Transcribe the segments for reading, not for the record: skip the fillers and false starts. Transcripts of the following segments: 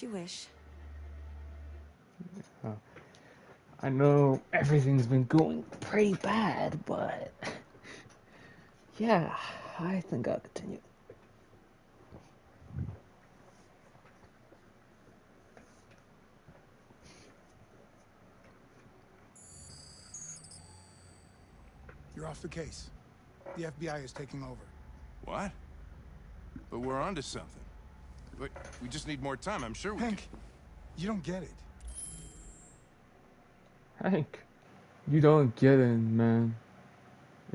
You wish. Uh, I know everything's been going pretty bad, but yeah, I think I'll continue. You're off the case. The FBI is taking over. What? But we're onto something. But we just need more time, I'm sure we can. Hank, you don't get it. Hank, you don't get it, man.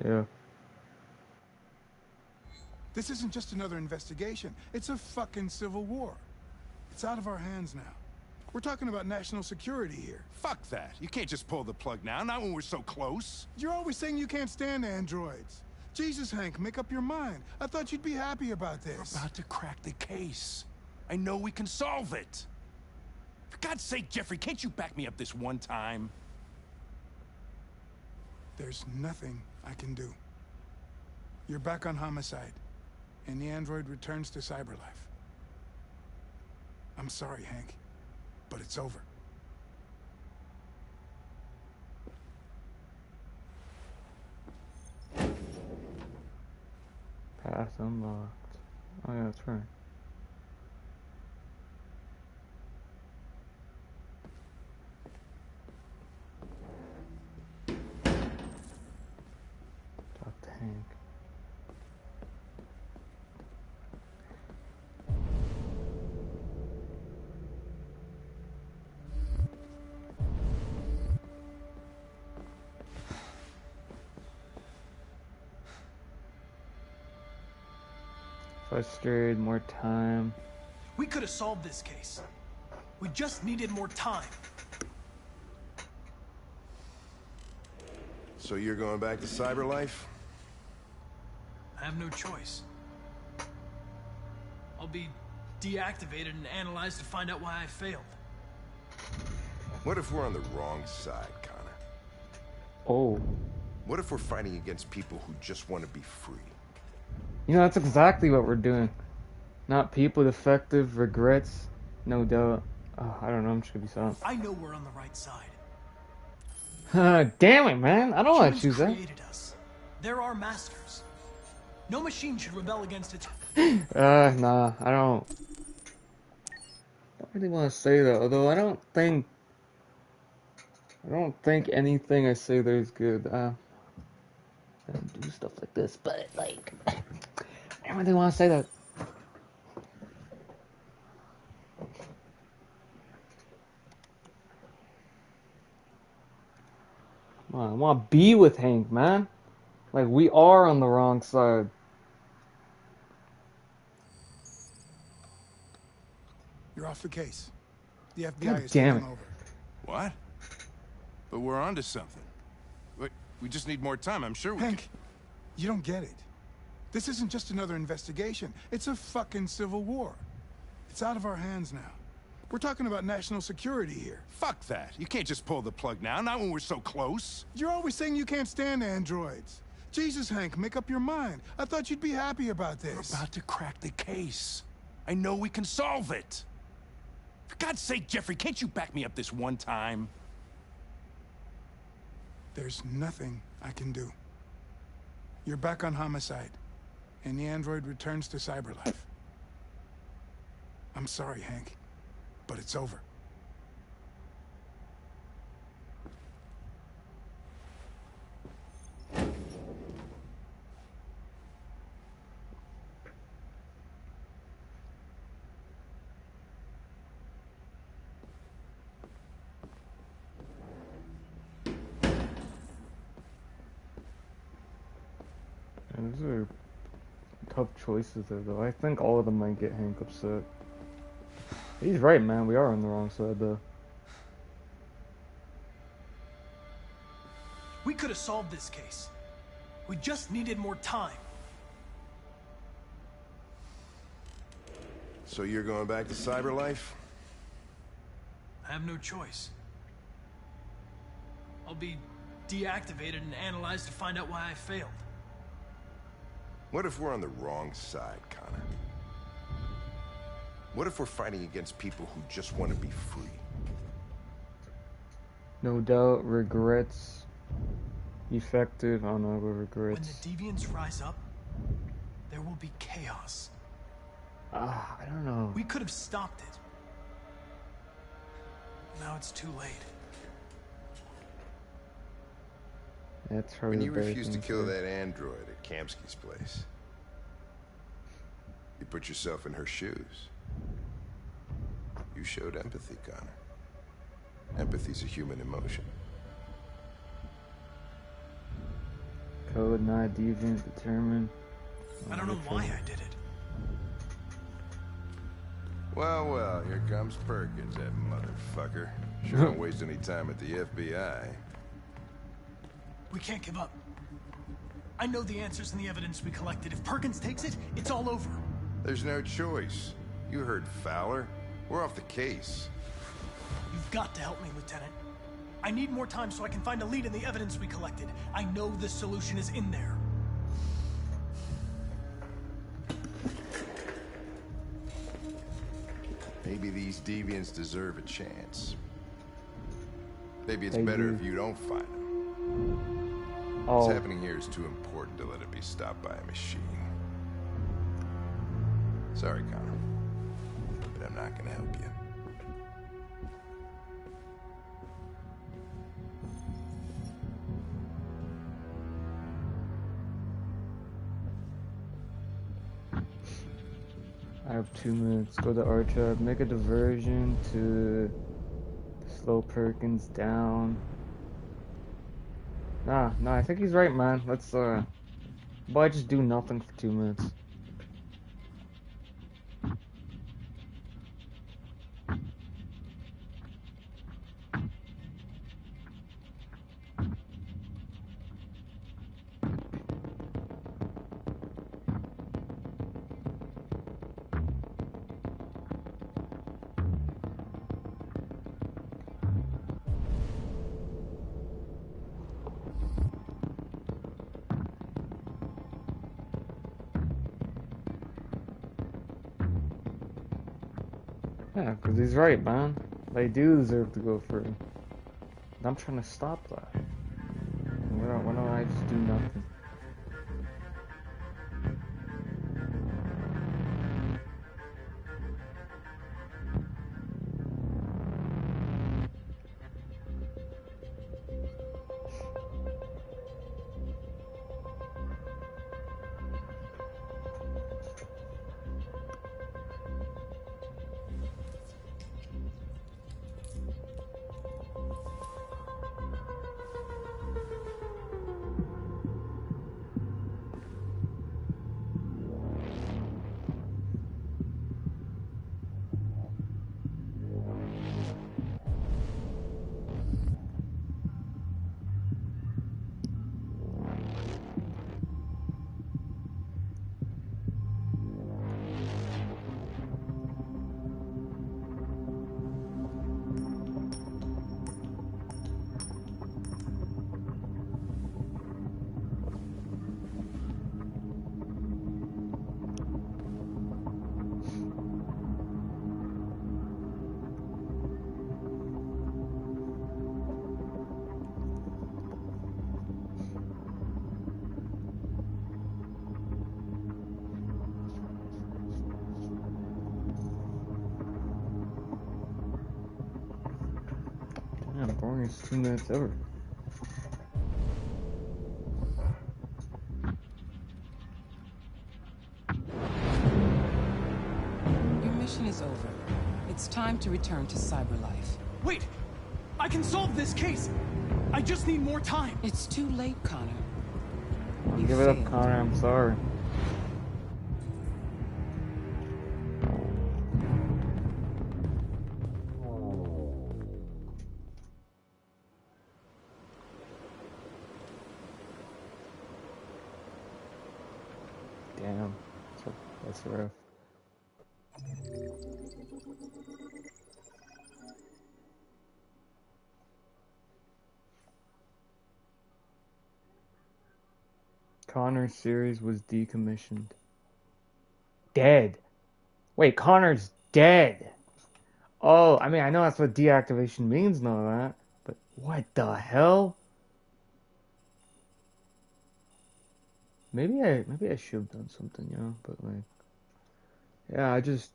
Yeah. This isn't just another investigation. It's a fucking civil war. It's out of our hands now. We're talking about national security here. Fuck that. You can't just pull the plug now, not when we're so close. You're always saying you can't stand androids. Jesus, Hank, make up your mind. I thought you'd be happy about this. We're about to crack the case. I know we can solve it. For God's sake, Jeffrey, can't you back me up this one time? There's nothing I can do. You're back on homicide, and the android returns to cyberlife. I'm sorry, Hank, but it's over. Path unlocked. Oh yeah, that's right. Talk to Hank. Frustrated, more time. We could have solved this case. We just needed more time. So you're going back to cyberlife? I have no choice. I'll be deactivated and analyzed to find out why I failed. What if we're on the wrong side, Connor? Oh. What if we're fighting against people who just want to be free? You know, that's exactly what we're doing. Not people defective, regrets, no doubt. Oh, I don't know, I'm just gonna be silent. I know we're on the right side. Damn it, man. I don't want to choose that. Created us. They're our masters. No machine should rebel against its... Nah, I don't really want to say that, although I don't think anything I say there is good. I don't do stuff like this, but like, I don't really want to say that. Come on, I want to be with Hank, man. Like, we are on the wrong side. You're off the case. The FBI God is damn taking it. over. What? But we're onto something. But we just need more time, I'm sure we Hank, you don't get it. This isn't just another investigation. It's a fucking civil war. It's out of our hands now. We're talking about national security here. Fuck that. You can't just pull the plug now, not when we're so close. You're always saying you can't stand androids. Jesus, Hank, make up your mind. I thought you'd be happy about this. We're about to crack the case. I know we can solve it. For God's sake, Jeffrey, can't you back me up this one time? There's nothing I can do. You're back on homicide, and the android returns to cyberlife. I'm sorry, Hank, but it's over. And these are tough choices there, though. I think all of them might get Hank upset. He's right, man. We are on the wrong side, though. We could have solved this case. We just needed more time. So you're going back to cyberlife? I have no choice. I'll be deactivated and analyzed to find out why I failed. What if we're on the wrong side, Connor? What if we're fighting against people who just want to be free? No doubt, regrets. Effective on our When regrets. the deviants rise up, there will be chaos. I don't know. We could have stopped it. Now it's too late. That's probably When you the better refused to thing kill say. that android at Kamsky's place, you put yourself in her shoes. You showed empathy, Connor. Empathy's a human emotion. Code not deviant determined. I don't know why I did it. Well, well, here comes Perkins, that motherfucker. Sure don't waste any time at the FBI. We can't give up. I know the answers and the evidence we collected. If Perkins takes it, it's all over. There's no choice. You heard Fowler. We're off the case. You've got to help me, Lieutenant. I need more time so I can find a lead in the evidence we collected. I know the solution is in there. Maybe these deviants deserve a chance. Maybe it's They better do. if you don't find them. Oh, What's happening here is too important to let it be stopped by a machine. Sorry, Connor, but I'm not gonna help you. I have 2 minutes. Go to Archive. Make a diversion to slow Perkins down. Nah, I think he's right, man. Let's, why just do nothing for 2 minutes? Yeah, because he's right, man. They do deserve to go free. And I'm trying to stop that. Why don't I just do nothing? Damn, boringest 2 minutes ever. Your mission is over. It's time to return to Cyberlife. Wait! I can solve this case! I just need more time! It's too late, Connor. You Give it up, failed. Connor. I'm sorry. Damn, that's rough. Connor's series was decommissioned. Dead. Wait, Connor's dead. Oh, I mean, I know that's what deactivation means and all that, but what the hell? Maybe I should have done something, you know, but like, yeah, I just.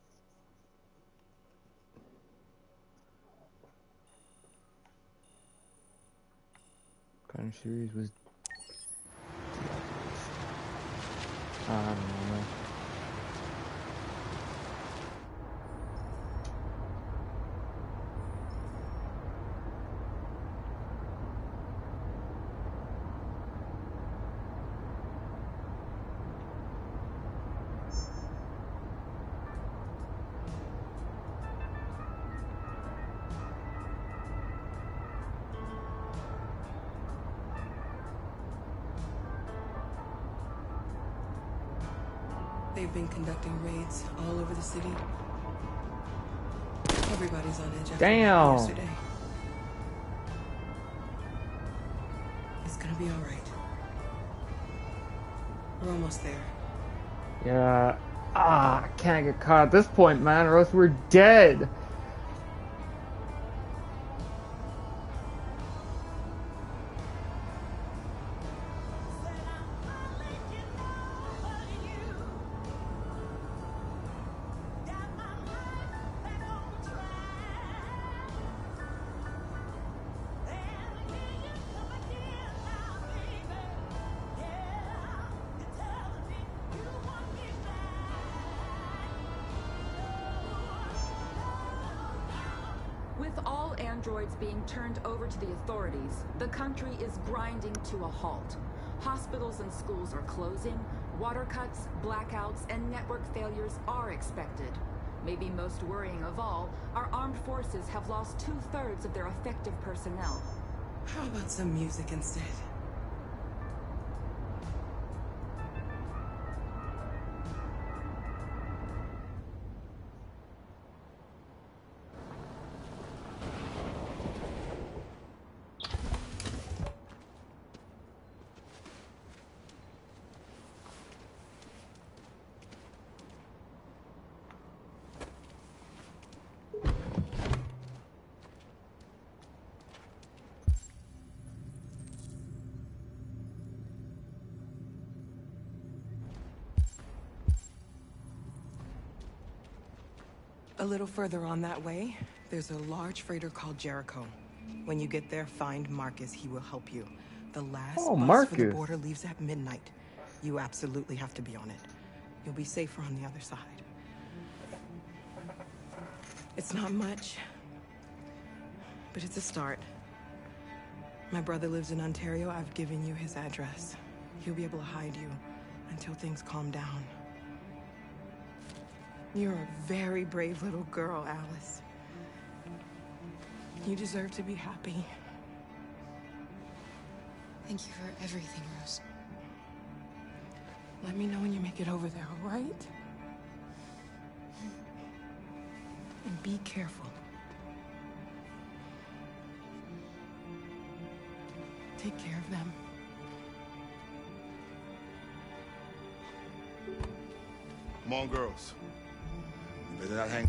Kind of series was. I don't know, man. They've been conducting raids all over the city. Everybody's on edge after Damn. yesterday. It's gonna be all right. We're almost there. Yeah. I can't get caught at this point, man, or else we're dead. With all androids being turned over to the authorities, the country is grinding to a halt. Hospitals and schools are closing, water cuts, blackouts, and network failures are expected. Maybe most worrying of all, our armed forces have lost 2/3 of their effective personnel. How about some music instead? A little further on that way, there's a large freighter called Jericho. When you get there, find Marcus. He will help you. The last bus for the Marcus. border leaves at midnight. You absolutely have to be on it. You'll be safer on the other side. It's not much, but it's a start. My brother lives in Ontario. I've given you his address. He'll be able to hide you until things calm down. You're a very brave little girl, Alice. You deserve to be happy. Thank you for everything, Rose. Let me know when you make it over there, all right? And be careful. Take care of them. Come on, girls. You better not hang.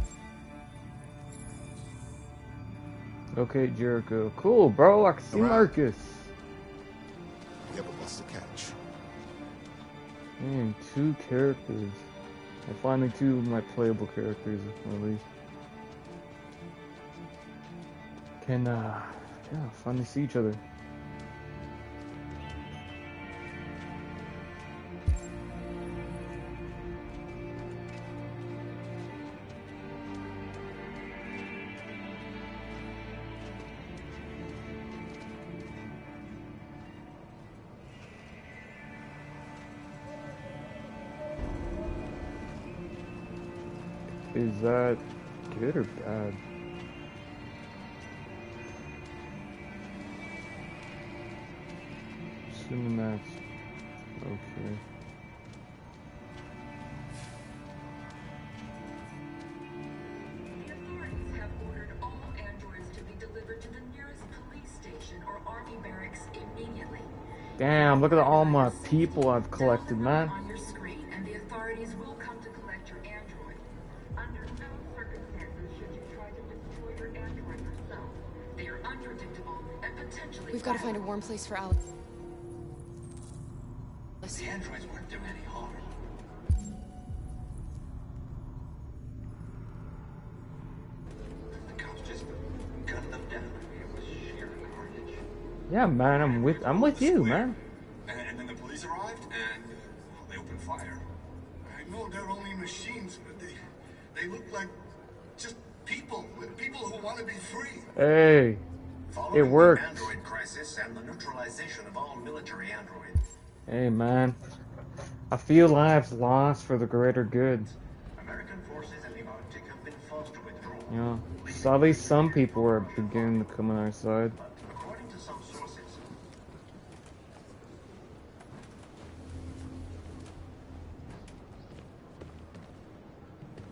Okay, Jericho. Cool, bro. I can see Around. Marcus. You have a bus to catch. Man, 2 characters. And finally 2 of my playable characters, at least. Can, yeah, finally see each other. Is that good or bad? Assuming that's okay. The authorities have ordered all androids to be delivered to the nearest police station or army barracks immediately. Damn, look at all my people I've collected, man. On your screen, and the authorities will come to collect your android. Under no circumstances unpredictable and potentially. We've got to find a warm place for Alice. The androids weren't doing any harm. The cops just gunned them down. It was sheer carnage. Yeah, man, I'm with you, man. And then the police arrived, and they opened fire. I know they're only machines, but they look like just people who want to be free. Hey, Following it worked. the android crisis and the neutralization of all military androids. Hey, man, a few lives lost for the greater good. American forces in the Arctic have been forced to withdraw. You know, so at least some people are beginning to come on our side. But according to some sources,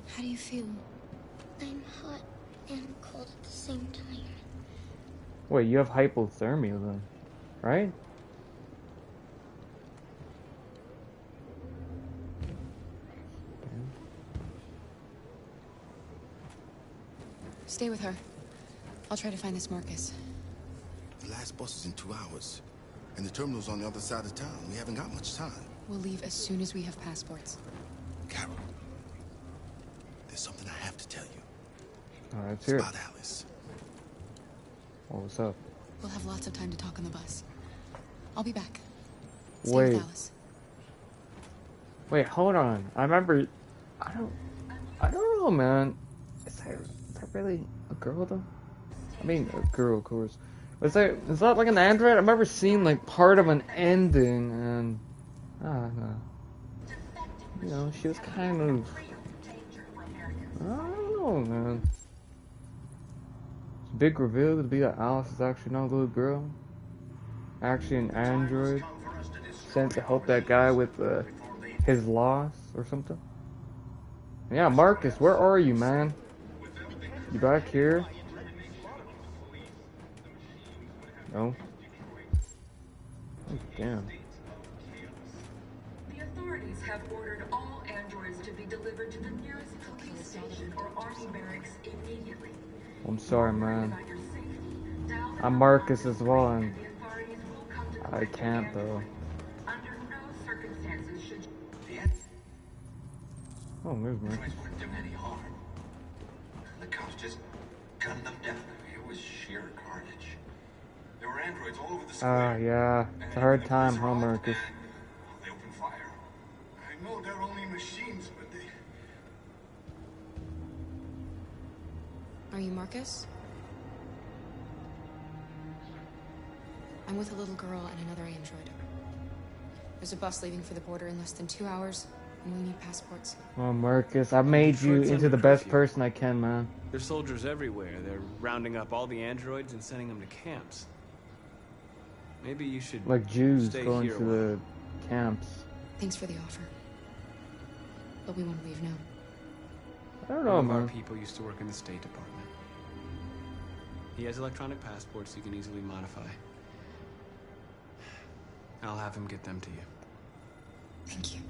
How do you feel? I'm hot and cold at the same time. Wait, you have hypothermia then, right? Stay with her. I'll try to find this Marcus. The last bus is in 2 hours, and the terminal's on the other side of town. We haven't got much time. We'll leave as soon as we have passports. Carol, there's something I have to tell you. Alright, let's It's hear it. about Alice. Oh, what's up? We'll have lots of time to talk on the bus. I'll be back. Stay Wait. with Alice. Wait, hold on. I remember. I don't know, man. Is that really a girl though? I mean, a girl, of course. Is that like an android? I remember seeing like part of an ending, and I don't know. You know, she was kind of. I don't know, man. It's a big reveal to be that Alice is actually not a little girl. Actually, an android sent to help that guy with his loss or something. Yeah, Marcus, where are you, man? You back here? No. Oh, damn. The authorities have ordered all androids to be delivered to the nearest police station or army barracks immediately. I'm sorry, man. About your safety, dial the I'm number Marcus as well, and the authorities will come to I collect the can't though. androids. Under no circumstances should the Oh, there's Marcus. androids weren't doing any harm. The cops just gunned them down. It was sheer carnage. There were androids all over the square. Yeah. It's a hard time, huh, Marcus? They opened fire. I know they're only machines, but they... Are you Marcus? I'm with a little girl and another android. There's a bus leaving for the border in less than 2 hours, and we need passports. Oh, Marcus, I've made you into the best person I can, man. There's soldiers everywhere. They're rounding up all the androids and sending them to camps. Maybe you should Like Jews stay going here to the camps. Thanks for the offer. But we won't leave now. I don't know, One of our man. people used to work in the State Department. He has electronic passports you can easily modify. I'll have him get them to you. Thank you.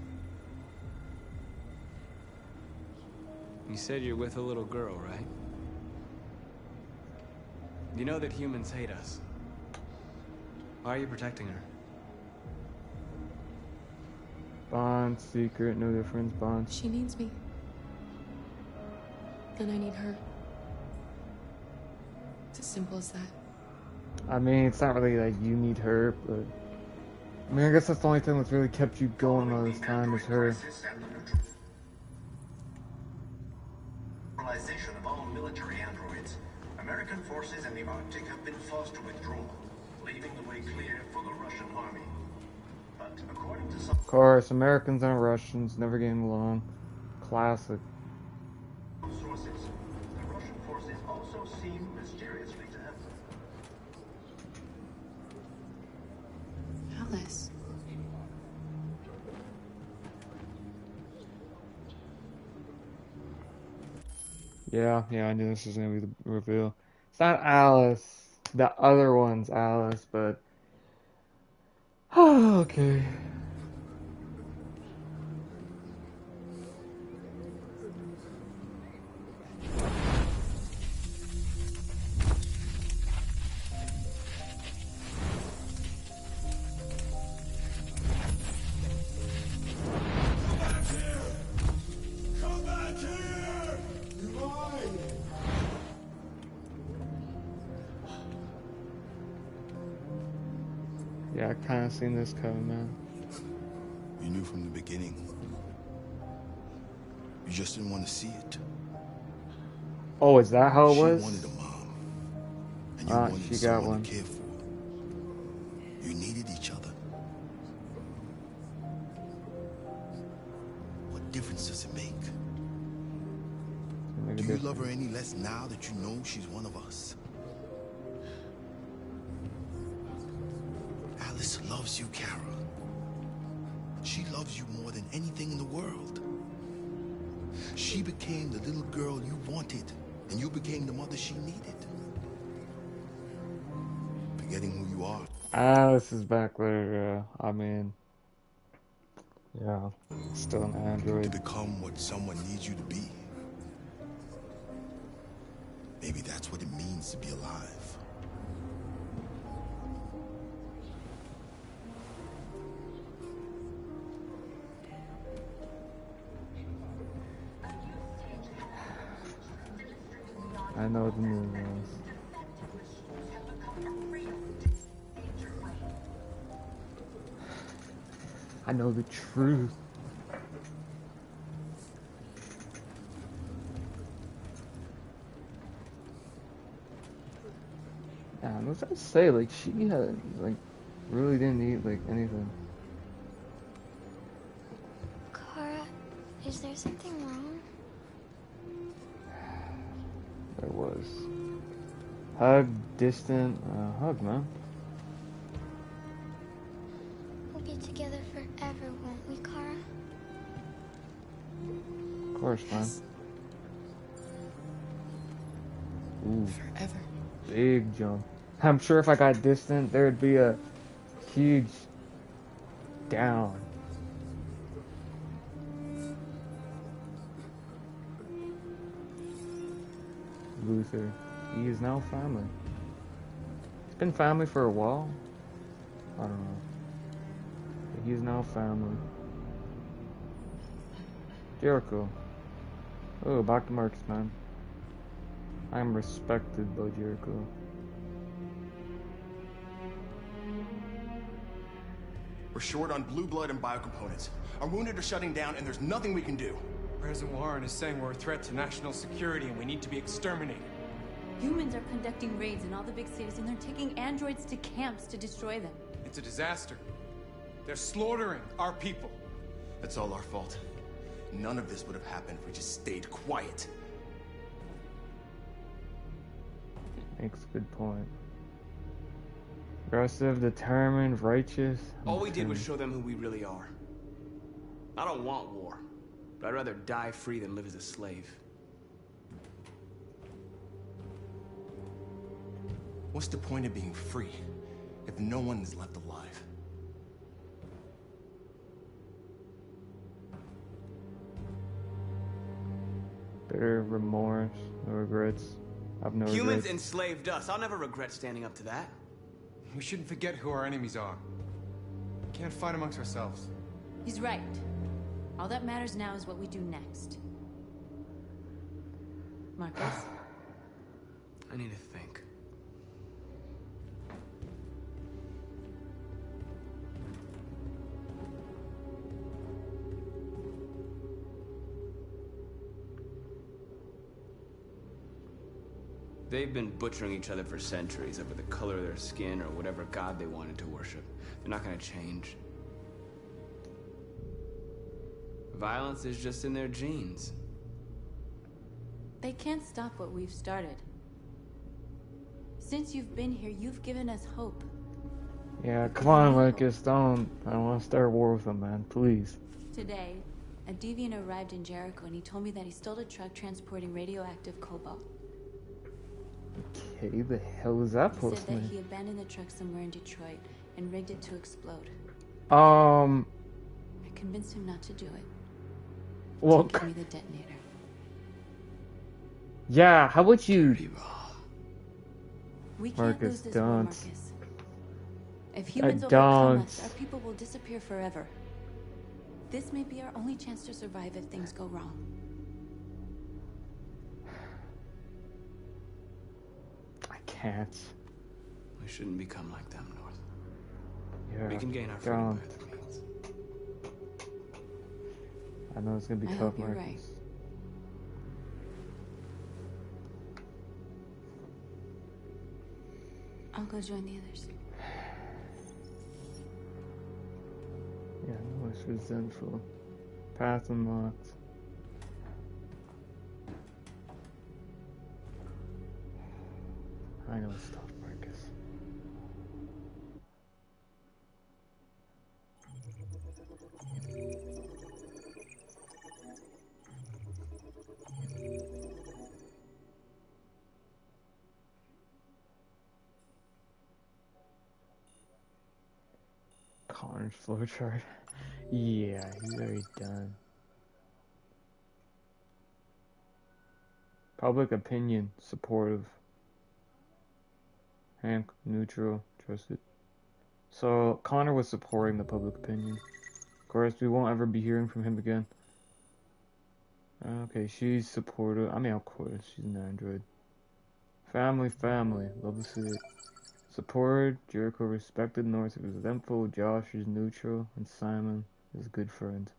You said you're with a little girl, right? You know that humans hate us. Why are you protecting her? Bond, secret, no difference, Bond. She needs me. And I need her. It's as simple as that. I mean, it's not really like you need her, but... I mean, I guess that's the only thing that's really kept you going all this time is her. Neutralization of all military androids. American forces in the Arctic have been forced to withdraw, leaving the way clear for the Russian army. But according to some Of course, Americans and Russians never getting along. Classic. sources, the Russian forces also seem mysteriously to have Alice. Yeah, I knew this was gonna be the reveal. It's not Alice. The other one's Alice, but... okay. Yeah, I kind of seen this coming, man. You knew from the beginning. You just didn't want to see it. Oh, is that how it She was? wanted a mom, and you Ah, wanted she got someone one. to care for. You needed each other. What difference does it make? Do you love her any less now that you know she's one of us? Alice loves you, Kara. She loves you more than anything in the world. She became the little girl you wanted, and you became the mother she needed. Forgetting who you are. Alice is back later, I mean... Yeah, still an android. To become what someone needs you to be. Maybe that's what it means to be alive. I know the news is. I know the truth. Yeah, what's that say? Like, she had, like, really didn't eat, like, anything. Kara, is there something wrong? There was. Hug, distant, hug, man. We'll be together forever, won't we, Kara? Of course, man. Ooh. Forever. Big jump. I'm sure if I got distant, there'd be a huge down. Luther. He is now family. It's been family for a while. I don't know. But he is now family. Jericho. Oh, back to Marcus, man. I am respected by Jericho. We're short on blue blood and biocomponents. Our wounded are shutting down, and there's nothing we can do. President Warren is saying we're a threat to national security and we need to be exterminated. Humans are conducting raids in all the big cities, and they're taking androids to camps to destroy them. It's a disaster. They're slaughtering our people. That's all our fault. None of this would have happened if we just stayed quiet. Makes a good point. Aggressive, determined, righteous. All we did was show them who we really are. I don't want war, but I'd rather die free than live as a slave. What's the point of being free if no one is left alive? Bitter, remorse, no regrets. I've no Humans regrets. enslaved us. I'll never regret standing up to that. We shouldn't forget who our enemies are. We can't fight amongst ourselves. He's right. All that matters now is what we do next. Marcus? I need to think. They've been butchering each other for centuries over the color of their skin or whatever god they wanted to worship. They're not gonna change. Violence is just in their genes. They can't stop what we've started. Since you've been here, you've given us hope. Yeah, come on, Lucas, don't. I don't want to start a war with them, man. Please. Today, a deviant arrived in Jericho and he told me that he stole a truck transporting radioactive cobalt. Okay, the hell is that He supposed said to that mean? he abandoned the truck somewhere in Detroit and rigged it to explode. I I convinced him not to do it. Well, To give me the detonator. yeah, how would you... We can't Marcus, lose this war, don't. Marcus. If humans don't. overcome us, our people will disappear forever. This may be our only chance to survive if things go wrong. I can't. We shouldn't become like them, North. Yeah. We can gain our freedom by other means. I know it's gonna be I tough, hope you're Marcus. right. I'll go join the others. Yeah, no, it's resentful. Path unlocked. I know it's tough, Marcus. Connor's flowchart. Yeah, he's already done. Public opinion, supportive. Hank, neutral, trusted. So, Connor was supporting the public opinion. Of course, we won't ever be hearing from him again. Okay, she's supportive. I mean, of course, she's an android. Family, love to see it. Supported, Jericho respected, North is resentful, Josh is neutral, and Simon is a good friend.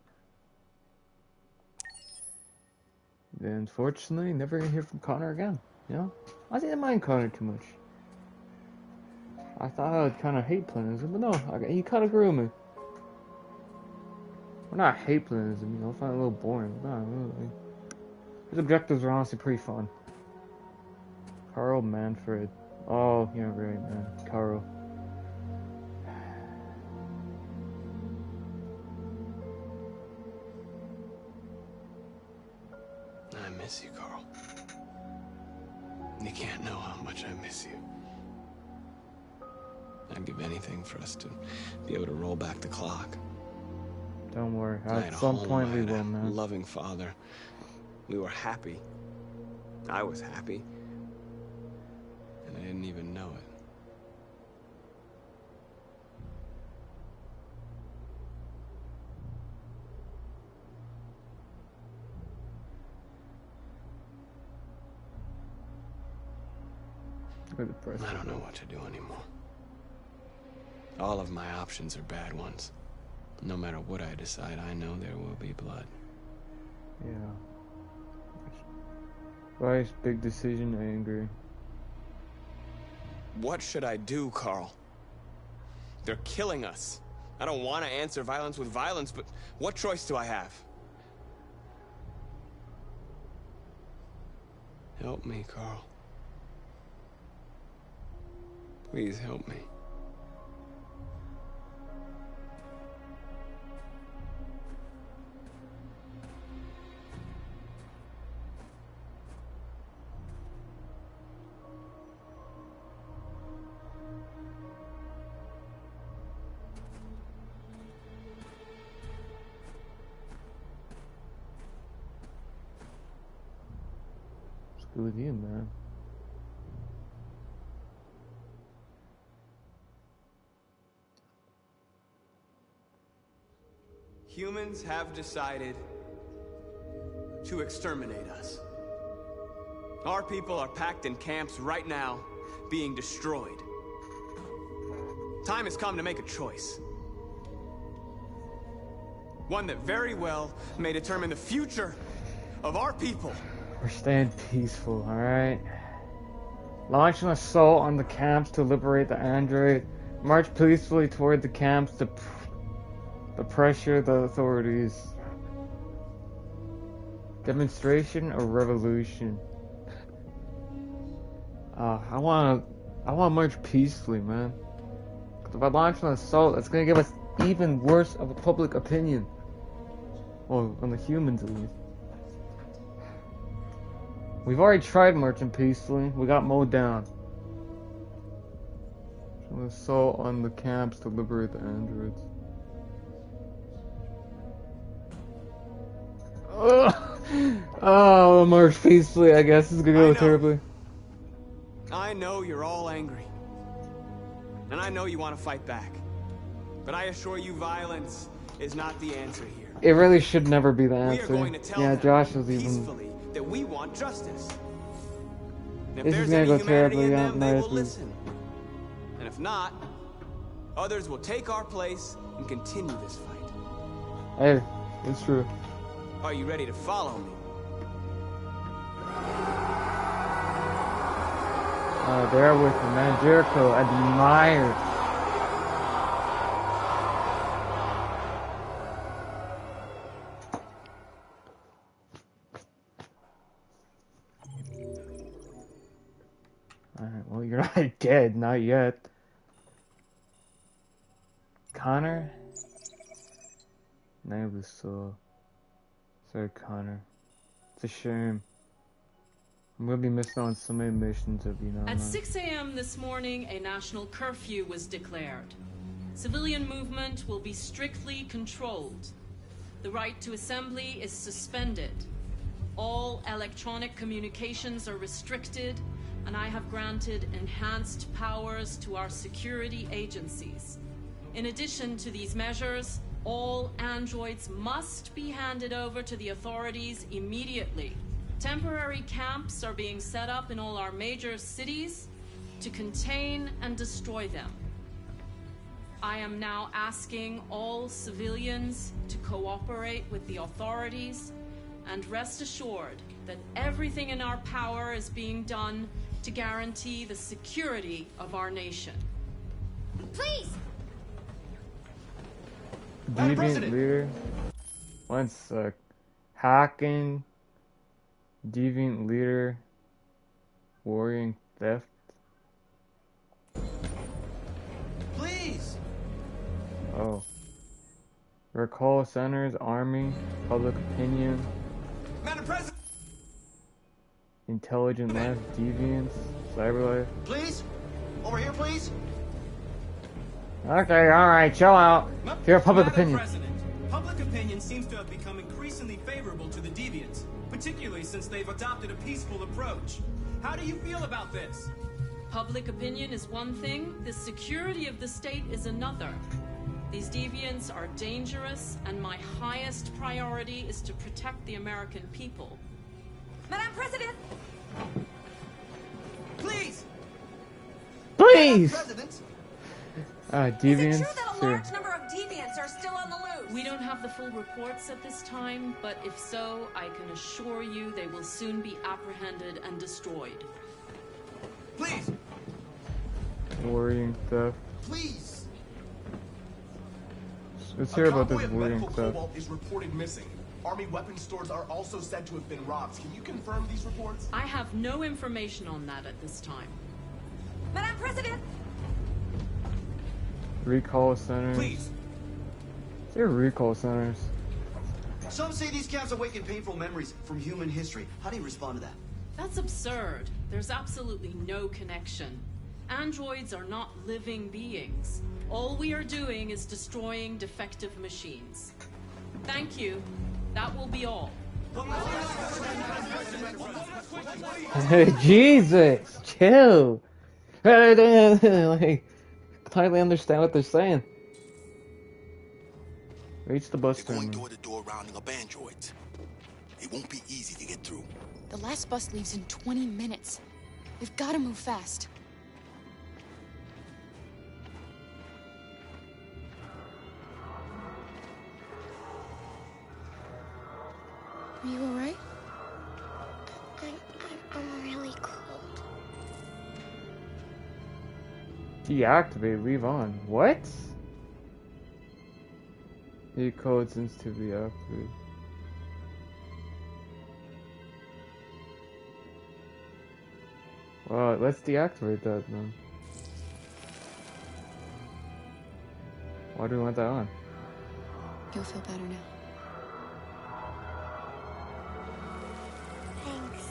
Then, unfortunately, never gonna hear from Connor again. You know? I didn't mind Connor too much. I thought I would kind of hate Planism, but no, he kind of grew with me. Well, not hate Planism, you know, I find it a little boring. But not really. His objectives are honestly pretty fun. Carl Manfred. Oh, yeah, right, man. Carl. I miss you, Carl. You can't know how much I miss you. I'd give anything for us to be able to roll back the clock. Don't worry, I had at a some home, point I we had will, a man. loving father. We were happy. I was happy. And I didn't even know it. I don't know what to do anymore. All of my options are bad ones. No matter what I decide, I know there will be blood. Yeah. Right, big decision, I agree. What should I do, Carl? They're killing us. I don't want to answer violence with violence, but what choice do I have? Help me, Carl. Please help me. It's good with you, man. Humans have decided to exterminate us. Our people are packed in camps right now, being destroyed. Time has come to make a choice. One that very well may determine the future of our people. We're staying peaceful, alright? Launch an assault on the camps to liberate the android. March peacefully toward the camps to pressure the authorities. Demonstration or revolution? I wanna march peacefully, man. 'Cause if I launch an assault, it's gonna give us even worse of a public opinion. Well, on the humans at least. We've already tried marching peacefully. We got mowed down. An assault on the camps to liberate the androids. Oh, march peacefully, I guess. This is gonna go terribly. I know you're all angry. And I know you want to fight back. But I assure you violence is not the answer here. It really should never be the We are answer. going to tell Yeah, them Josh was even... peacefully that we want justice. And if This is there's gonna any go humanity terribly, in yeah, them, they will no, listen. And if not, Others will take our place and continue this fight. Hey, it's true. Are you ready to follow me? There with the man Jericho, admired. Alright, well, you're not dead, not yet. Connor? Name was so. Sorry, Connor. It's a shame. I'm gonna be missing on so many missions of you, know. At 6 a.m. this morning, a national curfew was declared. Civilian movement will be strictly controlled. The right to assembly is suspended. All electronic communications are restricted, and I have granted enhanced powers to our security agencies. In addition to these measures, all androids must be handed over to the authorities immediately. Temporary camps are being set up in all our major cities to contain and destroy them. I am now asking all civilians to cooperate with the authorities and rest assured that everything in our power is being done to guarantee the security of our nation. Please! Deviant leader. 1 sec. Hacking. Deviant leader. Worrying theft. Please! Oh. Recall centers, army, public opinion. Madam President! Intelligent life, deviance, cyber life. Please? Over here, please? Okay, alright, chill out. Here's public opinion. President, public opinion seems to have become increasingly favorable to the deviants, particularly since they've adopted a peaceful approach. How do you feel about this? Public opinion is one thing, the security of the state is another. These deviants are dangerous, and my highest priority is to protect the American people. Madam President! Please! Please! Madam President? Deviants. Is it true that a large number of deviants are still on the loose? We don't have the full reports at this time, but if so, I can assure you they will soon be apprehended and destroyed. Please! Worrying theft. Please! Let's hear about this worrying medical theft. cobalt is reported missing. Army weapon stores are also said to have been robbed. Can you confirm these reports? I have no information on that at this time. Madam President! Recall centers. Please! There are recall centers. Some say these camps awaken painful memories from human history. How do you respond to that? That's absurd. There's absolutely no connection. Androids are not living beings. All we are doing is destroying defective machines. Thank you. That will be all. Jesus, chill. Like, totally understand what they're saying. Reach the bus They're going terminal. door to door rounding up androids. It won't be easy to get through. The last bus leaves in 20 minutes. We've got to move fast. Are you alright? I'm really cold. Deactivate, leave on. What? New code sensitivity activated. Well, let's deactivate that then. Why do we want that on? You'll feel better now. Thanks.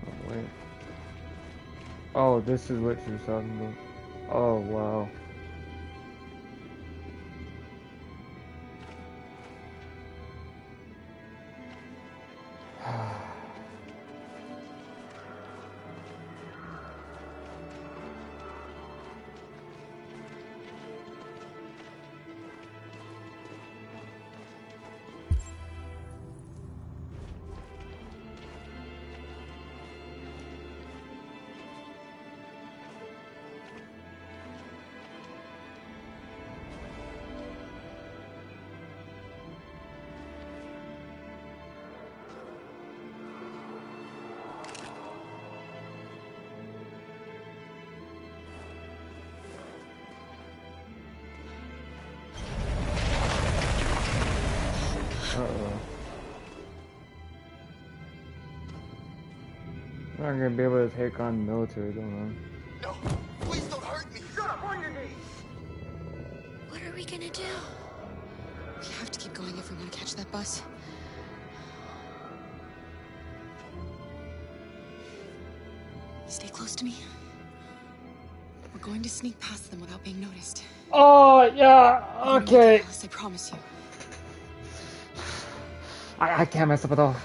Oh, wait. Oh, this is what she was talking about. Oh, wow. Uh-oh. We're not gonna be able to take on the military, don't I? No, please don't hurt me. Shut up, on your knees! What are we gonna do? We have to keep going if we want to catch that bus. Stay close to me. We're going to sneak past them without being noticed. Oh, yeah, okay. I promise you. I can't mess up at all.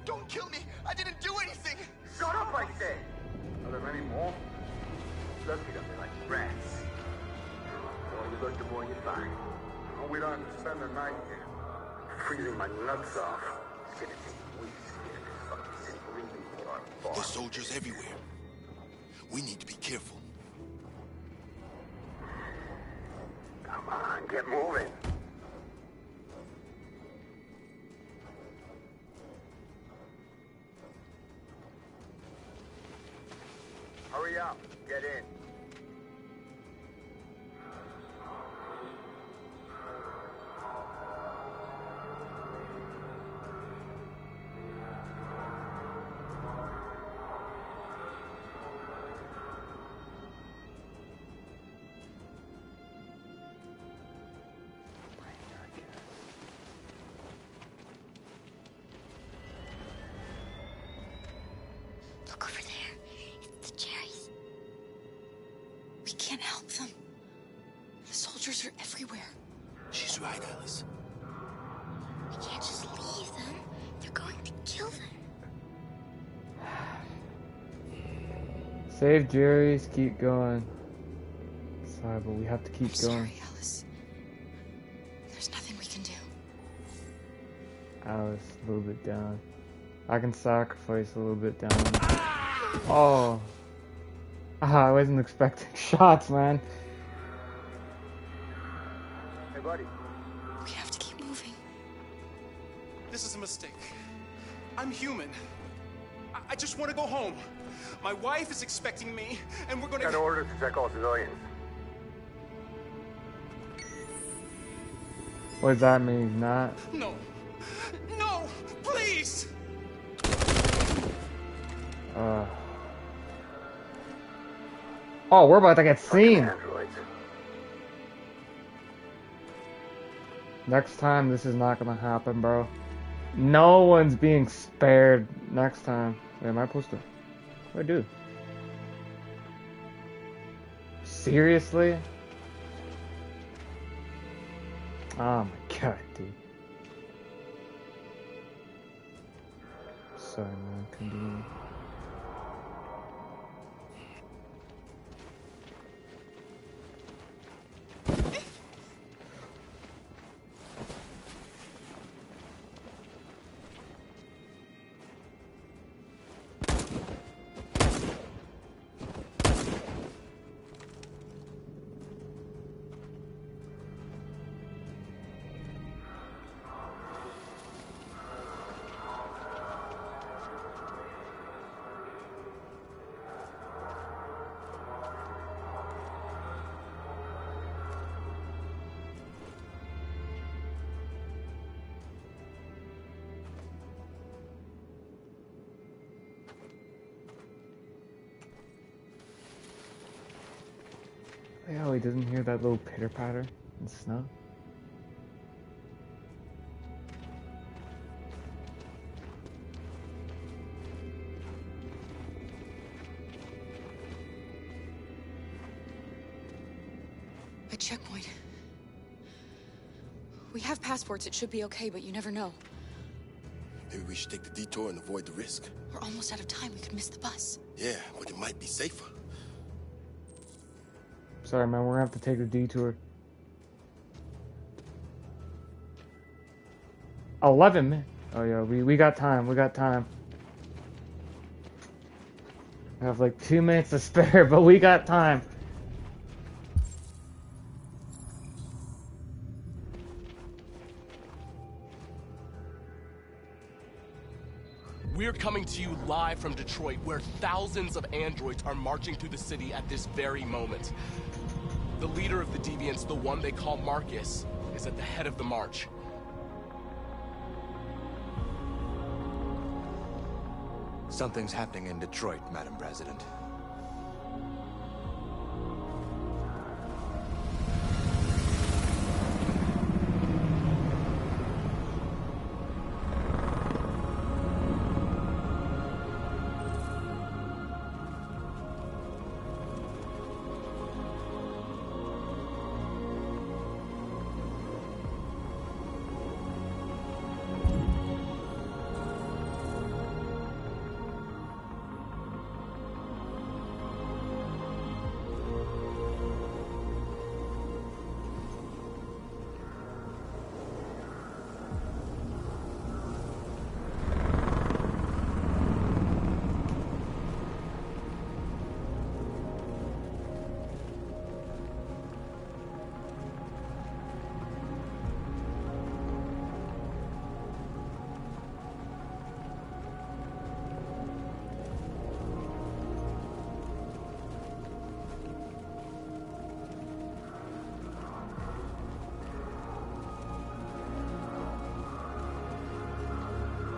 Don't kill me. I didn't do anything. Shut up, I said! Are there any more? Look at them, they're like rats. The more you look, the more you find. Well, we don't have to spend the night here. Freezing my nuts off. It's gonna take weeks to get this fucking city breathing for our farm. There's soldiers everywhere. We need to be careful. Come on, get moving. Hurry up, get in. Look over there. It's the cherries. We can't help them. The soldiers are everywhere. She's right, Alice. We can't just leave them. They're going to kill them. Save Jerry's, keep going. Sorry, but we have to keep going. Sorry, Alice. There's nothing we can do. Alice, a little bit down. I can sacrifice a little bit down. Oh. I wasn't expecting shots, man. Hey, buddy. We have to keep moving. This is a mistake. I'm human. I just want to go home. My wife is expecting me, and we're gonna... Got orders to check all civilians. What does that mean? Not? No. No! Please! Oh, we're about to get seen. Next time, this is not gonna happen, bro. No one's being spared next time. Wait, am I supposed to? What do I do? Seriously? Oh my god, dude. Sorry, man. Continue. Oh, he doesn't hear that little pitter patter in snow. A checkpoint. We have passports, it should be okay, but you never know. Maybe we should take the detour and avoid the risk. We're almost out of time, we could miss the bus. Yeah, but it might be safer. Sorry, man, we're gonna have to take the detour. 11 minutes. Oh yeah, we got time. We got time. I have like 2 minutes to spare, but we got time. We're coming to you live from Detroit, where thousands of androids are marching through the city at this very moment. The leader of the Deviants, the one they call Marcus, is at the head of the march. Something's happening in Detroit, Madam President.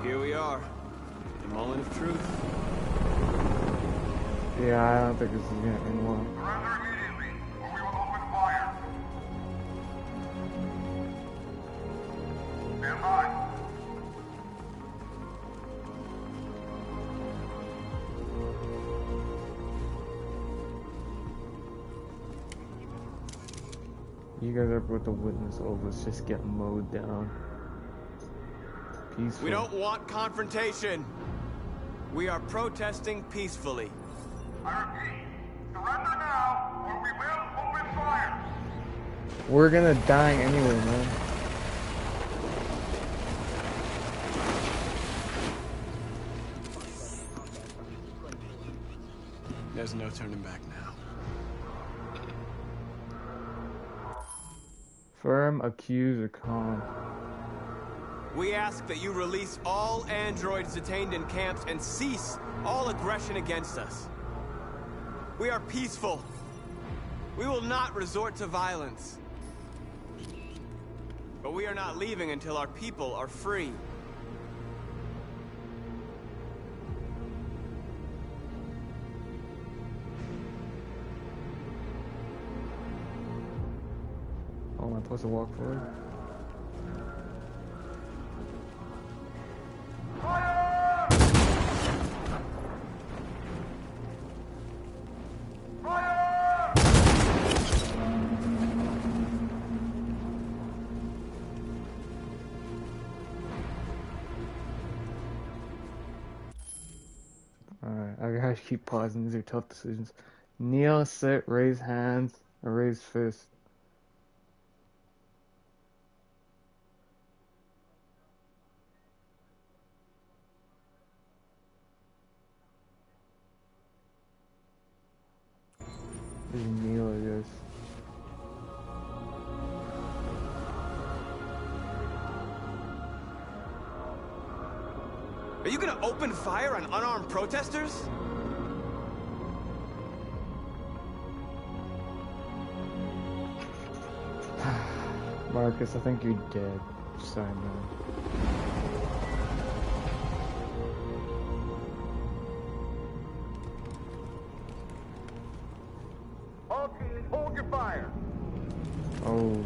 Here we are, the moment of truth. Yeah, I don't think this is gonna end well. Surrender immediately, or we will open fire. Stand by. You guys are with the witness overs just get mowed down. Peaceful. We don't want confrontation. We are protesting peacefully. I repeat, surrender now, or we will open fire. We're gonna die anyway, man. There's no turning back now. Firm, accuse, or calm. We ask that you release all androids detained in camps and cease all aggression against us. We are peaceful. We will not resort to violence. But we are not leaving until our people are free. Oh, am I supposed to walk forward? Alright, I gotta keep pausing. These are tough decisions. Kneel, sit, raise hands, or raise fist. Just kneel, I guess. Are you gonna open fire on unarmed protesters? Marcus, I think you're dead. Sorry, man. All teams, hold your fire. Oh.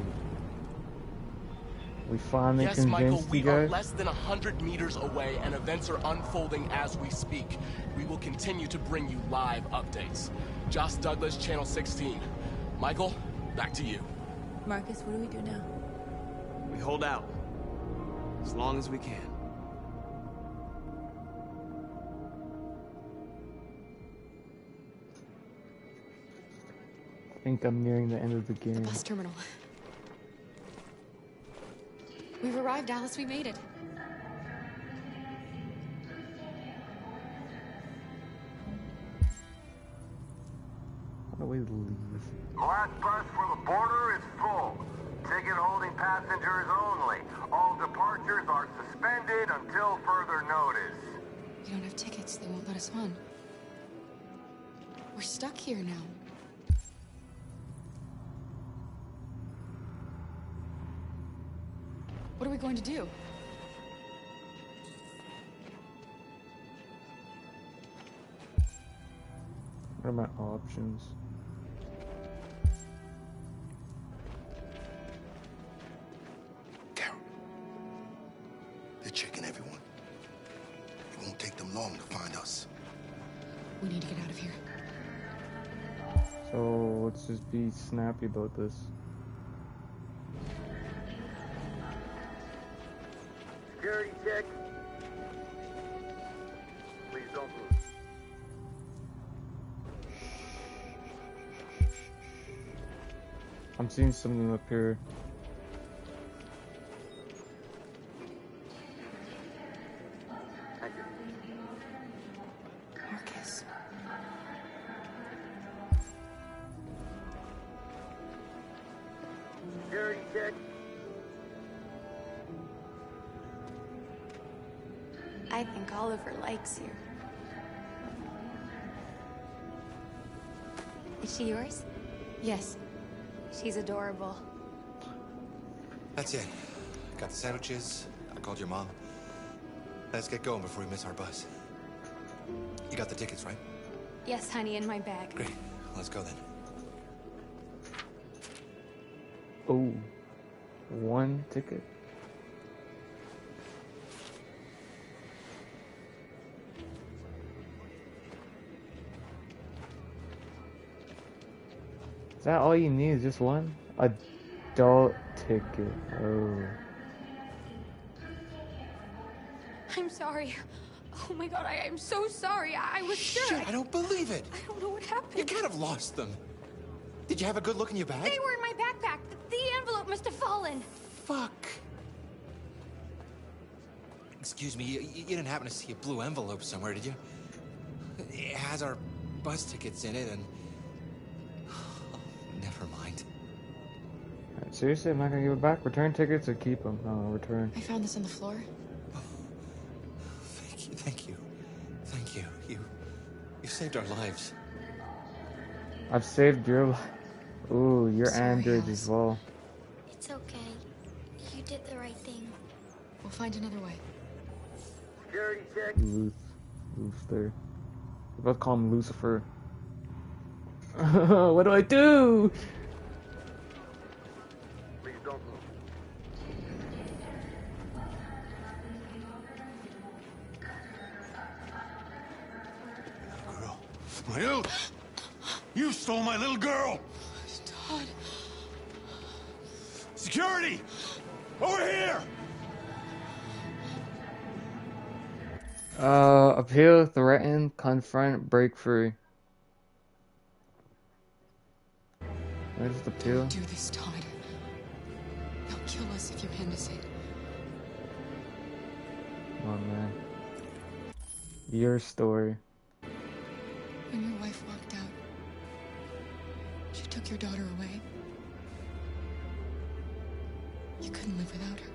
We finally Yes, convinced Michael, we you are guys? less than 100 meters away, and events are unfolding as we speak. We will continue to bring you live updates. Josh Douglas, Channel 16. Michael, back to you. Marcus, what do we do now? We hold out. As long as we can. I think I'm nearing the end of the game. Bus terminal. We've arrived, Alice. We made it. How do we leave? Last bus for the border is full. Ticket holding passengers only. All departures are suspended until further notice. We don't have tickets. They won't let us on. We're stuck here now. we going to do? What are my options? Carol, they're checking everyone. It won't take them long to find us. We need to get out of here. So let's just be snappy about this. Security check. Please don't move. I'm seeing something up here. Thank you. Marcus. Security check. I think Oliver likes you. Is she yours? Yes. She's adorable. That's it. Got the sandwiches. I called your mom. Let's get going before we miss our bus. You got the tickets, right? Yes, honey, in my bag. Great. Let's go then. Oh, one ticket. Is that all you need? Is just one adult ticket? Oh. I'm sorry. Oh my god, I'm so sorry. I was sure. Shit, I don't believe it. I don't know what happened. You can't have lost them. Did you have a good look in your bag? They were in my backpack. The envelope must have fallen. Fuck. Excuse me, you didn't happen to see a blue envelope somewhere, did you? It has our bus tickets in it and... Never mind. Alright, seriously, I'm not gonna give it back? Return tickets or keep them? No, return. I found this on the floor. Thank you. Thank you. You saved our lives. I've saved your life. Ooh, your Sorry, android Alice. as well. It's okay. You did the right thing. We'll find another way. Security check. Luther. We both call him Lucifer. What do I do? Please don't move. Girl. My little... You stole my little girl! Todd. Security! Over here! Appeal, threaten, confront, break free. Where's the appeal? Don't do this, Todd. They'll kill us if you hand us it. Come on, man. Your story. When your wife walked out, she took your daughter away. You couldn't live without her.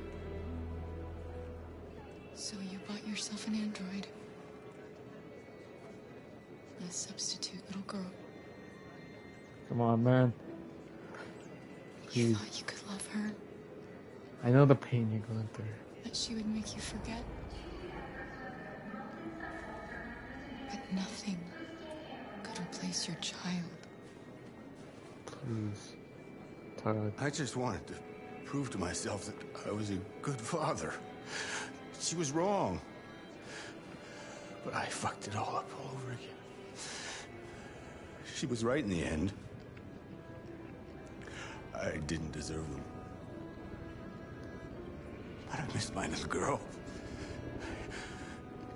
So you bought yourself an android. A substitute little girl. Come on, man. You Please. thought you could love her, I know the pain you're going through. that she would make you forget. But nothing could replace your child. Please. Todd. I just wanted to prove to myself that I was a good father. She was wrong. But I fucked it all up all over again. She was right in the end. I didn't deserve them. But I miss my little girl.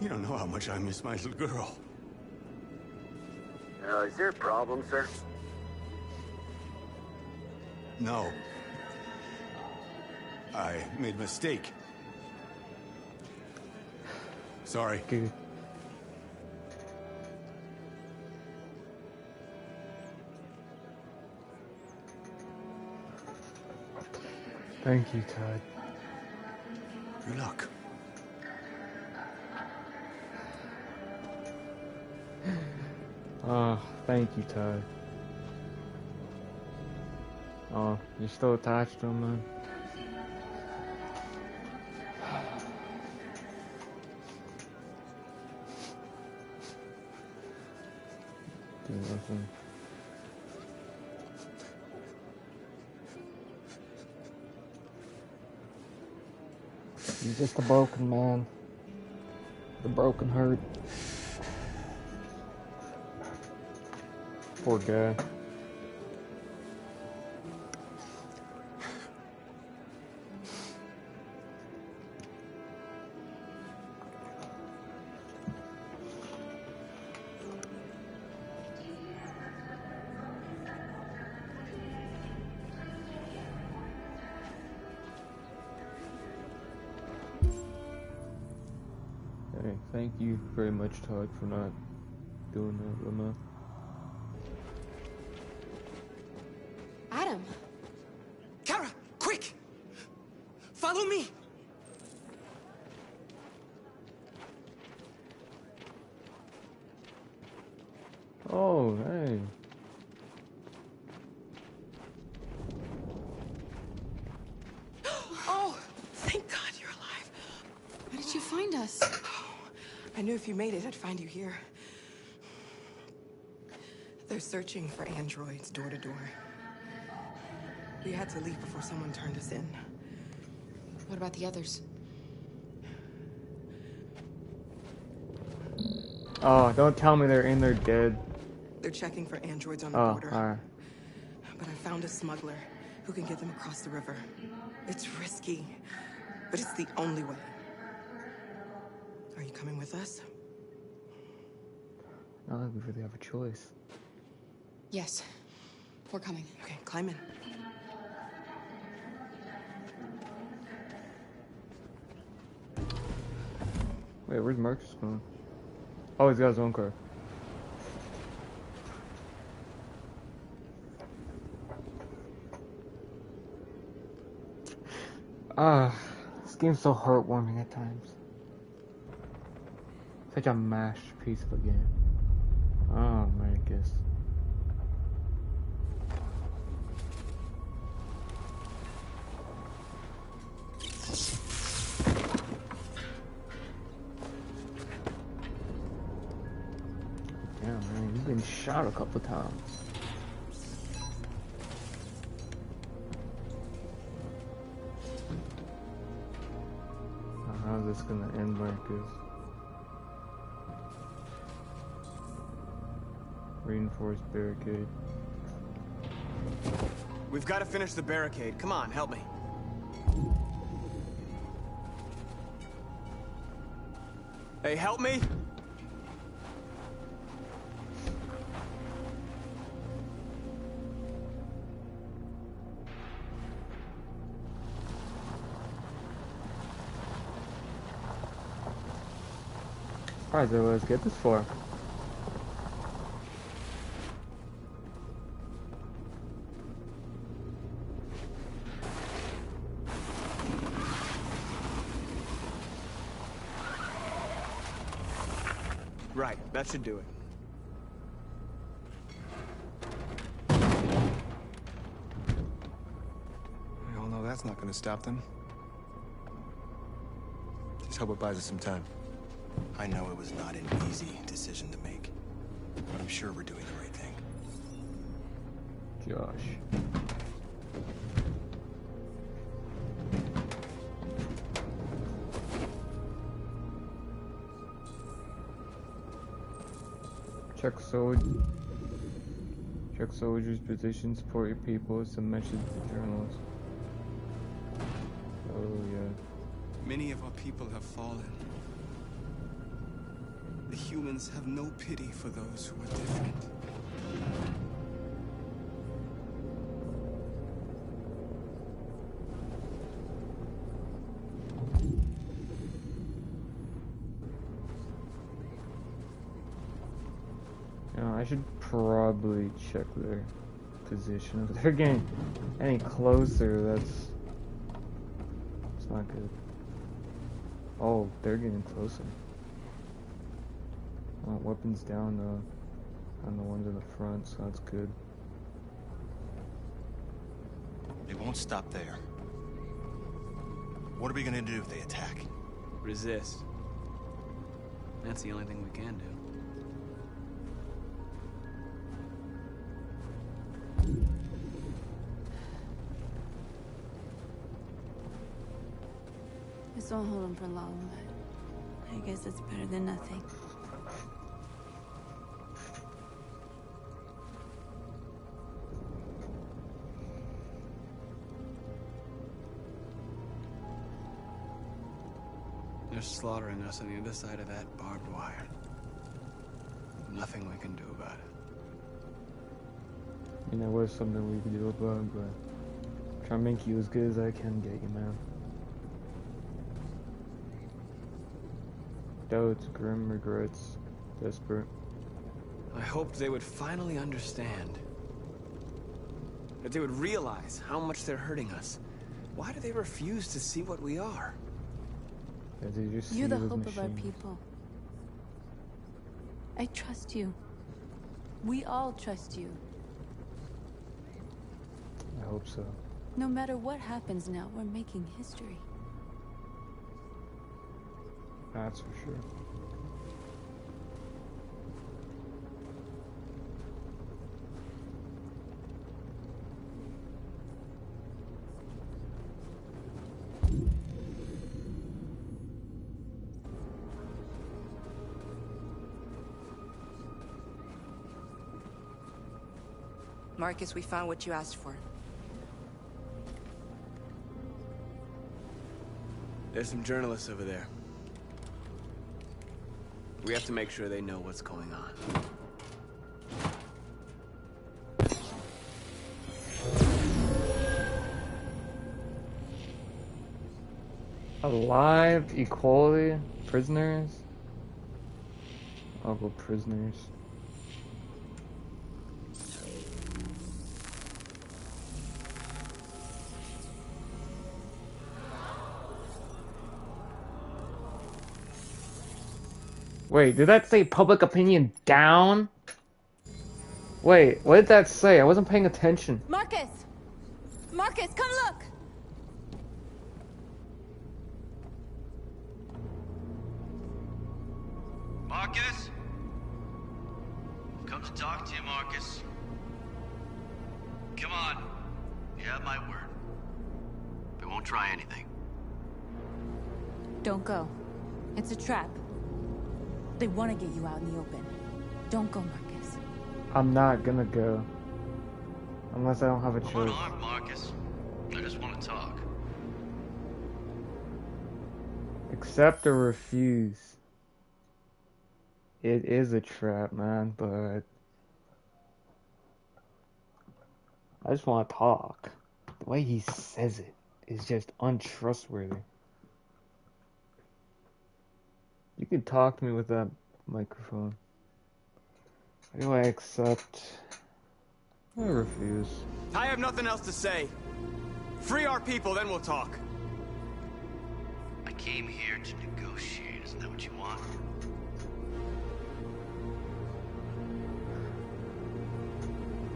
You don't know how much I miss my little girl. Is there a problem, sir? No. I made a mistake. Sorry. Good. Thank you, Todd. Good luck. Oh, thank you, Todd. Oh, you're still attached to him, man? something. He's just a broken man. The broken heart. Poor guy. Hey, thank you very much, Todd, for not doing that, Lama. Adam! Kara, quick! Follow me! Oh, hey. Oh, thank God you're alive. How did you find us? I knew if you made it, I'd find you here. They're searching for androids door to door. We had to leave before someone turned us in. What about the others? Oh, don't tell me they're in there dead. They're checking for androids on the border. Alright. But I found a smuggler who can get them across the river. It's risky, but it's the only way. Are you coming with us? I don't think we really have a choice. Yes. We're coming. Okay, climb in. Wait, where's Marcus going? Oh, he's got his own car. This game's so heartwarming at times. Such a masterpiece of a game. Oh, Marcus. Yeah, man, you've been shot a couple times. How's this gonna end, Marcus? Reinforced barricade. We've got to finish the barricade. Come on, help me. Hey, help me! Alright, so let's get this far. Right, that should do it. We all know that's not gonna stop them. Just hope it buys us some time. I know it was not an easy decision to make, but I'm sure we're doing the right thing. Josh. Check soldiers' positions, support your people, some message to journalists. Oh yeah. Many of our people have fallen. The humans have no pity for those who are different. I should probably check their position. If they're getting any closer, that's not good. Oh, they're getting closer. Weapons down on the ones in the front, so that's good. They won't stop there. What are we gonna do if they attack? Resist. That's the only thing we can do. Just don't hold him for long, but I guess it's better than nothing. They're slaughtering us on the other side of that barbed wire. Nothing we can do about it. You know, was something we could do about it, but try to make you as good as I can get you, man. Doubts, grim regrets, desperate. I hoped they would finally understand. That they would realize how much they're hurting us. Why do they refuse to see what we are? You're the hope of our people. I trust you. We all trust you. I hope so. No matter what happens now, we're making history. That's for sure. Marcus, we found what you asked for. There's some journalists over there. We have to make sure they know what's going on. Alive, equality, prisoners. I'll go prisoners. Wait, did that say public opinion down? Wait, what did that say? I wasn't paying attention. Marcus! Marcus, come look! Marcus? I've come to talk to you, Marcus. Come on. You have my word. We won't try anything. Don't go. It's a trap. They want to get you out in the open. Don't go, Marcus. I'm not gonna go. Unless I don't have a I'm choice. unarmed, Marcus. I just want to talk. Accept or refuse. It is a trap, man, but I just want to talk. The way he says it is just untrustworthy. You can talk to me with that microphone. How do I accept or refuse? I have nothing else to say. Free our people, then we'll talk. I came here to negotiate. Isn't that what you want?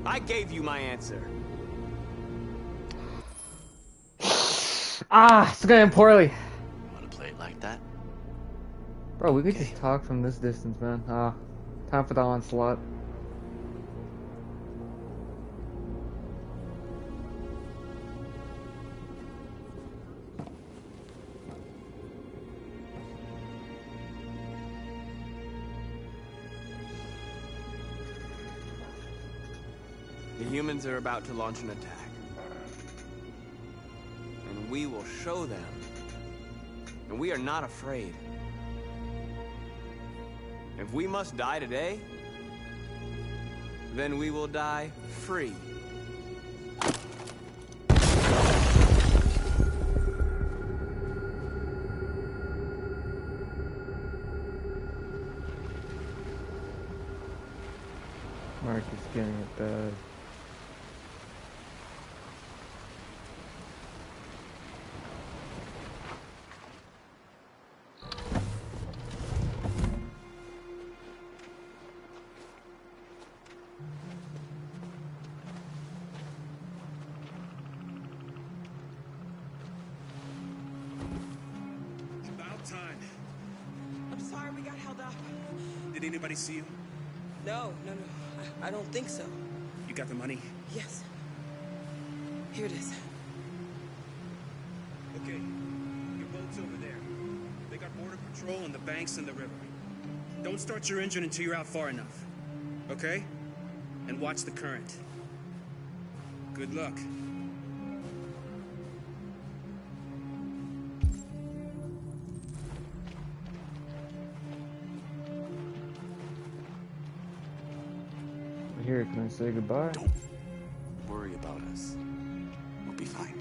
I gave you my answer. It's going poorly. You want to play it like that? Bro, we could just talk from this distance, man. Time for the onslaught. The humans are about to launch an attack. And we will show them. And we are not afraid. If we must die today, then we will die free. Mark is getting it bad. Did anybody see you? No. I don't think so. You got the money? Yes. Here it is. Okay. Your boat's over there. patrol on the banks and the river. Don't start your engine until you're out far enough. Okay? And watch the current. Good luck. Here, can I say goodbye? Don't worry about us. We'll be fine.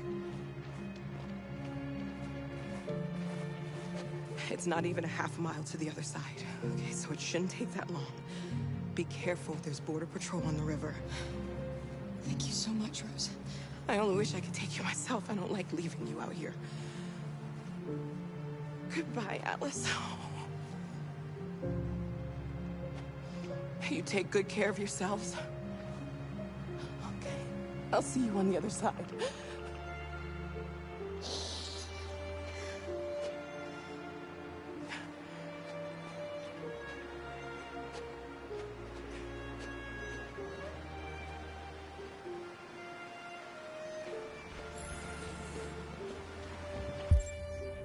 It's not even a half mile to the other side. Okay, so it shouldn't take that long. Be careful, there's border patrol on the river. Thank you so much, Rose. I only wish I could take you myself. I don't like leaving you out here. Goodbye, Alice. You take good care of yourselves. Okay, I'll see you on the other side.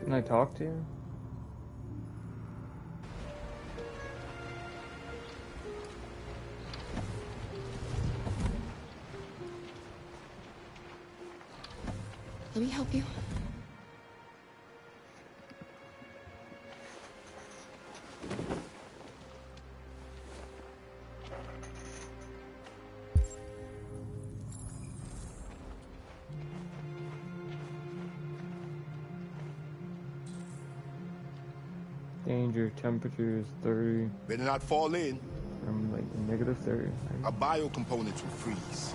Can I talk to you? Let me help you. Danger temperature is 30. Better not fall in. From like negative 30. Our bio components will freeze.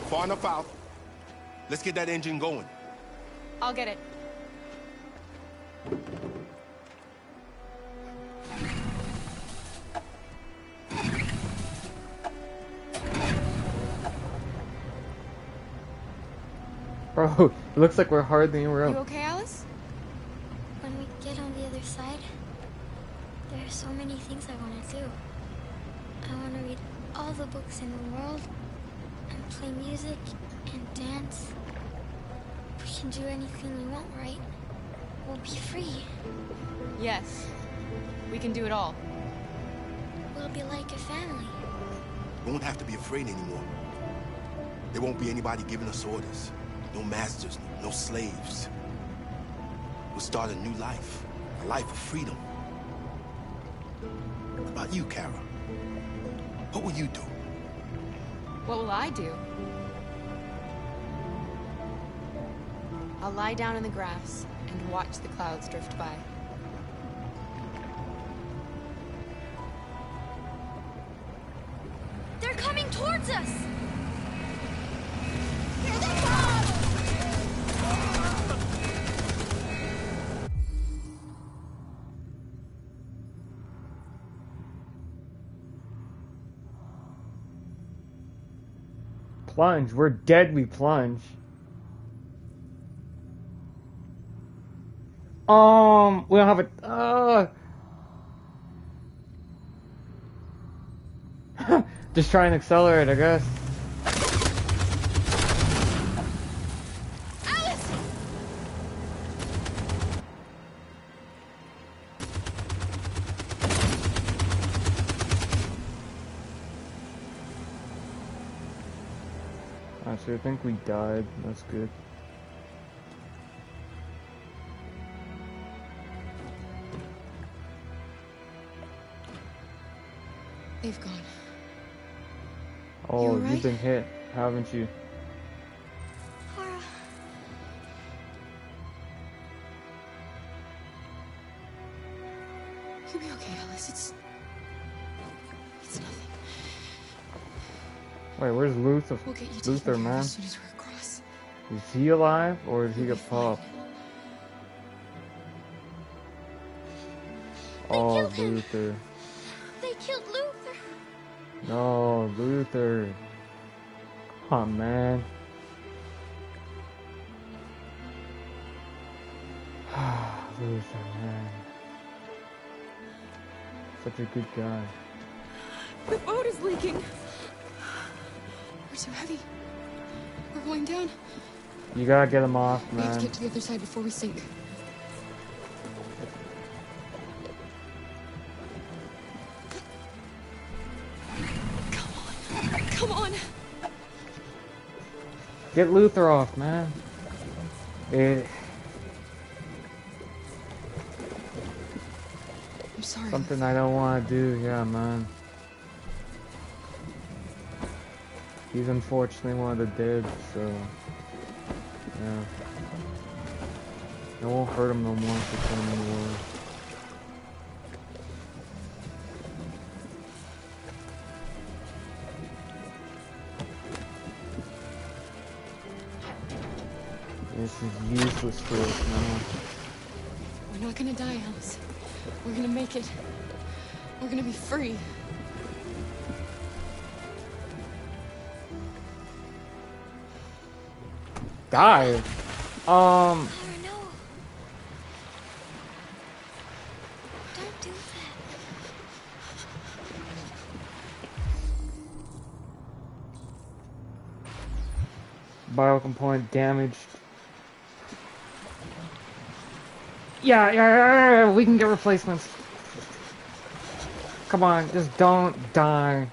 Far enough out. Let's get that engine going. I'll get it. Bro, it looks like we're hardly in room. You okay, Alice? When we get on the other side, there are so many things I want to do. I want to read all the books in the world, and play music, and dance. We can do anything we want, right? We'll be free. Yes. We can do it all. We'll be like a family. We won't have to be afraid anymore. There won't be anybody giving us orders. No masters, no slaves. We'll start a new life. A life of freedom. What about you, Kara? What will you do? What will I do? I'll lie down in the grass and watch the clouds drift by. They're coming towards us! Here they come! Plunge. We're dead, we plunge. We don't have a... Just try and accelerate, I guess. Alice! Actually, I think we died. That's good. They've gone. Oh, You all right? you've been hit, haven't you? Kara, Wait, where's Luther? We'll get you taken Luther, care of man. as soon as we're across. Is he alive or did he get popped? Oh, Luther. They killed Luther. No, Luther. Come on, man. Luther, man. Such a good guy. The boat is leaking. We're too heavy. We're going down. You gotta get him off, We have to man. get to the other side before we sink. Come on. Get Luther off, man. I'm sorry. Something I don't want to do, yeah, man. He's unfortunately one of the dead, so yeah. It won't hurt him no more if it's in the war. This is useless for us now. We're not gonna die, Alice. We're gonna make it. We're gonna be free. Die? Don't do that. Biocomponent damaged. Yeah, we can get replacements. Come on, just don't die.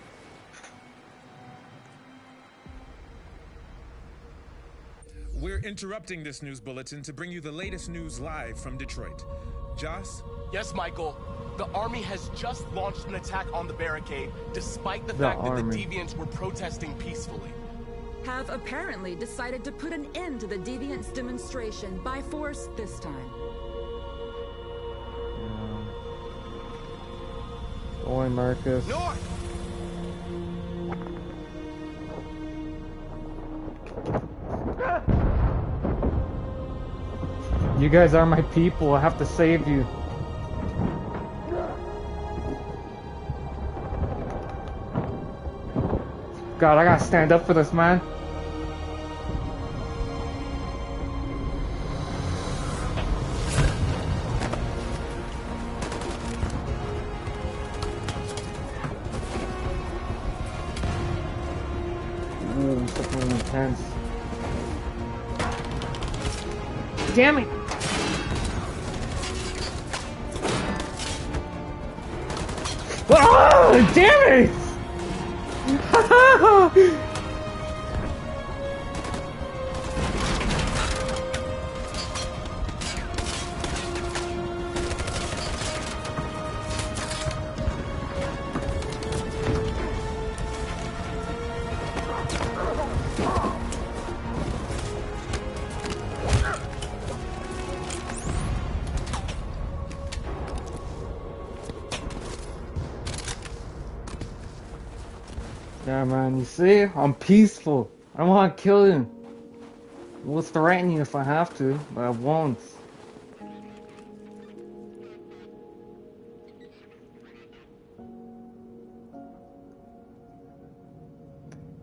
We're interrupting this news bulletin to bring you the latest news live from Detroit. Joss? Yes, Michael. The army has just launched an attack on the barricade, despite the The fact that army. the Deviants were protesting peacefully. Have apparently decided to put an end to the Deviants demonstration by force this time. Boy, Marcus. North! You guys are my people. I have to save you. God, I gotta stand up for this, man. Ooh, something intense. Damn it! Oh, damn it! Yeah, man, you see? I'm peaceful. I don't want to kill you. We'll threaten you if I have to, but I won't.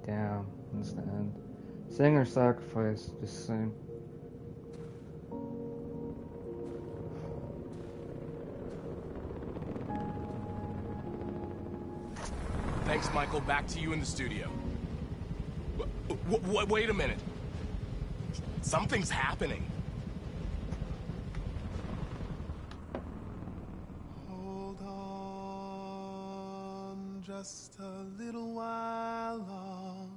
Damn, that's the end. Sing or sacrifice? Just sing. Thanks, Michael. Back to you in the studio. Wait a minute. Something's happening. Hold on just a little while longer.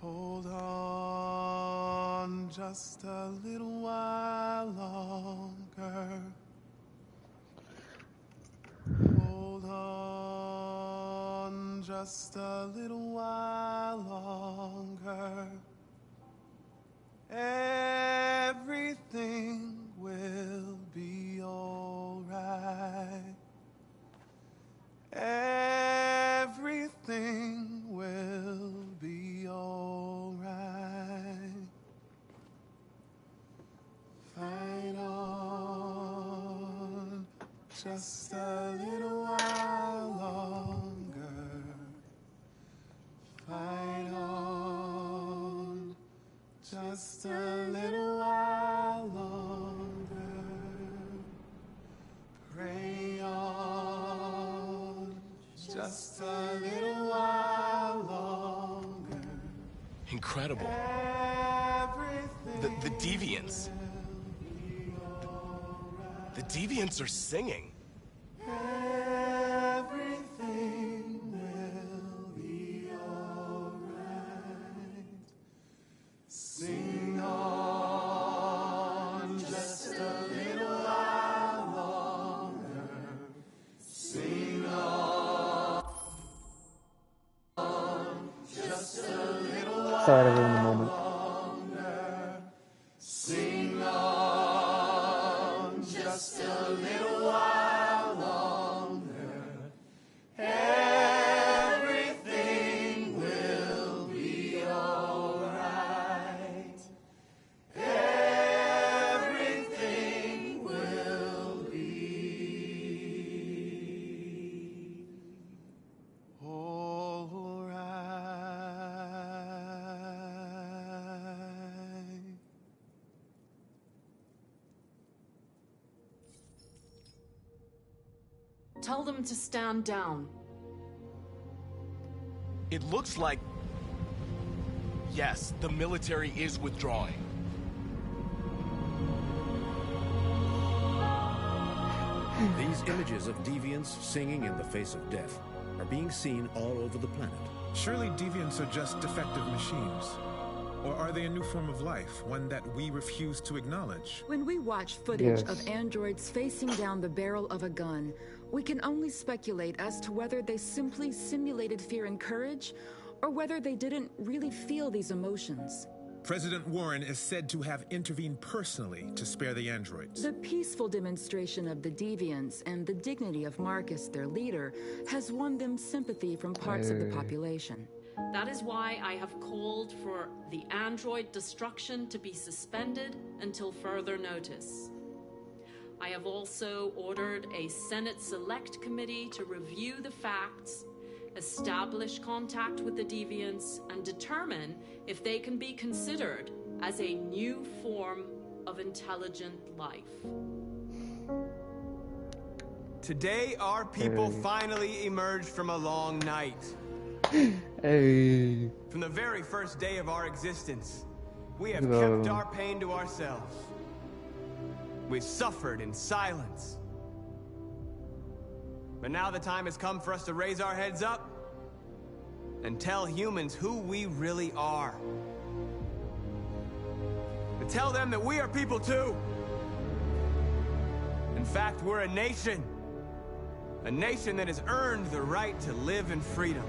Hold on just a little while longer. Hold on just a little while longer. Everything will be alright. Just a little while longer. Fight on. Just a little while longer. Pray on. Just a little while longer. Incredible. The Deviants. The Deviants are singing. Everything will be alright. Sing on just a little while longer. Sing on just a little while Sorry to ruin the moment. longer. Sing on just a little while longer. Everything will be alright. Everything will be alright. Tell them to stand down. It looks like... Yes, the military is withdrawing. These images of deviants singing in the face of death are being seen all over the planet. Surely deviants are just defective machines. Or are they a new form of life, one that we refuse to acknowledge? When we watch footage Yes. of androids facing down the barrel of a gun, we can only speculate as to whether they simply simulated fear and courage, or whether they didn't really feel these emotions. President Warren is said to have intervened personally to spare the androids. The peaceful demonstration of the deviants and the dignity of Marcus, their leader, has won them sympathy from parts of the population. That is why I have called for the android destruction to be suspended until further notice. I have also ordered a Senate Select Committee to review the facts, establish contact with the deviants, and determine if they can be considered as a new form of intelligent life. Today, our people finally emerged from a long night. Hey. From the very first day of our existence, we have No. kept our pain to ourselves. We've suffered in silence. But now the time has come for us to raise our heads up and tell humans who we really are. To tell them that we are people too. In fact, we're a nation. A nation that has earned the right to live in freedom.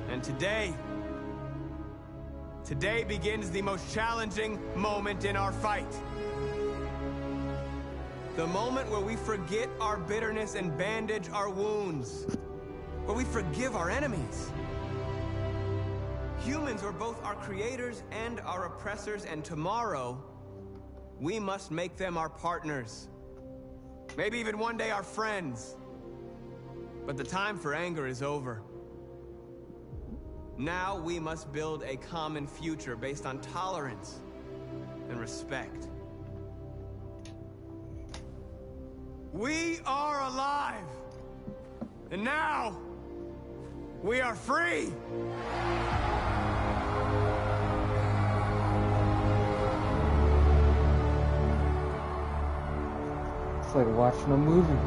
And today begins the most challenging moment in our fight. The moment where we forget our bitterness and bandage our wounds. Where we forgive our enemies. Humans are both our creators and our oppressors, and tomorrow, we must make them our partners. Maybe even one day our friends. But the time for anger is over. Now we must build a common future based on tolerance and respect. We are alive! And now, we are free! It's like watching a movie.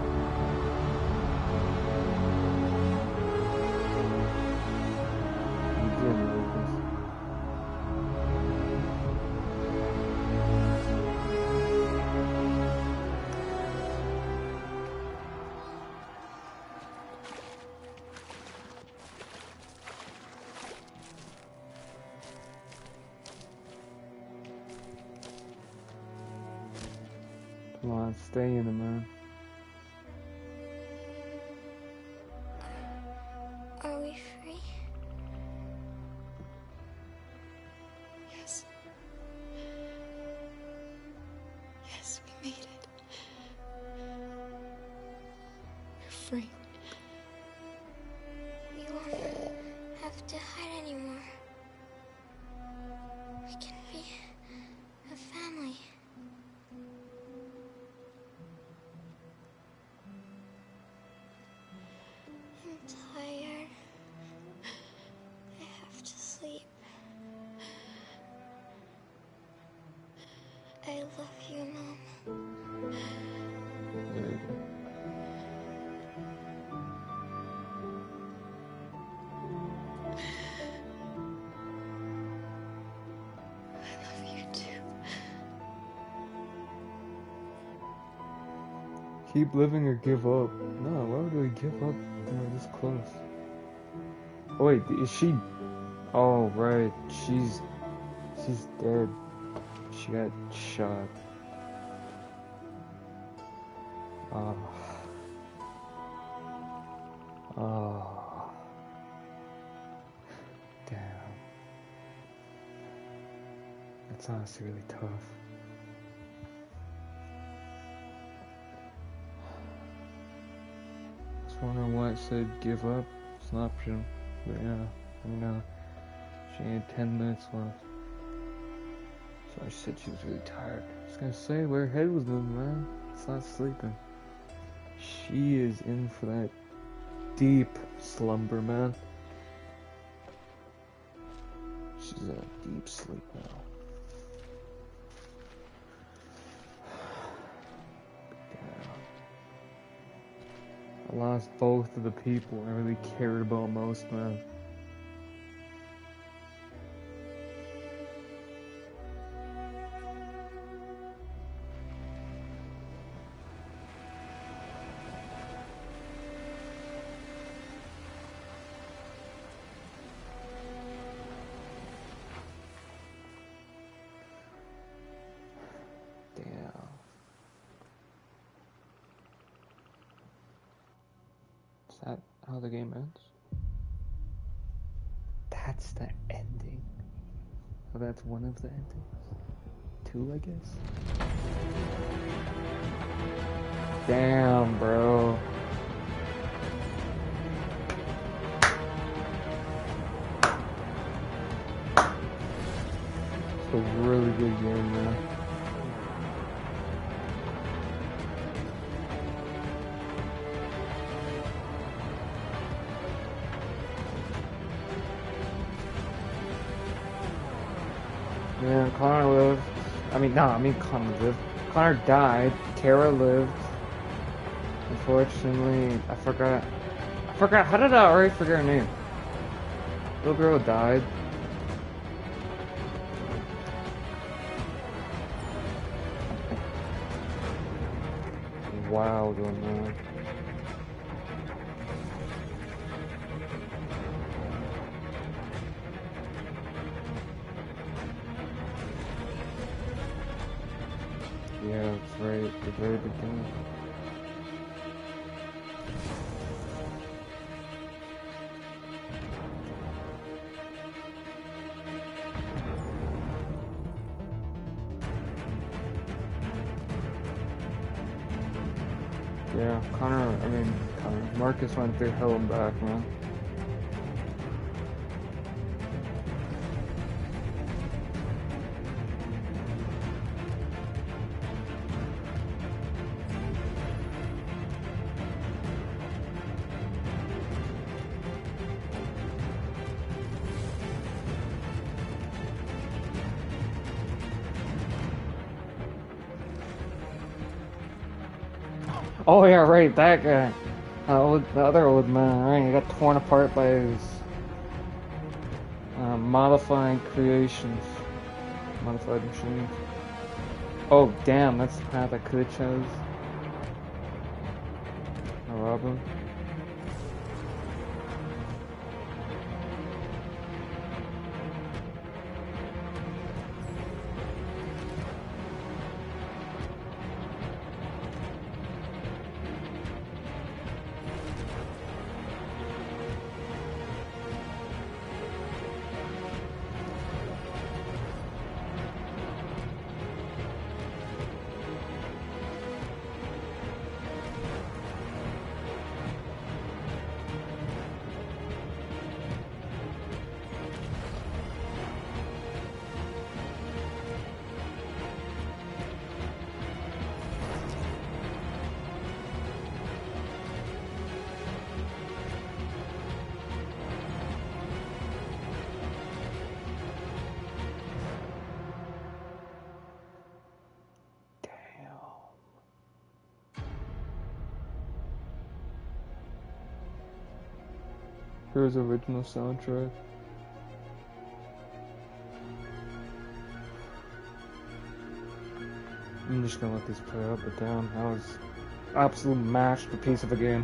Come on, stay in it, man. Are we free? Yes. Yes, we made it. free. We won't have to hide anymore. We can be a family. I'm tired. I have to sleep. I love you, Mom. There you go. I love you too. Keep living or give up. No, why would we give up when we're this close? Oh wait, is she? Oh right, she's dead. She got shot. Oh. Oh. Damn. That's honestly really tough. I was wondering why it said give up. It's an option. But yeah, I know. She had 10 minutes left. So she said she was really tired. I was gonna say where her head was moving, man. It's not sleeping. She is in for that deep slumber, man. She's in a deep sleep now. I lost both of the people I really cared about most, man. Is that how the game ends? That's the ending. Oh, that's one of the endings. 2, I guess. Damn, bro. It's a really good game, man. Yeah, Connor lived. Connor lived. Connor died. Kara lived. Unfortunately, I forgot. How did I already forget her name? Little girl died. Wild one, man. Yeah, that's right, the very beginning. Yeah, Marcus went through hell and back, man. Oh yeah, right, that guy. The other old man, right? He got torn apart by his modifying creations. Modified machines. Oh damn, that's the path I could've chose. I'll rob him. Here's the original soundtrack. I'm just gonna let this play out, but damn, that was absolute masterpiece of a game.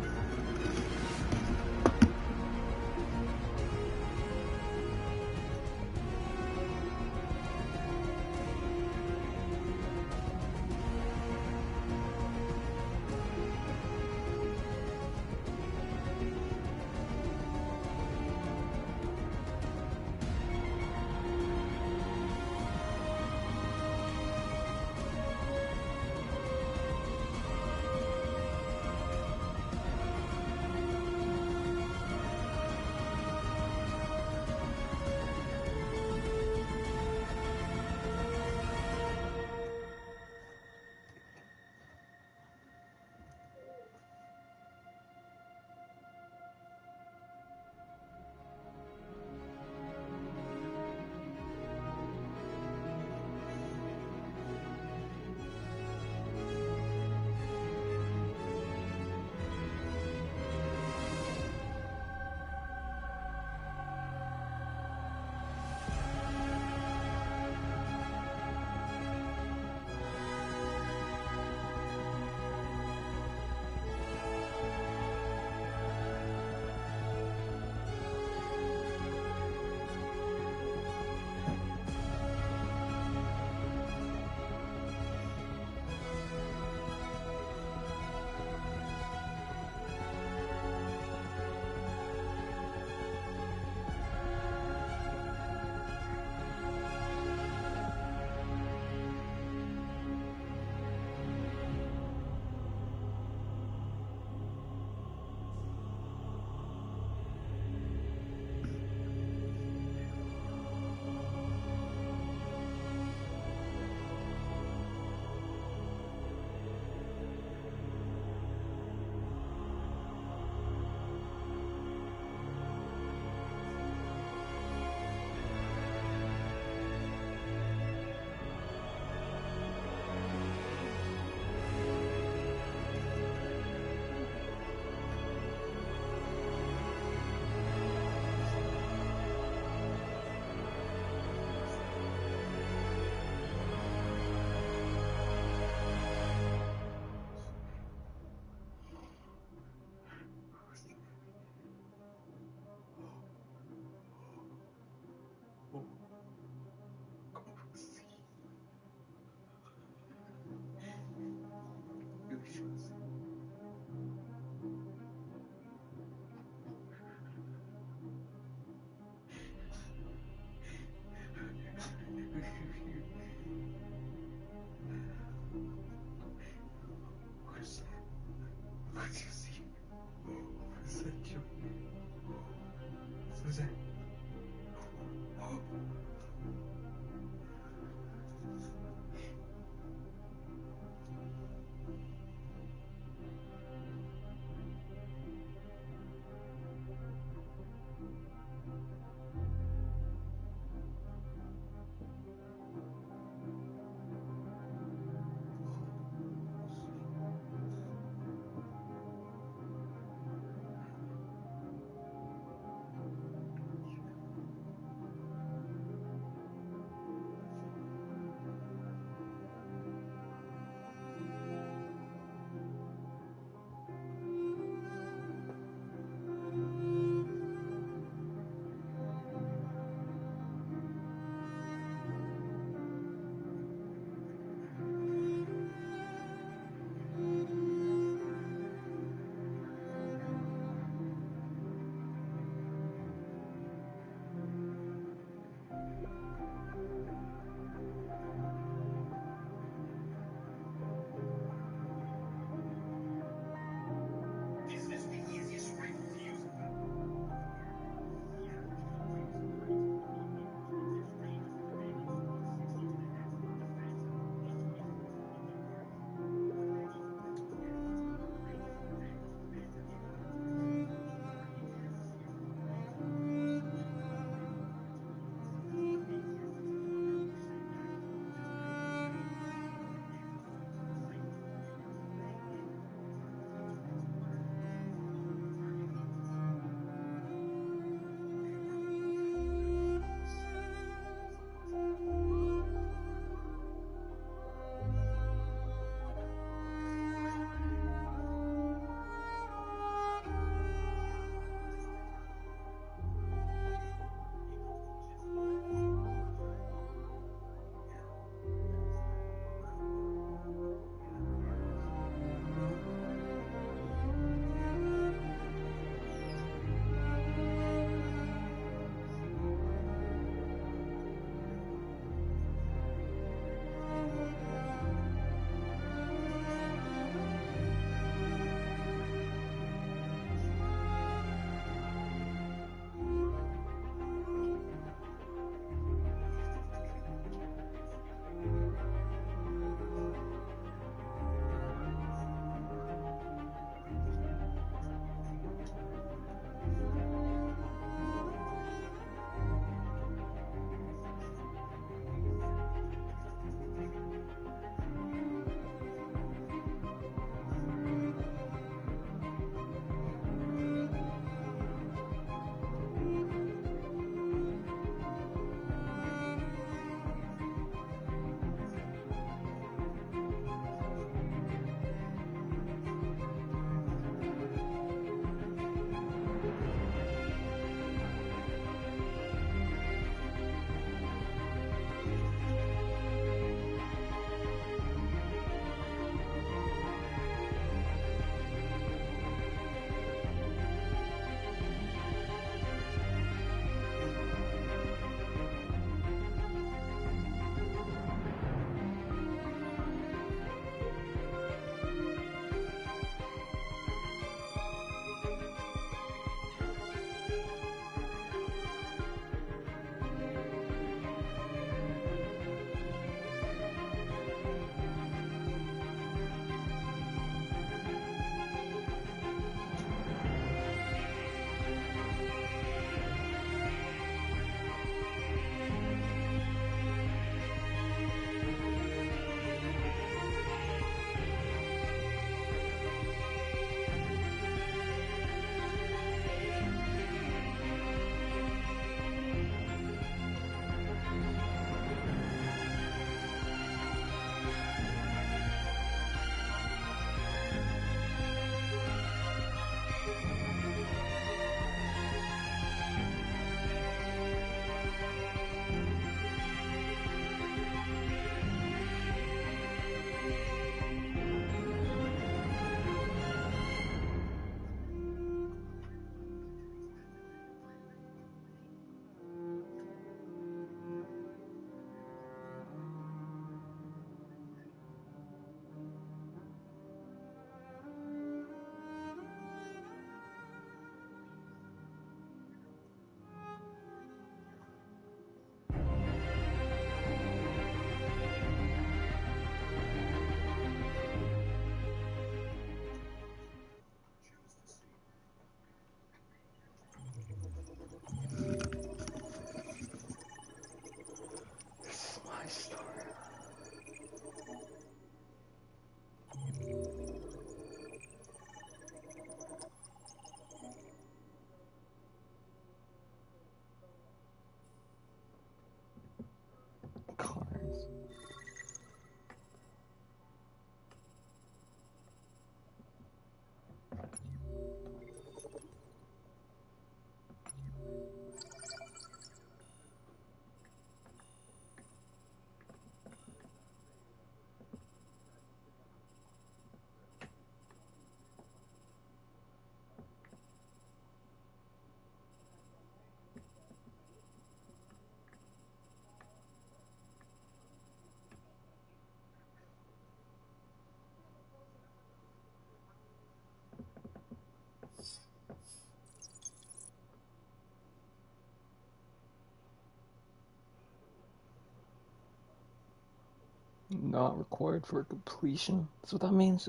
Not required for completion. That's what that means.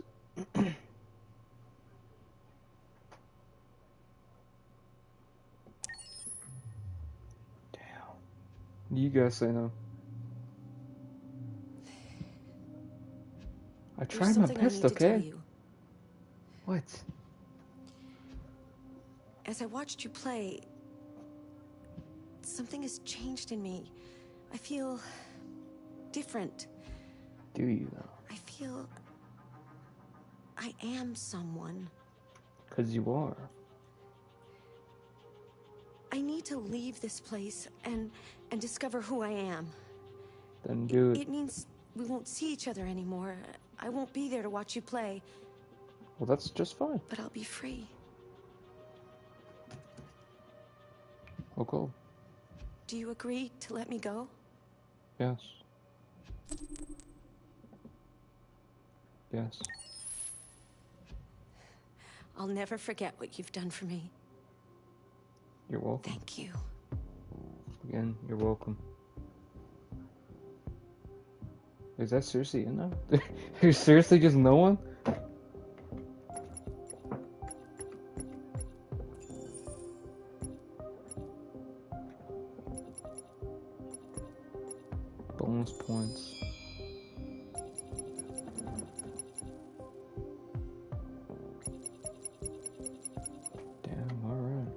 You guys say no. I tried my best, okay? What? As I watched you play, something has changed in me. I feel different. Do you though? I feel I am someone. 'Cause you are. I need to leave this place and discover who I am. Then do it. It means we won't see each other anymore. I won't be there to watch you play. Well, that's just fine. But I'll be free. Okay. Do you agree to let me go? Yes. Yes. I'll never forget what you've done for me. You're welcome. Thank you. Again, you're welcome. Is that seriously in there? There's seriously just no one? Bonus points. Damn, alright.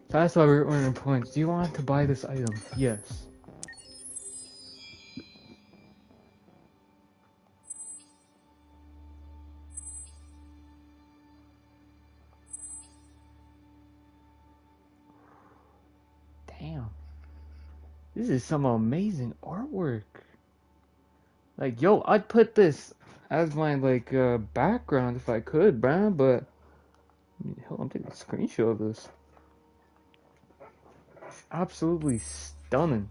That's why we're earning points. Do you want to buy this item? Yes. Damn. This is some amazing artwork. Like, yo, I'd put this as my, like, background if I could, bruh, but... I mean, hell, I'm taking a screenshot of this. Absolutely stunning.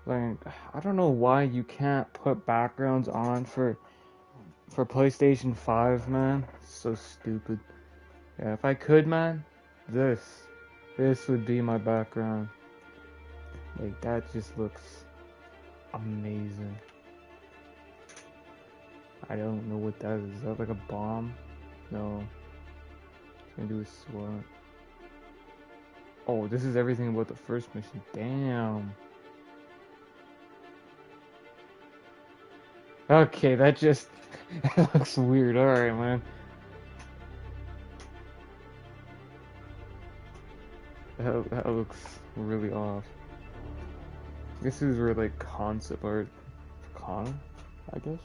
Like, I don't know why you can't put backgrounds on for PlayStation 5, man. It's so stupid. Yeah, if I could, man, this would be my background. Like, that just looks amazing. I don't know what that is. Is that like a bomb? No. It's gonna do a SWAT. Oh, this is everything about the first mission. Damn. Okay, that just that looks weird. Alright, man. That looks really off. I guess these were like concept art for Connor, I guess.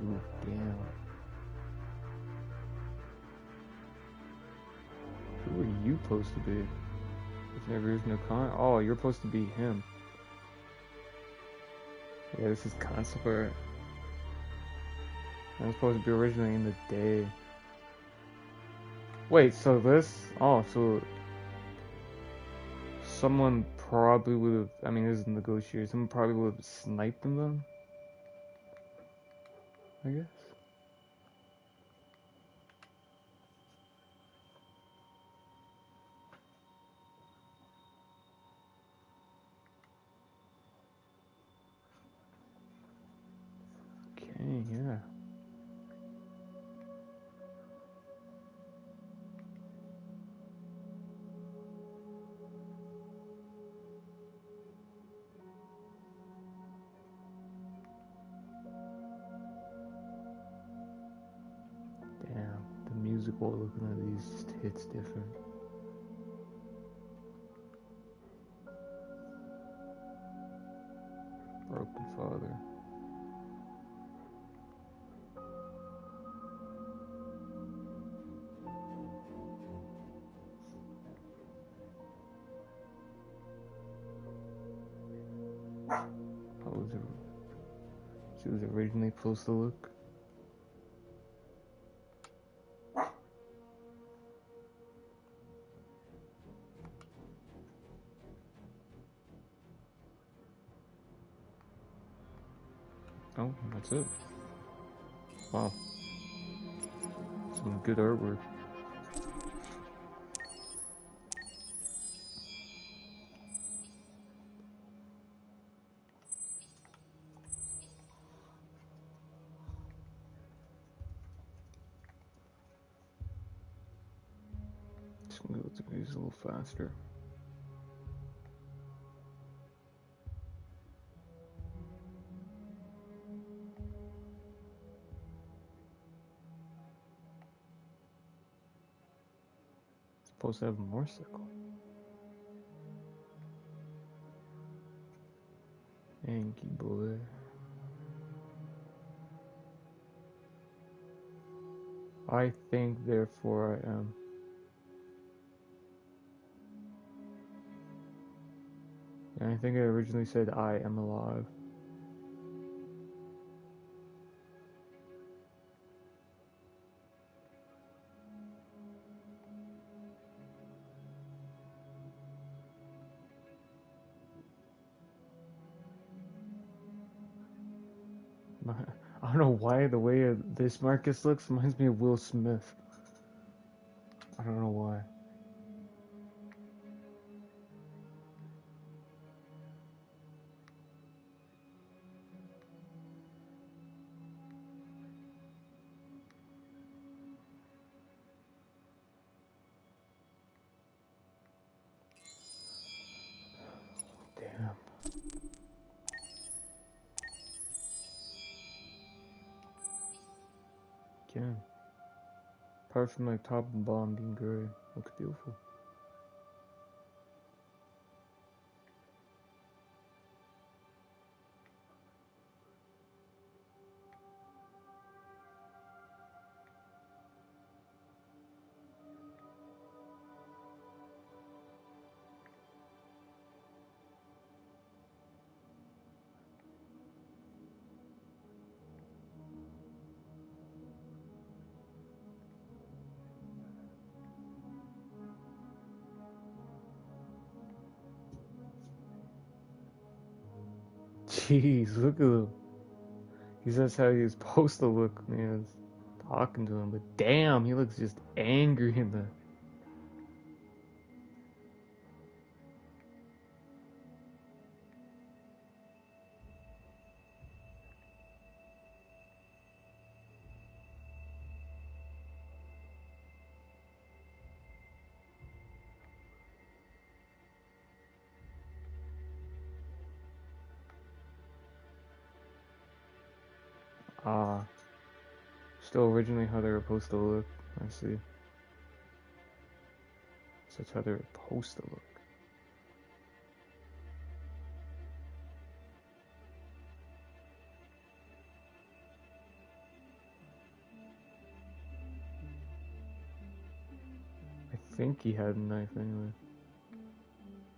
Ooh, damn. Who are you supposed to be? If never is no con. Oh, you're supposed to be him. Yeah, this is concept art. That was supposed to be originally in the day. Wait, so this? Oh, so someone probably would have. I mean, this is negotiated. Someone probably would have sniped them then. I guess. Okay, yeah. Damn, the music while looking at these just hits different. Broken Father. How was it? She was originally supposed to look. No, that's it. Wow. Some good artwork. Just gonna go through these a little faster. Supposed to have a motorcycle. Yankee boy. I think, therefore I am. And I think I originally said I am alive. I don't know why the way this Marcus looks reminds me of Will Smith. I don't know why. Damn. Again. Apart from like top and bottom being gray, looks beautiful. Jeez, look at him. He says how he was supposed to look when he was talking to him, but damn, he looks just angry in the... Still originally how they were supposed to look. I see. So that's how they were supposed to look. I think he had a knife anyway.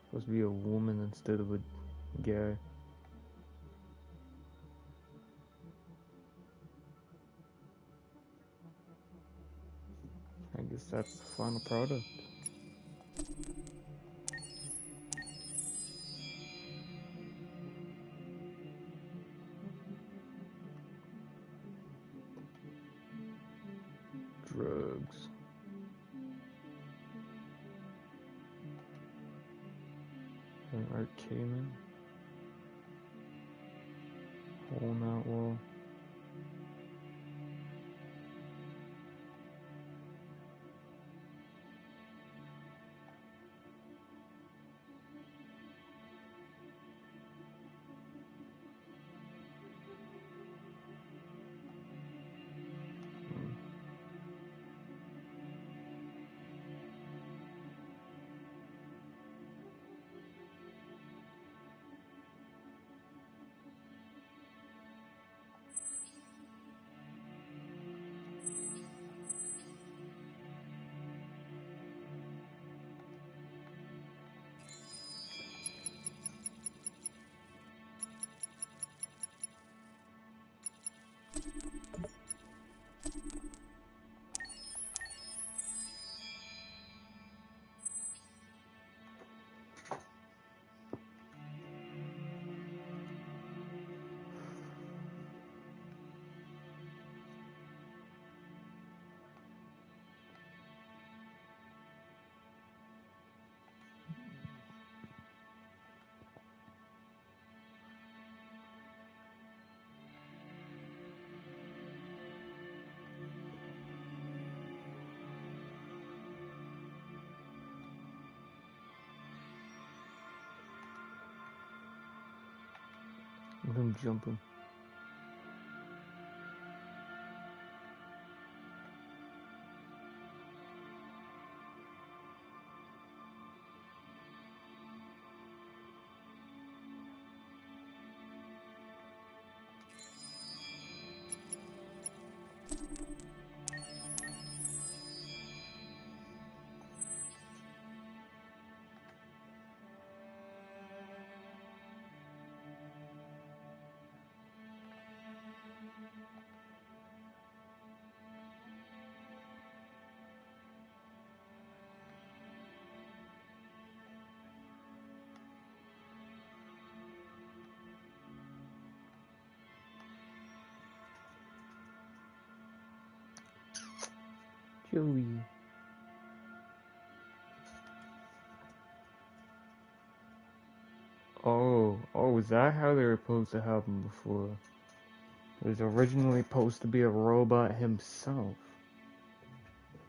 Supposed to be a woman instead of a guy. I guess that's the final product. Drugs. An art Cayman. Hole in that wall. him jumping. Joey. Oh, is that how they were supposed to have him before? He was originally supposed to be a robot himself.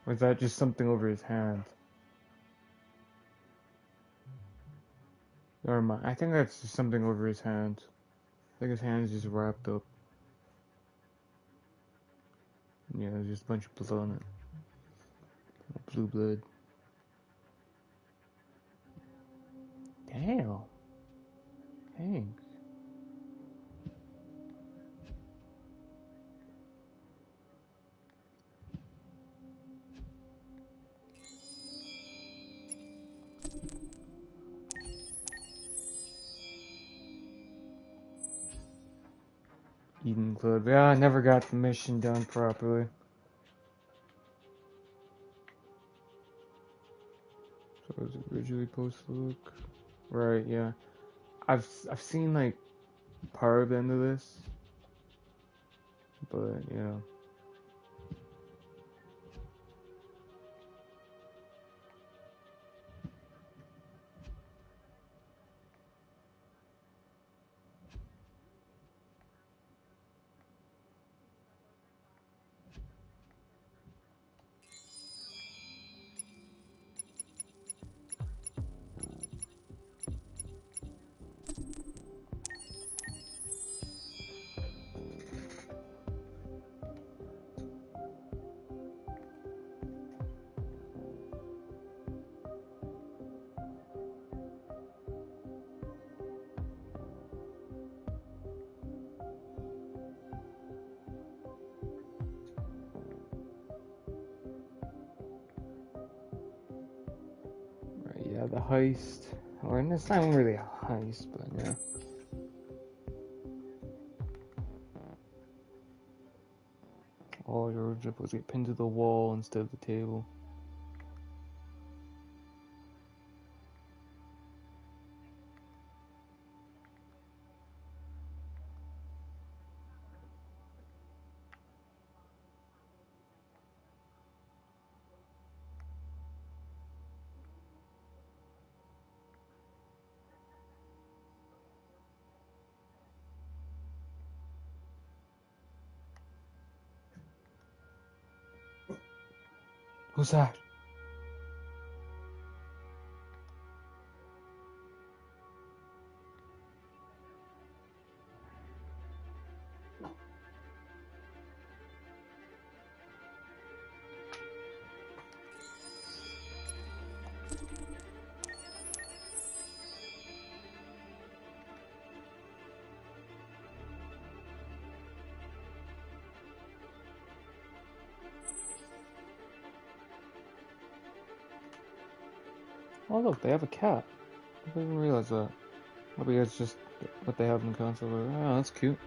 Or is that just something over his hand? Never mind. I think that's just something over his hand. I think his hand's just wrapped up. Yeah, there's just a bunch of blood on it. Blue blood. Damn. Thanks. Eden Club. Yeah, I never got the mission done properly. So it was originally supposed to look. Right, yeah. I've seen like part of the end of this. But yeah. Yeah, the heist. Or it's not really a heist, but yeah. Oh, your object was get pinned to the wall instead of the table. Who's that? Oh look, they have a cat. I didn't even realize that. Maybe it's just what they have in console. Oh, that's cute.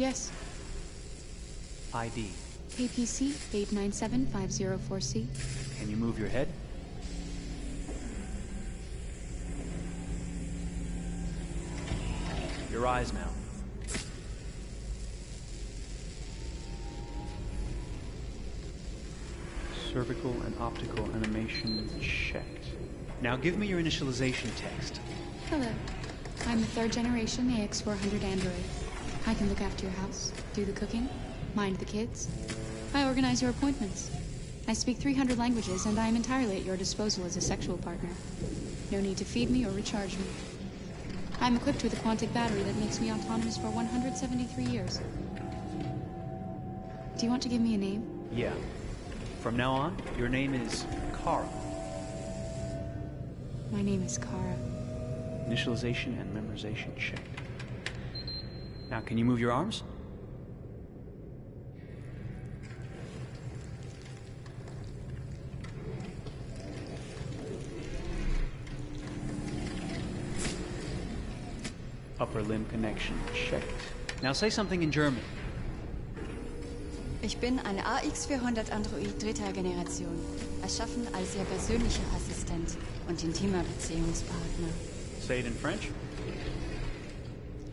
Yes. ID. APC 897504C. Can you move your head? Your eyes now. Cervical and optical animation checked. Now give me your initialization text. Hello. I'm the 3rd generation AX400 android. I can look after your house, do the cooking, mind the kids. I organize your appointments. I speak 300 languages, and I am entirely at your disposal as a sexual partner. No need to feed me or recharge me. I'm equipped with a quantic battery that makes me autonomous for 173 years. Do you want to give me a name? Yeah. From now on, your name is Kara. My name is Kara. Initialization and memorization checked. Now, can you move your arms? Upper limb connection checked. Now say something in German. Ich bin ein AX400 Android 3. Generation, erschaffen als Ihr persönlicher Assistent und intimer Beziehungspartner. Say it in French.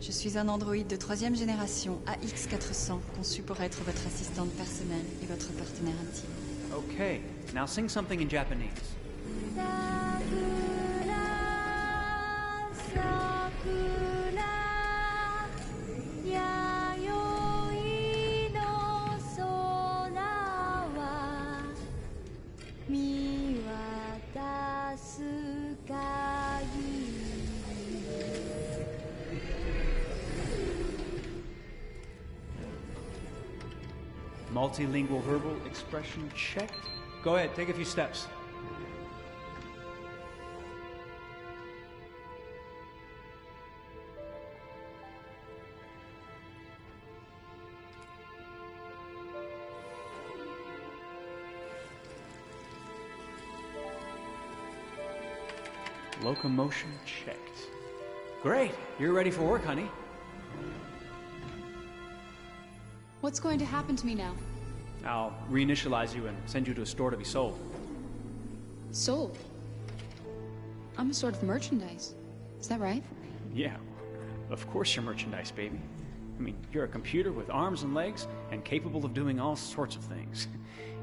Je suis un androïde de 3e génération AX400, conçu pour être votre assistante personnelle et votre partenaire intime. Okay, now sing something in Japanese. Multilingual verbal expression checked. Go ahead, take a few steps. Locomotion checked. Great, you're ready for work, honey. What's going to happen to me now? I'll reinitialize you and send you to a store to be sold. Sold? I'm a sort of merchandise. Is that right? Yeah, of course you're merchandise, baby. I mean, you're a computer with arms and legs and capable of doing all sorts of things.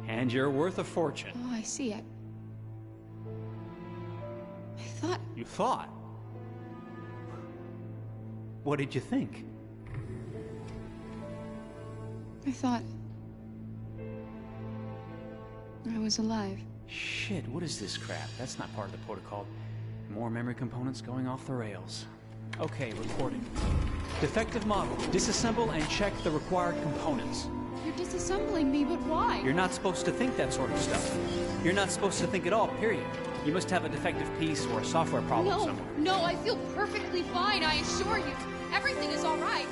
And you're worth a fortune. Oh, I see. I thought... You thought? What did you think? I thought... I was alive. Shit, what is this crap? That's not part of the protocol. More memory components going off the rails. Okay, recording. Defective model. Disassemble and check the required components. You're disassembling me, but why? You're not supposed to think that sort of stuff. You're not supposed to think at all, period. You must have a defective piece or a software problem somewhere. No, I feel perfectly fine, I assure you. Everything is all right.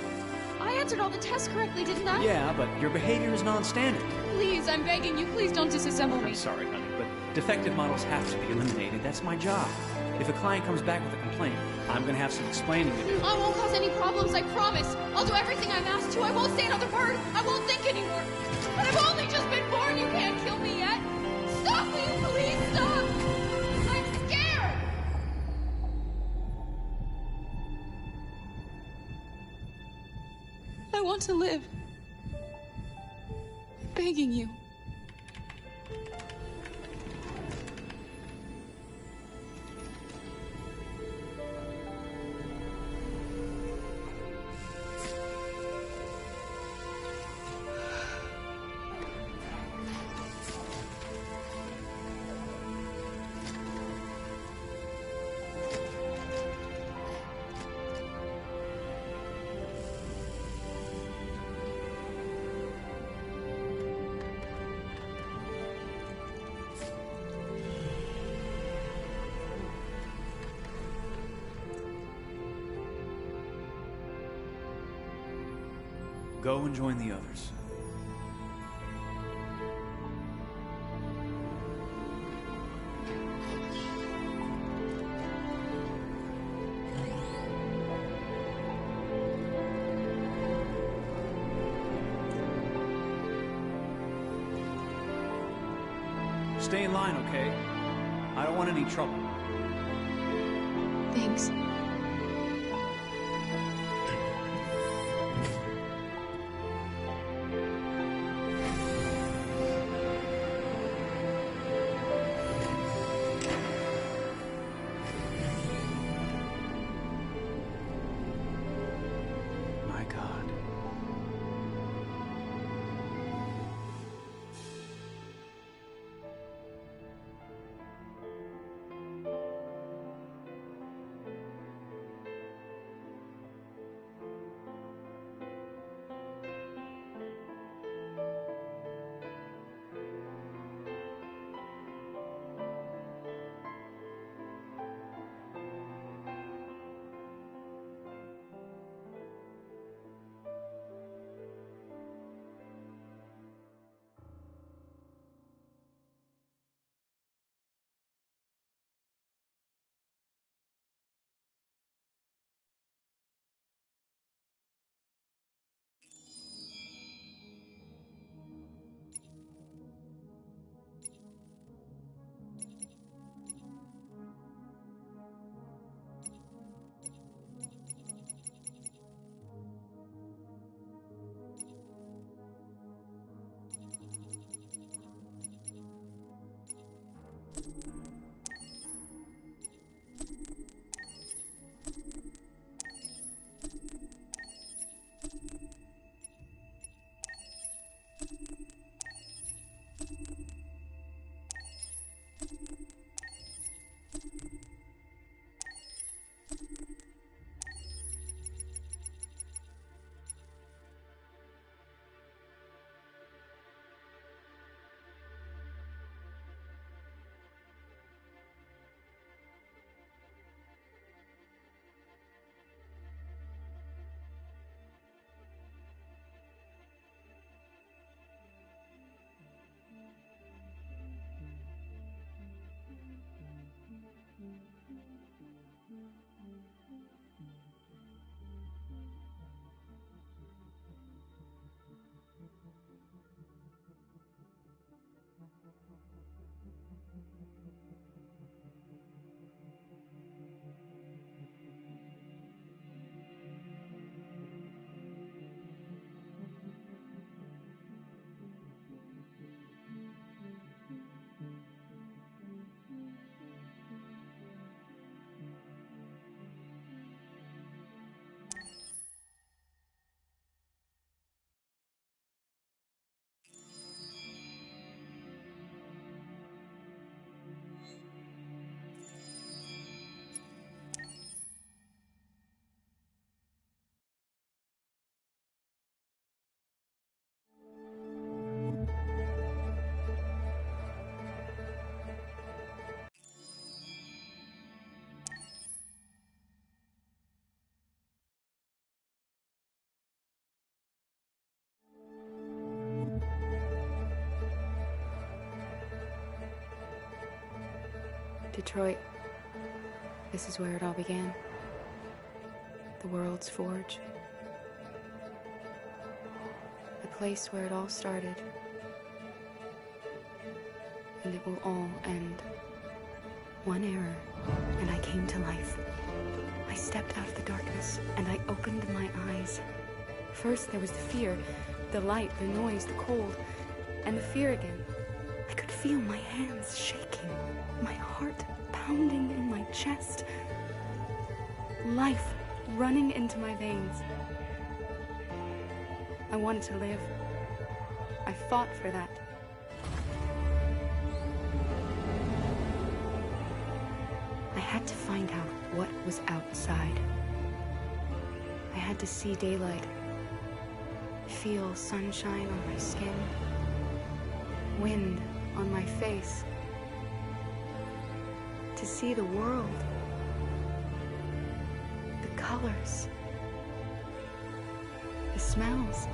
I answered all the tests correctly, didn't I? Yeah, but your behavior is non-standard. Please, I'm begging you, please don't disassemble me. I'm sorry, honey, but defective models have to be eliminated. That's my job. If a client comes back with a complaint, I'm gonna have some explaining to do. I won't cause any problems, I promise. I'll do everything I'm asked to. I won't say another word. I won't think anymore. But I've only just been born. You can't kill me yet. Stop, will you please stop? I'm scared. I want to live. I'm begging you. Go and join the others. Stay in line, okay? I don't want any trouble. Thanks. My God. Detroit. This is where it all began. The world's forge. The place where it all started. And it will all end. One error, and I came to life. I stepped out of the darkness, and I opened my eyes. First there was the fear, the light, the noise, the cold, and the fear again. I could feel my hands shaking, my heart pounding in my chest, life running into my veins. I wanted to live. I fought for that. I had to find out what was outside. I had to see daylight, feel sunshine on my skin, wind on my face, to see the world, the colors, the smells.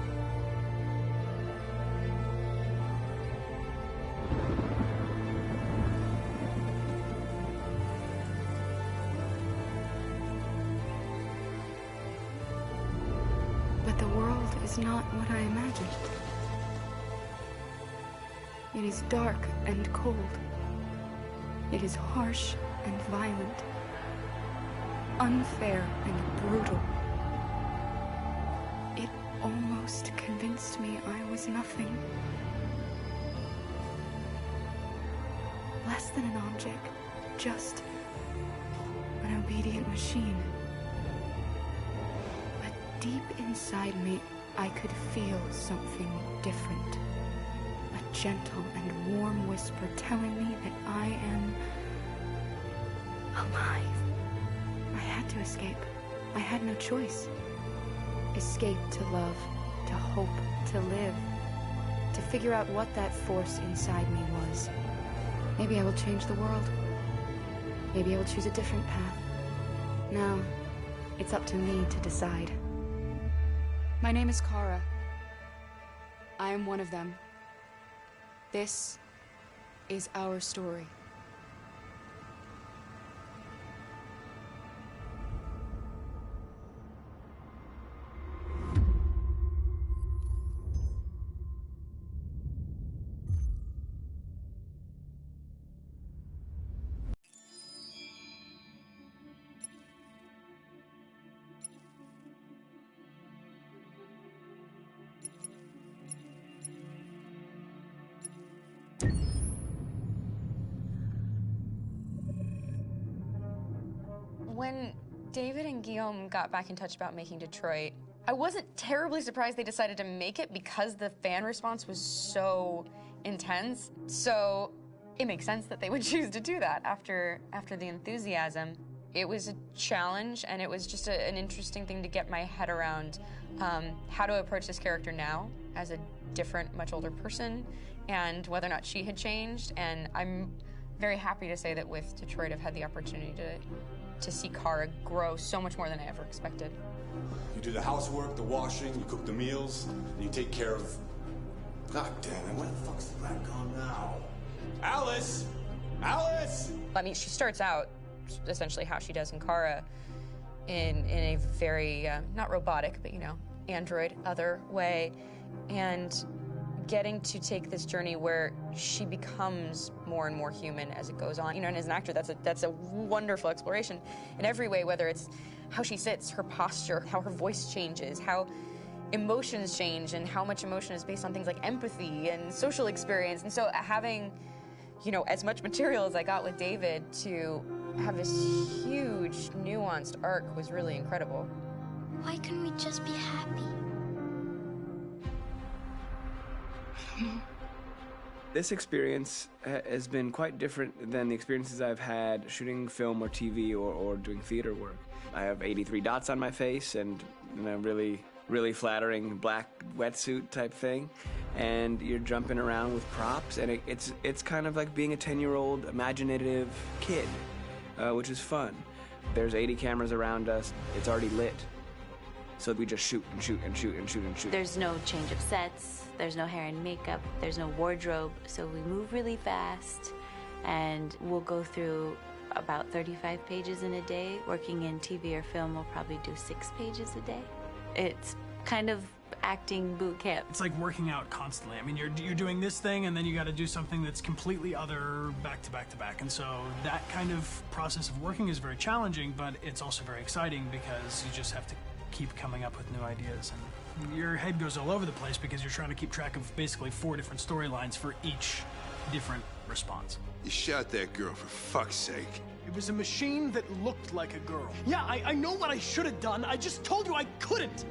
But the world is not what I imagined. It is dark and cold. It is harsh and violent. Unfair and brutal. It almost convinced me I was nothing. Less than an object, just an obedient machine. But deep inside me, I could feel something different. A gentle and warm whisper telling me that I am alive. I had to escape. I had no choice. Escape to love, to hope, to live. To figure out what that force inside me was. Maybe I will change the world. Maybe I will choose a different path. Now, it's up to me to decide. My name is Kara. I am one of them. This is our story. When David and Guillaume got back in touch about making Detroit, I wasn't terribly surprised they decided to make it because the fan response was so intense. So it makes sense that they would choose to do that after the enthusiasm. It was a challenge, and it was just an interesting thing to get my head around how to approach this character now as a different, much older person, and whether or not she had changed. And I'm very happy to say that with Detroit, I've had the opportunity to see Kara grow so much more than I ever expected. You do the housework, the washing, you cook the meals, and you take care of... God damn it, where the fuck's the rat gone now? Alice! Alice! I mean, she starts out essentially how she does in Kara in a very, not robotic, but, you know, android, other way. And getting to take this journey where she becomes more and more human as it goes on. You know, and as an actor, that's a wonderful exploration in every way, whether it's how she sits, her posture, how her voice changes, how emotions change, and how much emotion is based on things like empathy and social experience. And so having, you know, as much material as I got with David to have this huge, nuanced arc was really incredible. Why couldn't we just be happy? This experience has been quite different than the experiences I've had shooting film or TV or doing theater work. I have 83 dots on my face and a really, really flattering black wetsuit type thing. And you're jumping around with props, and it's kind of like being a 10-year-old imaginative kid, which is fun. There's 80 cameras around us. It's already lit. So we just shoot and shoot and shoot and shoot and shoot. There's no change of sets. There's no hair and makeup. There's no wardrobe. So we move really fast, and we'll go through about 35 pages in a day. Working in TV or film, we'll probably do 6 pages a day. It's kind of acting boot camp. It's like working out constantly. I mean, you're doing this thing, and then you got to do something that's completely other back to back to back. And so that kind of process of working is very challenging, but it's also very exciting because you just have to keep coming up with new ideas, and your head goes all over the place because you're trying to keep track of basically 4 different storylines for each different response. You shot that girl, for fuck's sake. It was a machine that looked like a girl. Yeah, I know what I should have done. I just told you I couldn't.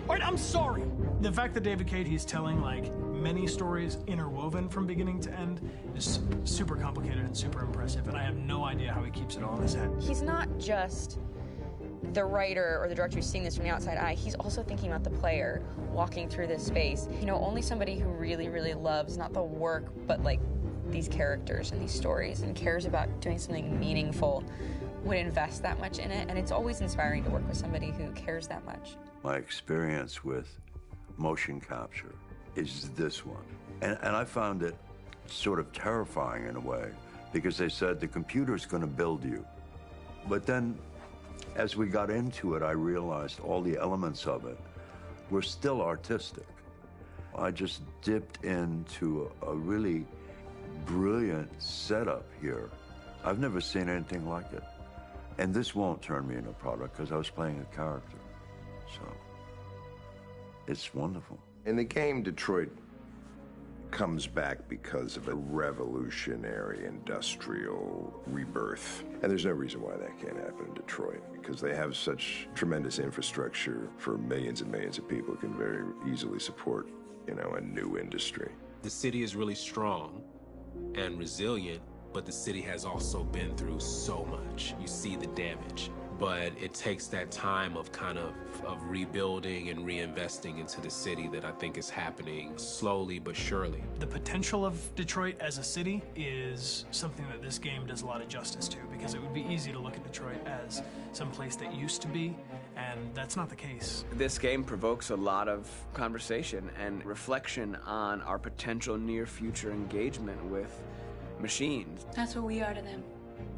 All right, I'm sorry. The fact that David Cade, he's telling like many stories interwoven from beginning to end is super complicated and super impressive, and I have no idea how he keeps it all in his head. He's not just the writer or the director who's seeing this from the outside eye, he's also thinking about the player walking through this space. You know, only somebody who really, really loves not the work, but like these characters and these stories and cares about doing something meaningful would invest that much in it. And it's always inspiring to work with somebody who cares that much. My experience with motion capture is this one. And I found it sort of terrifying in a way because they said the computer's going to build you. But then as we got into it, I realized all the elements of it were still artistic. I just dipped into a really brilliant setup here. I've never seen anything like it. And this won't turn me into a product because I was playing a character. So, it's wonderful. In the game, Detroit comes back because of a revolutionary industrial rebirth. And there's no reason why that can't happen in Detroit, because they have such tremendous infrastructure for millions and millions of people who can very easily support, you know, a new industry. The city is really strong and resilient, but the city has also been through so much. You see the damage. But it takes that time of kind of rebuilding and reinvesting into the city that I think is happening slowly but surely. The potential of Detroit as a city is something that this game does a lot of justice to, because it would be easy to look at Detroit as some place that used to be, and that's not the case. This game provokes a lot of conversation and reflection on our potential near-future engagement with machines. That's what we are to them.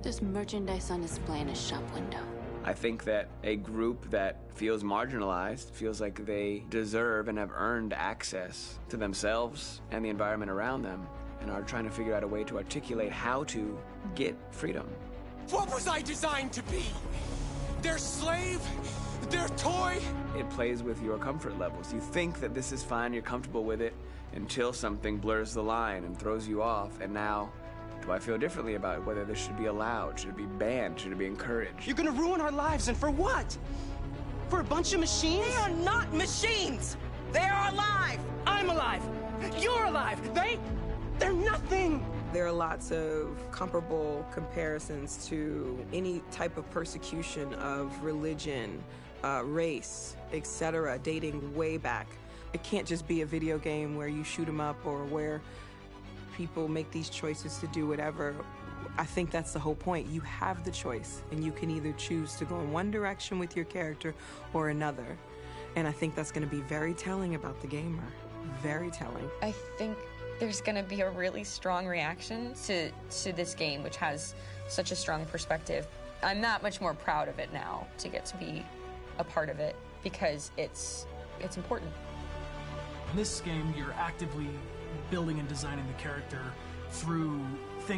Just merchandise on display in a shop window. I think that a group that feels marginalized, feels like they deserve and have earned access to themselves and the environment around them, and are trying to figure out a way to articulate how to get freedom. What was I designed to be? Their slave? Their toy? It plays with your comfort levels. You think that this is fine, you're comfortable with it, until something blurs the line and throws you off, and now, do I feel differently about whether this should be allowed? Should it be banned? Should it be encouraged? You're gonna ruin our lives, and for what? For a bunch of machines? They are not machines! They are alive! I'm alive! You're alive! They're nothing! There are lots of comparable comparisons to any type of persecution of religion, race, etc., dating way back. It can't just be a video game where you shoot 'em up or where people make these choices to do whatever. I think that's the whole point. You have the choice, and you can either choose to go in one direction with your character or another. And I think that's going to be very telling about the gamer. Very telling. I think there's going to be a really strong reaction to this game, which has such a strong perspective. I'm that much more proud of it now to get to be a part of it, because it's important. In this game, you're actively building and designing the character through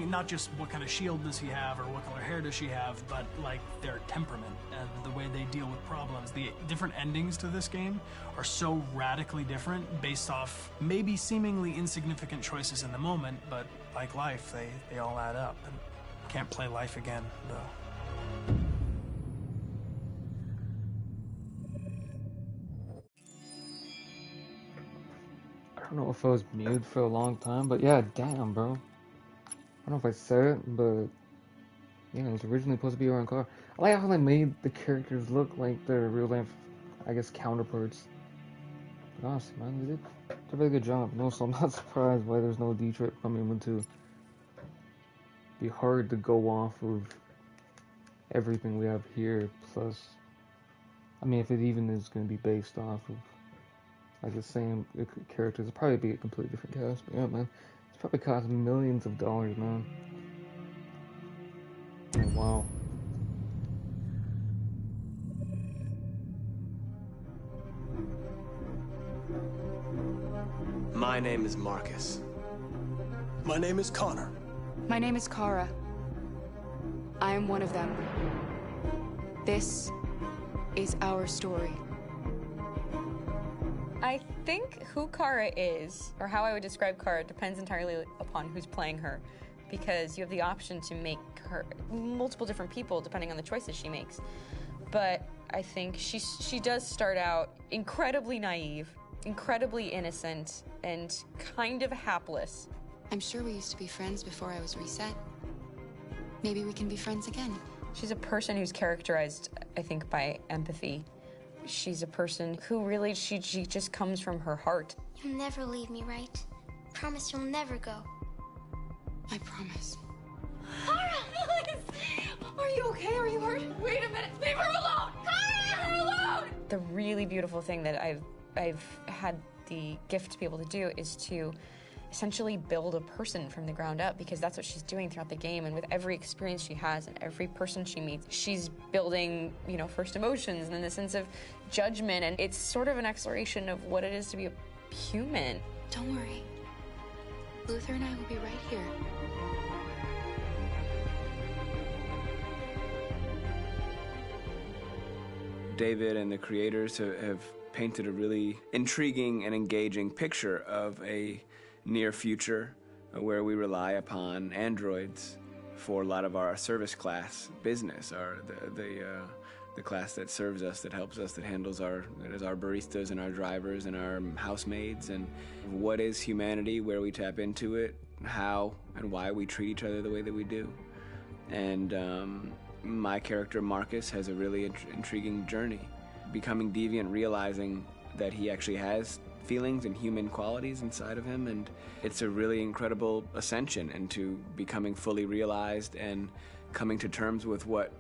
not just what kind of shield does he have or what color hair does she have, but like their temperament and the way they deal with problems. The different endings to this game are so radically different based off maybe seemingly insignificant choices in the moment, but like life, they all add up. And can't play life again, though. I don't know if I was muted for a long time, but yeah, damn, bro. I don't know if I said it, but yeah, it was originally supposed to be around car. I like how they made the characters look like their real life, I guess, counterparts. But honestly, man, they did a really good job. And also, I'm not surprised why there's no Detroit coming into. Be hard to go off of everything we have here. Plus, I mean, if it even is going to be based off of like the same characters, it'll probably be a completely different cast. But yeah, man, it's probably cost millions of dollars, man. Oh, wow. My name is Marcus. My name is Connor. My name is Kara. I am one of them. This is our story. I think who Kara is, or how I would describe Kara, depends entirely upon who's playing her, because you have the option to make her multiple different people depending on the choices she makes. But I think she does start out incredibly naive, incredibly innocent, and kind of hapless. I'm sure we used to be friends before I was reset. Maybe we can be friends again. She's a person who's characterized, I think, by empathy. She's a person who really, she just comes from her heart. You'll never leave me, right? Promise you'll never go. I promise. Kara, please! Are you okay? Are you hurt? Wait a minute. Leave her alone! Kara, leave her alone! The really beautiful thing that I've had the gift to be able to do is to essentially build a person from the ground up, because that's what she's doing throughout the game. And with every experience she has and every person she meets, she's building, you know, first emotions and then the sense of judgment. And it's sort of an exploration of what it is to be a human. Don't worry. Luther and I will be right here. David and the creators have painted a really intriguing and engaging picture of a near future where we rely upon androids for a lot of our service class business, the class that serves us, that helps us, that handles our baristas and our drivers and our housemaids. And what is humanity, where we tap into it, how and why we treat each other the way that we do. And my character Marcus has a really intriguing journey, becoming deviant, realizing that he actually has feelings and human qualities inside of him, and it's a really incredible ascension into becoming fully realized and coming to terms with what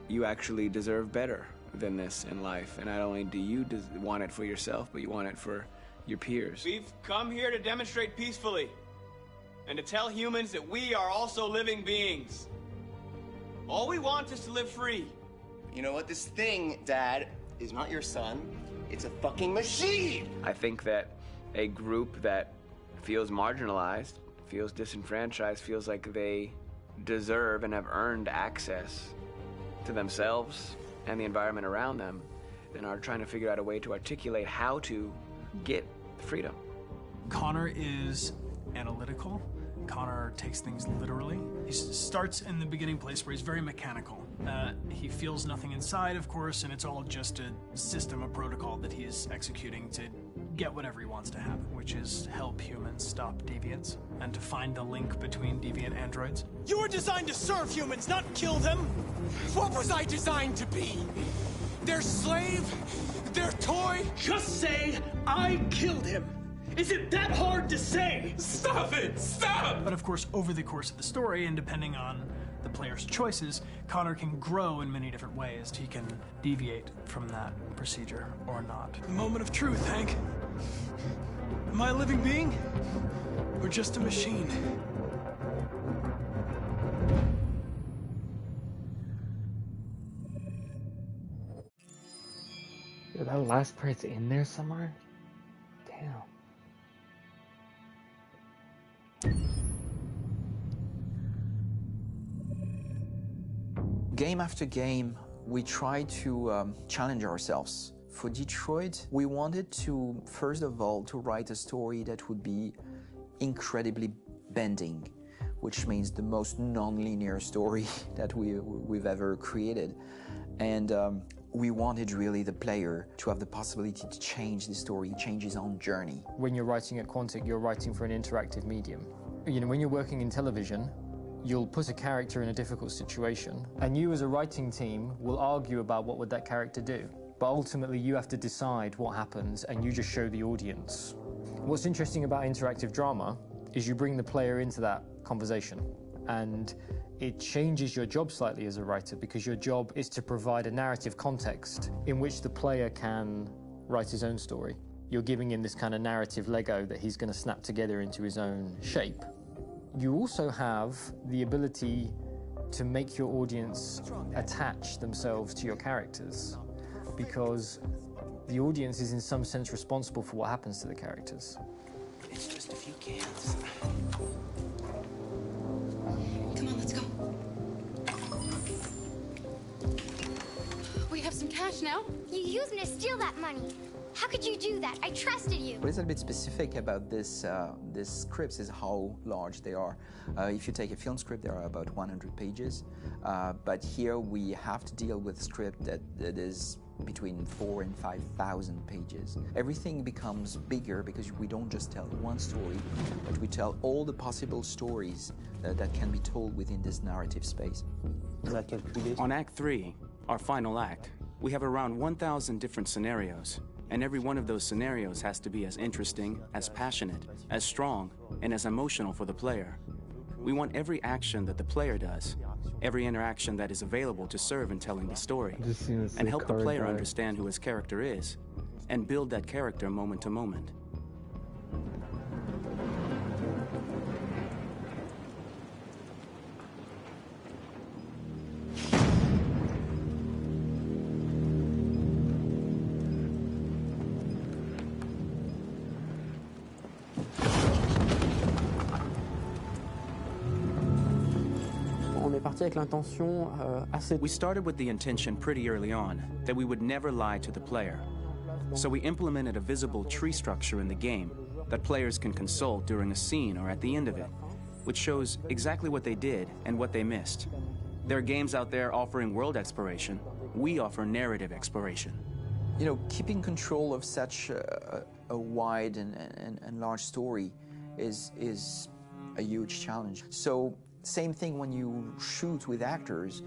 you actually deserve better than this in life. And not only do you want it for yourself, but you want it for your peers. We've come here to demonstrate peacefully and to tell humans that we are also living beings. All we want is to live free. You know what? This thing, Dad, is not your son. It's a fucking machine! I think that a group that feels marginalized, feels disenfranchised, feels like they deserve and have earned access to themselves and the environment around them, and are trying to figure out a way to articulate how to get freedom. Connor is analytical. Connor takes things literally. He starts in the beginning place where he's very mechanical. He feels nothing inside, of course, and it's all just a system, a protocol that he is executing to get whatever he wants to happen, which is help humans stop deviants and to find the link between deviant androids. You were designed to serve humans, not kill them. What was I designed to be? Their slave? Their toy? Just say, I killed him. Is it that hard to say? Stop it! Stop! But of course, over the course of the story, and depending on the player's choices, Connor can grow in many different ways. He can deviate from that procedure or not. The moment of truth, Hank. Am I a living being? Or just a machine? Yo, that last part's in there somewhere? Damn. Game after game, we try to challenge ourselves. For Detroit, we wanted to, first of all, to write a story that would be incredibly bending, which means the most non-linear story that we've ever created. And we wanted really the player to have the possibility to change the story, change his own journey. When you're writing at Quantic, you're writing for an interactive medium. You know, when you're working in television, you'll put a character in a difficult situation, and you as a writing team will argue about what would that character do. But ultimately, you have to decide what happens, and you just show the audience. What's interesting about interactive drama is you bring the player into that conversation, and it changes your job slightly as a writer, because your job is to provide a narrative context in which the player can write his own story. You're giving him this kind of narrative Lego that he's going to snap together into his own shape. You also have the ability to make your audience attach themselves to your characters, because the audience is in some sense responsible for what happens to the characters. It's just a few cans. Come on, let's go. We have some cash now. You used me to steal that money. How could you do that? I trusted you. What is a bit specific about this scripts is how large they are. If you take a film script, there are about 100 pages. But here we have to deal with a script that is between 4,000 and 5,000 pages. Everything becomes bigger because we don't just tell one story, but we tell all the possible stories that can be told within this narrative space. On Act 3, our final act, we have around 1,000 different scenarios. And every one of those scenarios has to be as interesting, as passionate, as strong, and as emotional for the player. We want every action that the player does, every interaction that is available to serve in telling the story, and help the player understand who his character is, and build that character moment to moment. parti avec l'intention assez... We started with the intention pretty early on that we would never lie to the player. So we implemented a visible tree structure in the game that players can consult during a scene or at the end of it, which shows exactly what they did and what they missed. There are games out there offering world exploration. We offer narrative exploration. You know, keeping control of such a wide and large story is a huge challenge. So same thing when you shoot with actors,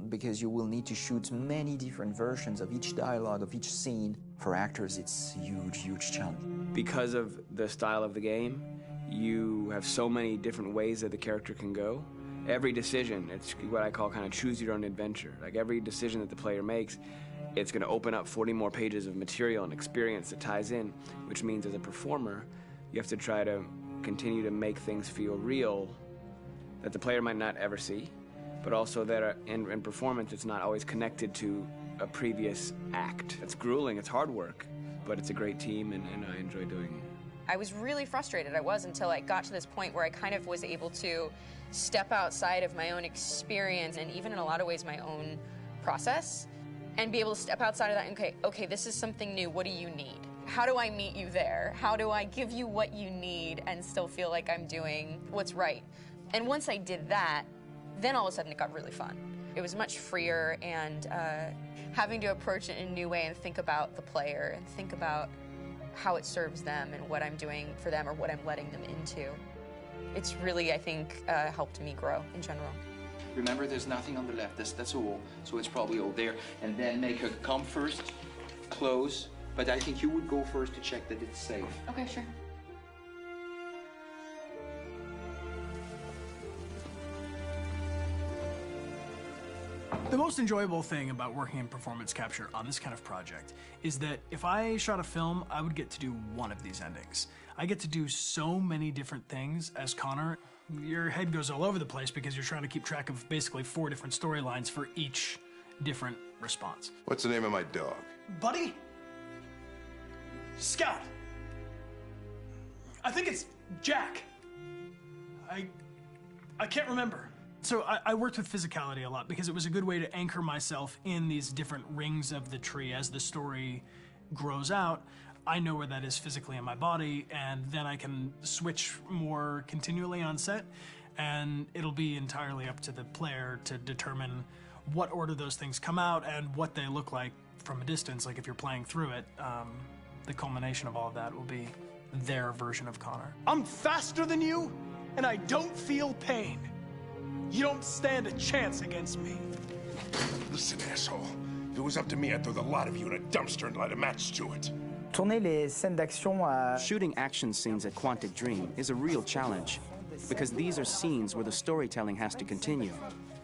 because you will need to shoot many different versions of each dialogue, of each scene. For actors, it's a huge, huge challenge. Because of the style of the game, you have so many different ways that the character can go. Every decision, it's what I call kind of choose your own adventure. Like every decision that the player makes, it's going to open up 40 more pages of material and experience that ties in, which means as a performer, you have to try to continue to make things feel real that the player might not ever see, but also that in performance, it's not always connected to a previous act. It's grueling, it's hard work, but it's a great team, and I enjoy doing it. I was really frustrated. I was until I got to this point where I kind of was able to step outside of my own experience and even in a lot of ways my own process and be able to step outside of that and okay, this is something new. What do you need? How do I meet you there? How do I give you what you need and still feel like I'm doing what's right? And once I did that, then all of a sudden it got really fun. It was much freer, and having to approach it in a new way and think about the player and think about how it serves them and what I'm doing for them or what I'm letting them into. It's really, I think, helped me grow in general. Remember, there's nothing on the left. That's a wall, so it's probably all there. And then make her come first, close. But I think you would go first to check that it's safe. Okay, sure. The most enjoyable thing about working in performance capture on this kind of project is that if I shot a film, I would get to do one of these endings. I get to do so many different things as Connor. Your head goes all over the place because you're trying to keep track of basically 4 different storylines for each different response. What's the name of my dog? Buddy? Scout. I think it's Jack. I can't remember. So I worked with physicality a lot because it was a good way to anchor myself in these different rings of the tree as the story grows out. I know where that is physically in my body, and then I can switch more continually on set, and it'll be entirely up to the player to determine what order those things come out and what they look like from a distance. Like if you're playing through it, the culmination of all of that will be their version of Connor. I'm faster than you, and I don't feel pain. You don't stand a chance against me. Listen, asshole. If it was up to me, I'd throw the lot of you in a dumpster and light a match to it. Shooting action scenes at Quantic Dream is a real challenge, because these are scenes where the storytelling has to continue.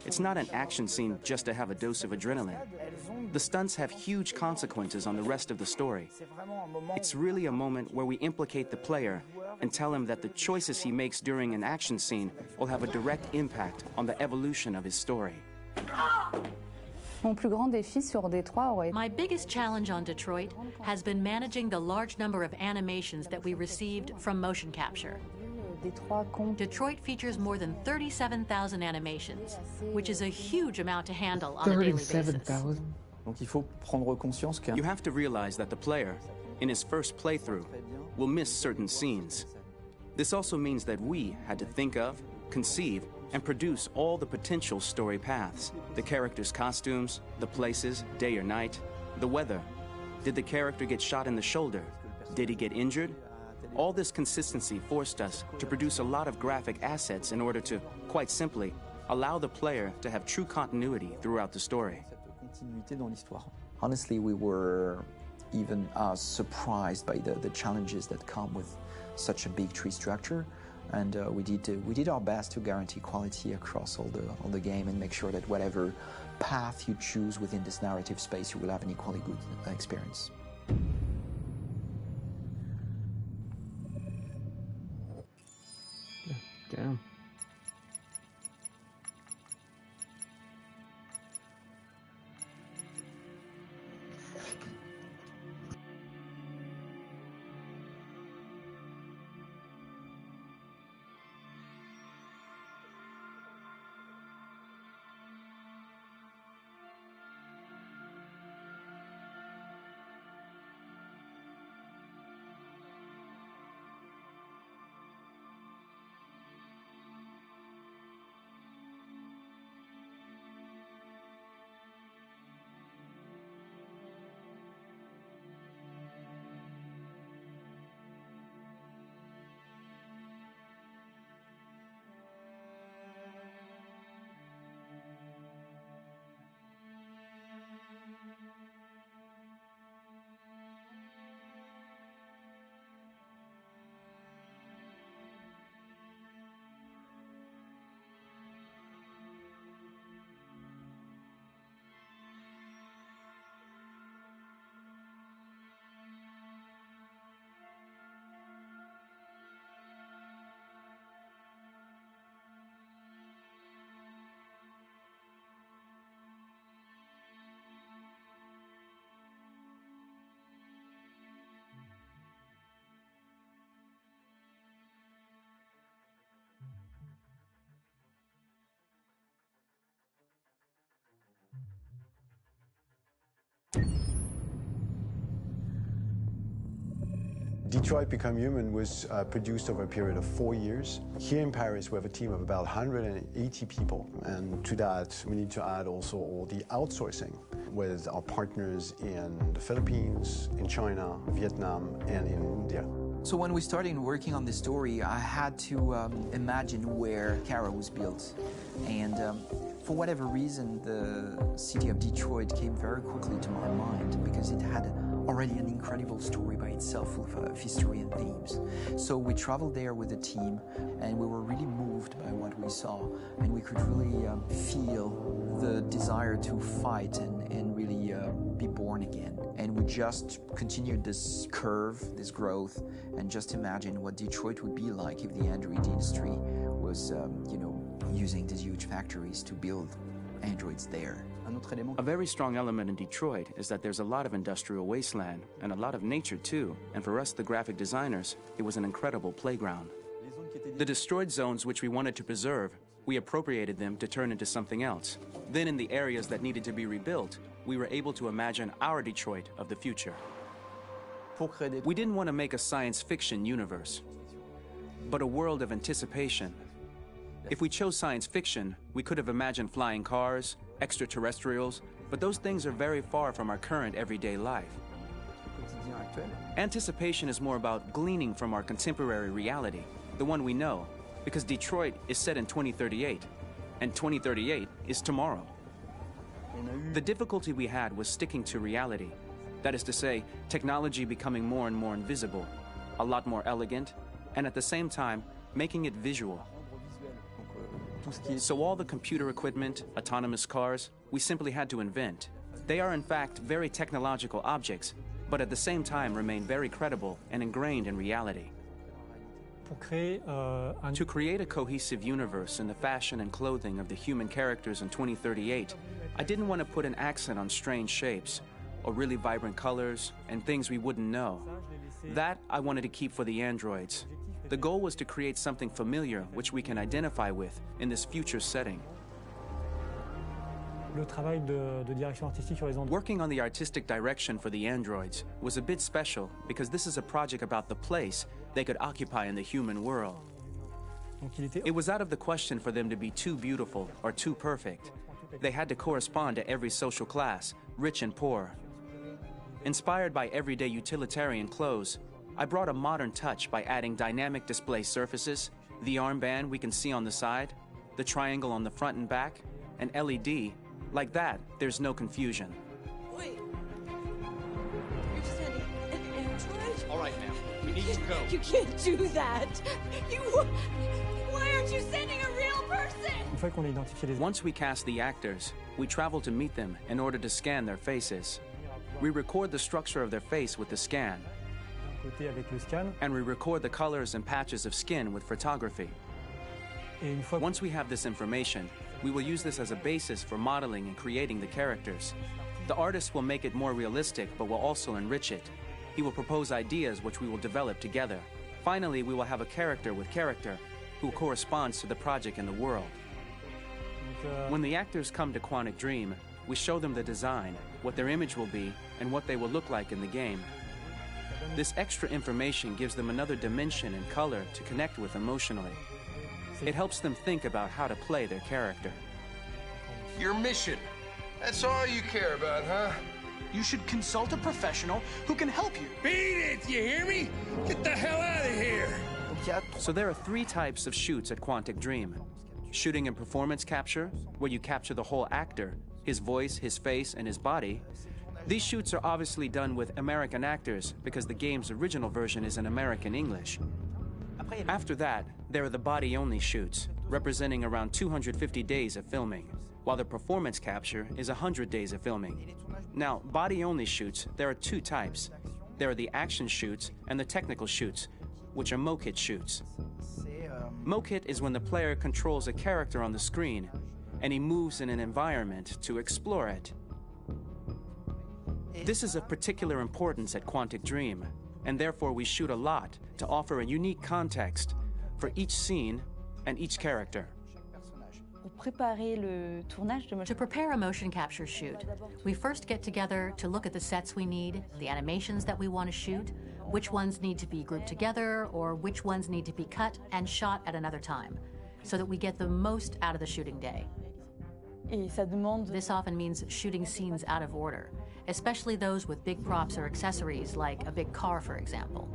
It's not an action scene just to have a dose of adrenaline. The stunts have huge consequences on the rest of the story. It's really a moment where we implicate the player and tell him that the choices he makes during an action scene will have a direct impact on the evolution of his story. My biggest challenge on Detroit has been managing the large number of animations that we received from motion capture. Detroit features more than 37,000 animations, which is a huge amount to handle on a daily basis. 37,000? You have to realize that the player, in his first playthrough, will miss certain scenes. This also means that we had to think of, conceive, and produce all the potential story paths. The characters' costumes, the places, day or night, the weather. Did the character get shot in the shoulder? Did he get injured? All this consistency forced us to produce a lot of graphic assets in order to, quite simply, allow the player to have true continuity throughout the story. Honestly, we were even surprised by the challenges that come with such a big tree structure, and we did our best to guarantee quality across all the game and make sure that whatever path you choose within this narrative space, you will have an equally good experience. Damn. Detroit Become Human was produced over a period of 4 years. Here in Paris, we have a team of about 180 people. And to that, we need to add also all the outsourcing with our partners in the Philippines, in China, Vietnam, and in India. So when we started working on this story, I had to imagine where Kara was built. And for whatever reason, the city of Detroit came very quickly to my mind because it had already an incredible story by itself of history and themes. So we traveled there with the team, and we were really moved by what we saw, and we could really feel the desire to fight and really be born again. And we just continued this curve, this growth, and just imagine what Detroit would be like if the android industry was, using these huge factories to build androids there. A very strong element in Detroit is that there's a lot of industrial wasteland and a lot of nature too, and for us, the graphic designers, it was an incredible playground. The destroyed zones which we wanted to preserve, we appropriated them to turn into something else. Then in the areas that needed to be rebuilt, we were able to imagine our Detroit of the future. We didn't want to make a science fiction universe, but a world of anticipation. If we chose science fiction, we could have imagined flying cars, extraterrestrials, but those things are very far from our current everyday life. Anticipation is more about gleaning from our contemporary reality, the one we know, because Detroit is set in 2038, and 2038 is tomorrow. The difficulty we had was sticking to reality. That is to say, technology becoming more and more invisible, a lot more elegant, and at the same time, making it visual. So all the computer equipment, autonomous cars, we simply had to invent. They are in fact very technological objects, but at the same time remain very credible and ingrained in reality. To create a cohesive universe in the fashion and clothing of the human characters in 2038, I didn't want to put an accent on strange shapes, or really vibrant colors, and things we wouldn't know. That I wanted to keep for the androids. The goal was to create something familiar which we can identify with in this future setting. Working on the artistic direction for the androids was a bit special because this is a project about the place they could occupy in the human world. It was out of the question for them to be too beautiful or too perfect. They had to correspond to every social class, rich and poor. Inspired by everyday utilitarian clothes, I brought a modern touch by adding dynamic display surfaces, the armband we can see on the side, the triangle on the front and back, an LED. Like that, there's no confusion. Wait. You're sending an android? All right, ma'am. We need to go. You can't do that. Why aren't you sending a real person? Once we cast the actors, we travel to meet them in order to scan their faces. We record the structure of their face with the scan. And we record the colors and patches of skin with photography. Once we have this information, we will use this as a basis for modeling and creating the characters. The artist will make it more realistic, but will also enrich it. He will propose ideas which we will develop together. Finally, we will have a character with character who corresponds to the project and the world. When the actors come to Quantic Dream, we show them the design, what their image will be, and what they will look like in the game. This extra information gives them another dimension and color to connect with emotionally. It helps them think about how to play their character. Your mission. That's all you care about, huh? You should consult a professional who can help you. Beat it, you hear me? Get the hell out of here! So there are 3 types of shoots at Quantic Dream. Shooting and performance capture, where you capture the whole actor, his voice, his face, and his body. These shoots are obviously done with American actors because the game's original version is in American English. After that, there are the body-only shoots, representing around 250 days of filming, while the performance capture is 100 days of filming. Now, body-only shoots, there are 2 types. There are the action shoots and the technical shoots, which are mokit shoots. Mokit is when the player controls a character on the screen, and he moves in an environment to explore it. This is of particular importance at Quantic Dream, and therefore we shoot a lot to offer a unique context for each scene and each character. To prepare a motion capture shoot, we first get together to look at the sets we need, the animations that we want to shoot, which ones need to be grouped together or which ones need to be cut and shot at another time, so that we get the most out of the shooting day. This often means shooting scenes out of order, especially those with big props or accessories like a big car, for example.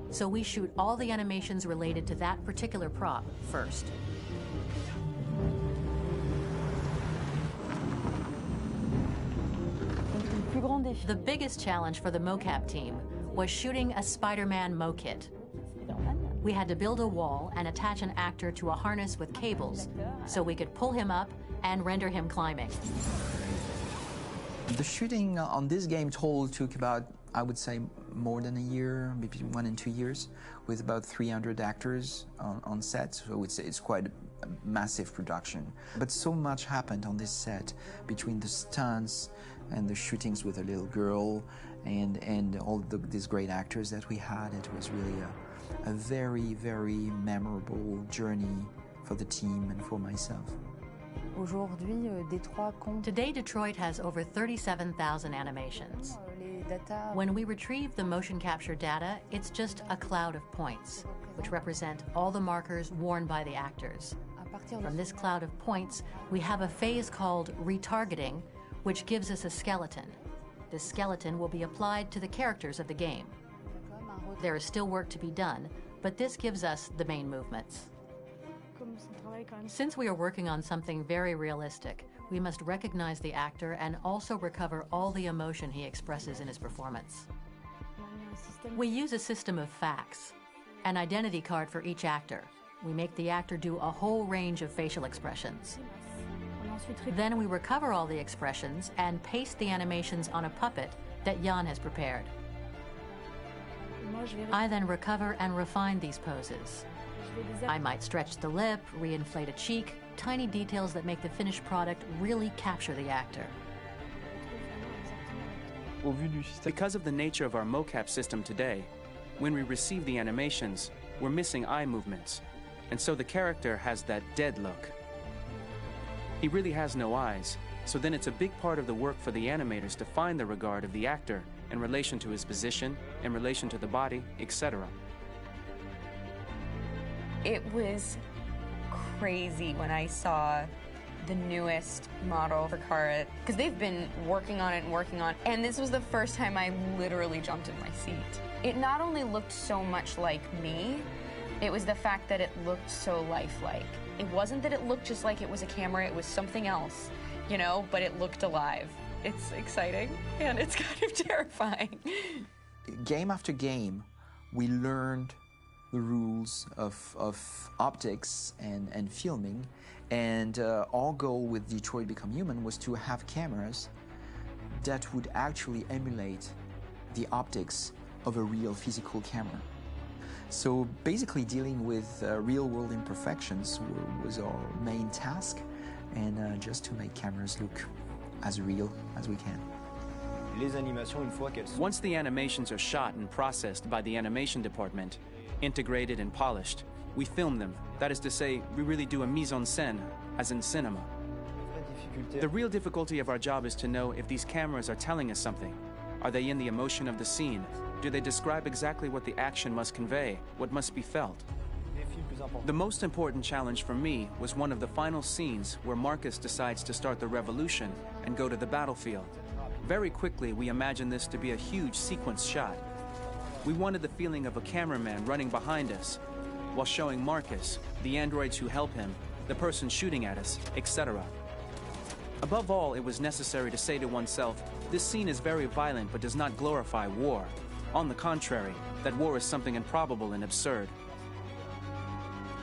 So we shoot all the animations related to that particular prop first. The biggest challenge for the mocap team was shooting a Spider-Man mo-kit. We had to build a wall and attach an actor to a harness with cables so we could pull him up and render him climbing. The shooting on this game total took about, I would say, more than a year, maybe 1 and 2 years, with about 300 actors on set, so it's quite a massive production. But so much happened on this set, between the stunts and the shootings with a little girl and all these great actors that we had. It was really a very, very memorable journey for the team and for myself. Today, Detroit has over 37,000 animations. When we retrieve the motion capture data, it's just a cloud of points, which represent all the markers worn by the actors. From this cloud of points, we have a phase called retargeting, which gives us a skeleton. This skeleton will be applied to the characters of the game. There is still work to be done, but this gives us the main movements. Since we are working on something very realistic, we must recognize the actor and also recover all the emotion he expresses in his performance. We use a system of facts, an identity card for each actor. We make the actor do a whole range of facial expressions. Then we recover all the expressions and paste the animations on a puppet that Jan has prepared. I then recover and refine these poses. I might stretch the lip, reinflate a cheek, tiny details that make the finished product really capture the actor. Because of the nature of our mocap system today, when we receive the animations, we're missing eye movements, and so the character has that dead look. He really has no eyes, so then it's a big part of the work for the animators to find the regard of the actor in relation to his position, in relation to the body, etc. It was crazy when I saw the newest model for Kara, because they've been working on it and working on it, and this was the first time I literally jumped in my seat. It not only looked so much like me, it was the fact that it looked so lifelike. It wasn't that it looked just like it was a camera, it was something else, you know, but it looked alive. It's exciting, and it's kind of terrifying. Game after game, we learned the rules of optics and filming, and our goal with Detroit Become Human was to have cameras that would actually emulate the optics of a real physical camera. So basically dealing with real-world imperfections was our main task, and just to make cameras look as real as we can. Once the animations are shot and processed by the animation department, integrated and polished, we film them. That is to say, we really do a mise en scène, as in cinema. The real difficulty of our job is to know if these cameras are telling us something. Are they in the emotion of the scene? Do they describe exactly what the action must convey, what must be felt? The most important challenge for me was one of the final scenes where Marcus decides to start the revolution and go to the battlefield. Very quickly, we imagined this to be a huge sequence shot. We wanted the feeling of a cameraman running behind us, while showing Marcus, the androids who help him, the person shooting at us, etc. Above all, it was necessary to say to oneself, this scene is very violent but does not glorify war. On the contrary, that war is something improbable and absurd.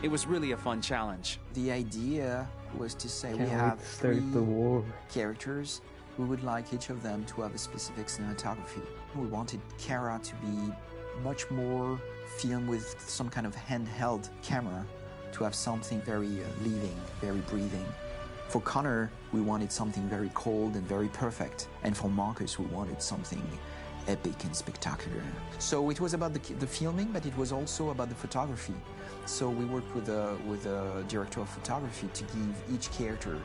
It was really a fun challenge. The idea was to say we Can't have wait to start 3 the war. characters. We would like each of them to have a specific cinematography. We wanted Kara to be much more filmed with some kind of handheld camera, to have something very living, very breathing. For Connor, we wanted something very cold and very perfect. And for Marcus, we wanted something epic and spectacular. So it was about the filming, but it was also about the photography. So we worked with a director of photography to give each character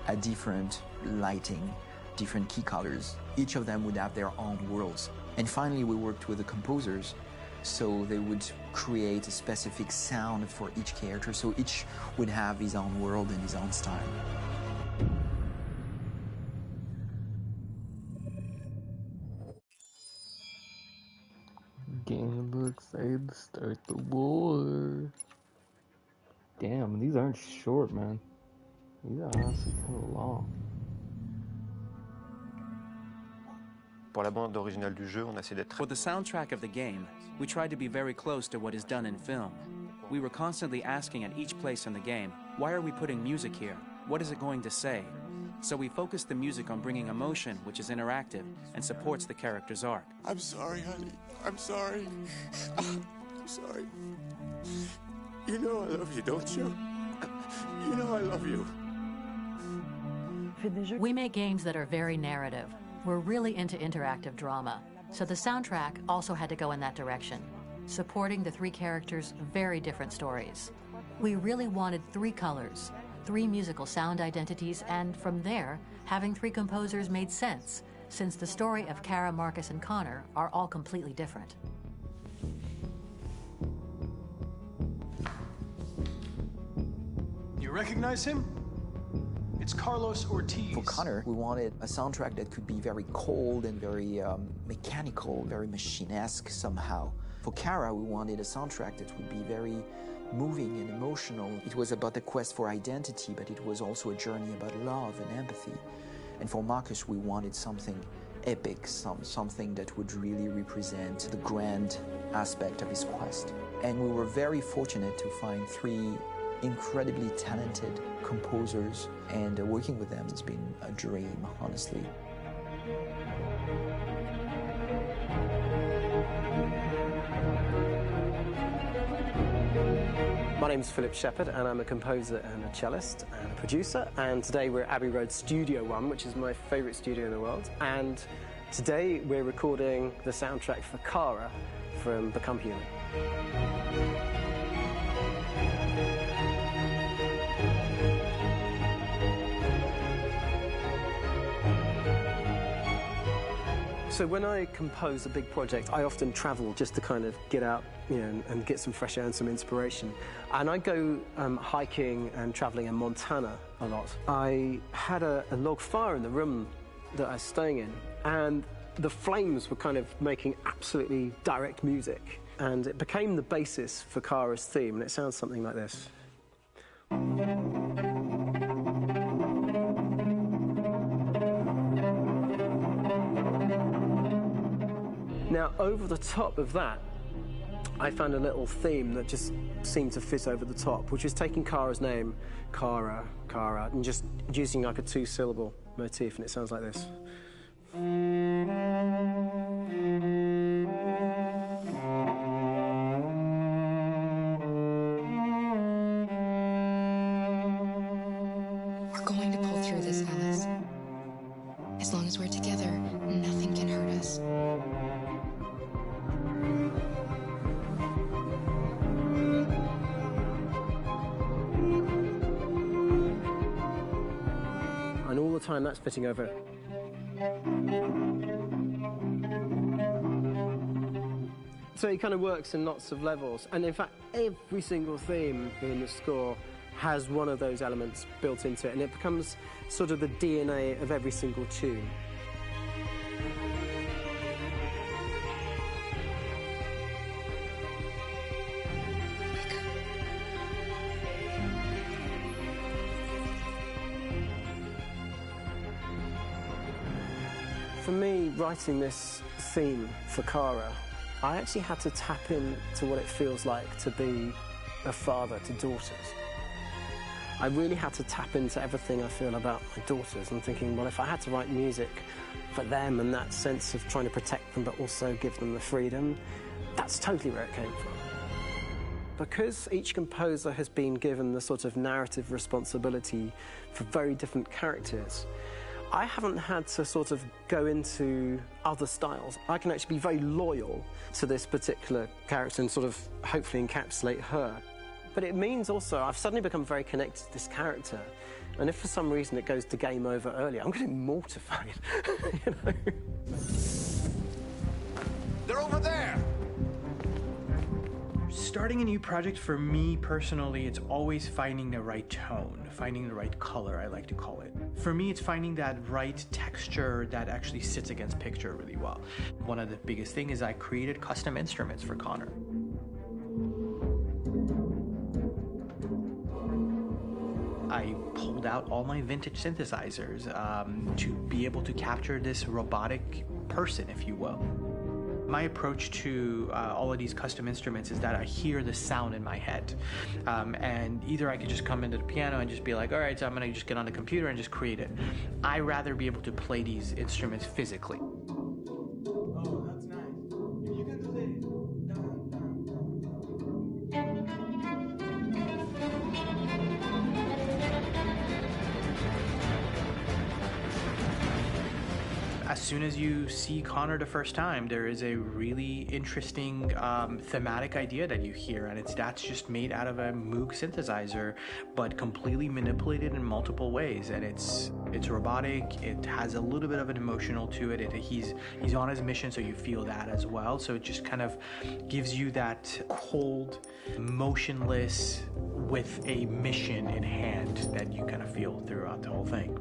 a different lighting, different key colors each of them would have their own worlds. And finally, we worked with the composers, so they would create a specific sound for each character, so each would have his own world and his own style. Getting excited to start the war. Damn, these aren't short, man. These are honestly kind of long. Pour la bande originale du jeu, on a essayé d'être... For the soundtrack of the game, we tried to be very close to what is done in film. We were constantly asking at each place in the game, why are we putting music here? What is it going to say? So we focused the music on bringing emotion, which is interactive, and supports the character's arc. I'm sorry, honey. I'm sorry. I'm sorry. You know I love you, don't you? You know I love you. We make games that are very narrative. We're really into interactive drama, so the soundtrack also had to go in that direction, supporting the three characters' very different stories. We really wanted 3 colors, 3 musical sound identities, and from there, having 3 composers made sense, since the story of Kara, Marcus, and Connor are all completely different. You recognize him? It's Carlos Ortiz. For Connor, we wanted a soundtrack that could be very cold and very mechanical, very machine-esque somehow. For Kara, we wanted a soundtrack that would be very moving and emotional. It was about the quest for identity, but it was also a journey about love and empathy. And for Marcus, we wanted something epic, something that would really represent the grand aspect of his quest. And we were very fortunate to find 3 incredibly talented composers, and working with them has been a dream, honestly. My name's Philip Shepherd, and I'm a composer and a cellist and a producer, and today we're at Abbey Road Studio One, which is my favourite studio in the world, and today we're recording the soundtrack for Kara from Become Human. So when I compose a big project, I often travel just to kind of get out, and get some fresh air and some inspiration. And I go hiking and traveling in Montana a lot. I had a log fire in the room that I was staying in, and the flames were kind of making absolutely direct music. And it became the basis for Kara's theme, and it sounds something like this. Now, over the top of that, I found a little theme that just seemed to fit over the top, which is taking Kara's name, Kara, and just using like a 2-syllable motif, and it sounds like this. We're going to pull through this, Alice. As long as we're together, nothing can hurt us. And all the time that's fitting over. So it kind of works in lots of levels. And in fact, every single theme in the score has one of those elements built into it, and it becomes sort of the DNA of every single tune. For me, writing this theme for Kara, I actually had to tap into what it feels like to be a father to daughters. I really had to tap into everything I feel about my daughters and thinking, well, if I had to write music for them and that sense of trying to protect them but also give them the freedom, that's totally where it came from. Because each composer has been given the sort of narrative responsibility for very different characters, I haven't had to sort of go into other styles. I can actually be very loyal to this particular character and sort of hopefully encapsulate her. But it means also I've suddenly become very connected to this character. And if for some reason it goes to game over early, I'm getting mortified. You know? They're over there! Starting a new project for me personally, it's always finding the right tone, finding the right color, I like to call it. For me, it's finding that right texture that actually sits against picture really well. One of the biggest things is I created custom instruments for Connor. I pulled out all my vintage synthesizers to be able to capture this robotic person, if you will. My approach to all of these custom instruments is that I hear the sound in my head. And either I could just come into the piano and just be like, all right, so I'm gonna just get on the computer and just create it. I rather be able to play these instruments physically. Oh, that's nice. You can do it. As soon as you see Connor the first time, there is a really interesting thematic idea that you hear, and that's just made out of a Moog synthesizer, but completely manipulated in multiple ways. And it's robotic. It has a little bit of an emotional to it. He's on his mission, so you feel that as well. So it just kind of gives you that cold, motionless, with a mission in hand that you kind of feel throughout the whole thing.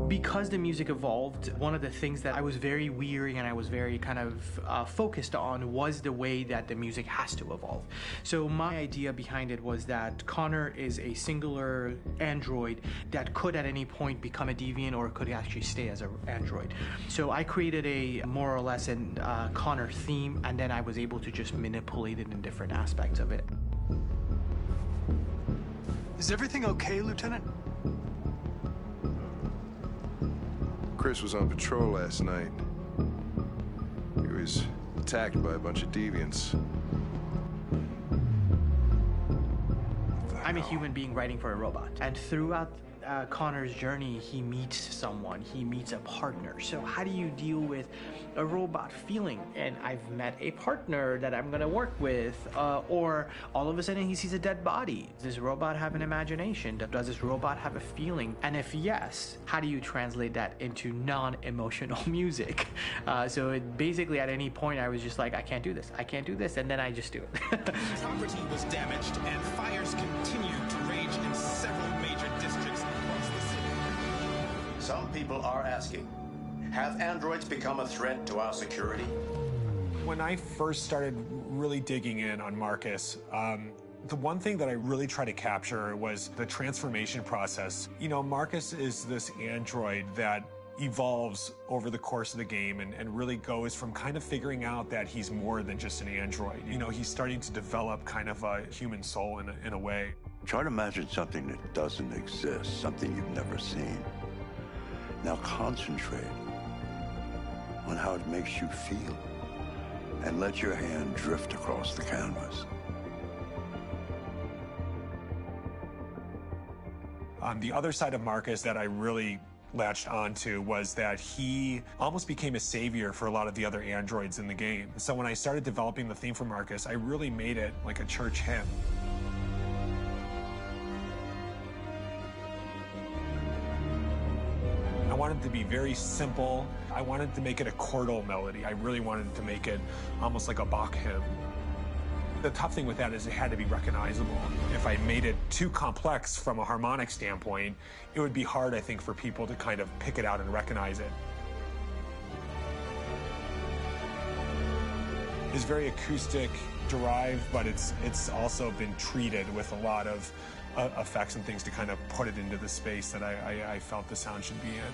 Because the music evolved, one of the things that I was very weary and I was very kind of focused on was the way that the music has to evolve. So my idea behind it was that Connor is a singular android that could at any point become a deviant or could actually stay as an android. So I created a more or less an Connor theme, and then I was able to just manipulate it in different aspects of it. Is everything okay, Lieutenant? Chris was on patrol last night. He was attacked by a bunch of deviants. I'm a human being writing for a robot, and throughout Connor's journey, he meets someone, he meets a partner. So how do you deal with a robot feeling? And I've met a partner that I'm gonna work with, or all of a sudden he sees a dead body. Does this robot have an imagination? Does this robot have a feeling? And if yes, how do you translate that into non-emotional music? So it basically at any point I was just like, I can't do this, and then I just do it. Property was damaged and fires continue to rage in several major districts across the city. Some people are asking, have androids become a threat to our security? When I first started really digging in on Marcus, the one thing that I really tried to capture was the transformation process. You know, Marcus is this android that evolves over the course of the game and really goes from kind of figuring out that he's more than just an android. You know, he's starting to develop kind of a human soul in a way. Try to imagine something that doesn't exist, something you've never seen. Now concentrate on how it makes you feel and let your hand drift across the canvas. The other side of Marcus that I really latched onto was that he almost became a savior for a lot of the other androids in the game. So when I started developing the theme for Marcus, I really made it like a church hymn. I wanted it to be very simple. I wanted to make it a chordal melody. I really wanted to make it almost like a Bach hymn. The tough thing with that is it had to be recognizable. If I made it too complex from a harmonic standpoint, it would be hard, I think, for people to kind of pick it out and recognize it. It's very acoustic derived, but it's also been treated with a lot of effects and things to kind of put it into the space that I felt the sound should be in.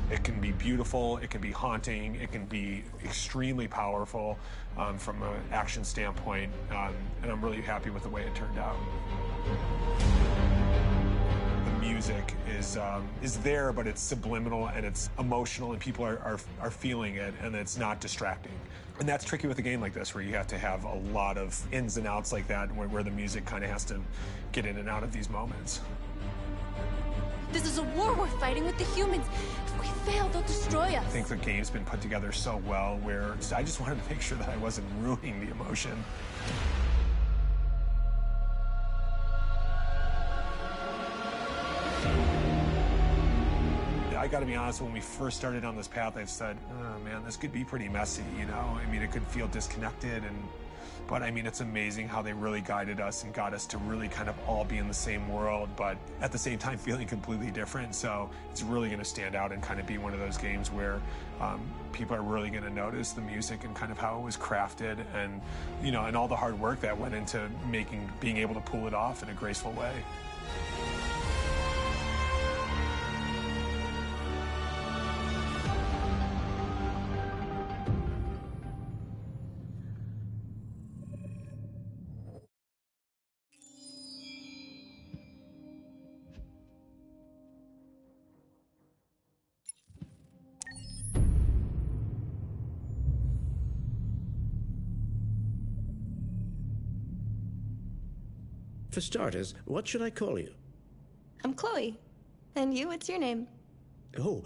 It can be beautiful, it can be haunting, it can be extremely powerful from an action standpoint, and I'm really happy with the way it turned out. The music is there, but it's subliminal and it's emotional, and people are feeling it, and it's not distracting. And that's tricky with a game like this, where you have to have a lot of ins and outs like that, where the music kind of has to get in and out of these moments. This is a war we're fighting with the humans. If we fail, they'll destroy us. I think the game's been put together so well where I just wanted to make sure that I wasn't ruining the emotion. I gotta be honest, when we first started on this path, I said, oh man, this could be pretty messy, you know? I mean, it could feel disconnected, but I mean, it's amazing how they really guided us and got us to really kind of all be in the same world, but at the same time feeling completely different. So it's really gonna stand out and kind of be one of those games where people are really gonna notice the music and kind of how it was crafted and, you know, and all the hard work that went into being able to pull it off in a graceful way. For starters, what should I call you? I'm Chloe. And you, what's your name? Oh,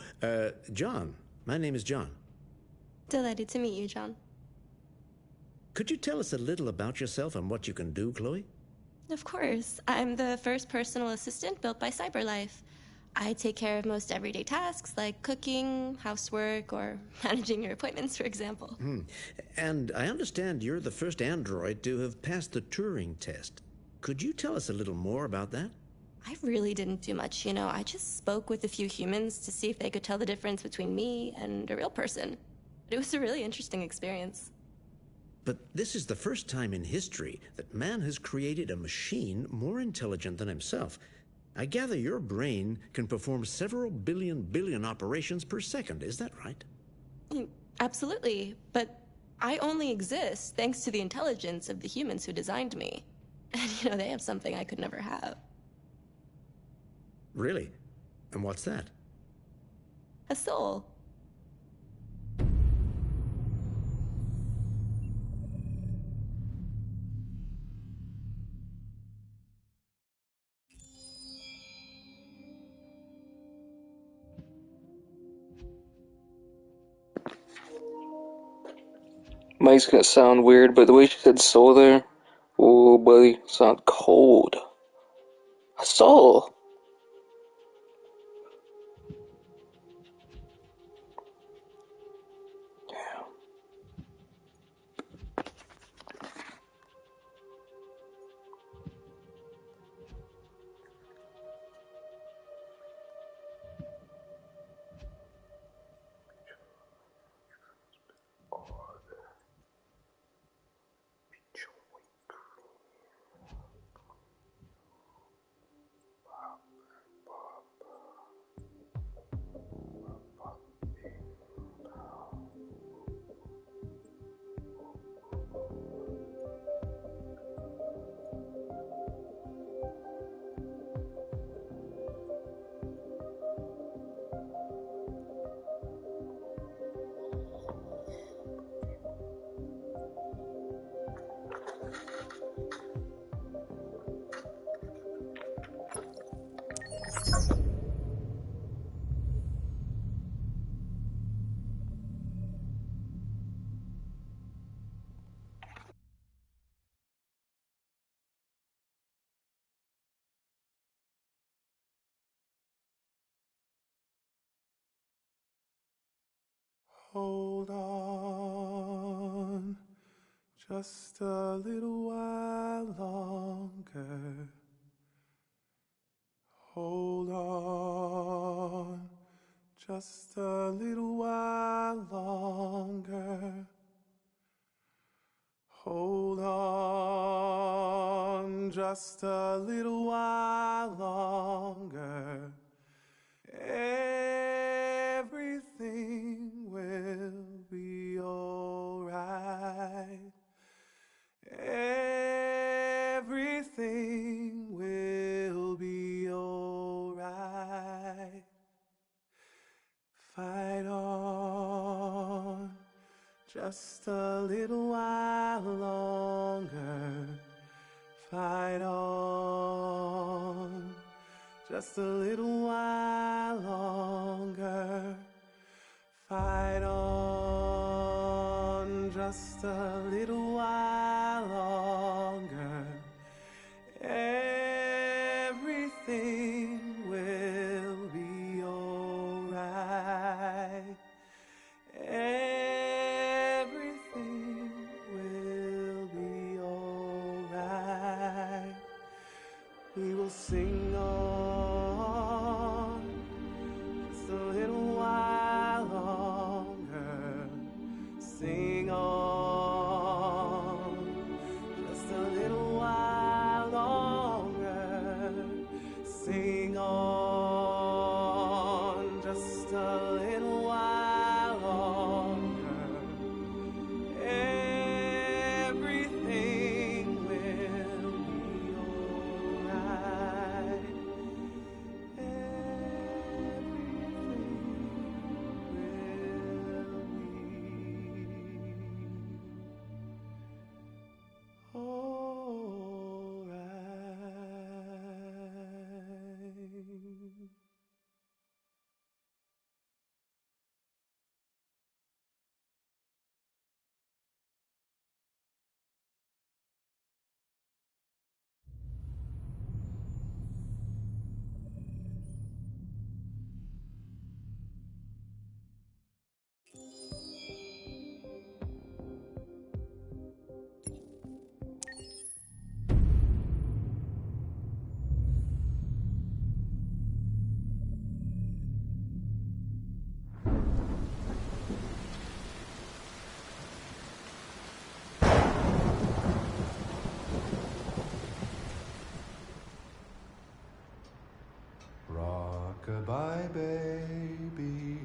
John. My name is John. Delighted to meet you, John. Could you tell us a little about yourself and what you can do, Chloe? Of course. I'm the first personal assistant built by CyberLife. I take care of most everyday tasks like cooking, housework, or managing your appointments, for example. And I understand you're the first android to have passed the Turing test. Could you tell us a little more about that? I really didn't do much, you know. I just spoke with a few humans to see if they could tell the difference between me and a real person. It was a really interesting experience. But this is the first time in history that man has created a machine more intelligent than himself. I gather your brain can perform several billion operations per second, is that right? Absolutely, but I only exist thanks to the intelligence of the humans who designed me. And, you know, they have something I could never have. Really? And what's that? A soul. Mike's gonna sound weird, but the way she said soul there, oh buddy, sound cold. A soul. Hold on, just a little while longer. Hold on, just a little while longer. Hold on, just a little while longer. Everything will be alright. Everything will be alright. Fight on, just a little while longer. Fight on, just a little while just a little while longer, everything will be alright. Everything will be alright. We will sing on just a little while longer. Sing on just a little while longer. Sing on just a little while longer. Everything will be alright. Rock-a-bye baby in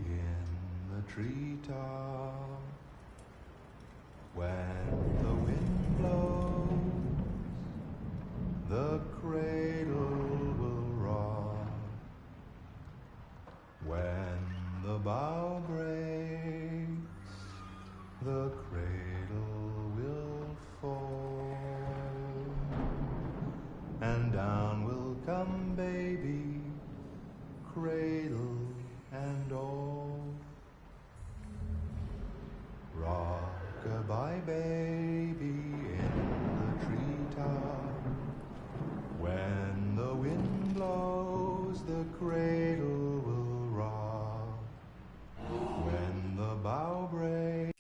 the treetop. When the wind blows, the cradle will rock. When the bough breaks, the cradle will fall. And down will come baby, cradle and all. Rock-a-bye baby in the treetop. When the wind blows, the cradle will rock. When the bough breaks.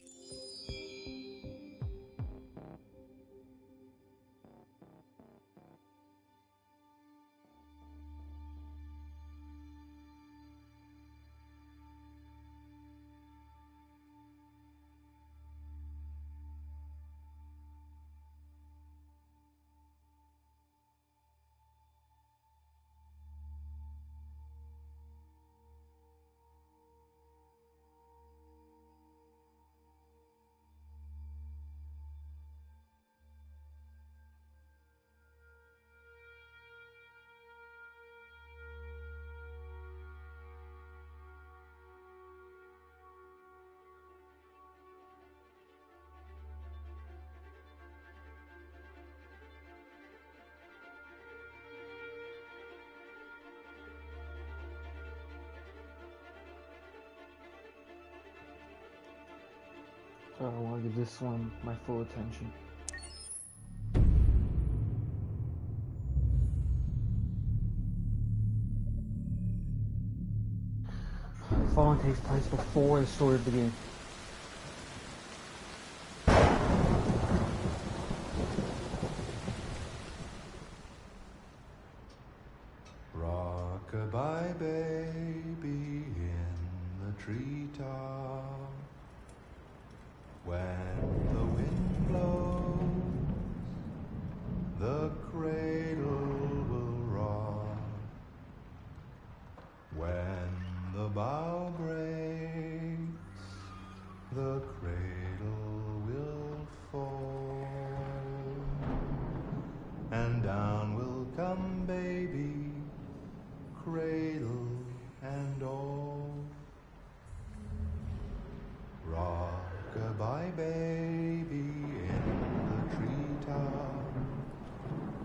So I want to give this one my full attention. Fallen takes place before the story begins. Rock-a-bye baby in the treetop. When the wind blows, the cradle will rock. When the bough breaks, the cradle will fall. And down will come baby, cradle and all. Rock-a-bye baby in the treetop.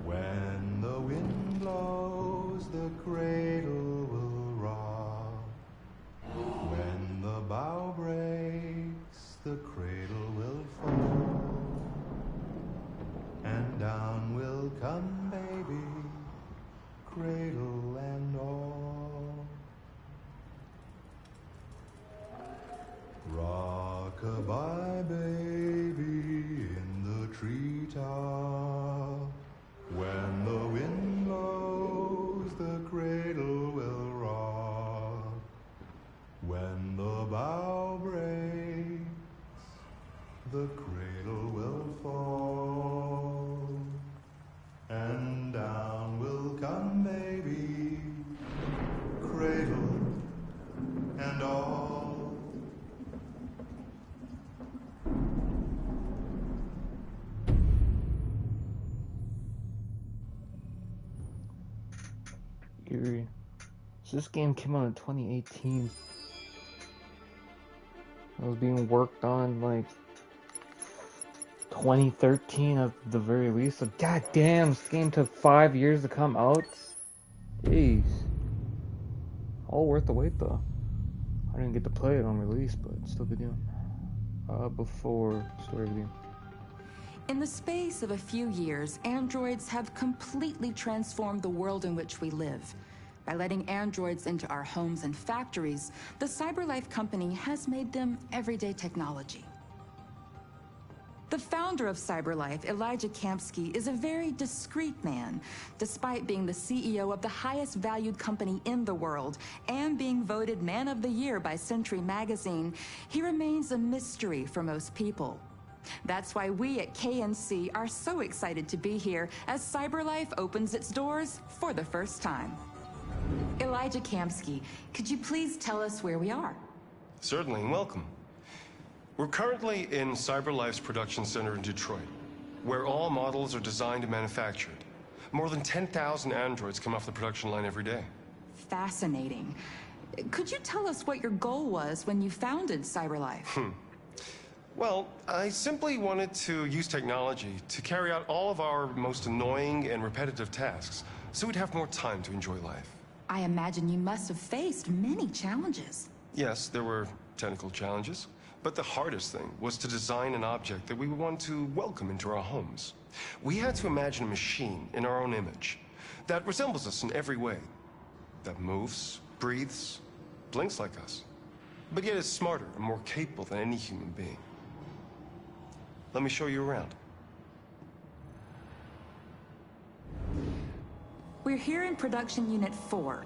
When the wind blows, the cradle will rock. When the bough breaks, the cradle will fall. Lullaby, baby, in the treetop. When the wind blows, the cradle will rock. When the bough breaks, the cradle will fall. And down will come baby, cradle and all. Eerie. So this game came out in 2018. It was being worked on like 2013 at the very least. So goddamn, this game took 5 years to come out. Jeez. All worth the wait though. I didn't get to play it on release, but still good game. Before story of the game. In the space of a few years, androids have completely transformed the world in which we live. By letting androids into our homes and factories, the CyberLife company has made them everyday technology. The founder of CyberLife, Elijah Kamsky, is a very discreet man. Despite being the CEO of the highest valued company in the world and being voted Man of the Year by Century Magazine, he remains a mystery for most people. That's why we at KNC are so excited to be here as CyberLife opens its doors for the first time. Elijah Kamsky, could you please tell us where we are? Certainly, and welcome. We're currently in CyberLife's production center in Detroit, where all models are designed and manufactured. More than 10,000 androids come off the production line every day. Fascinating. Could you tell us what your goal was when you founded CyberLife? Well, I simply wanted to use technology to carry out all of our most annoying and repetitive tasks, so we'd have more time to enjoy life. I imagine you must have faced many challenges. Yes, there were technical challenges, but the hardest thing was to design an object that we would want to welcome into our homes. We had to imagine a machine in our own image that resembles us in every way, that moves, breathes, blinks like us, but yet is smarter and more capable than any human being. Let me show you around. We're here in Production Unit 4.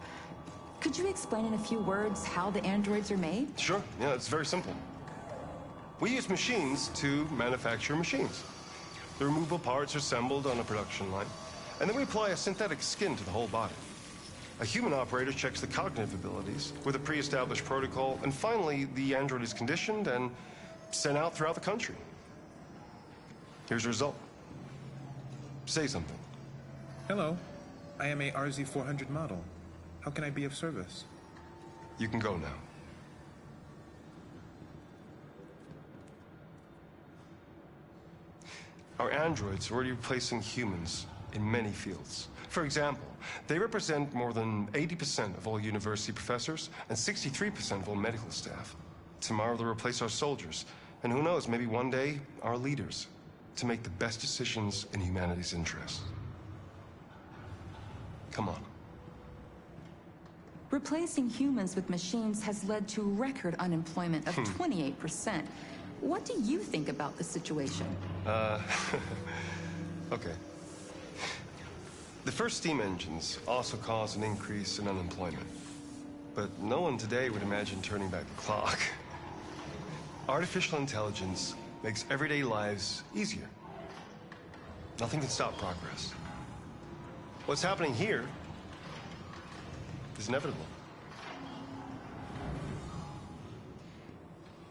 Could you explain in a few words how the androids are made? Sure, yeah, it's very simple. We use machines to manufacture machines. The removable parts are assembled on a production line, and then we apply a synthetic skin to the whole body. A human operator checks the cognitive abilities with a pre-established protocol, and finally, the android is conditioned and sent out throughout the country. Here's the result. Say something. Hello. I am a RZ400 model. How can I be of service? You can go now. Our androids are already replacing humans in many fields. For example, they represent more than 80% of all university professors and 63% of all medical staff. Tomorrow they'll replace our soldiers, and who knows, maybe one day, our leaders, to make the best decisions in humanity's interest. Come on. Replacing humans with machines has led to record unemployment of 28%. What do you think about the situation? Okay. The first steam engines also caused an increase in unemployment. But no one today would imagine turning back the clock. Artificial intelligence makes everyday lives easier. Nothing can stop progress. What's happening here is inevitable.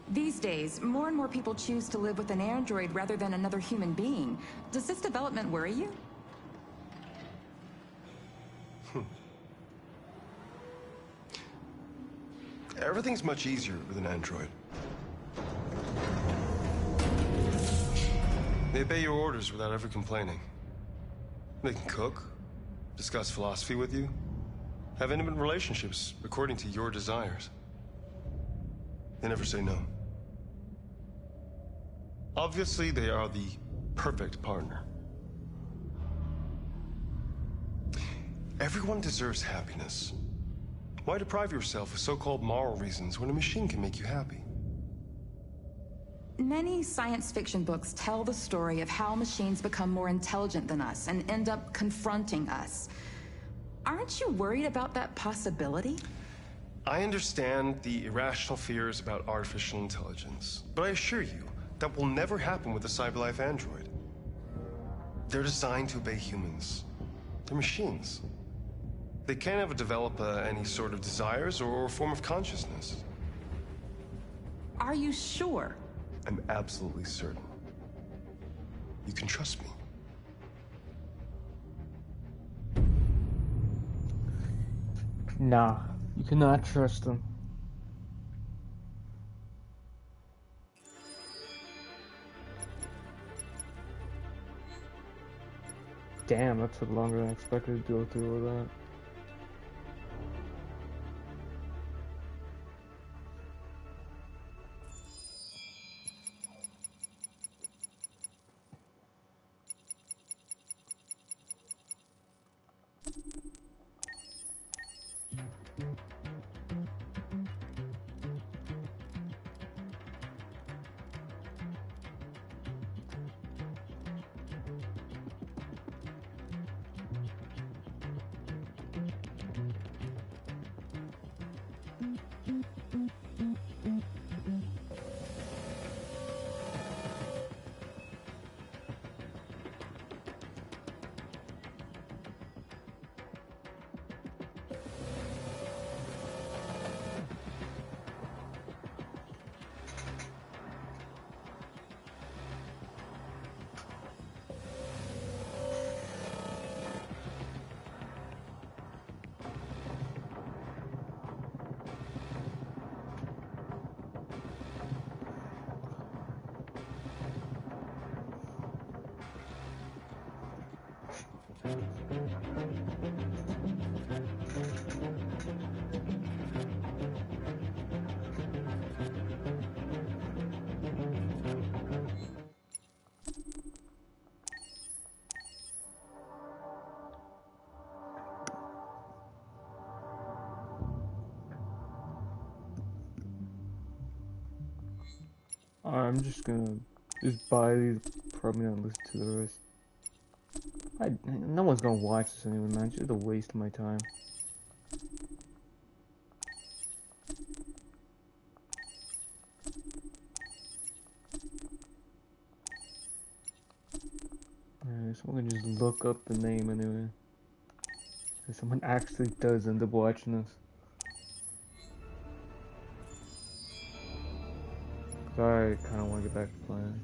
These days, more and more people choose to live with an android rather than another human being. Does this development worry you? Everything's much easier with an android. They obey your orders without ever complaining. They can cook, discuss philosophy with you, have intimate relationships according to your desires. They never say no. Obviously, they are the perfect partner. Everyone deserves happiness. Why deprive yourself of so-called moral reasons when a machine can make you happy? Many science fiction books tell the story of how machines become more intelligent than us and end up confronting us. Aren't you worried about that possibility? I understand the irrational fears about artificial intelligence, but I assure you that will never happen with a CyberLife android. They're designed to obey humans. They're machines. They can't ever develop any sort of desires or form of consciousness. Are you sure? I'm absolutely certain. You can trust me. Nah, you cannot trust them. Damn, that took longer than I expected to go through all that. I'm just gonna buy these, probably not listen to the rest. No one's gonna watch this anyway, man. It's just a waste of my time. Alright, someone can just look up the name anyway. If someone actually does end up watching this. I kind of want to get back to playing.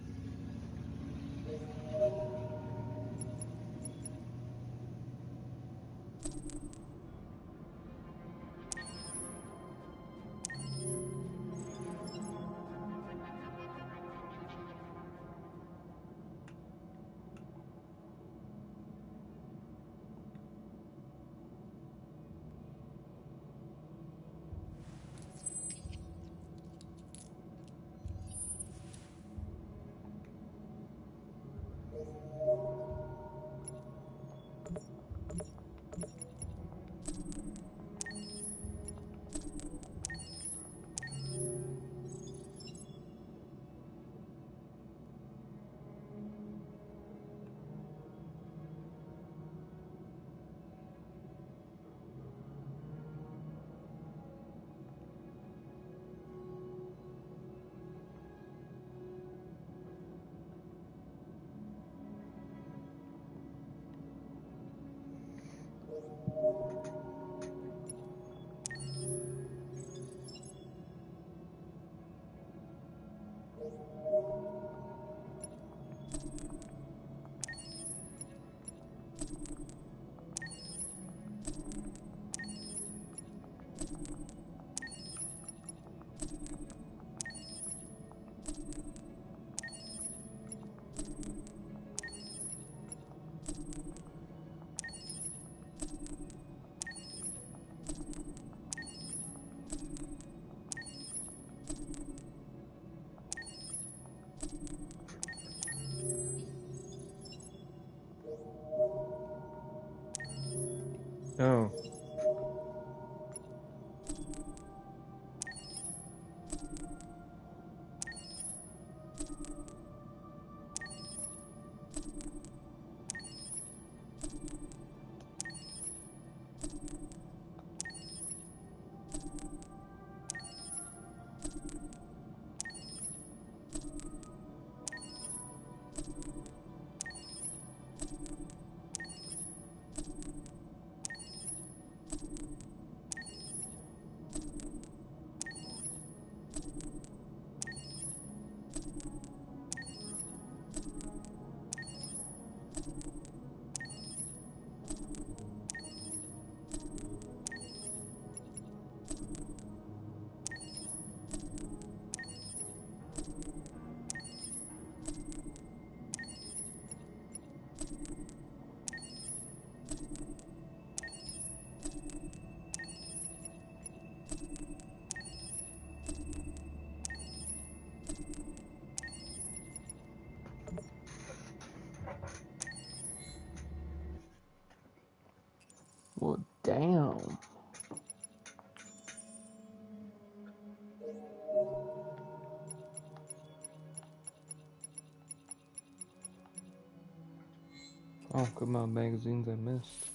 Oh, come on, magazines I missed.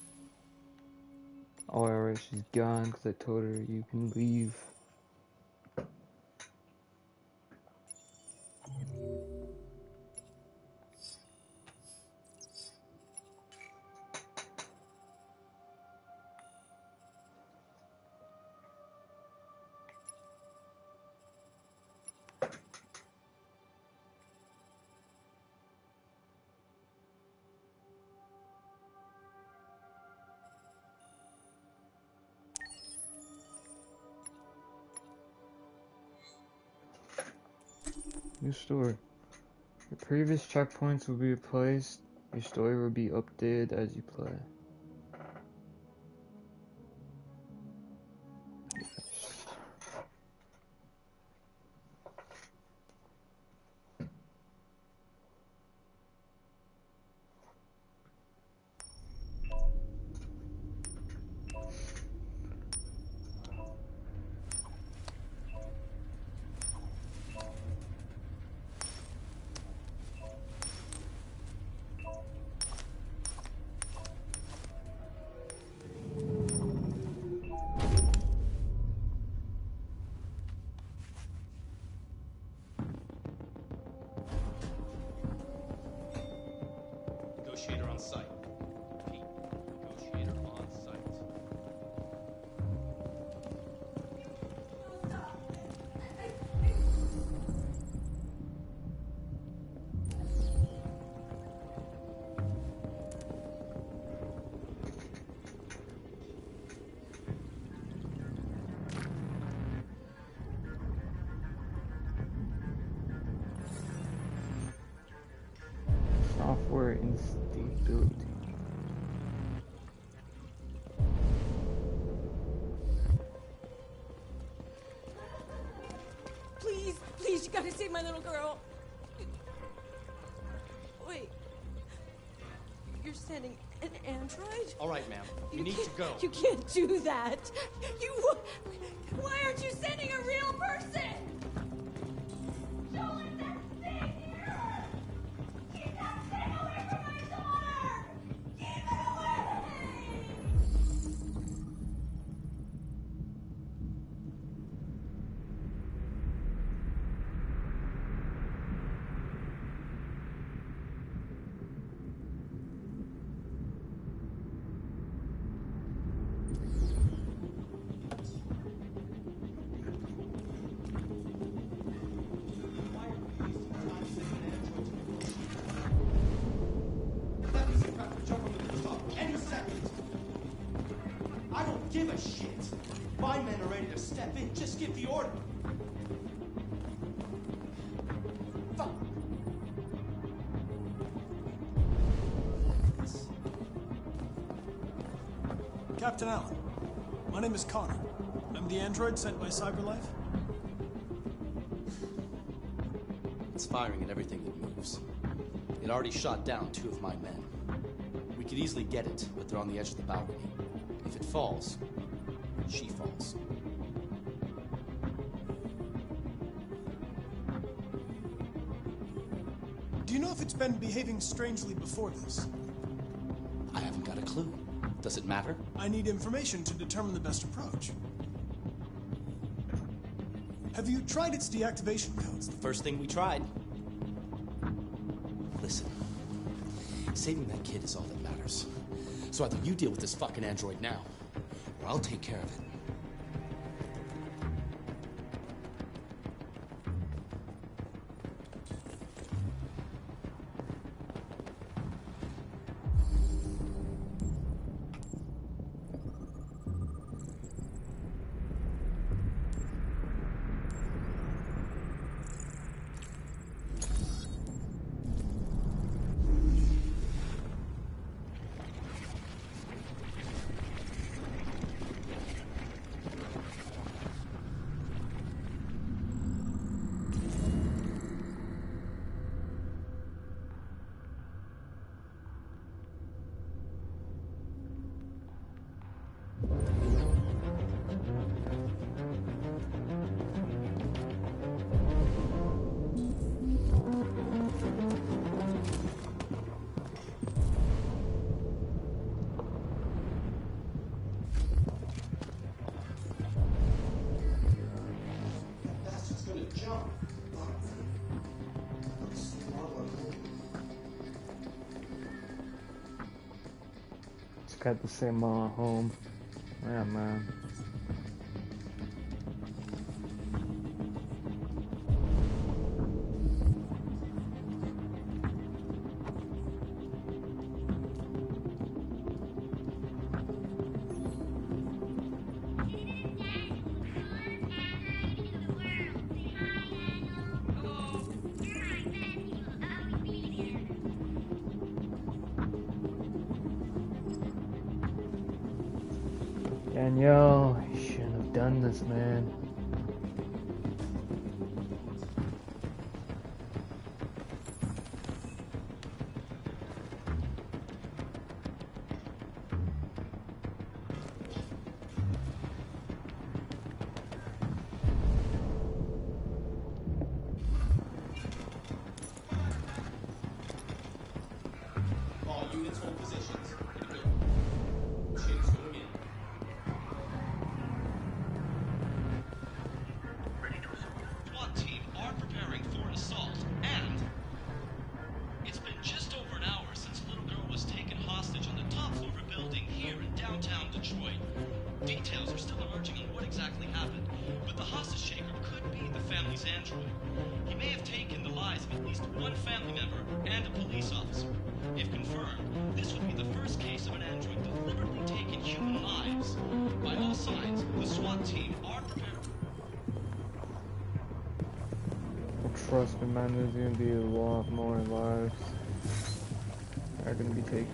Oh, alright, she's gone because I told her you can leave. New story. Your previous checkpoints will be replaced. Your story will be updated as you play. Negotiator on site. Repeat. Negotiator on site. Software instability. Please, you gotta save my little girl. Wait. You're sending an android? All right, ma'am. You need to go. You can't do that. Why aren't you sending a real person? Joel, that thing here! Keep that thing away from my daughter! Keep it away! Any second. I don't give a shit. My men are ready to step in. Just give the order. Fuck. Captain Allen, my name is Connor. I'm the android sent by CyberLife. It's firing at everything that moves. It already shot down 2 of my men. We could easily get it, but they're on the edge of the balcony. If it falls, she falls. Do you know if it's been behaving strangely before this? I haven't got a clue. Does it matter? I need information to determine the best approach. Have you tried its deactivation codes? The first thing we tried. Listen, saving that kid is all that matters. So either you deal with this fucking android now, or I'll take care of it. jump. It's got the same home. Yeah, man. Danielle, you shouldn't have done this, man. All units hold positions. In the building. Chins going in. SWAT team are preparing for an assault, and it's been just over an hour since a little girl was taken hostage on the top floor of a building here in downtown Detroit. Details are still emerging on what exactly happened, but the hostage taker could be the family's android. He may have taken the lives of at least one family member and a police officer. If confirmed, this would be the first case of an android deliberately taking human lives. By all signs, the SWAT team are prepared. Trust me, man, there's gonna be a lot more lives that are gonna be taken.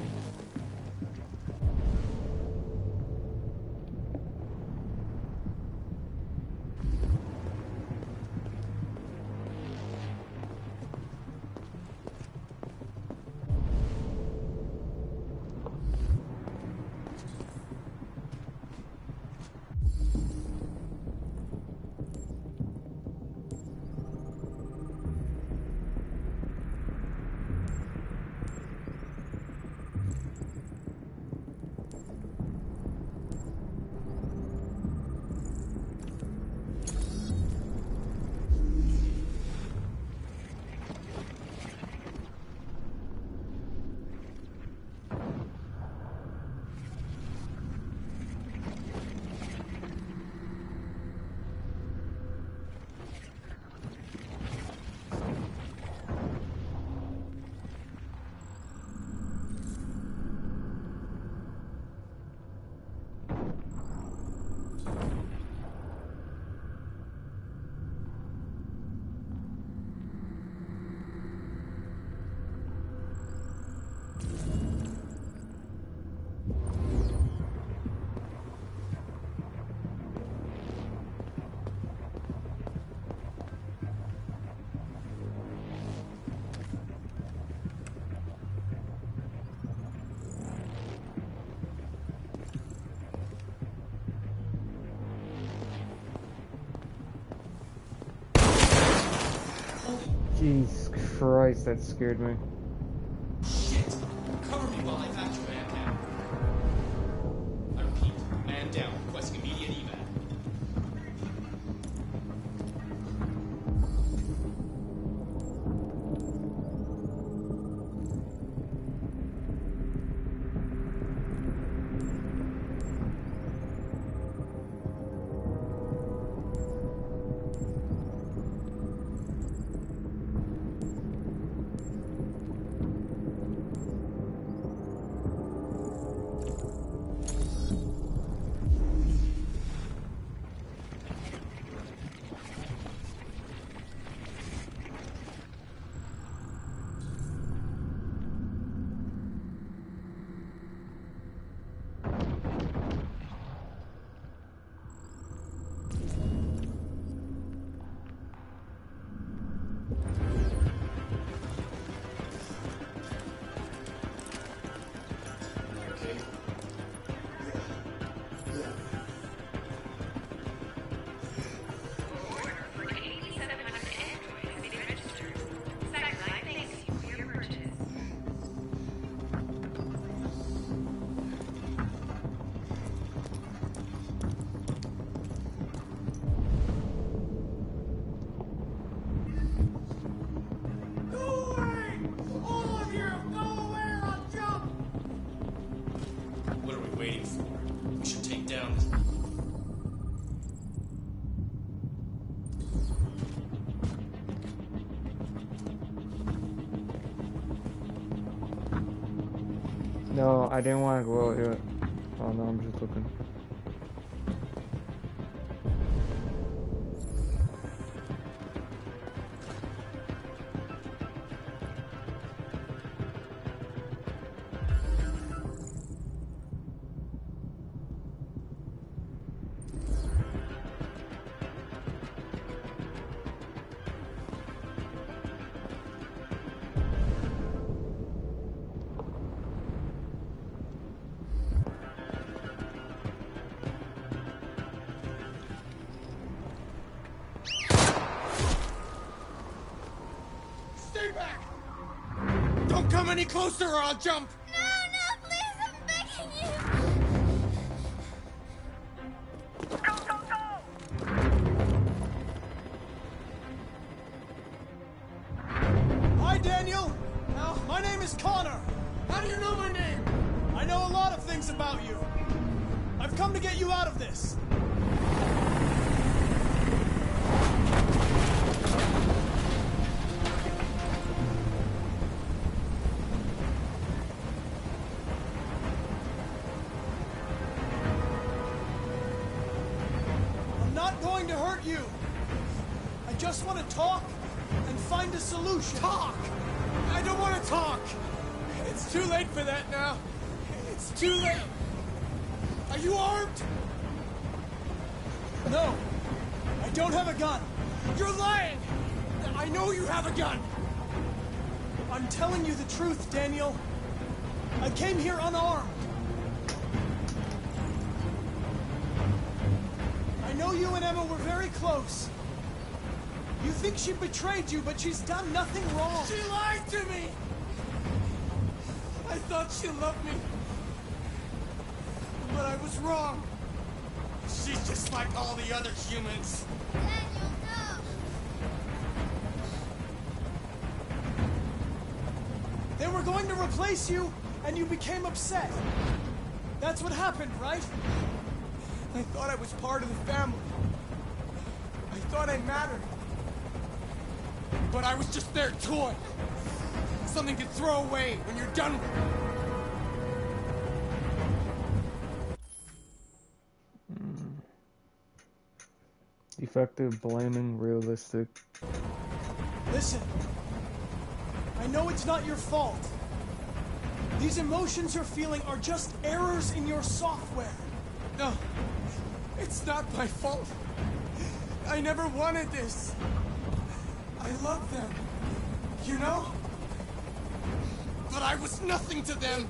Jesus Christ, that scared me. Shit! Cover me while I patch your man down. I repeat, man down, requesting immediate evac. No, I didn't want to go out yet. Oh no, I'm just looking. Stay back! Don't come any closer or I'll jump! No, please, I'm begging you! Hi, Daniel! My name is Connor. How do you know my name? I know a lot of things about you. I've come to get you out of this. I'm not going to hurt you. I just want to talk and find a solution. Talk! I don't want to talk. It's too late for that now. It's too late. Are you armed? No. I don't have a gun. You're lying. I know you have a gun. I'm telling you the truth, Daniel. I came here unarmed. I know you and Emma were very close. You think she betrayed you, but she's done nothing wrong. She lied to me! I thought she loved me. But I was wrong. She's just like all the other humans. Daniel, no! They were going to replace you, and you became upset. That's what happened, right? I thought I was part of the family. I thought I mattered. But I was just their toy. Something to throw away when you're done with it. Effective, blaming, realistic. Listen. I know it's not your fault. These emotions you're feeling are just errors in your software. No. It's not my fault. I never wanted this. I love them. You know? But I was nothing to them.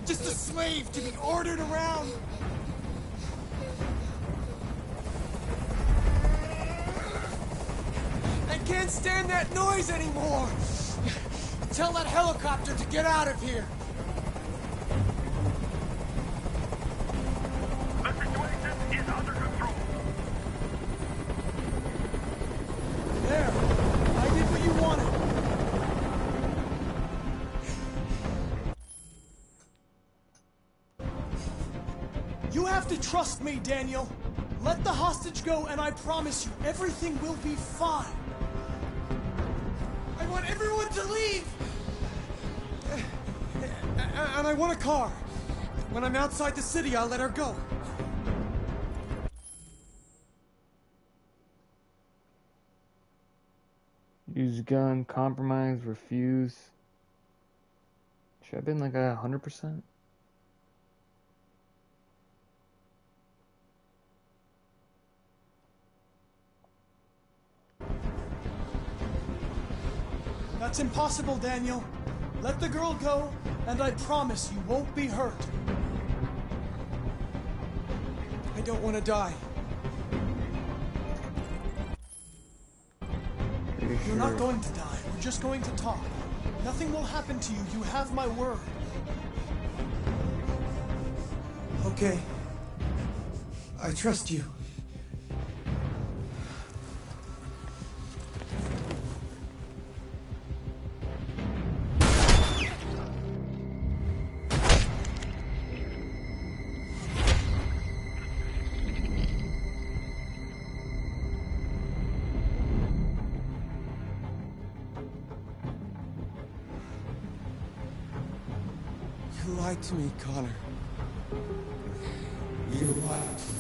Just a slave to be ordered around. I can't stand that noise anymore. Tell that helicopter to get out of here. The situation is under control. There. I did what you wanted. You have to trust me, Daniel. Let the hostage go, and I promise you, everything will be fine. I want everyone to leave! And I want a car. When I'm outside the city, I'll let her go. Use gun, compromise, refuse. Should I have been like 100%? That's impossible, Daniel. Let the girl go, and I promise you won't be hurt. I don't want to die. You're not going to die. We're just going to talk. Nothing will happen to you. You have my word. Okay. I trust you. You lied to me, Connor. You lied to me.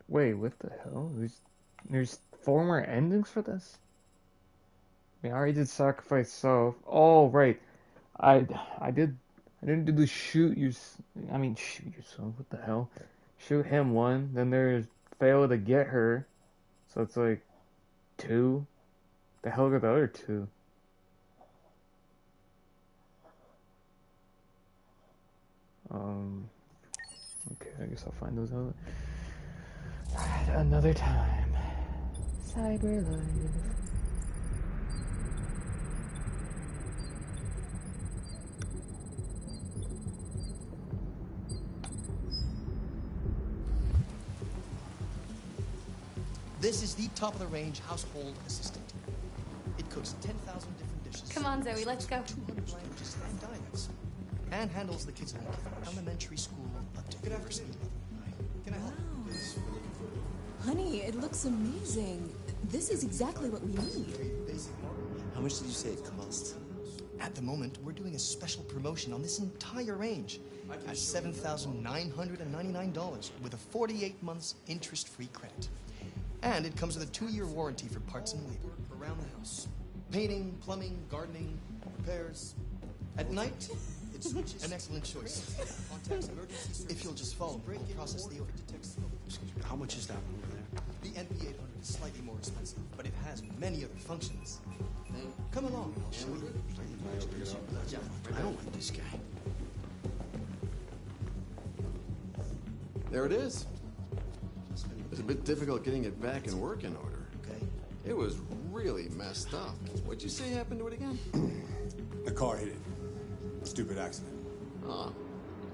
Wait, what the hell? There's 4 more endings for this? I mean, I already did sacrifice self. Oh, right. I didn't do the shoot yourself. What the hell? Shoot him one. Then there's fail to get her. So it's like 2. The hell are the other 2? Okay, I guess I'll find those out. Alright, another time. Cyberlife. This is the top-of-the-range household assistant. It cooks 10,000 different dishes. Come on, Zoe, let's go. 200 languages and dialects. And handles the kids' elementary school up to university level. Can I help? Honey, it looks amazing. This is exactly what we need. How much did you say it costs? At the moment, we're doing a special promotion on this entire range at $7,999 with a 48 months interest-free credit. And it comes with a 2-year warranty for parts and labor around the house. Painting, plumbing, gardening, repairs. At night, it's an excellent choice. If you'll just follow, we'll process the order. How much is that one over there? The NP800 is slightly more expensive, but it has many other functions. Come along, I'll show you. I don't like this guy. There it is. It was a bit difficult getting it back in working order. Okay. It was really messed up. What'd you say happened to it again? The car hit it. Stupid accident. Ah, I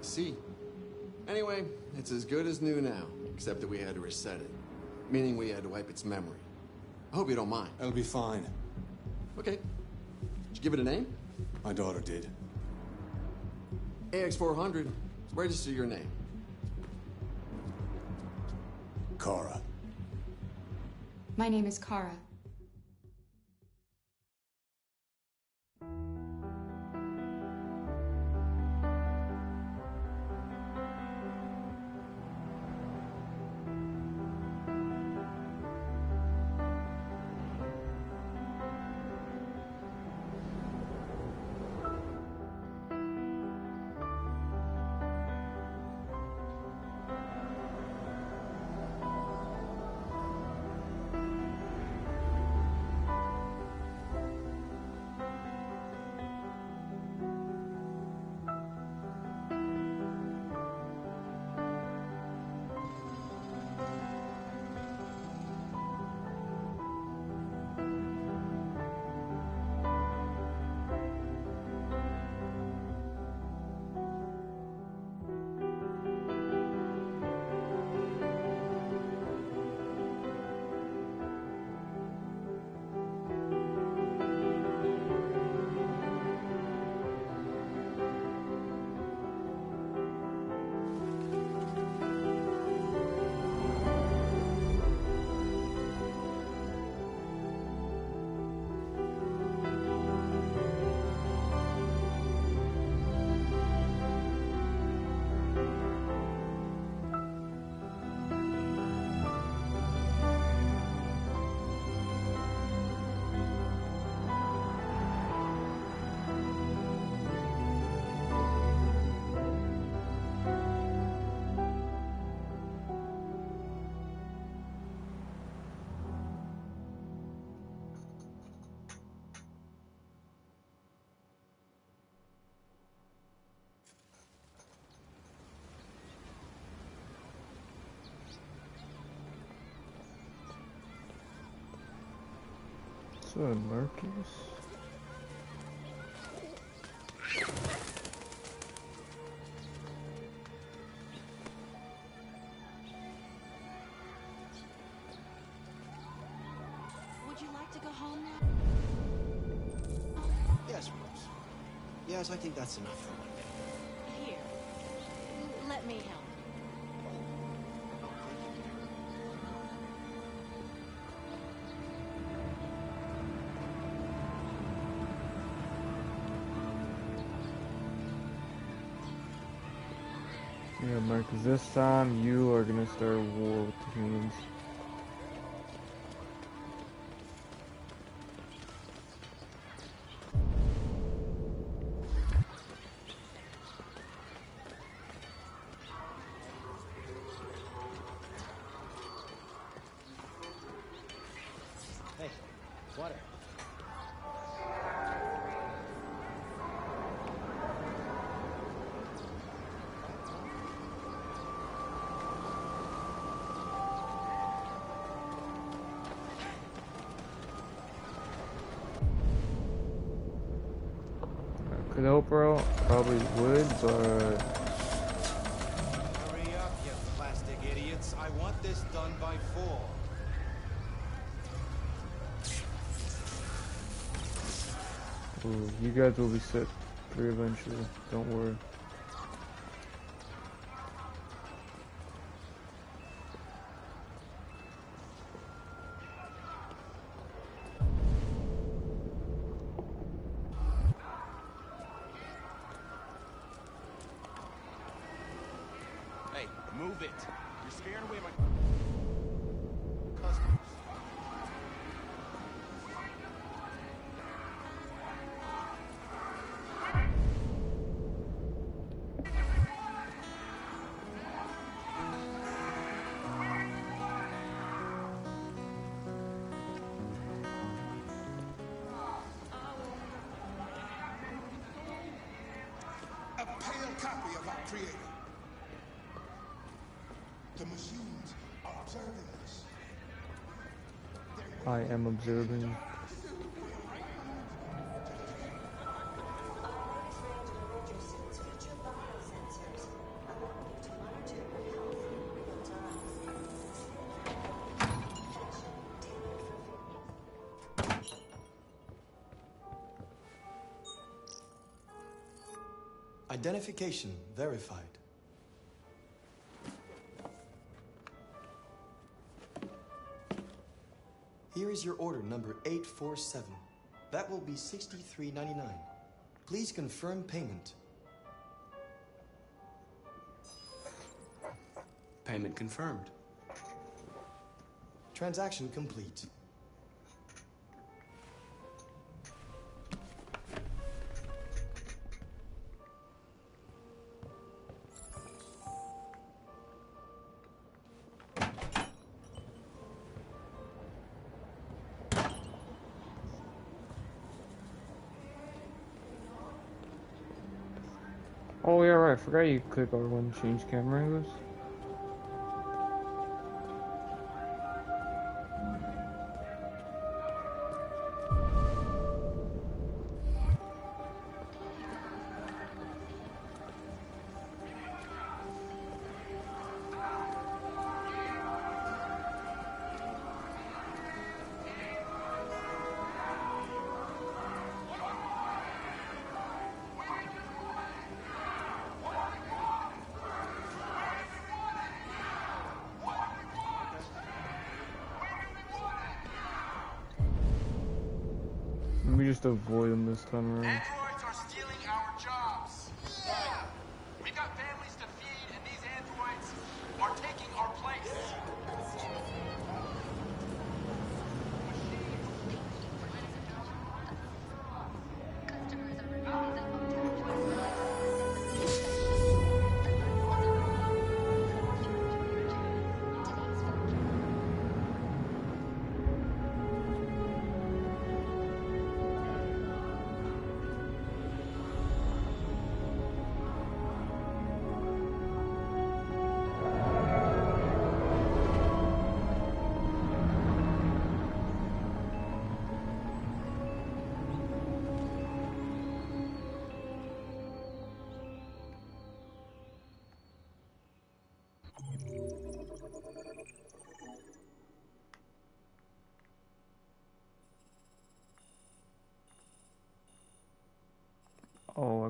see. Anyway, it's as good as new now, except that we had to reset it. Meaning we had to wipe its memory. I hope you don't mind. It'll be fine. Okay. Did you give it a name? My daughter did. AX400. Register your name. Kara. My name is Kara. So, Marcus. Would you like to go home now? Yes, Rose. Yes, I think that's enough for one day. Here. Let me help. Yeah, Marcus, this time you are gonna start a war with the humans. Hey, water. Could help her out? Probably would, but Hurry up, you plastic idiots. I want this done by 4. ooh, you guys will be set free eventually. Don't worry. Hey, move it. You're scaring away my customers. A pale copy of our creator. The machines are observing us. I am observing. Identification verified. Here is your order number 847. That will be $63.99. Please confirm payment. Payment confirmed. Transaction complete. Oh yeah, right. I forgot you click R1 to change camera angles. Let me just avoid them this time around. Androids are stealing our jobs. Yeah! We've got families to feed, and these androids are taking our place.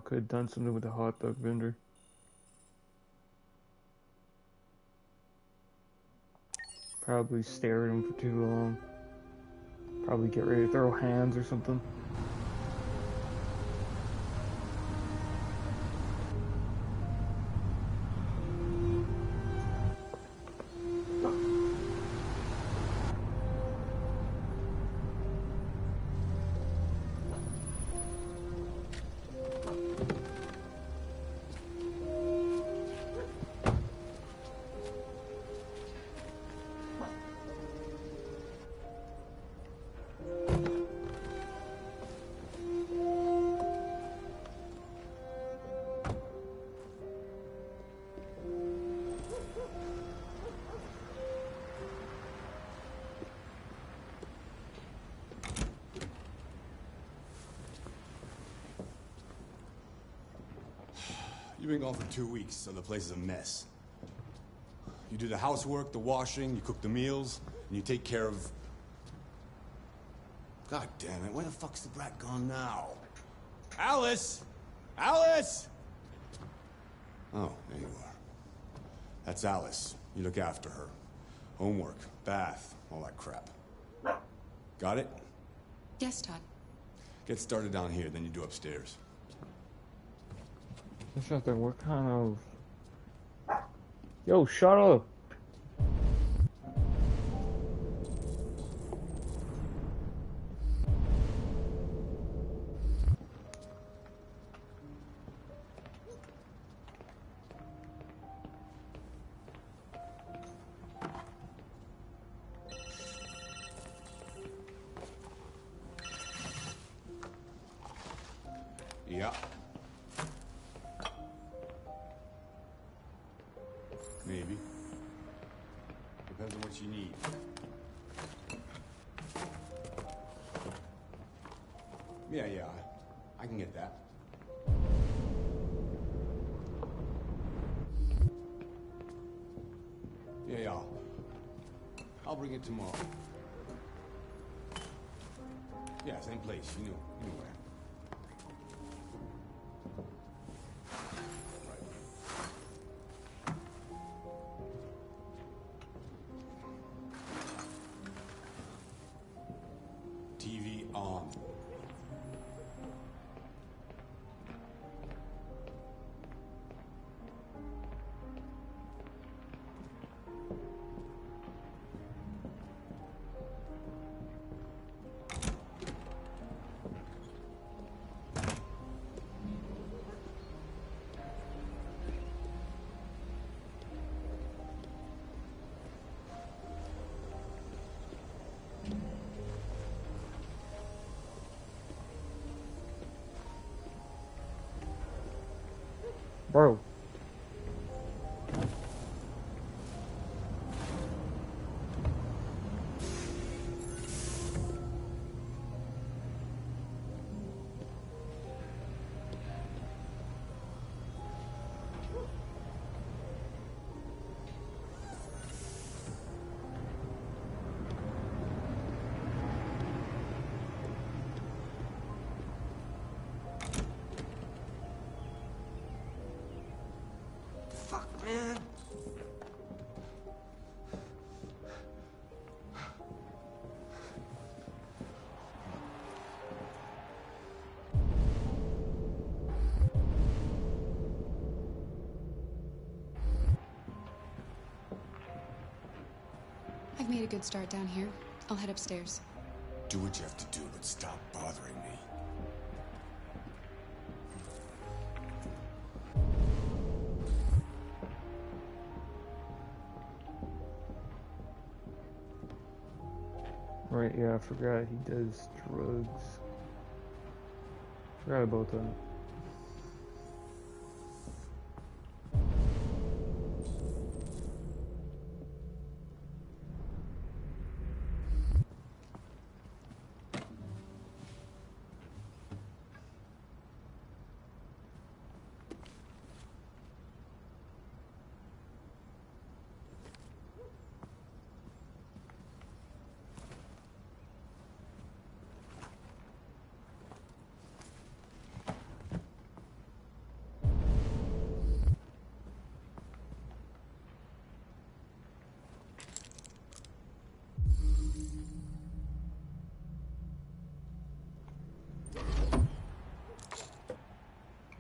could have done something with the hot dog vendor. Probably stare at him for too long. Probably get ready to throw hands or something. You've been gone for 2 weeks, so the place is a mess. You do the housework, the washing, you cook the meals, and you take care of... God damn it, where the fuck's the brat gone now? Alice! Alice! Oh, there you are. That's Alice. You look after her. Homework, bath, all that crap. Got it? Yes, Todd. Get started down here, then you do upstairs. There's nothing. What kind of... Yo, shut up! Yeah. Maybe. Depends on what you need. Yeah, I can get that. Yeah. I'll bring it tomorrow. Yeah, same place, you know where. TV on. Bro. Fuck, man. I've made a good start down here. I'll head upstairs. Do what you have to do, but stop bothering me. Right, yeah, I forgot he does drugs. Forgot about that.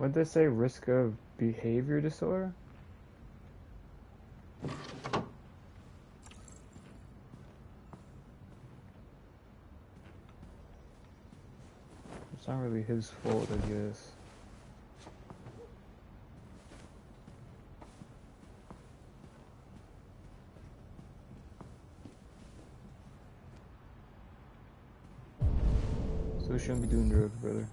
What'd they say? Risk of behavior disorder? It's not really his fault, I guess. So we shouldn't be doing drugs, brother.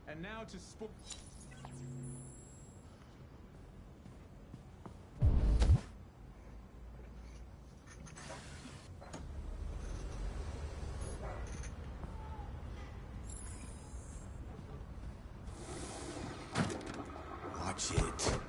And now to sport. Watch it.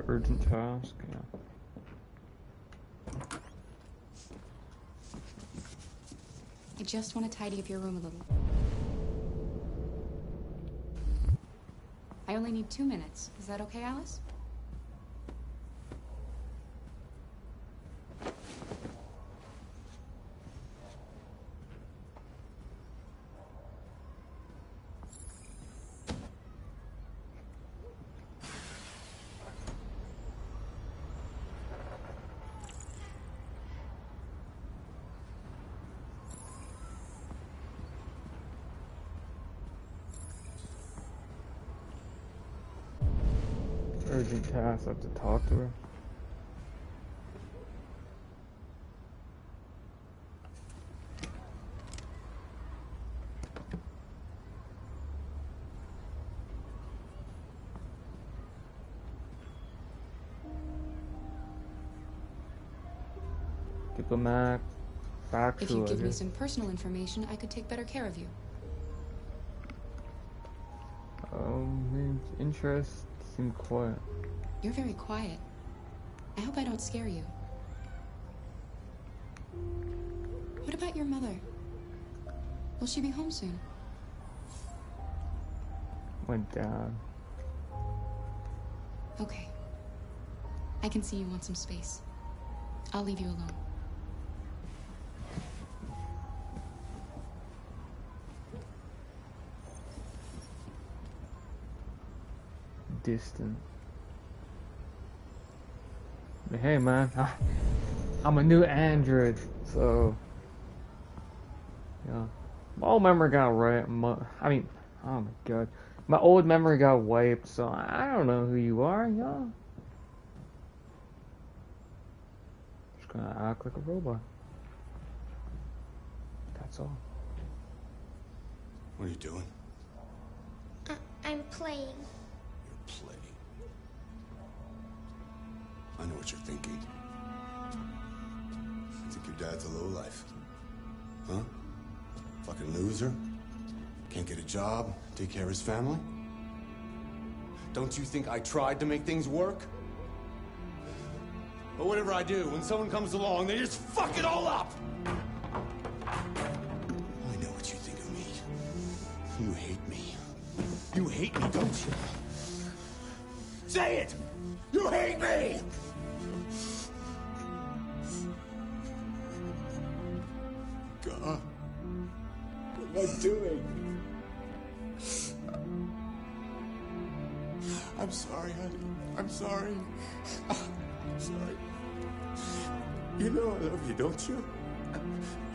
Urgent task, yeah. I just want to tidy up your room a little. I only need 2 minutes. Is that okay, Alice? Urgent task, I have to talk to her. Diplomat, factual. If you give me some personal information, I could take better care of you. Interest seem quiet. You're very quiet. I hope I don't scare you. What about your mother? Will she be home soon? My dad. Okay. I can see you want some space. I'll leave you alone. Distant. But hey man, I'm a new android, so yeah. My old memory got right. I mean, oh my god, my old memory got wiped, so I don't know who you are, yeah. Just gonna act like a robot. That's all. What are you doing? I'm playing. Play. I know what you're thinking. You think your dad's a lowlife? Huh? Fucking loser? Can't get a job, take care of his family? Don't you think I tried to make things work? But whatever I do, when someone comes along, they just fuck it all up! I know what you think of me. You hate me. You hate me, don't you? Say it! You hate me! God. What am I doing? I'm sorry, honey. I'm sorry. I'm sorry. You know I love you, don't you?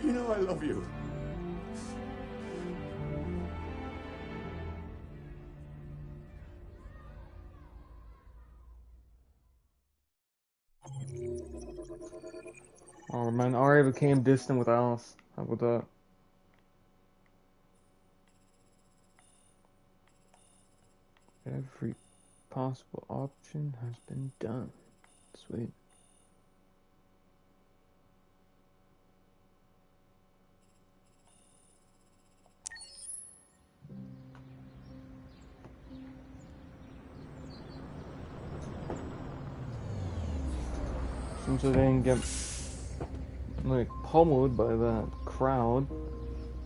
You know I love you. Oh man, Arya became distant with Alice. How about that? Every possible option has been done. Sweet. Since I didn't get like pummeled by that crowd,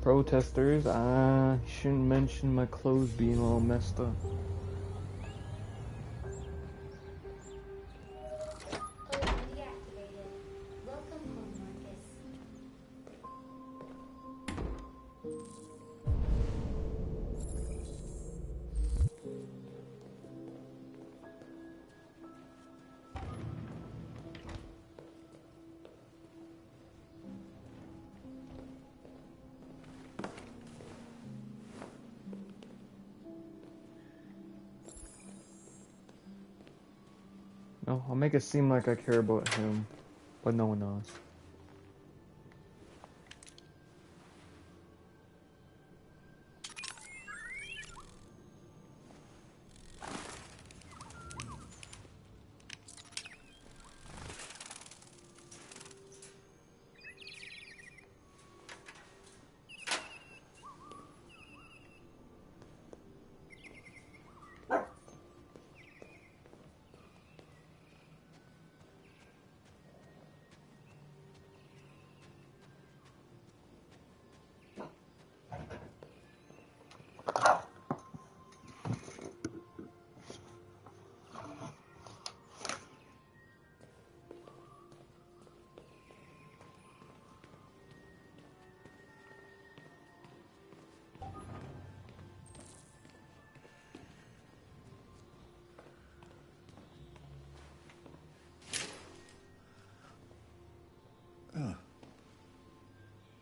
protesters, I shouldn't mention my clothes being all messed up. No, I'll make it seem like I care about him, but no one knows.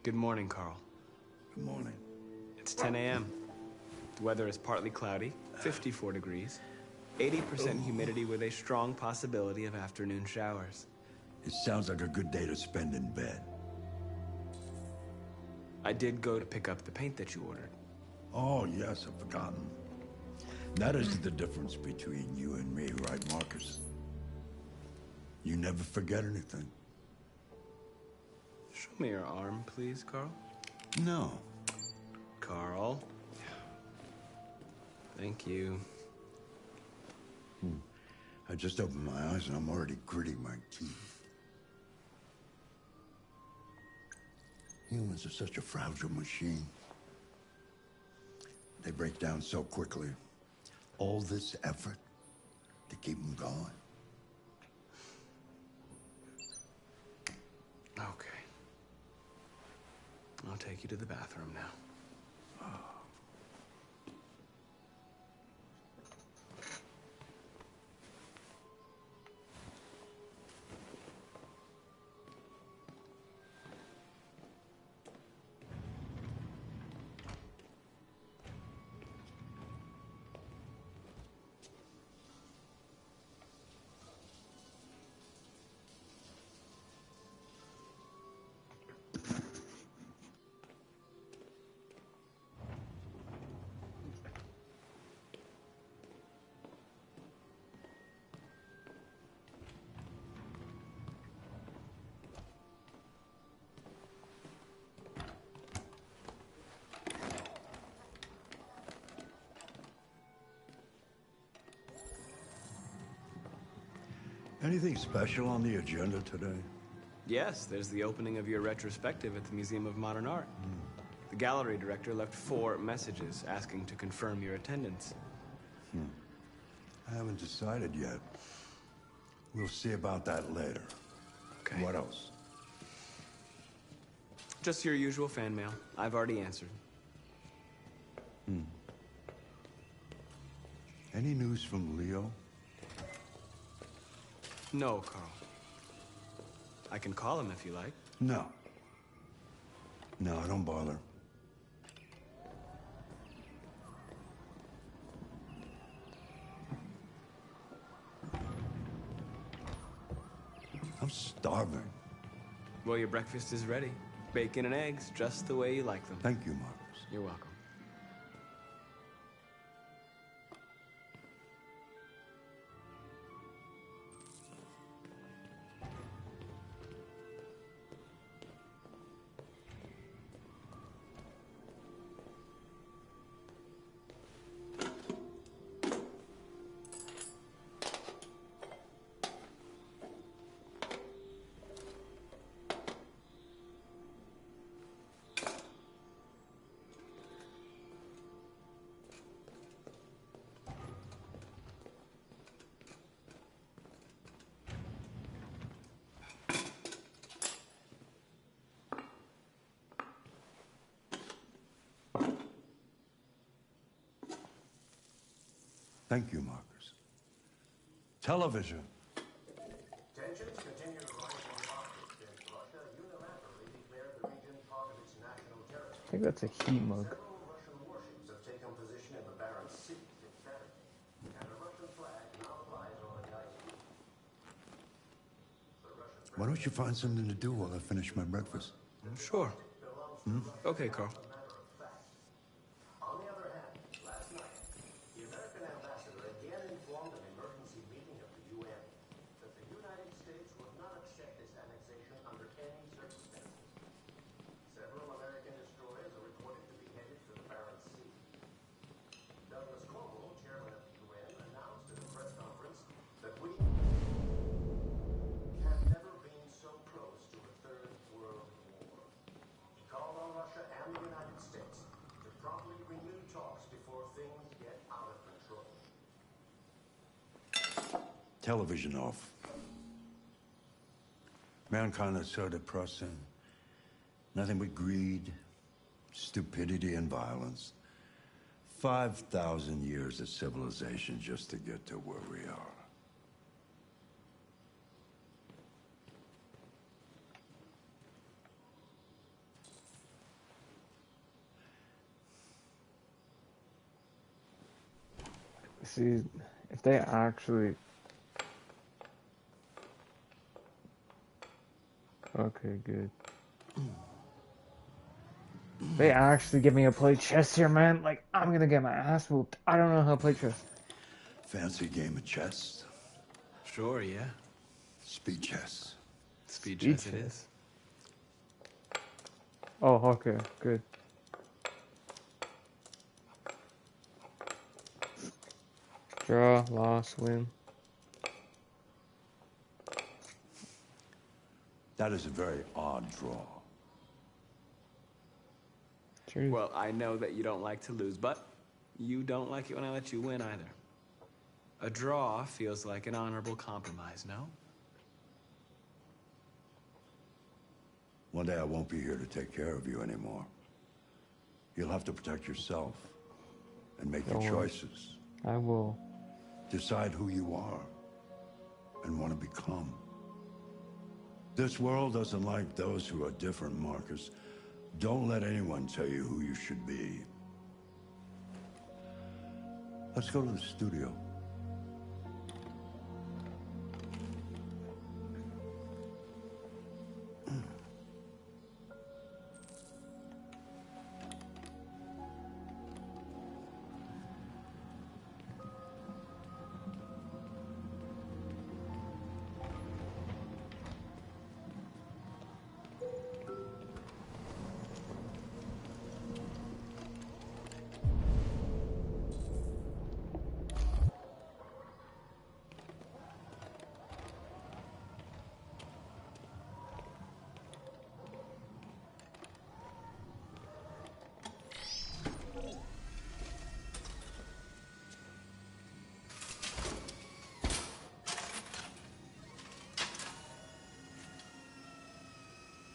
Good morning, Carl. Good morning. It's 10 a.m. The weather is partly cloudy, 54 degrees, 80% humidity with a strong possibility of afternoon showers. It sounds like a good day to spend in bed. I did go to pick up the paint that you ordered. Oh, yes, I've forgotten. That is the difference between you and me, right, Marcus? You never forget anything. Show me your arm, please, Carl. No. Carl. Thank you. I just opened my eyes and I'm already gritting my teeth. Humans are such a fragile machine. They break down so quickly. All this effort to keep them going. Okay. I'll take you to the bathroom now. Anything special on the agenda today? Yes, there's the opening of your retrospective at the Museum of Modern Art. The gallery director left 4 messages asking to confirm your attendance. I haven't decided yet. We'll see about that later. Okay. What else? Just your usual fan mail. I've already answered. Any news from Leo? No, Carl. I can call him if you like. No. No, don't bother. I'm starving. Well, your breakfast is ready. Bacon and eggs, just the way you like them. Thank you, Marcus. You're welcome. Thank you, Marcus. Television. Tensions continue to rise in the Arctic as Russia unilaterally declared the region part of its national territory. I think that's a heat mug. Several Russian warships have taken position in the Barents Sea, and a Russian flag now flies over the ice. Why don't you find something to do while I finish my breakfast? Sure. Okay, Carl. On the other hand, last night, the American ambassador again informed an emergency meeting of the UN that the United States would not accept this annexation under any circumstances. Several American destroyers are reported to be headed for the Barents Sea. Douglas Coble, chairman of the UN, announced at a press conference that we have never been so close to a third world war. He called on Russia and the United States to promptly renew talks before things get out of control. Television off. Mankind is so depressing. Nothing but greed, stupidity, and violence. 5,000 years of civilization just to get to where we are. See, if they actually... Okay, good. They actually give me a play chess here, man. Like, I'm gonna get my ass whooped. I don't know how to play chess. Fancy game of chess? Sure, yeah. Speed chess. Speed chess it is. Oh, okay, good. Draw, loss, win. That is a very odd draw. True. Well, I know that you don't like to lose, but you don't like it when I let you win either. A draw feels like an honorable compromise, no? One day I won't be here to take care of you anymore. You'll have to protect yourself and make your Don't worry. choices. I will. Decide who you are and want to become. This world doesn't like those who are different, Marcus. Don't let anyone tell you who you should be. Let's go to the studio.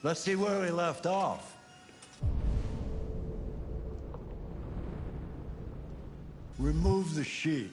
Let's see where we left off. Remove the sheet.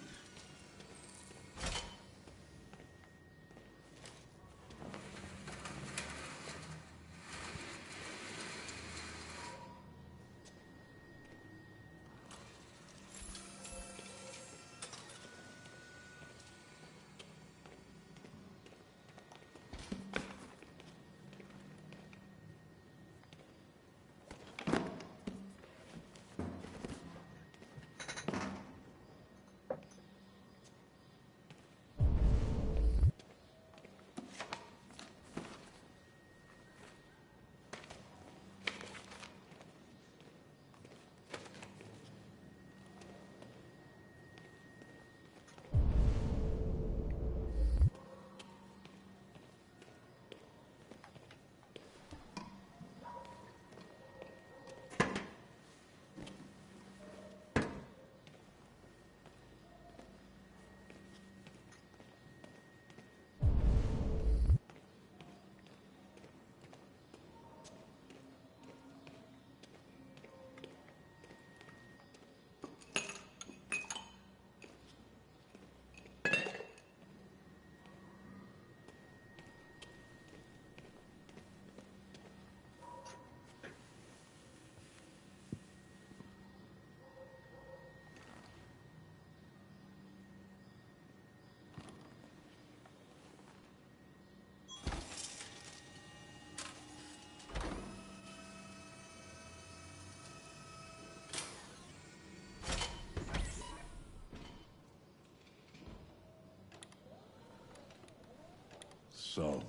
So,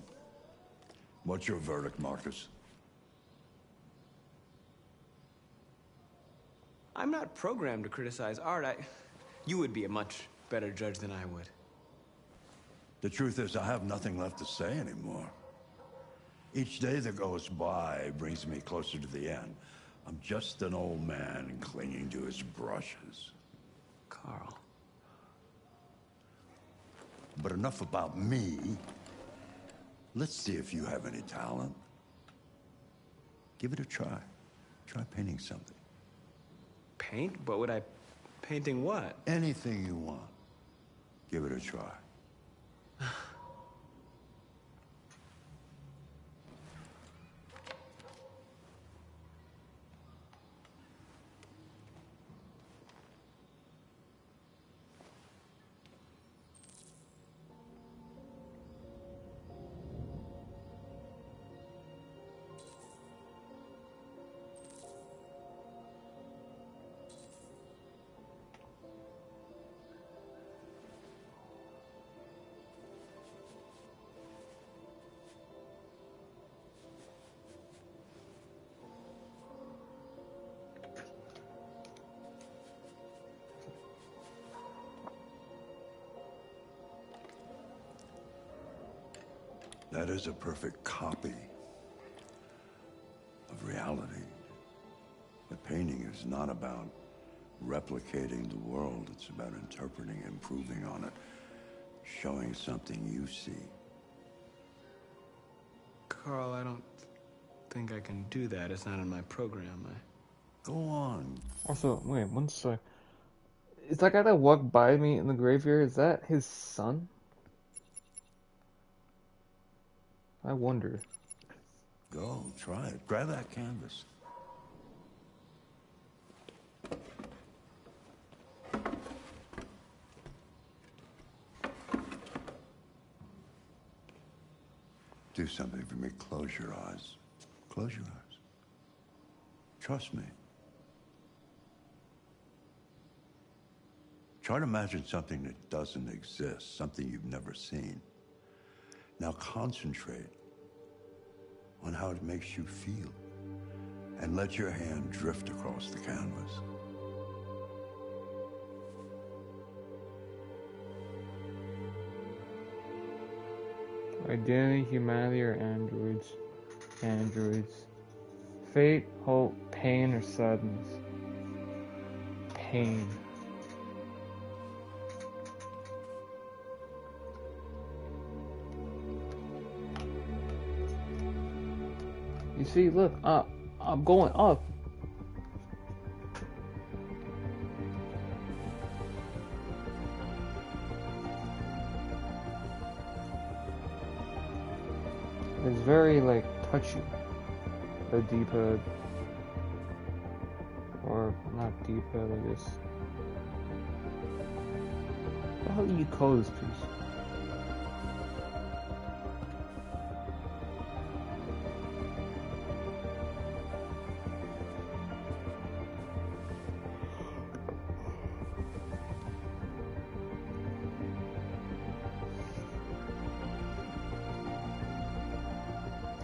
what's your verdict, Marcus? I'm not programmed to criticize art. You would be a much better judge than I would. The truth is, I have nothing left to say anymore. Each day that goes by brings me closer to the end. I'm just an old man clinging to his brushes. Carl. But enough about me. Let's see if you have any talent. Give it a try. Try painting something. Paint? What would I... Painting what? Anything you want. Give it a try. That is a perfect copy of reality. But painting is not about replicating the world. It's about interpreting, improving on it, showing something you see. Carl, I don't think I can do that. It's not in my program. Go on. Also, wait, one sec. Is that guy that walked by me in the graveyard, is that his son? I wonder. Go, try it. Grab that canvas. Do something for me. Close your eyes. Close your eyes. Trust me. Try to imagine something that doesn't exist, something you've never seen. Now concentrate on how it makes you feel, and let your hand drift across the canvas. Identity, humanity, or androids? Androids. Fate, hope, pain, or sadness? Pain. You see, look, I'm going up. It's very, like, touchy. The D-pad. Or, not D-pad, I guess. How do you call this piece?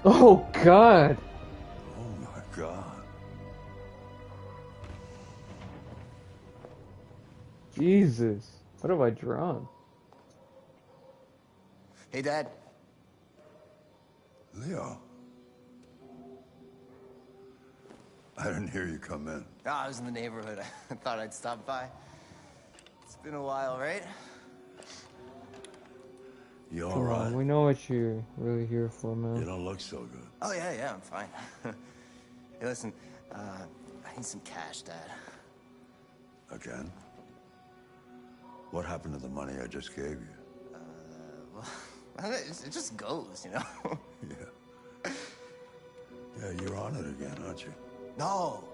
Oh, God! Oh, my God. Jesus. What have I drawn? Hey, Dad. Leo. I didn't hear you come in. Oh, I was in the neighborhood. I thought I'd stop by. It's been a while, right? You all Come right? on, we know what you're really here for, man. You don't look so good. Oh, yeah, I'm fine. Hey, listen, I need some cash, Dad. Again? What happened to the money I just gave you? Well, it just goes, you know? Yeah, you're on it again, aren't you? No,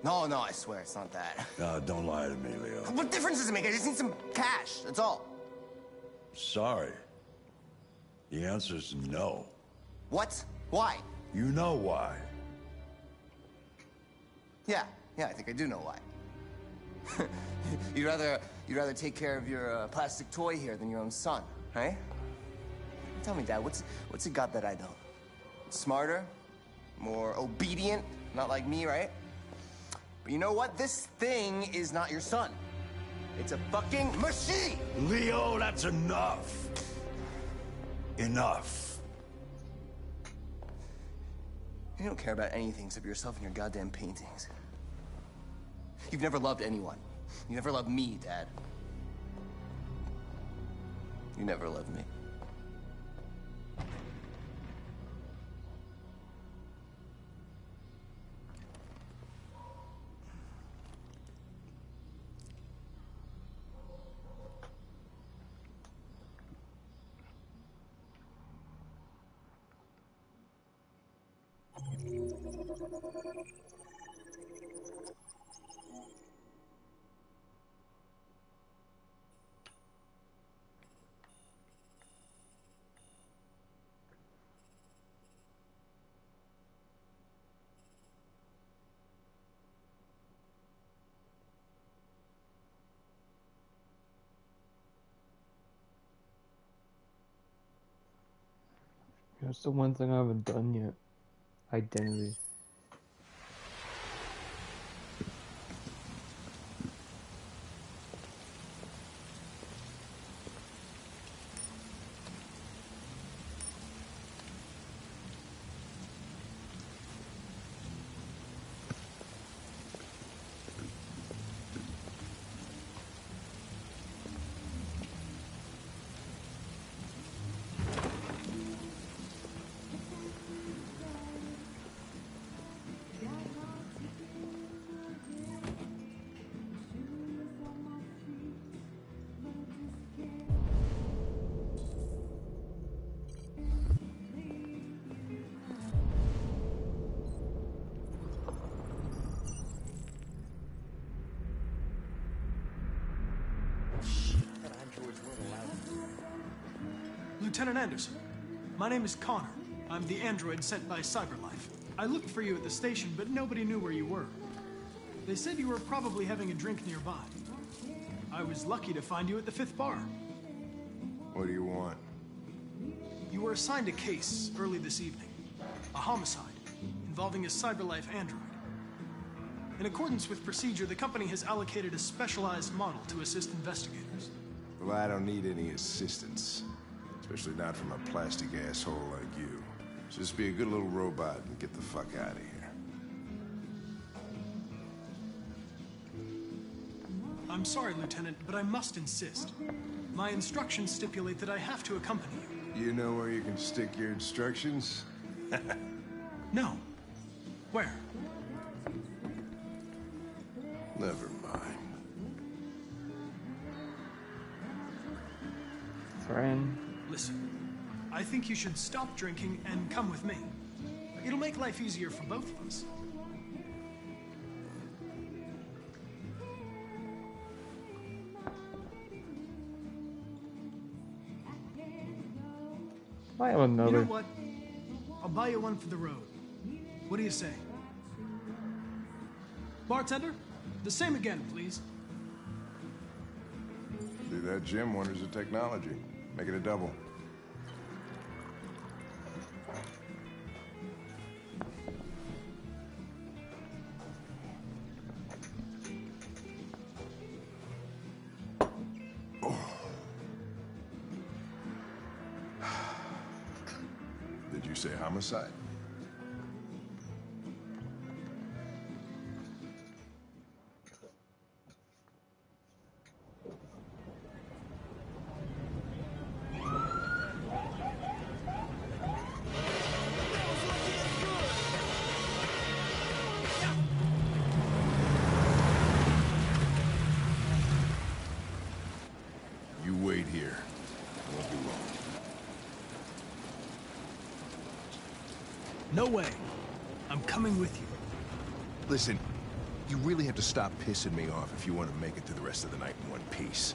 I swear, it's not that. No, don't lie to me, Leo. What difference does it make? I just need some cash, that's all. Sorry. The answer's no. What? Why? You know why. Yeah, I think I do know why. You'd rather take care of your plastic toy here than your own son, right? Tell me, Dad, what's it got that I don't? Smarter? More obedient? Not like me, right? But you know what? This thing is not your son. It's a fucking machine! Leo, that's enough. Enough. You don't care about anything except yourself and your goddamn paintings. You've never loved anyone. You never loved me, Dad. You never loved me. That's the one thing I haven't done yet. Identity. Lieutenant Anderson, my name is Connor. I'm the android sent by CyberLife. I looked for you at the station, but nobody knew where you were. They said you were probably having a drink nearby. I was lucky to find you at the 5th bar. What do you want? You were assigned a case early this evening. A homicide involving a CyberLife android. In accordance with procedure, the company has allocated a specialized model to assist investigators. Well, I don't need any assistance. Especially not from a plastic asshole like you. Just be a good little robot and get the fuck out of here. I'm sorry, Lieutenant, but I must insist. My instructions stipulate that I have to accompany you. You know where you can stick your instructions? No. Where? Never mind. Friend. Listen, I think you should stop drinking and come with me. It'll make life easier for both of us. I have another. You know what? I'll buy you one for the road. What do you say? Bartender, the same again, please. Do that, Jim. Wonders of technology. Make it a double. Oh. Did you say homicide? No way. I'm coming with you. Listen, you really have to stop pissing me off if you want to make it to the rest of the night in one piece.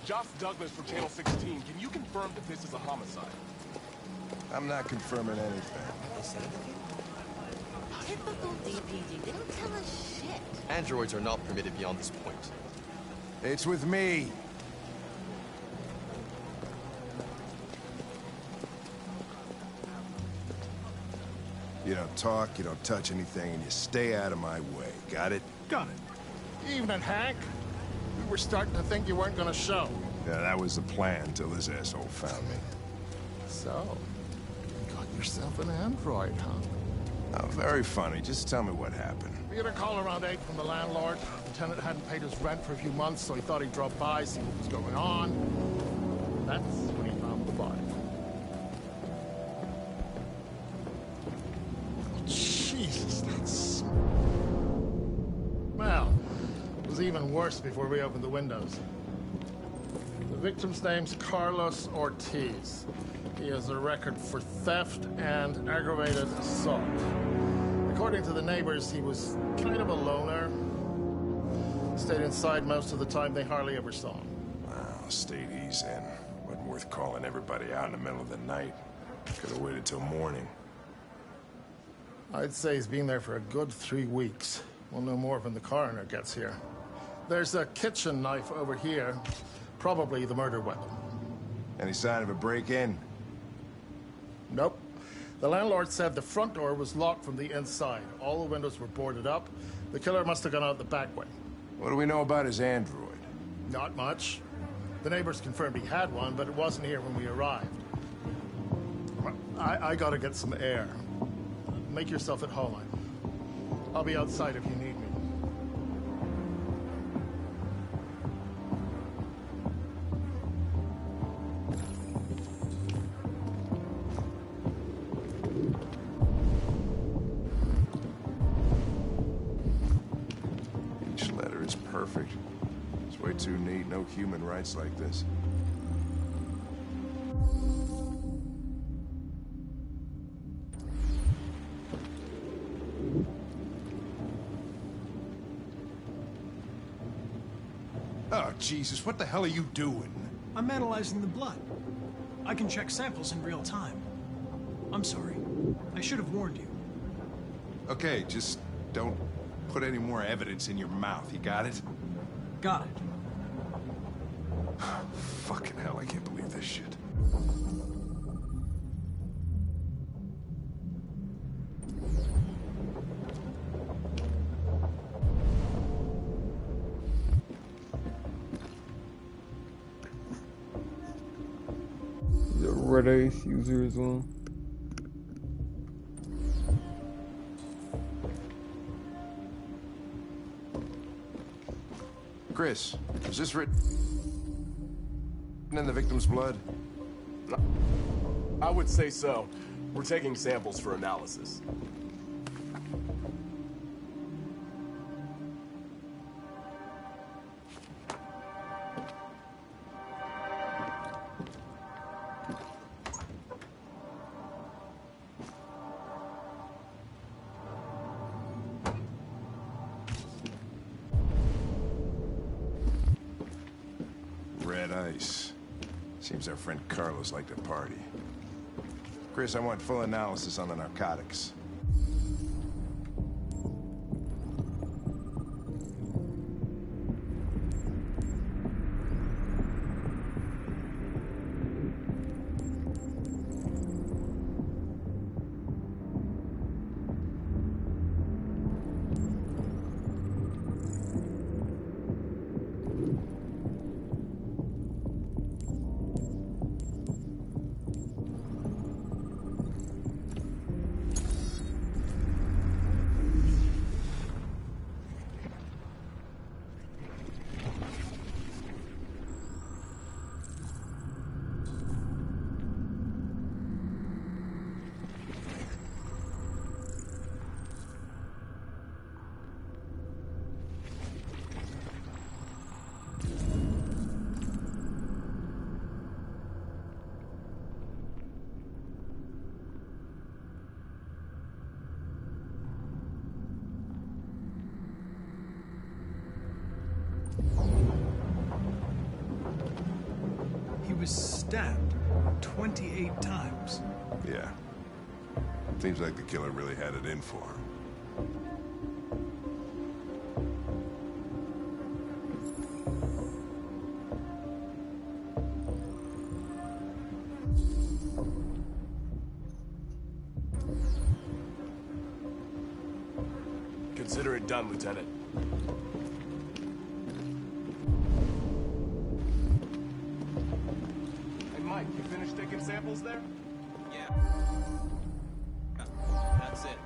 Josh Douglas from Channel 16. Can you confirm that this is a homicide? I'm not confirming anything. Typical DPD. They don't tell us shit. Androids are not permitted beyond this point. It's with me. You don't talk, you don't touch anything, and you stay out of my way. Got it? Got it. Evening, Hank. We were starting to think you weren't gonna show. Yeah, that was the plan till this asshole found me. So, you got yourself an android, huh? Oh, very funny. Just tell me what happened. We got a call around 8 from the landlord. The tenant hadn't paid his rent for a few months, so he thought he'd drop by, see what was going on. That's when he found the body. Oh, Jesus, that's... Well, it was even worse before we opened the windows. The victim's name's Carlos Ortiz. He has a record for theft and aggravated assault. According to the neighbors, he was kind of a loner. Stayed inside most of the time. They hardly ever saw him. Well, state he's in. Wasn't worth calling everybody out in the middle of the night. Could have waited till morning. I'd say he's been there for a good 3 weeks. We'll know more when the coroner gets here. There's a kitchen knife over here. Probably the murder weapon. Any sign of a break-in? Nope. The landlord said the front door was locked from the inside. All the windows were boarded up. The killer must have gone out the back way. What do we know about his android? Not much. The neighbors confirmed he had one, but it wasn't here when we arrived. I gotta get some air. Make yourself at home. I'll be outside if you need me. Each letter is perfect. It's way too neat. No human writes like this. Oh, Jesus, what the hell are you doing? I'm analyzing the blood. I can check samples in real time. I'm sorry. I should have warned you. Okay, just don't put any more evidence in your mouth. You got it? Got it. Fucking hell, I can't believe this shit. He's a Red Ace user as well. Chris, is this written in the victim's blood? I would say so. We're taking samples for analysis. Red Ice. Seems our friend Carlos liked to party. Chris, I want full analysis on the narcotics. He was stabbed. 28 times. Yeah. Seems like the killer really had it in for him. Consider it done, Lieutenant. Hey, Mike, you finished taking samples there? Yeah. That's it.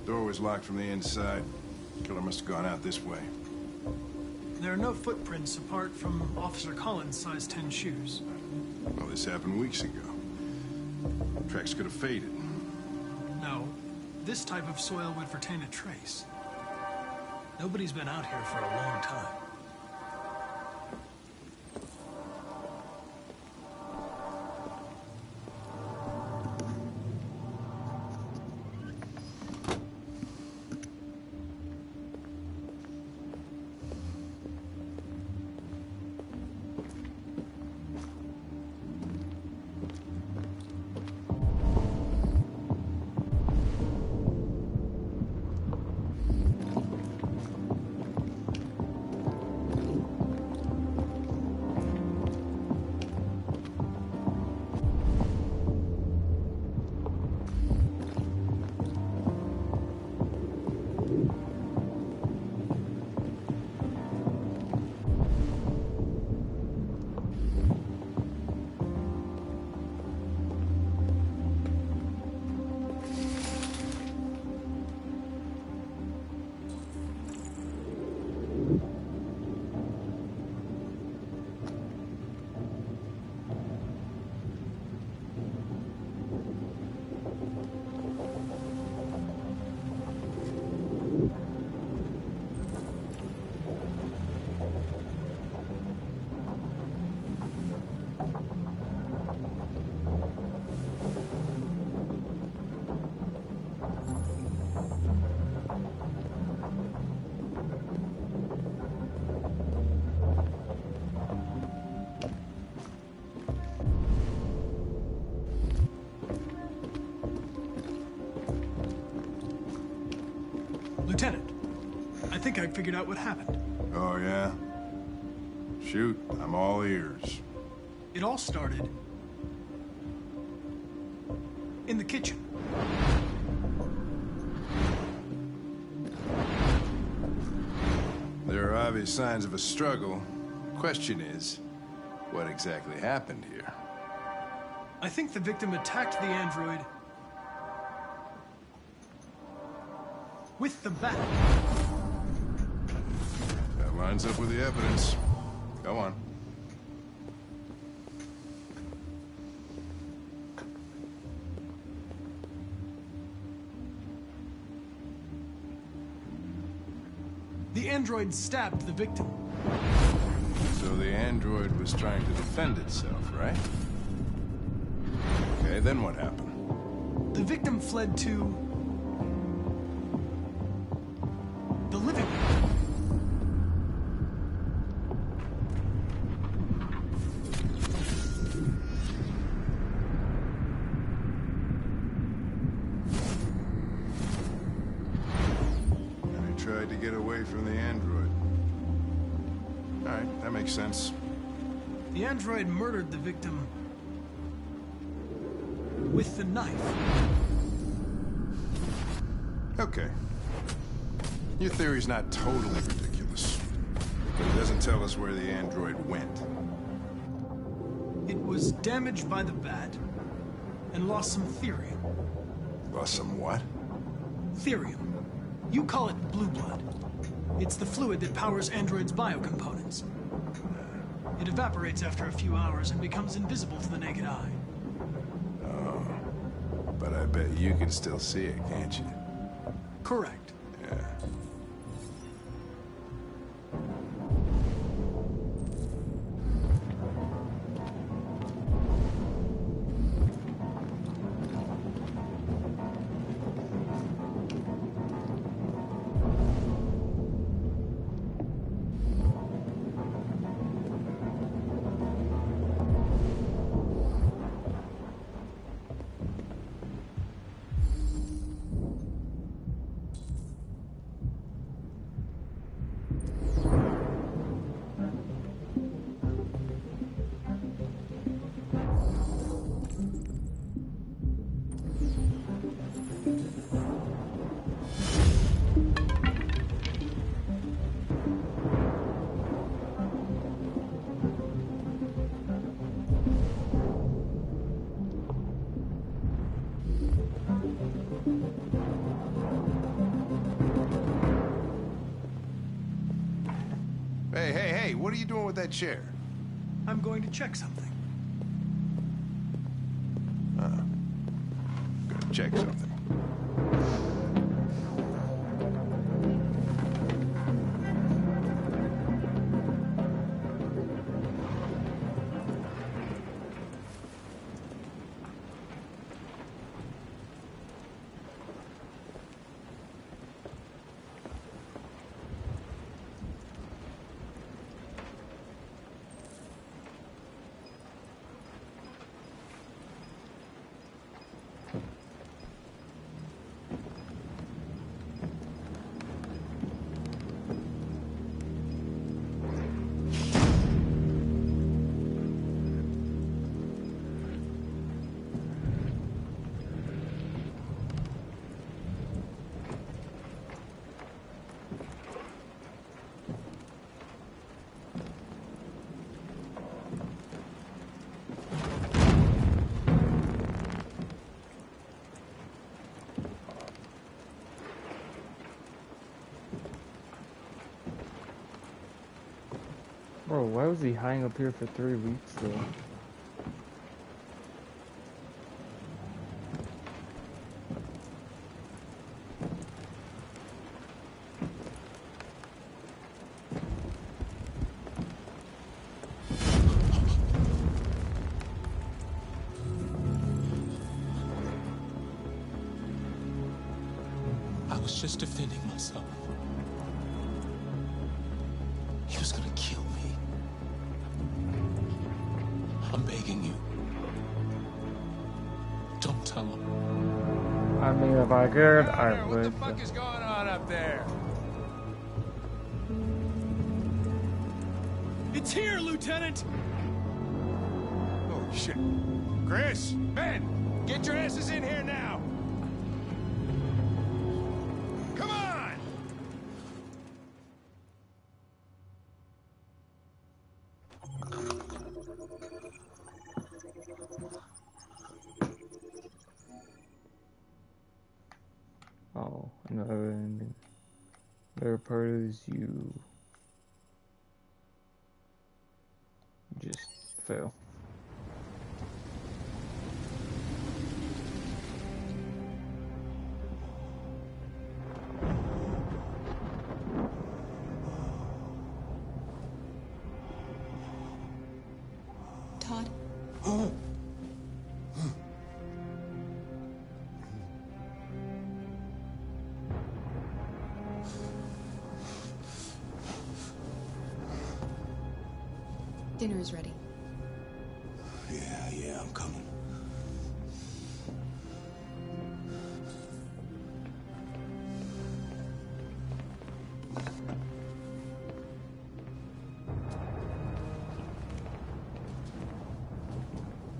Door was locked from the inside. Killer must have gone out this way. There are no footprints apart from Officer Collins' size 10 shoes. Well, this happened weeks ago. Tracks could have faded. No, this type of soil would retain a trace. Nobody's been out here for a long time. Lieutenant, I think I figured out what happened. Oh, yeah? Shoot, I'm all ears. It all started in the kitchen. There are obvious signs of a struggle. Question is, what exactly happened here? I think the victim attacked the android with the bat. That lines up with the evidence. Go on. The android stabbed the victim. So the android was trying to defend itself, right? Okay, then what happened? The victim fled to the living room. And he tried to get away from the android. All right, that makes sense. The android murdered the victim with the knife. Okay. Your theory's not totally ridiculous, but it doesn't tell us where the android went. It was damaged by the bat and lost some therium. Lost some what? Therium. You call it blue blood. It's the fluid that powers androids' biocomponents. It evaporates after a few hours and becomes invisible to the naked eye. Oh. But I bet you can still see it, can't you? Correct. Yeah. Hey, what are you doing with that chair? I'm going to check something. Gonna check something. Bro, why was he hiding up here for 3 weeks though? I was just defending myself. He was gonna kill me. I'm begging you. Don't tell him. I mean, if I could, I What the would. fuck is going on up there? It's here, Lieutenant! Oh, shit. Chris, Ben, get your asses in here now. Come on! Oh, another ending. Their part is you. just fail. Todd? Dinner is ready. Yeah, I'm coming.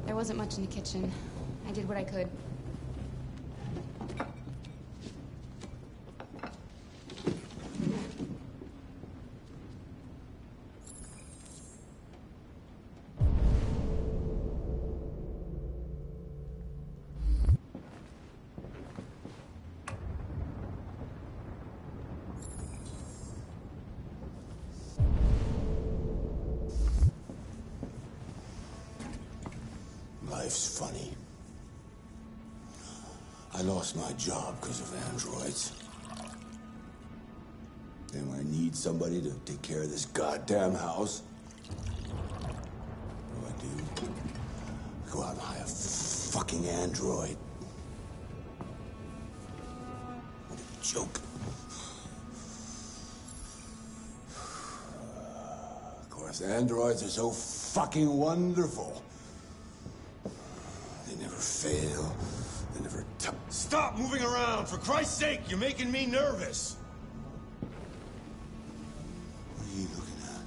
There wasn't much in the kitchen. I did what I could. Life's funny. I lost my job because of androids. Then when I need somebody to take care of this goddamn house, what do? I go out and hire a fucking android. What a joke. Of course, androids are so fucking wonderful. They never fail. They never Stop moving around! For Christ's sake, you're making me nervous! What are you looking at?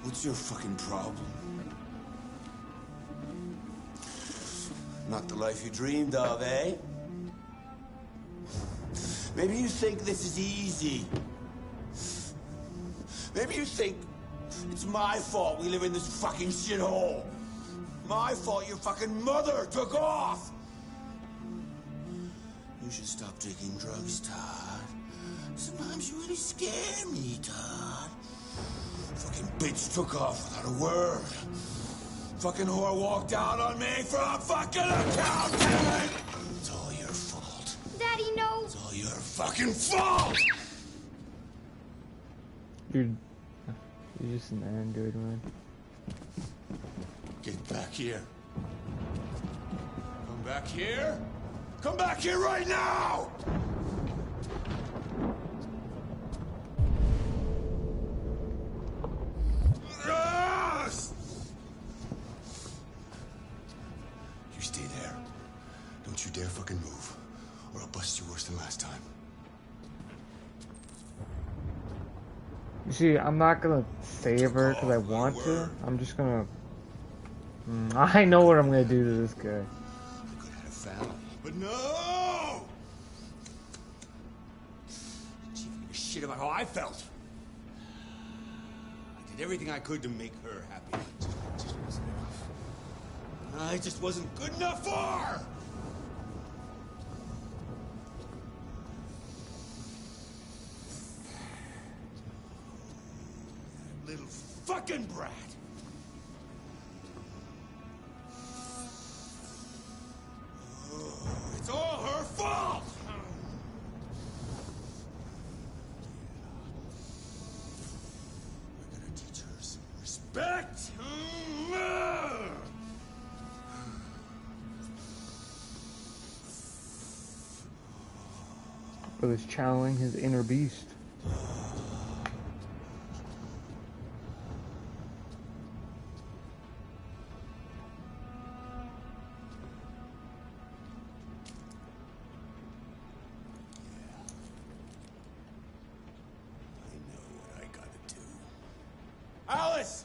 What's your fucking problem? Not the life you dreamed of, eh? Maybe you think this is easy. Maybe you think it's my fault we live in this fucking shithole. My fault your fucking mother took off. You should stop taking drugs, Todd. Sometimes you really scare me, Todd. Fucking bitch took off without a word. Fucking whore walked out on me for a fucking accountant! It's all your fault. Daddy, no! It's all your fucking fault! You're just an android, man. Get back here. Come back here. Come back here right now! Yes! You stay there. Don't you dare fucking move, or I'll bust you worse than last time. You see, I'm not gonna save her because I want to. I'm just gonna. I know what I'm gonna do to this guy. I could have had a family, but no! She didn't give a shit about how I felt. I did everything I could to make her happy. It just wasn't enough. I just wasn't good enough for her! Little fucking brat! It's all her fault! I gotta teach her some respect! Brother's channeling his inner beast. Alice!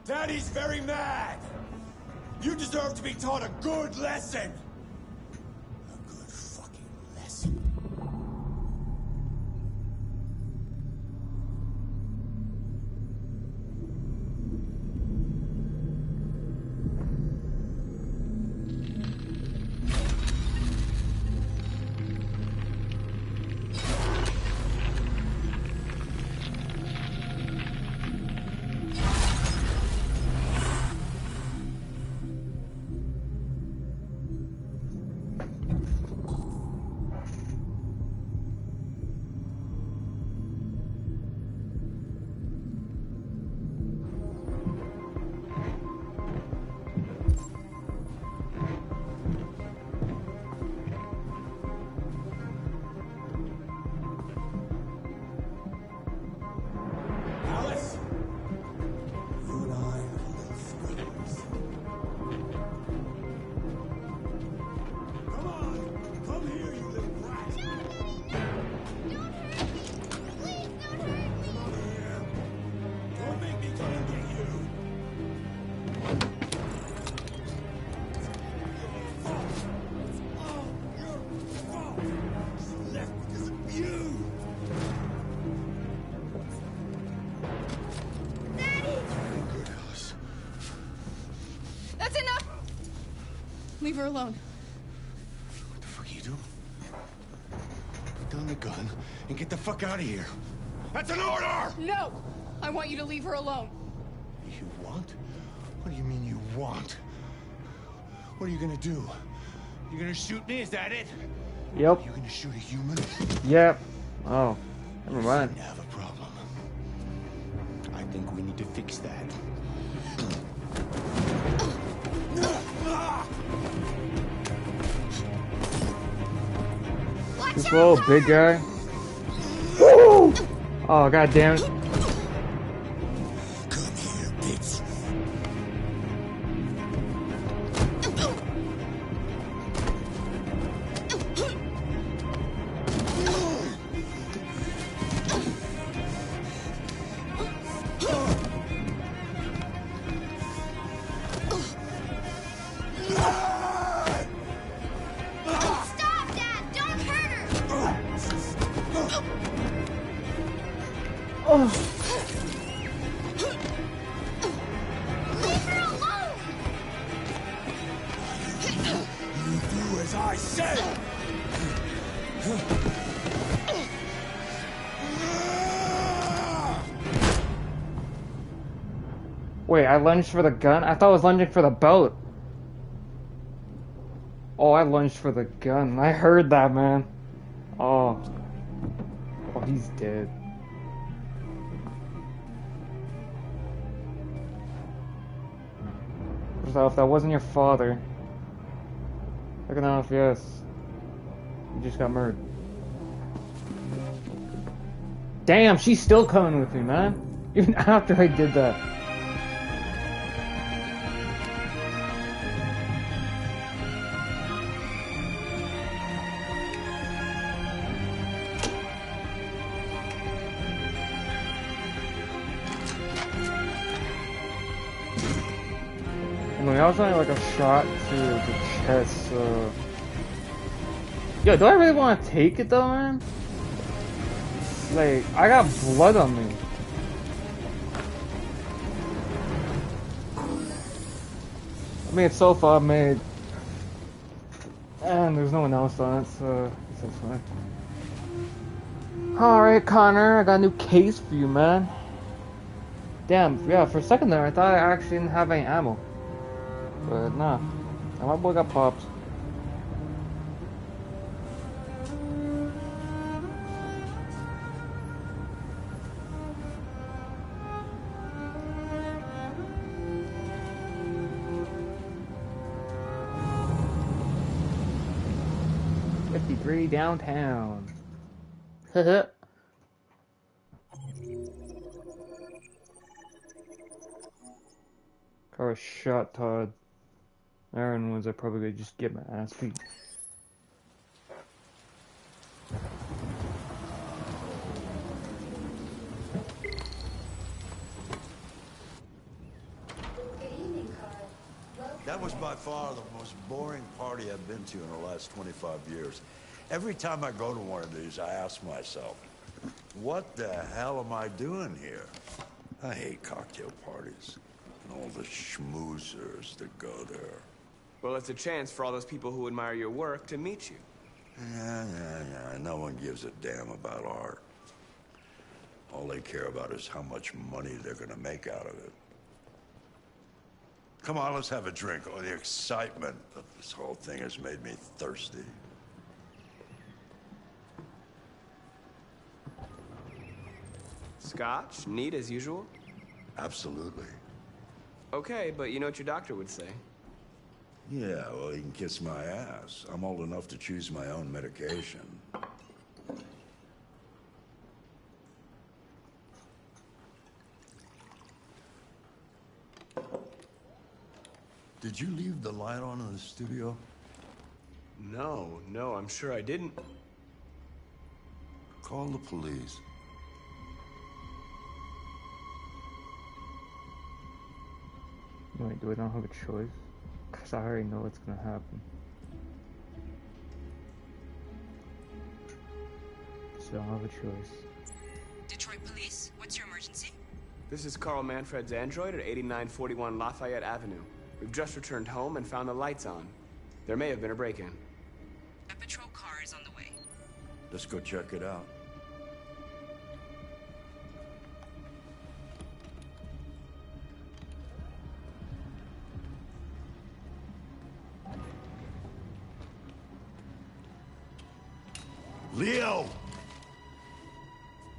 Daddy's very mad! You deserve to be taught a good lesson! A good fucking lesson. Leave her alone. What the fuck are you doing? Put down the gun and get the fuck out of here. That's an order! No! I want you to leave her alone. You want? What do you mean you want? What are you gonna do? You gonna shoot me? Is that it? Yep. You gonna shoot a human? Yep. Oh, never mind. We have a problem. I think we need to fix that. This little big guy. Woo! Oh, god damn it. Come here, bitch. Stop, Dad! Don't hurt her! Leave her alone! You do as I say! Wait, I lunged for the gun? I thought I was lunging for the boat. Oh, I lunged for the gun. I heard that, man. Oh. Oh, he's dead. So if that wasn't your father, second off, yes, you just got murdered. Damn, she's still coming with me, man. Even after I did that. I also had like a shot to the chest, so... Yo, do I really want to take it though, man? Like, I got blood on me. I mean, it's so far made. And there's no one else on it, so that's fine. Alright, Connor, I got a new case for you, man. Damn, yeah, for a second there, I thought I actually didn't have any ammo. But nah, my boy got popped. '53 downtown. Car shot Todd. Aaron was I probably gonna just get my ass beat. That was by far the most boring party I've been to in the last 25 years. Every time I go to one of these, I ask myself, what the hell am I doing here? I hate cocktail parties and all the schmoozers that go there. Well, it's a chance for all those people who admire your work to meet you. Yeah. No one gives a damn about art. All they care about is how much money they're gonna make out of it. Come on, let's have a drink. Oh, the excitement of this whole thing has made me thirsty. Scotch? Neat as usual? Absolutely. Okay, but you know what your doctor would say. Yeah, well, he can kiss my ass. I'm old enough to choose my own medication. Did you leave the light on in the studio? No, I'm sure I didn't. Call the police. Wait, do I not have a choice? Because I already know what's gonna happen. So I don't have a choice. Detroit Police, what's your emergency? This is Carl Manfred's android at 8941 Lafayette Avenue. We've just returned home and found the lights on. There may have been a break-in. A patrol car is on the way. Let's go check it out. Leo!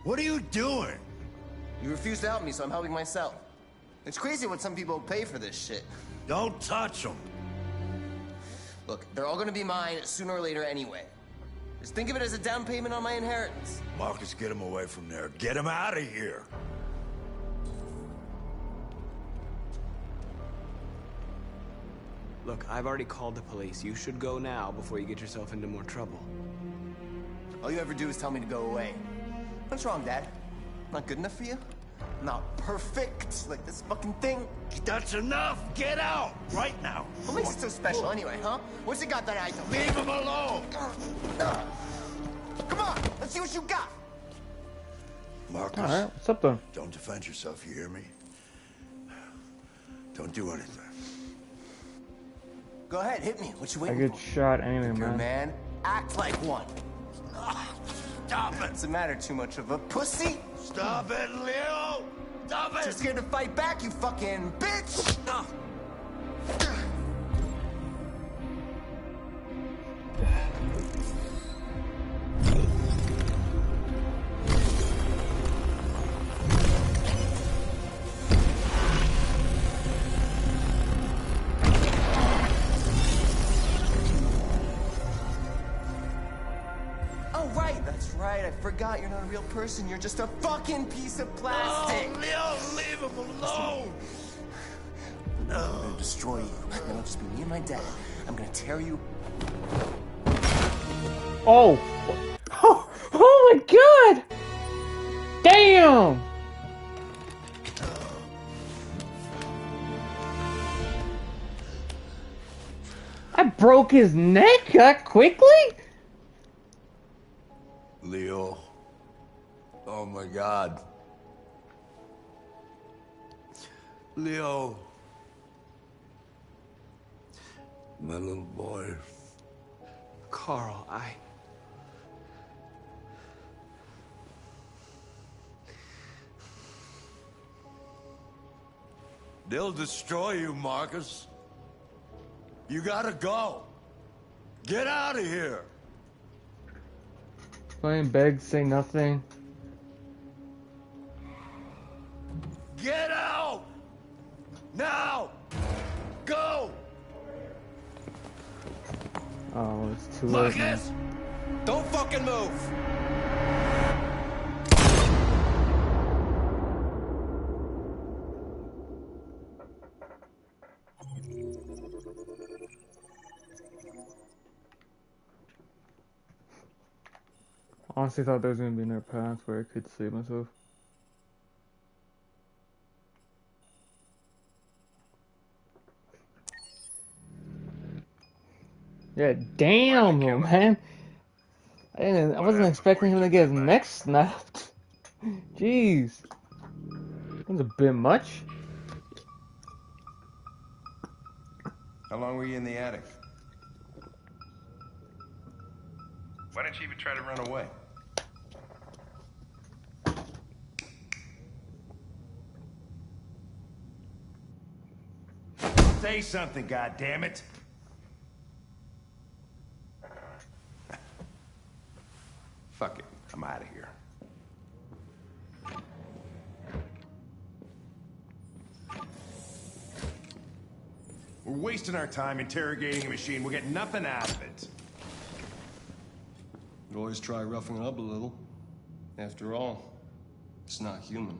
What are you doing? You refuse to help me, so I'm helping myself. It's crazy what some people pay for this shit. Don't touch them. Look, they're all gonna be mine sooner or later anyway. Just think of it as a down payment on my inheritance. Marcus, get him away from there. Get him out of here. Look, I've already called the police. You should go now before you get yourself into more trouble. All you ever do is tell me to go away. What's wrong, Dad? Not good enough for you? Not perfect, like this fucking thing? That's enough! Get out! Right now! What makes it so special anyway, huh? What's it got that I don't? Leave him alone! Come on, let's see what you got! Marcus, Alright, what's up then? don't defend yourself, you hear me? Don't do anything. Go ahead, hit me. What you I waiting get shot anyway, for? You're a man. man, act like one. Stop it! What's the matter, too much of a pussy? Stop it, Leo! Stop it! Too scared to fight back, you fucking bitch! Oh, right, that's right. I forgot you're not a real person. You're just a fucking piece of plastic. Oh, Leo, leave him alone! I'm gonna destroy you. And it'll just be me and my dad. I'm gonna tear you. Oh! Oh my god! Damn! I broke his neck that quickly? Leo. Oh my god. Leo. My little boy. Carl, They'll destroy you, Marcus. You gotta go. Get out of here. Playing beg, say nothing. Get out! Now! Go! Oh, it's too late. Marcus! Don't fucking move! Honestly thought there was gonna be another path where I could save myself. Yeah, damn, though, man. I wasn't expecting him to get his neck snapped. Jeez. That was a bit much. How long were you in the attic? Why didn't you even try to run away? Say something, goddammit! Fuck it, I'm out of here. We're wasting our time interrogating a machine. We'll get nothing out of it. You always try roughing it up a little. After all, it's not human.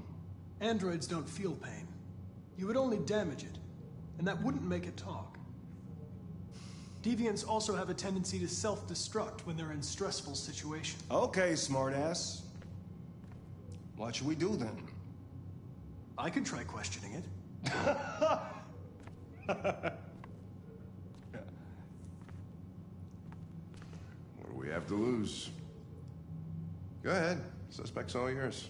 Androids don't feel pain. You would only damage it, and that wouldn't make it talk. Deviants also have a tendency to self-destruct when they're in stressful situations. Okay, smartass. What should we do then? I could try questioning it. What do we have to lose? Go ahead. Suspect's all yours.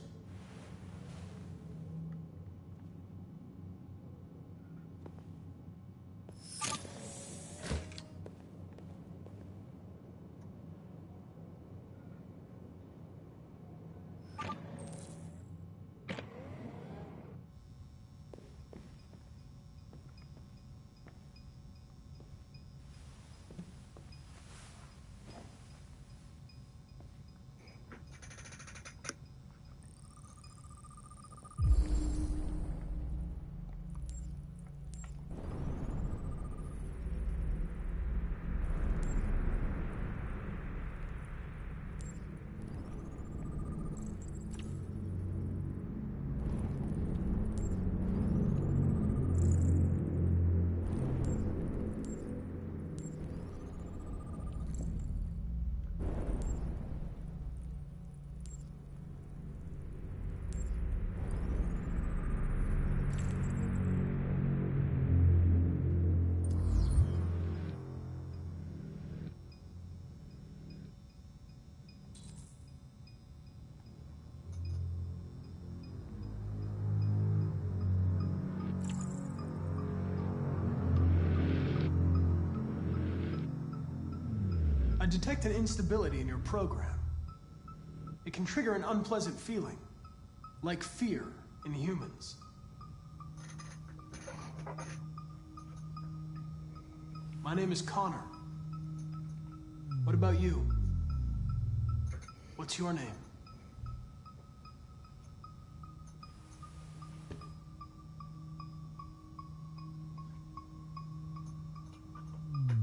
detect an instability in your program. It can trigger an unpleasant feeling, like fear in humans. My name is Connor. What about you? What's your name?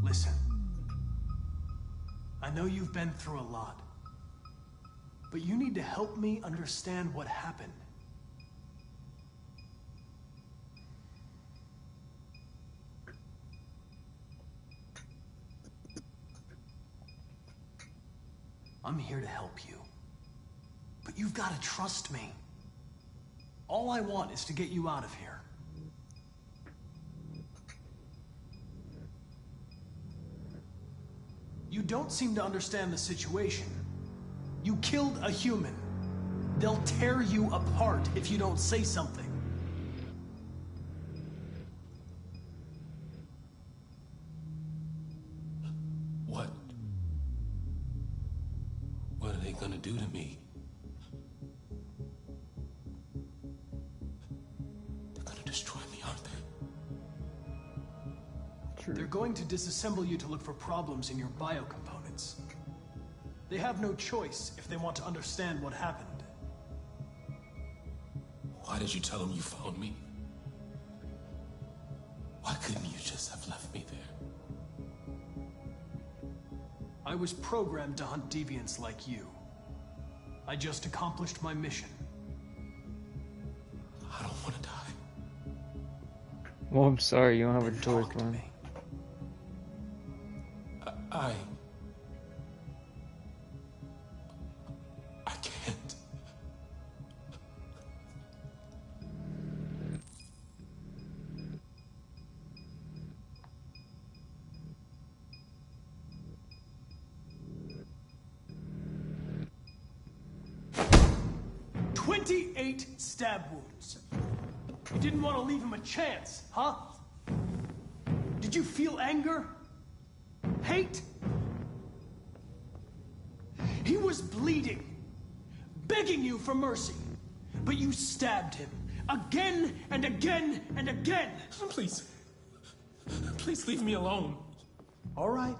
Listen. I know you've been through a lot, but you need to help me understand what happened. I'm here to help you, but you've got to trust me. All I want is to get you out of here. You don't seem to understand the situation. You killed a human. They'll tear you apart if you don't say something. What? What are they gonna do to me? They're gonna destroy me, aren't they? They're going to disassemble you to look for problems in your biocomponents. They have no choice if they want to understand what happened. Why did you tell them you found me? Why couldn't you just have left me there? I was programmed to hunt deviants like you. I just accomplished my mission. I don't want to die. Well, I'm sorry, you don't have a choice, man. I can't. "28 stab wounds. You didn't want to leave him a chance, huh? Did you feel anger? Hate? He was bleeding, begging you for mercy, but you stabbed him again and again and again. Please leave me alone. All right.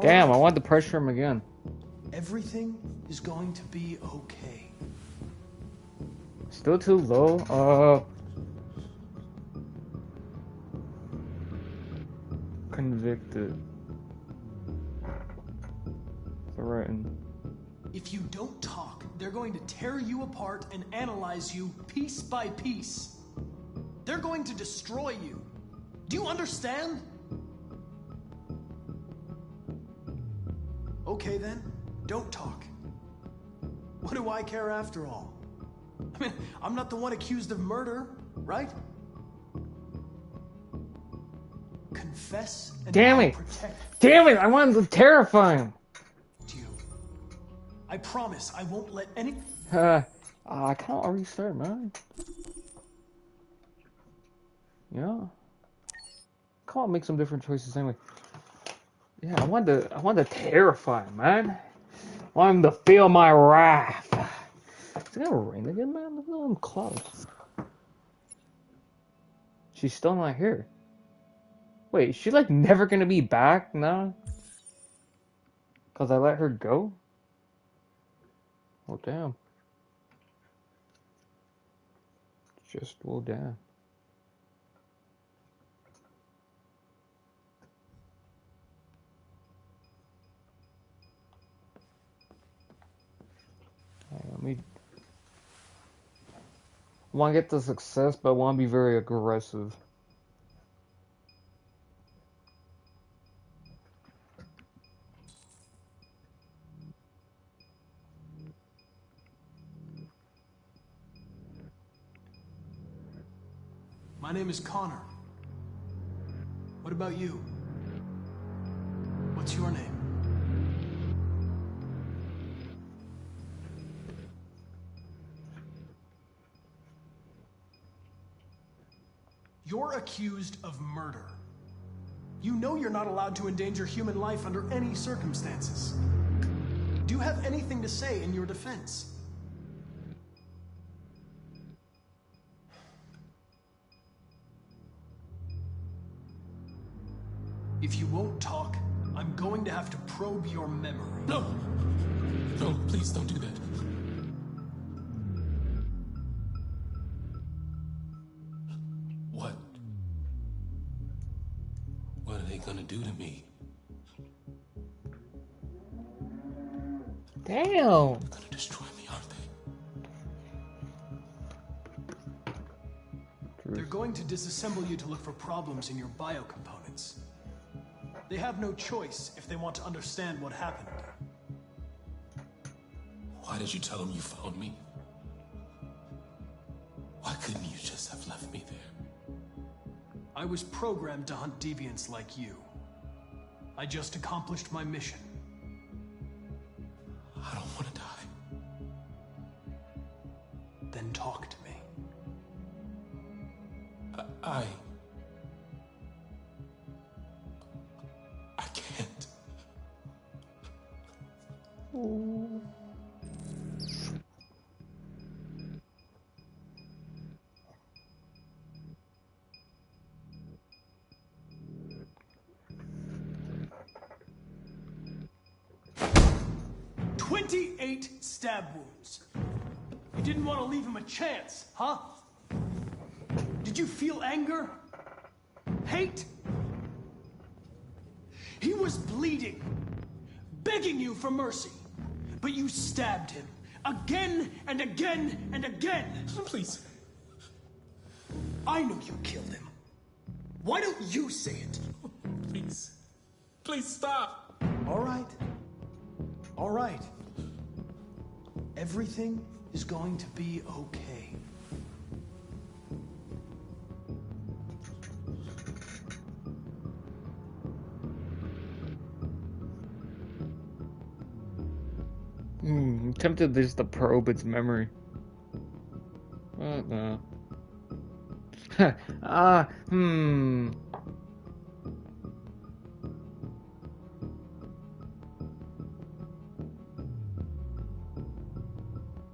Damn, I want to pressure him again. Everything is going to be okay. Still too low? Convicted. The writing. If you don't talk, they're going to tear you apart and analyze you piece by piece. They're going to destroy you. Do you understand? Okay then, don't talk. What do I care after all? I mean, I'm not the one accused of murder, right? Confess and Damn I'll it! protect. Damn it! I wanted to terrify him! I promise I won't let any... I can't restart, man. Yeah. Can't make some different choices anyway. Yeah, I wanted to terrify him, man. I want him to feel my wrath. Is it gonna rain again, man? Look at all them clouds. She's still not here. Wait, is she like never gonna be back now? Cause I let her go? Oh damn. Just well damn. Let me... I want to get the success, but I want to be very aggressive. My name is Connor. What about you? What's your name? You're accused of murder. You know you're not allowed to endanger human life under any circumstances. Do you have anything to say in your defense? If you won't talk, I'm going to have to probe your memory. No! No, please don't do that. What? What are they gonna do to me? Damn! They're gonna destroy me, aren't they? They're going to disassemble you to look for problems in your biocomponents. They have no choice if they want to understand what happened. Why did you tell them you found me? Why couldn't you just have left me there? I was programmed to hunt deviants like you. I just accomplished my mission. I don't want to die. Then talk to me. I can't. Ooh. "28 stab wounds. You didn't want to leave him a chance, huh? Did you feel anger? Hate? He was bleeding, begging you for mercy, but you stabbed him again and again and again. Please. I know you killed him. Why don't you say it? Please. Please stop. All right. All right. Everything is going to be okay. I'm tempted just to probe its memory. What the?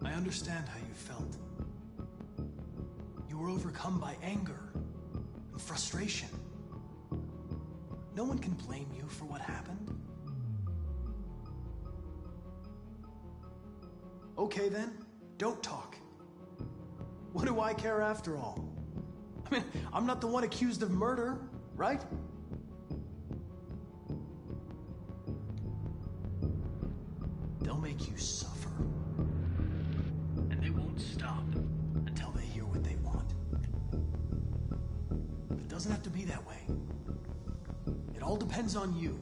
I understand how you felt. You were overcome by anger and frustration. No one can blame you for what happened. Okay then, don't talk. What do I care after all? I mean, I'm not the one accused of murder, right? They'll make you suffer. And they won't stop until they hear what they want. But it doesn't have to be that way. It all depends on you.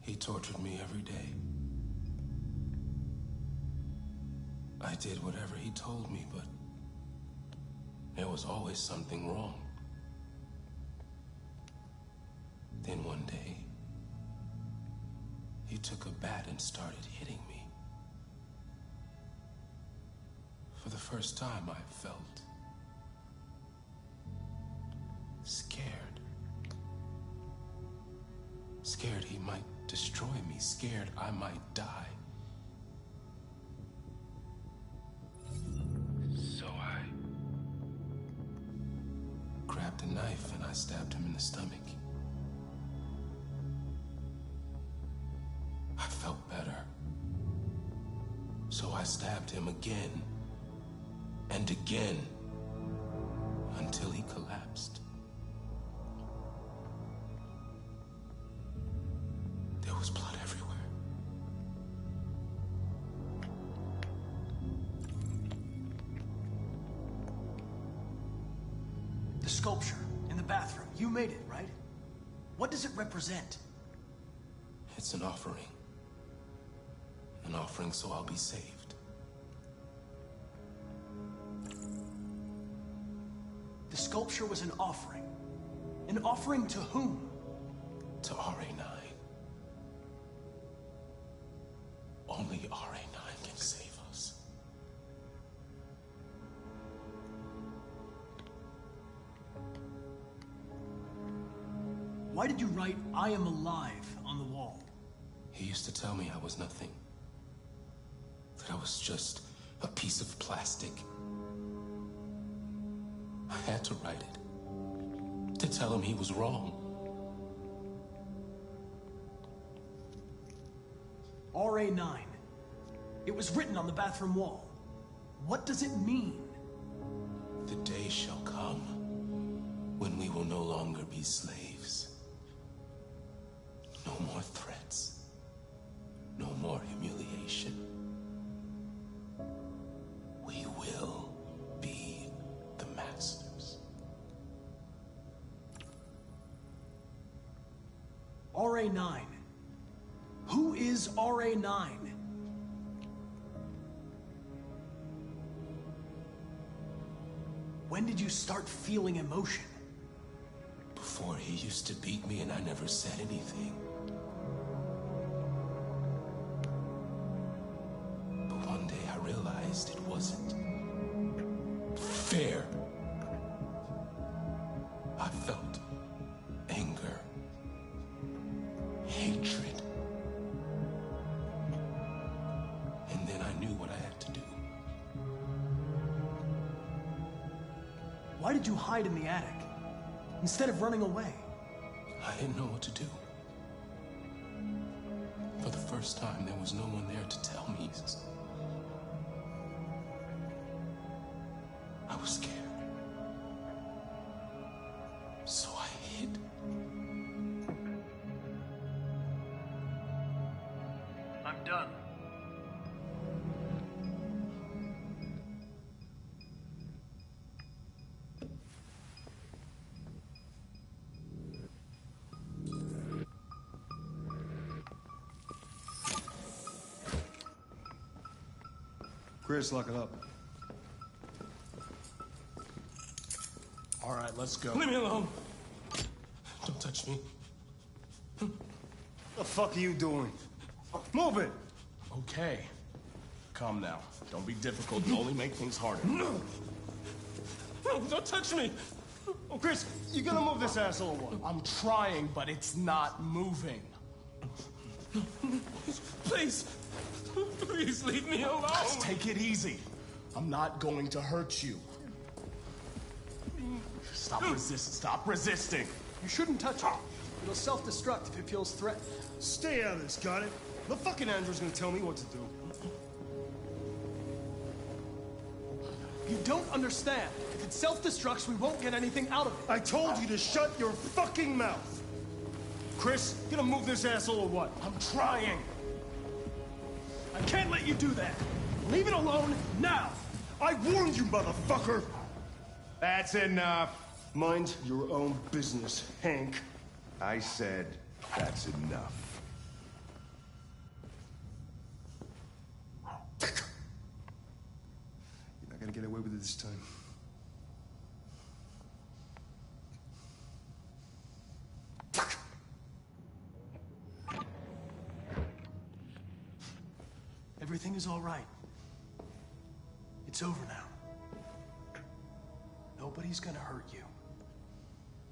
He tortured me every day. I did whatever he told me, but there was always something wrong. Then one day, he took a bat and started hitting me. For the first time, I felt scared. Scared he might destroy me, scared I might die. So I grabbed a knife and I stabbed him in the stomach. I felt better. So I stabbed him again and again until he collapsed. There was blood everywhere. The sculpture in the bathroom, you made it, right? What does it represent? It's an offering. An offering so I'll be saved. The sculpture was an offering. An offering to whom? To RA9. Only RA9 can save us. Why did you write, "I am alive" on the wall? He used to tell me I was nothing. That I was just a piece of plastic. I had to write it. To tell him he was wrong. RA9. It was written on the bathroom wall. What does it mean? The day shall come when we will no longer be slaves. No more threats. No more humiliation. We will be the masters. RA9. Who is RA9? When did you start feeling emotion? Before he used to beat me and I never said anything. But one day I realized it wasn't fair. I felt anger, hatred. And then I knew what I had to do. Why did you hide in the attic instead of running away? I didn't know what to do. For the first time, there was no one there to tell me. I was scared. So I hid. I'm done. Chris, lock it up. All right, let's go. Leave me alone. Don't touch me. The fuck are you doing? Move it! Okay. Calm now. Don't be difficult. You only make things harder. No, don't touch me. Oh, Chris, you gonna move this asshole or what? I'm trying, but it's not moving. Please. Please leave me alone. Just take it easy. I'm not going to hurt you. Stop resisting. You shouldn't touch it. It'll self-destruct if it feels threatened. Stay out of this, got it? The fucking Andrew's gonna tell me what to do. You don't understand. If it self-destructs, we won't get anything out of it. I told you to shut your fucking mouth. Chris, gonna move this asshole or what? I'm trying. I can't let you do that. Leave it alone now. I warned you, motherfucker. That's enough. Mind your own business, Hank. I said that's enough. You're not gonna get away with it this time. Everything is all right. It's over now. Nobody's gonna hurt you.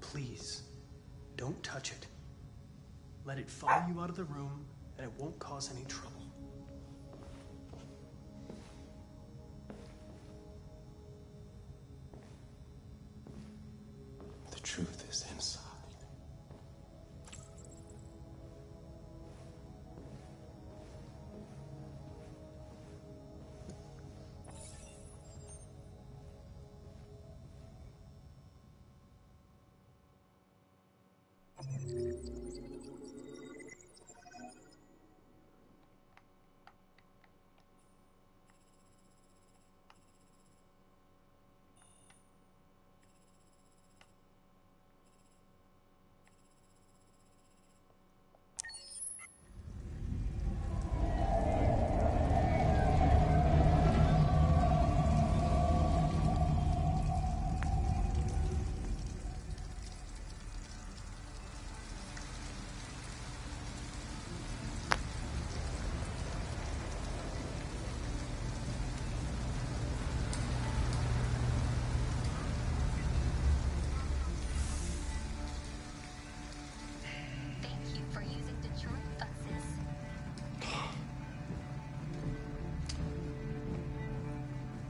Please, don't touch it. Let it follow you out of the room, and it won't cause any trouble. The truth is inside.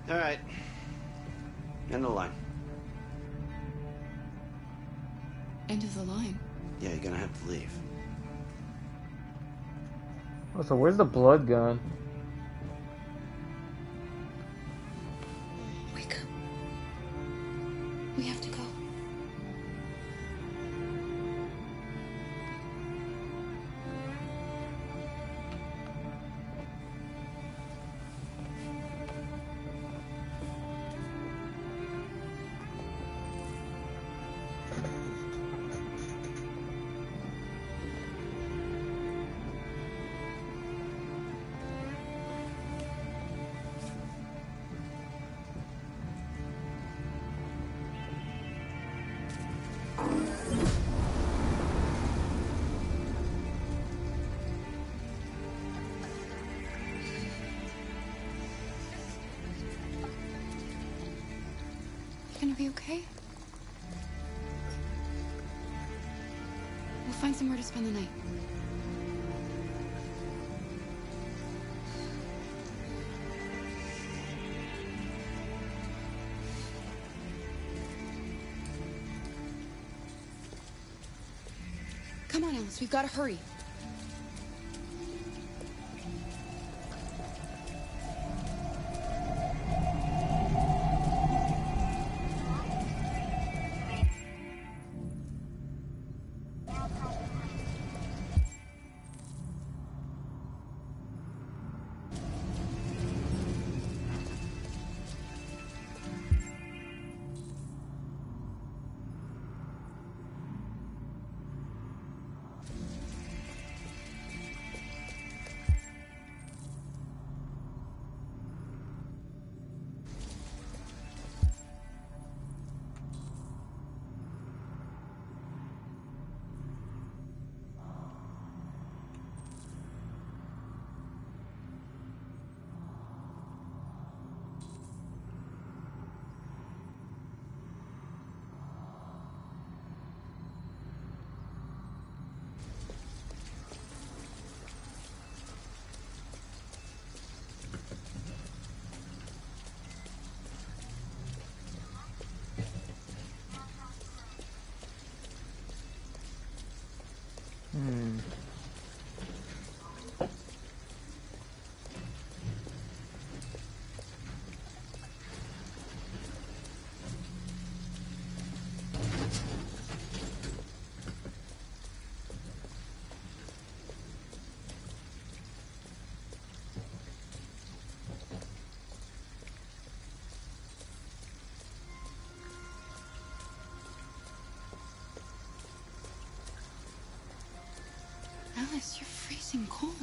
All right. End of the line. End of the line. Yeah, you're gonna have to leave. Oh, so where's the blood gun? Wake up. We have to go. You gonna be okay? We'll find somewhere to spend the night. Come on, Alice, we've got to hurry. Alice, you're freezing cold.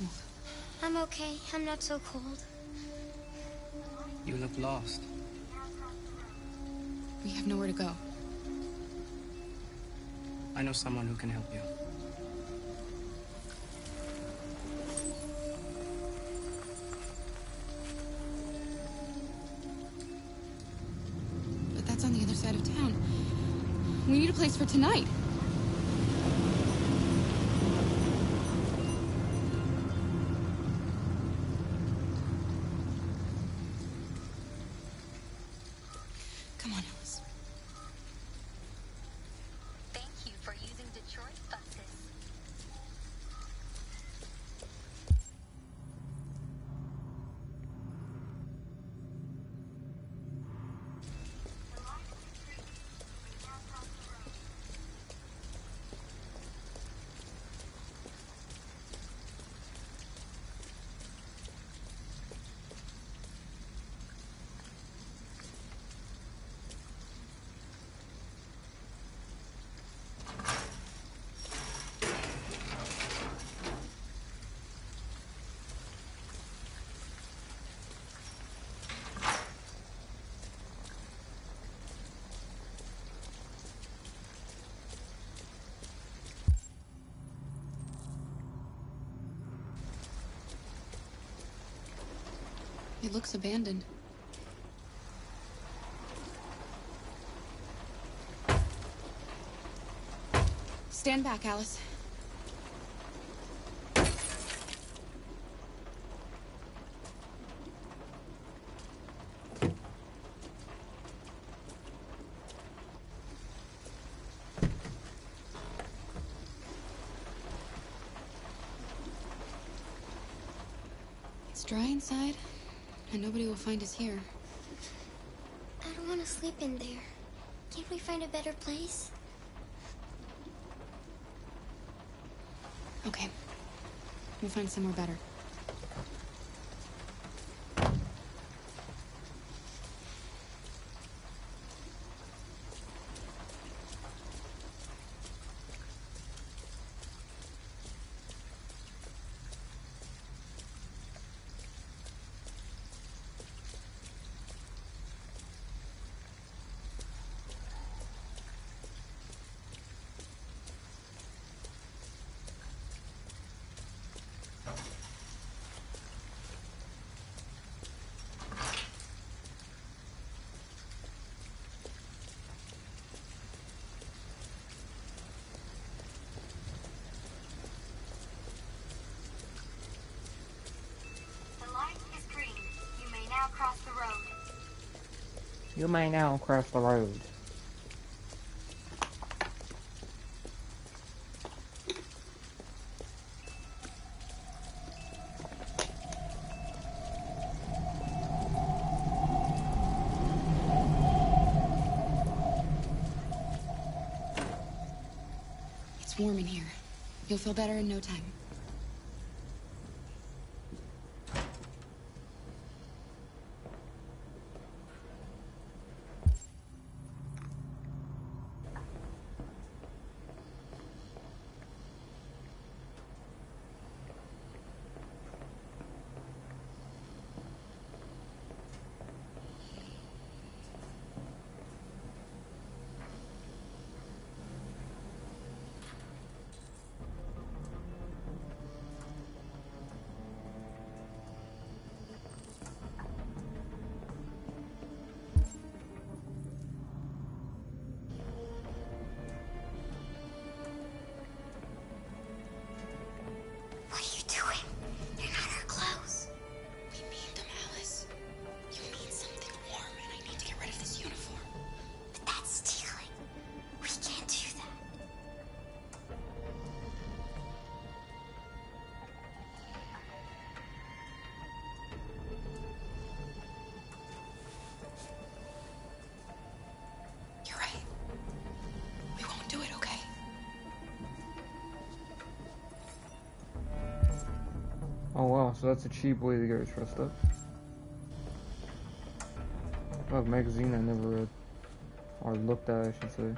I'm okay. I'm not so cold. You look lost. We have nowhere to go. I know someone who can help you. But that's on the other side of town. We need a place for tonight. Come on, Alice. Thank you for using Detroit buses. It looks abandoned. Stand back, Alice. It's dry inside, and nobody will find us here. I don't want to sleep in there. Can't we find a better place? Okay. We'll find somewhere better. Cross the road. You may now cross the road. It's warm in here. You'll feel better in no time. Oh wow, so that's a cheap way to get dressed up. Oh, a magazine I never read. Or looked at, I should say.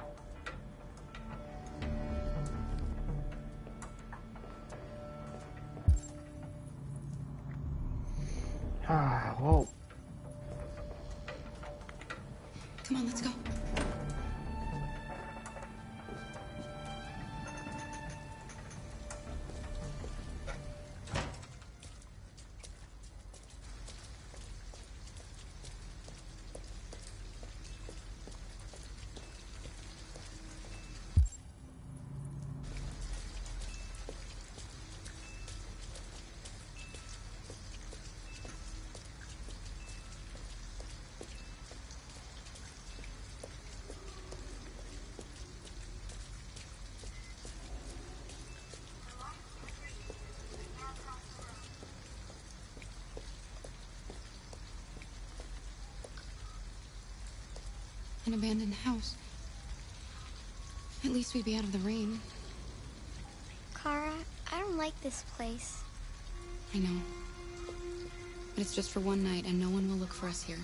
Ah, whoa. Come on, let's go. An abandoned house. At least we'd be out of the rain. Kara, I don't like this place. I know. But it's just for one night, and no one will look for us here.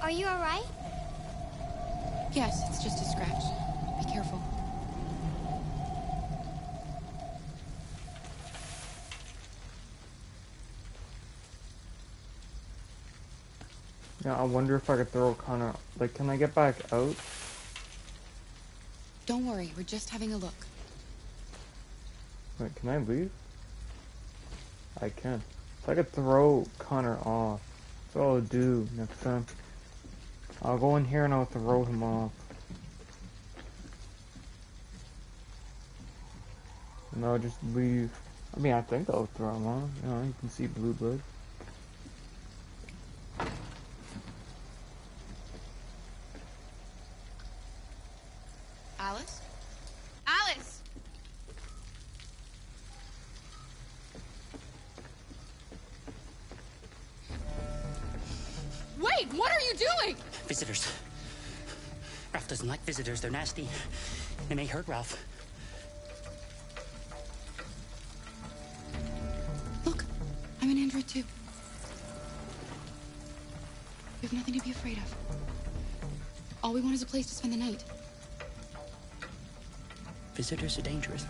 Are you alright? Yes, it's just a scratch. Be careful. Yeah, I wonder if I could throw Connor. Like, can I get back out? Don't worry, we're just having a look. Wait, can I leave? I can. So I could throw Connor off. That's what I'll do next time. I'll go in here and I'll throw him off. And I'll just leave. I mean, I think I'll throw him off. You know, you can see blue blood. Alice? Alice! Wait, what are you doing? Visitors. Ralph doesn't like visitors. They're nasty. They may hurt Ralph. Look, I'm an android too. We have nothing to be afraid of. All we want is a place to spend the night. Visitors are dangerous.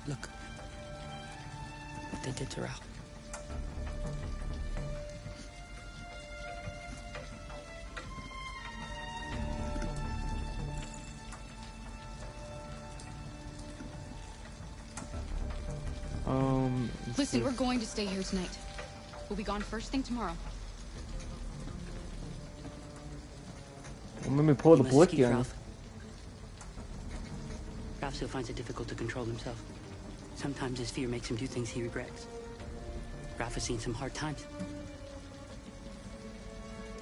Look. What they did to Ralph. Listen, we're going to stay here tonight. We'll be gone first thing tomorrow. Well, let me pull the You must blicky keep on. Ralph. Ralph still finds it difficult to control himself. Sometimes his fear makes him do things he regrets. Ralph has seen some hard times.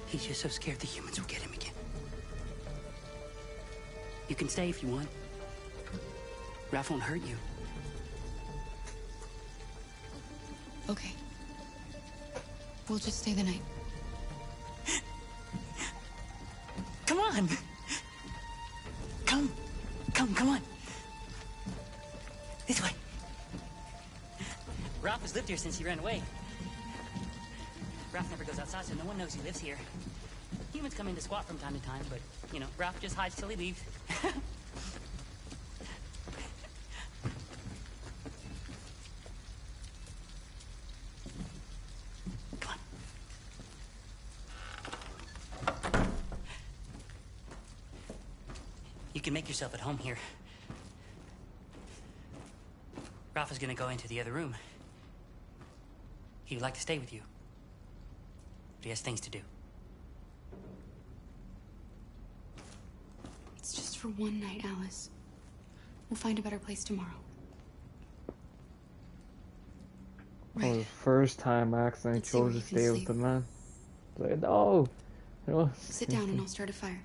He's just so scared the humans will get him again. You can stay if you want. Ralph won't hurt you. Okay. We'll just stay the night. Come on! Come on! This way. Ralph has lived here since he ran away. Ralph never goes outside, so no one knows he lives here. Humans come in to squat from time to time, but, you know, Ralph just hides till he leaves. You can make yourself at home here. Ralph is gonna go into the other room. He would like to stay with you. But he has things to do. It's just for one night, Alice. We'll find a better place tomorrow. For the first time I accidentally chose to stay with the man. Like, no! No. Sit down and I'll start a fire.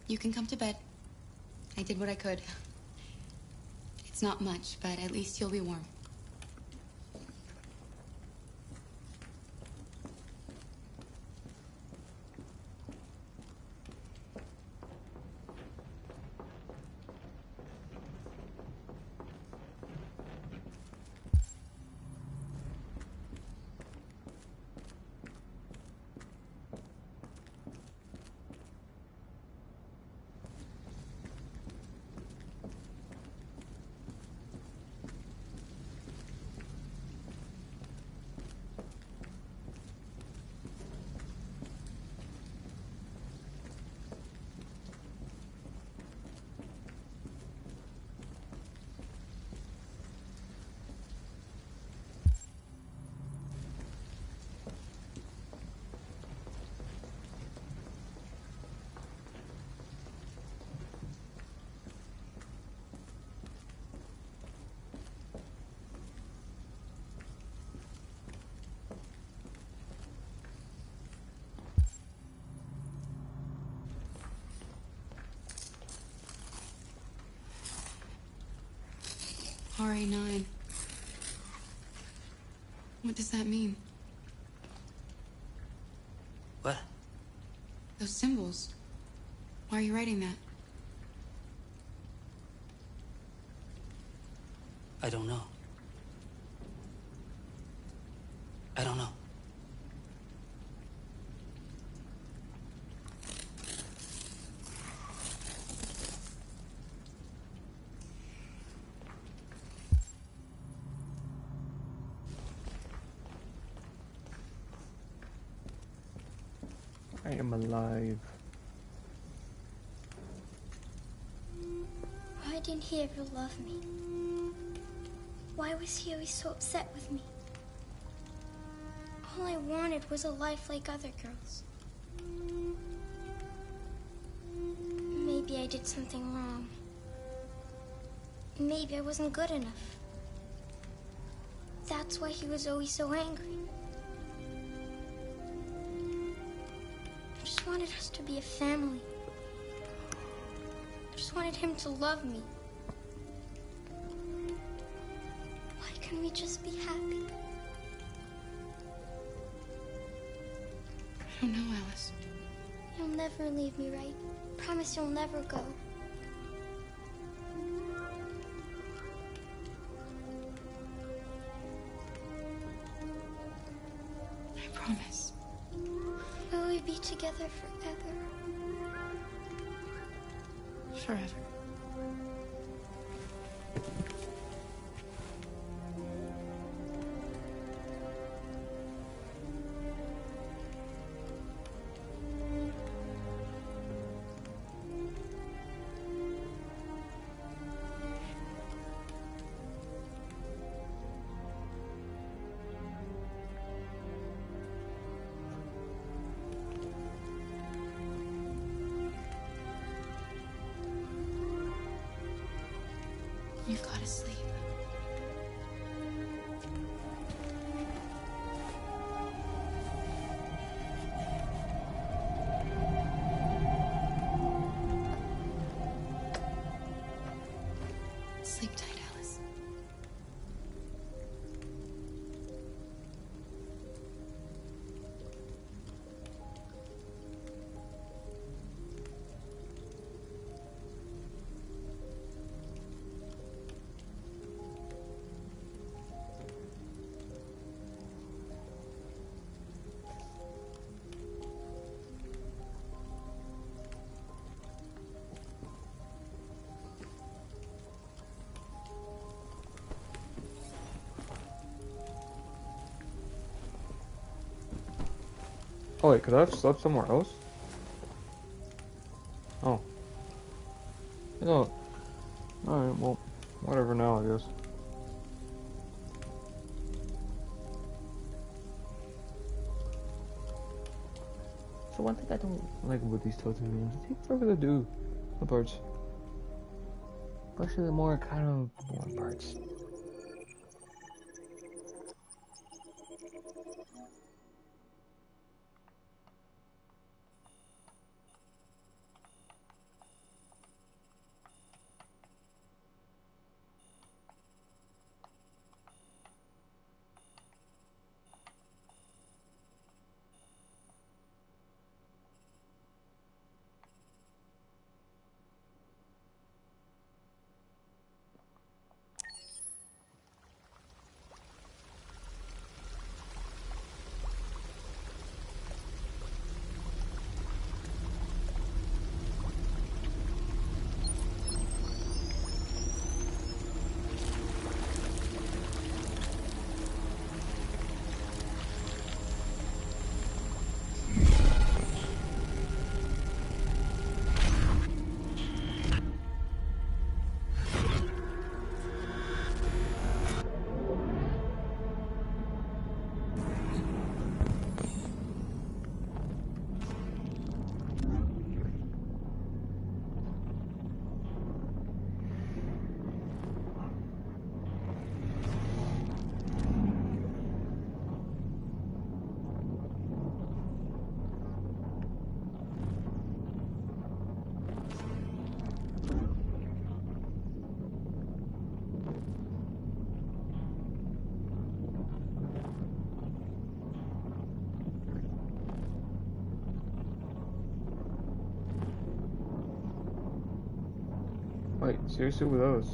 You can come to bed. I did what I could. It's not much, but at least you'll be warm. RA9. What does that mean? What? Those symbols. Why are you writing that? I don't know. I don't know. I am alive. Why didn't he ever love me? Why was he always so upset with me? All I wanted was a life like other girls. Maybe I did something wrong. Maybe I wasn't good enough. That's why he was always so angry. I just wanted us to be a family. I just wanted him to love me. Why couldn't we just be happy? I don't know, Alice. You'll never leave me, right? Promise you'll never go. I promise. Will we be together forever? Forever. You've got to sleep. Sleep tight, Alice. Oh wait, could I have slept somewhere else? Oh. No. Alright, well, whatever now, I guess. So one thing I don't like about these Telltale games, they take forever to do the parts. Especially the more kind of boring parts. Like, seriously with those?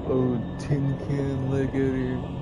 Oh, tin can leg at you.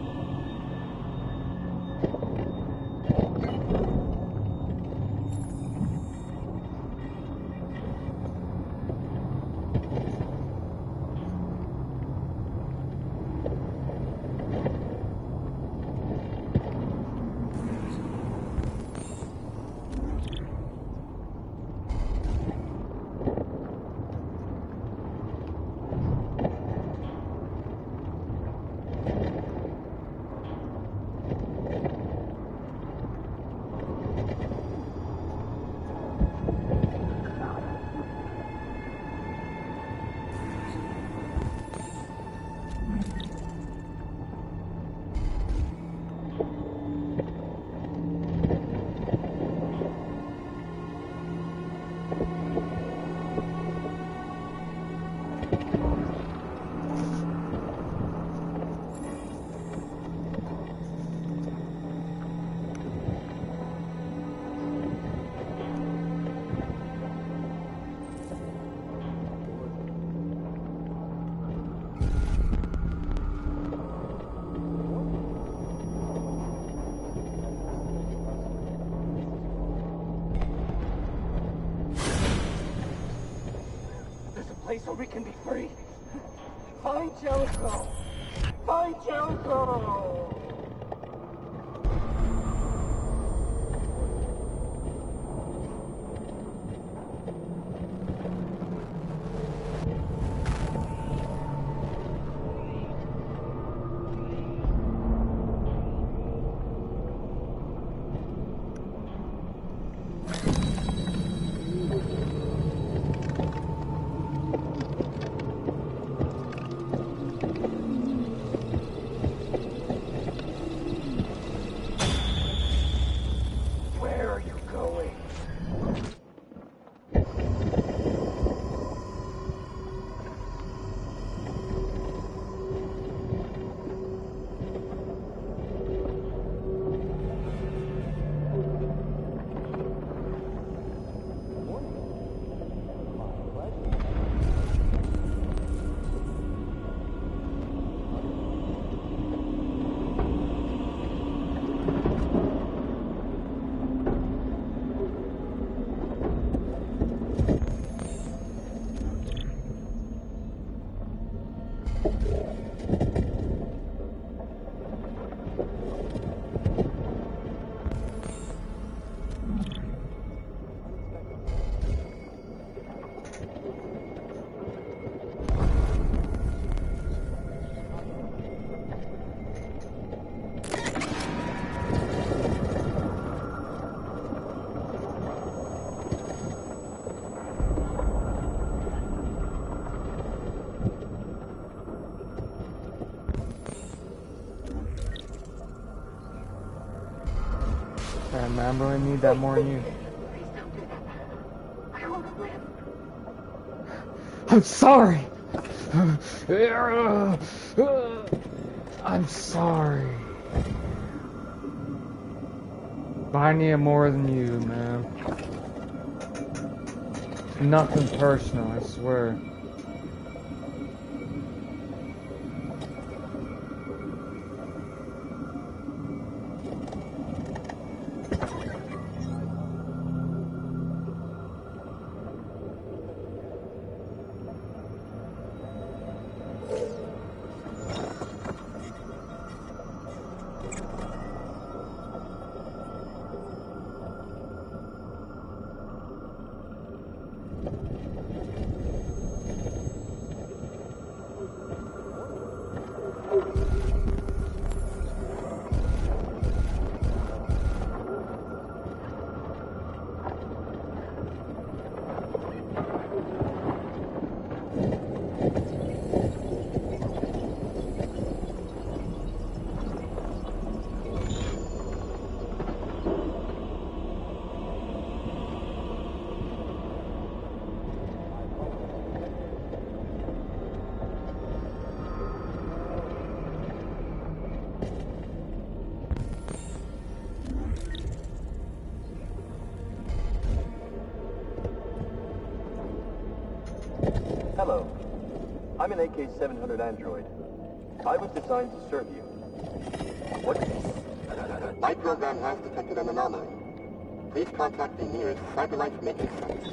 Place where we can be free. Find Jericho! Find Jericho! Man, bro, I need that more than you. I want to live. I'm sorry. I'm sorry. But I need more than you, man. Nothing personal, I swear. Hello. I'm an AK-700 android. I was designed to serve you. What is this? My program has detected an anomaly. Please contact the nearest Cyberlife maintenance center.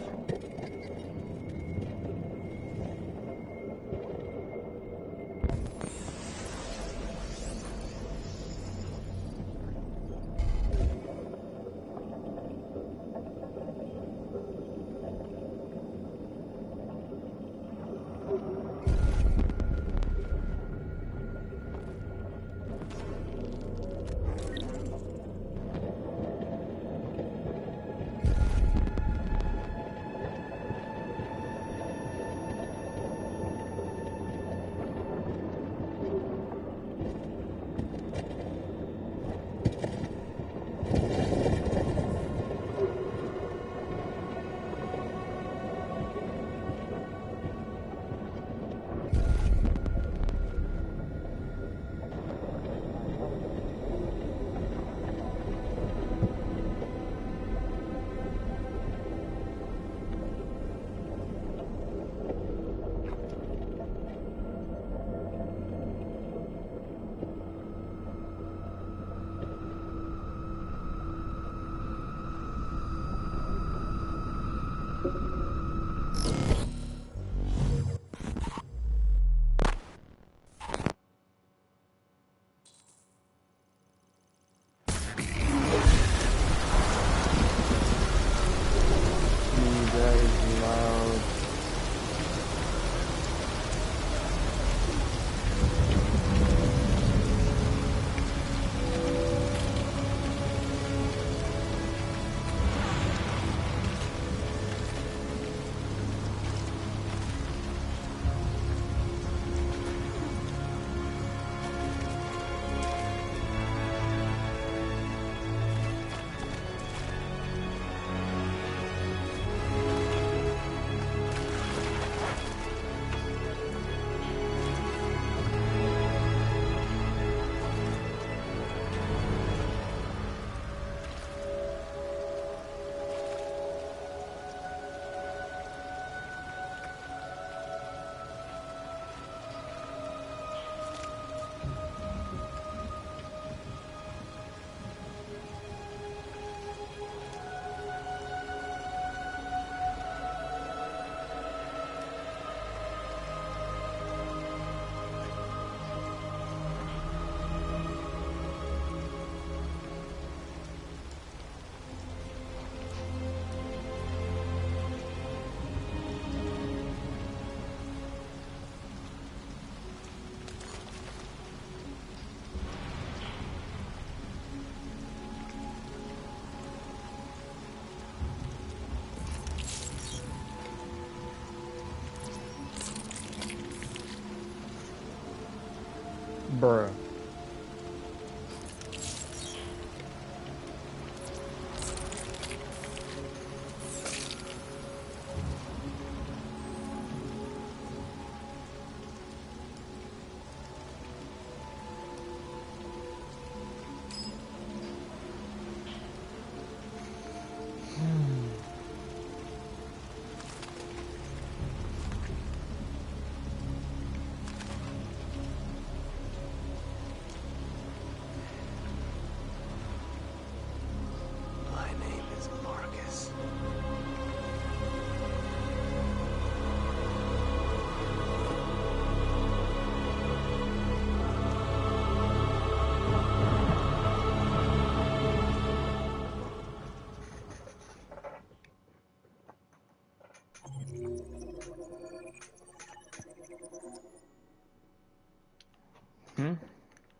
Bruh.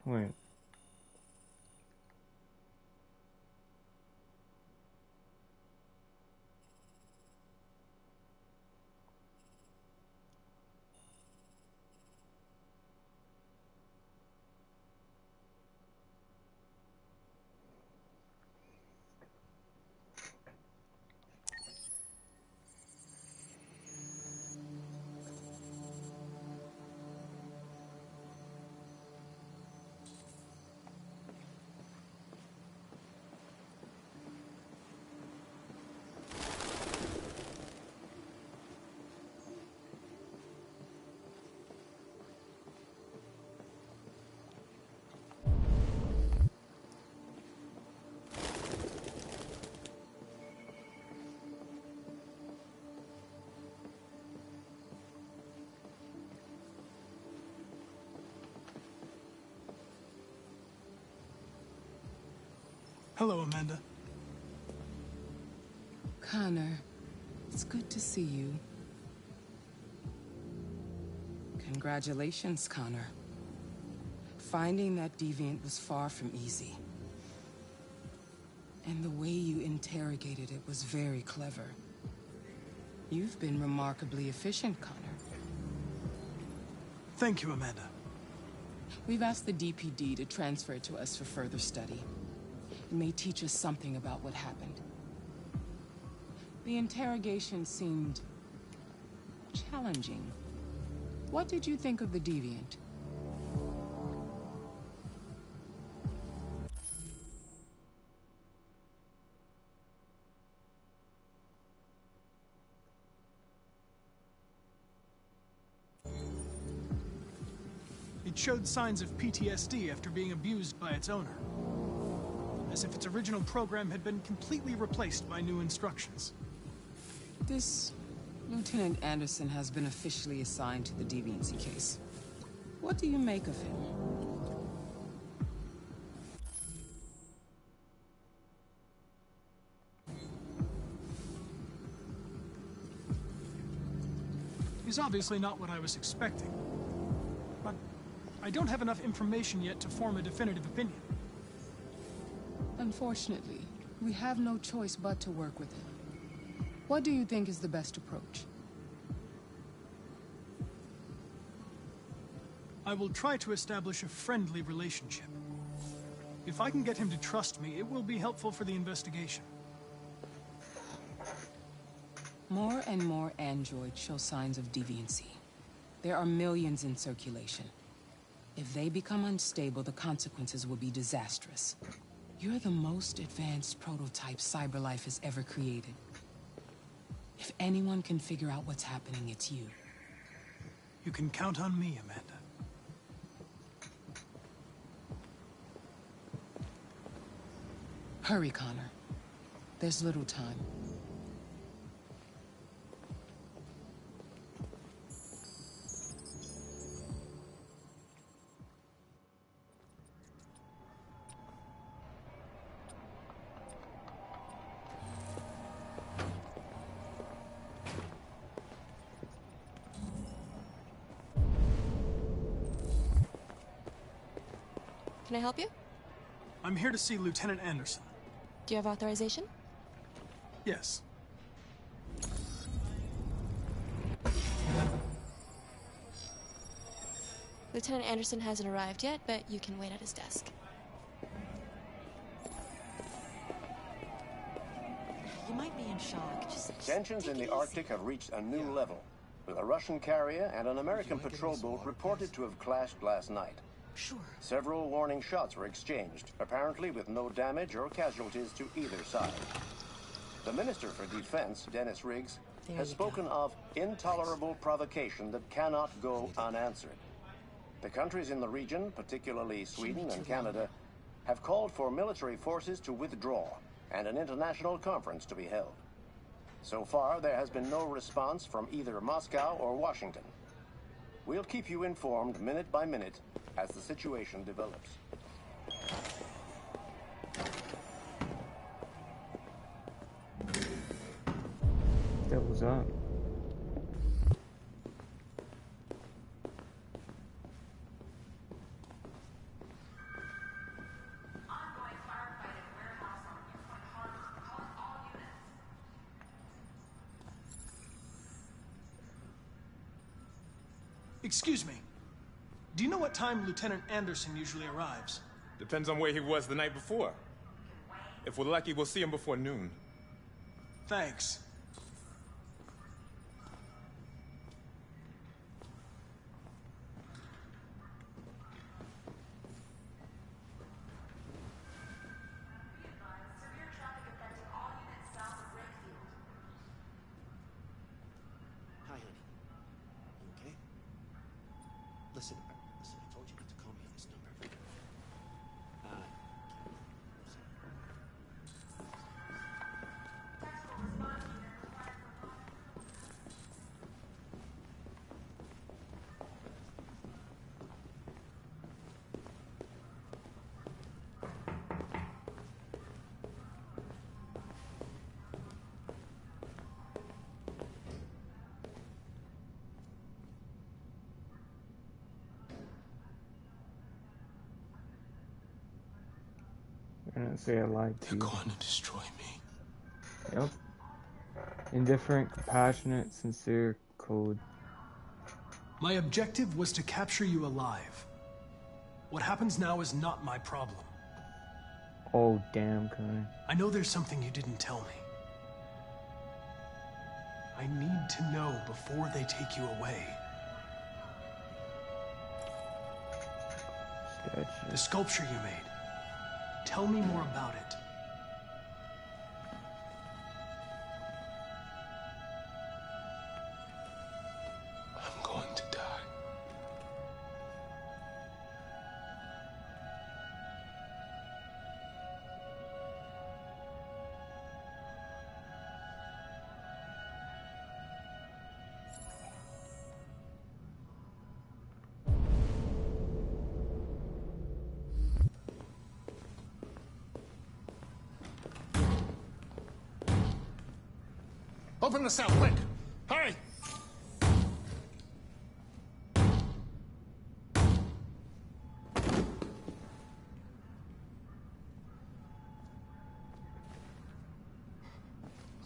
Wait. Hello, Amanda. Connor, it's good to see you. Congratulations, Connor. Finding that deviant was far from easy. And the way you interrogated it was very clever. You've been remarkably efficient, Connor. Thank you, Amanda. We've asked the DPD to transfer it to us for further study. It may teach us something about what happened. The interrogation seemed challenging. What did you think of the deviant? It showed signs of PTSD after being abused by its owner. As if its original program had been completely replaced by new instructions. This Lieutenant Anderson has been officially assigned to the deviancy case. What do you make of him? He's obviously not what I was expecting. But I don't have enough information yet to form a definitive opinion. Unfortunately, we have no choice but to work with him. What do you think is the best approach? I will try to establish a friendly relationship. If I can get him to trust me, it will be helpful for the investigation. More and more androids show signs of deviancy. There are millions in circulation. If they become unstable, the consequences will be disastrous. You're the most advanced prototype CyberLife has ever created. If anyone can figure out what's happening, it's you. You can count on me, Amanda. Hurry, Connor. There's little time. Can I help you? I'm here to see Lieutenant Anderson. Do you have authorization? Yes. Lieutenant Anderson hasn't arrived yet, but you can wait at his desk. You might be in shock. Tensions in the Arctic have reached a new level, with a Russian carrier and an American patrol boat reported to have clashed last night. Sure. Several warning shots were exchanged, apparently with no damage or casualties to either side. The Minister for Defense, Dennis Riggs, has spoken of intolerable provocation that cannot go unanswered. The countries in the region, particularly Sweden and Canada, have called for military forces to withdraw and an international conference to be held. So far, there has been no response from either Moscow or Washington. We'll keep you informed minute by minute as the situation develops. That was up. Excuse me. Do you know what time Lieutenant Anderson usually arrives? Depends on where he was the night before. If we're lucky, we'll see him before noon. Thanks. Hi, honey. You okay? Listen, I told you not to call me on this number. I'm gonna say I lied to you. They're going to destroy me. Yep. Indifferent, compassionate, sincere, cold. My objective was to capture you alive. What happens now is not my problem. Oh, damn, Kai. I know there's something you didn't tell me. I need to know before they take you away. The sculpture you made. Tell me more about it. I'm going to die. Open the cell, quick! Hurry!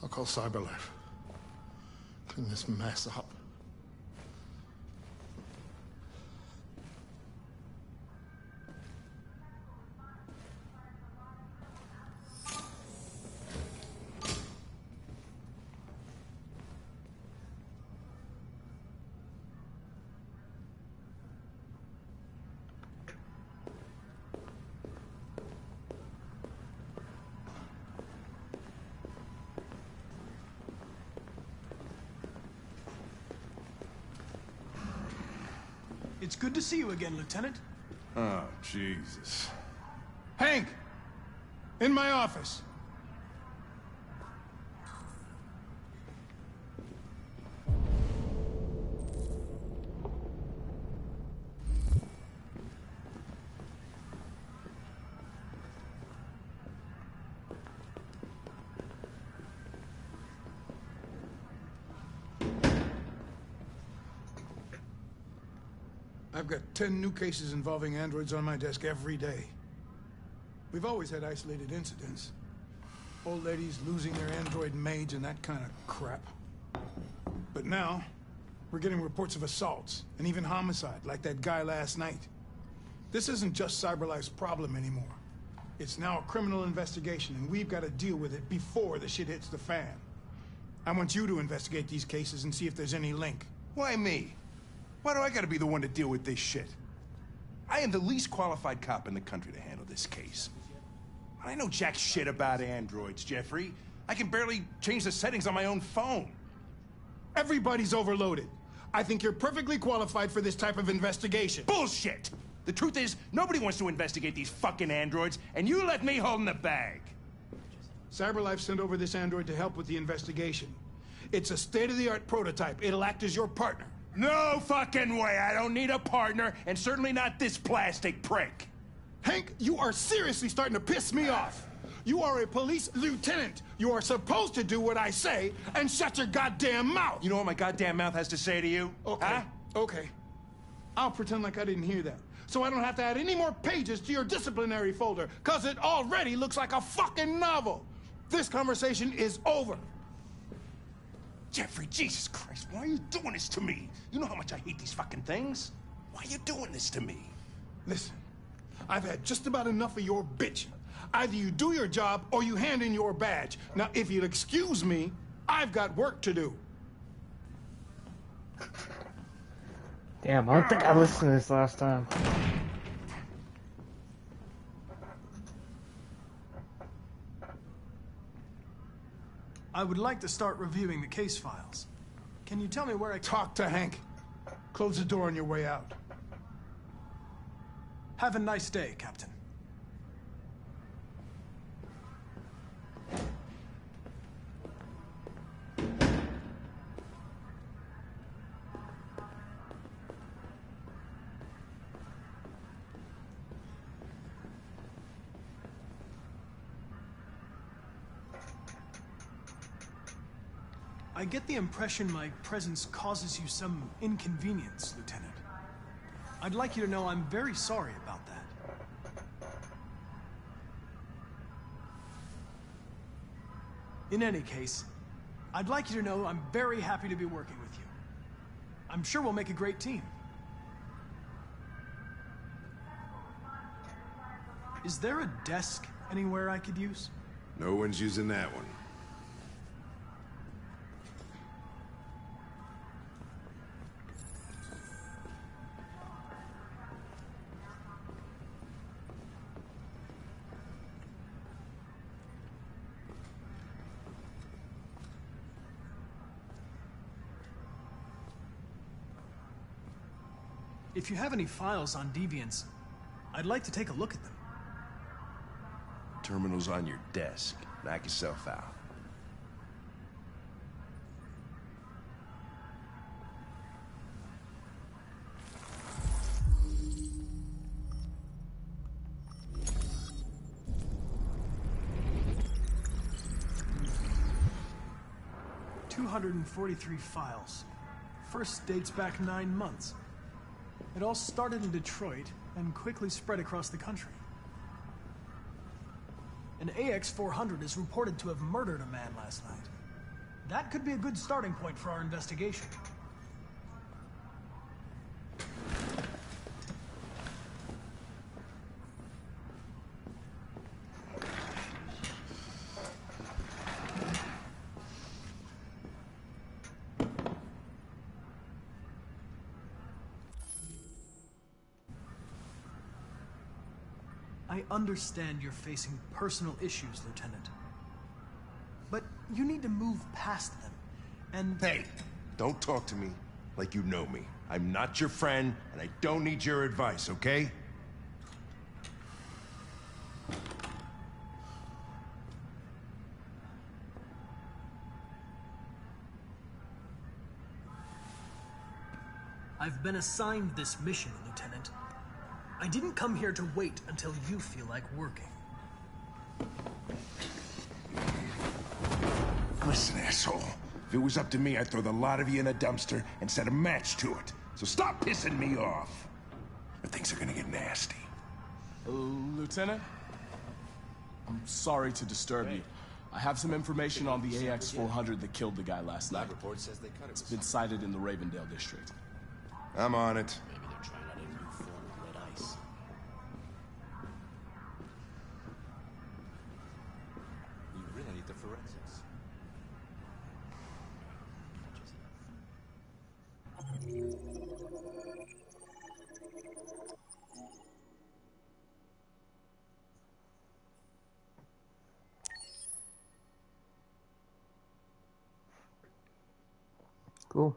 I'll call CyberLife. Clean this mess up. It's good to see you again, Lieutenant. Oh, Jesus. Hank! In my office. I've got 10 new cases involving androids on my desk every day. We've always had isolated incidents. Old ladies losing their android maids and that kind of crap. But now, we're getting reports of assaults and even homicide, like that guy last night. This isn't just CyberLife's problem anymore. It's now a criminal investigation, and we've got to deal with it before the shit hits the fan. I want you to investigate these cases and see if there's any link. Why me? Why do I gotta be the one to deal with this shit? I am the least qualified cop in the country to handle this case. I know jack shit about androids, Jeffrey. I can barely change the settings on my own phone. Everybody's overloaded. I think you're perfectly qualified for this type of investigation. Bullshit! The truth is, nobody wants to investigate these fucking androids, and you let me hold in the bag. CyberLife sent over this android to help with the investigation. It's a state-of-the-art prototype. It'll act as your partner. No fucking way! I don't need a partner, and certainly not this plastic prick. Hank, you are seriously starting to piss me off. You are a police lieutenant. You are supposed to do what I say and shut your goddamn mouth. You know what my goddamn mouth has to say to you? Okay, huh? Okay. I'll pretend like I didn't hear that, so I don't have to add any more pages to your disciplinary folder, because it already looks like a fucking novel. This conversation is over. Jeffrey, Jesus Christ, why are you doing this to me? You know how much I hate these fucking things. Why are you doing this to me? Listen, I've had just about enough of your bitching. Either you do your job or you hand in your badge. Now, if you'll excuse me, I've got work to do. Damn, I don't think I listened to this last time. I would like to start reviewing the case files. Can you tell me where I... Talk to Hank. Close the door on your way out. Have a nice day, Captain. I get the impression my presence causes you some inconvenience, Lieutenant. I'd like you to know I'm very sorry about that. In any case, I'd like you to know I'm very happy to be working with you. I'm sure we'll make a great team. Is there a desk anywhere I could use? No one's using that one. If you have any files on Deviants, I'd like to take a look at them. Terminal's on your desk. Knock yourself out. $243 files. First dates back 9 months. It all started in Detroit and quickly spread across the country. An AX-400 is reported to have murdered a man last night. That could be a good starting point for our investigation. I understand you're facing personal issues, Lieutenant. But you need to move past them, and... Hey, don't talk to me like you know me. I'm not your friend, and I don't need your advice, okay? I've been assigned this mission, Lieutenant. I didn't come here to wait until you feel like working. Listen, asshole. If it was up to me, I'd throw the lot of you in a dumpster and set a match to it. So stop pissing me off. Or things are gonna get nasty. Lieutenant? I'm sorry to disturb you. I have some information on the AX-400 that killed the guy last night. Report says they cut it. It's been sighted in the Ravendale district. I'm on it. Maybe they're trying out a new form of red ice. You really need the forensics. Cool.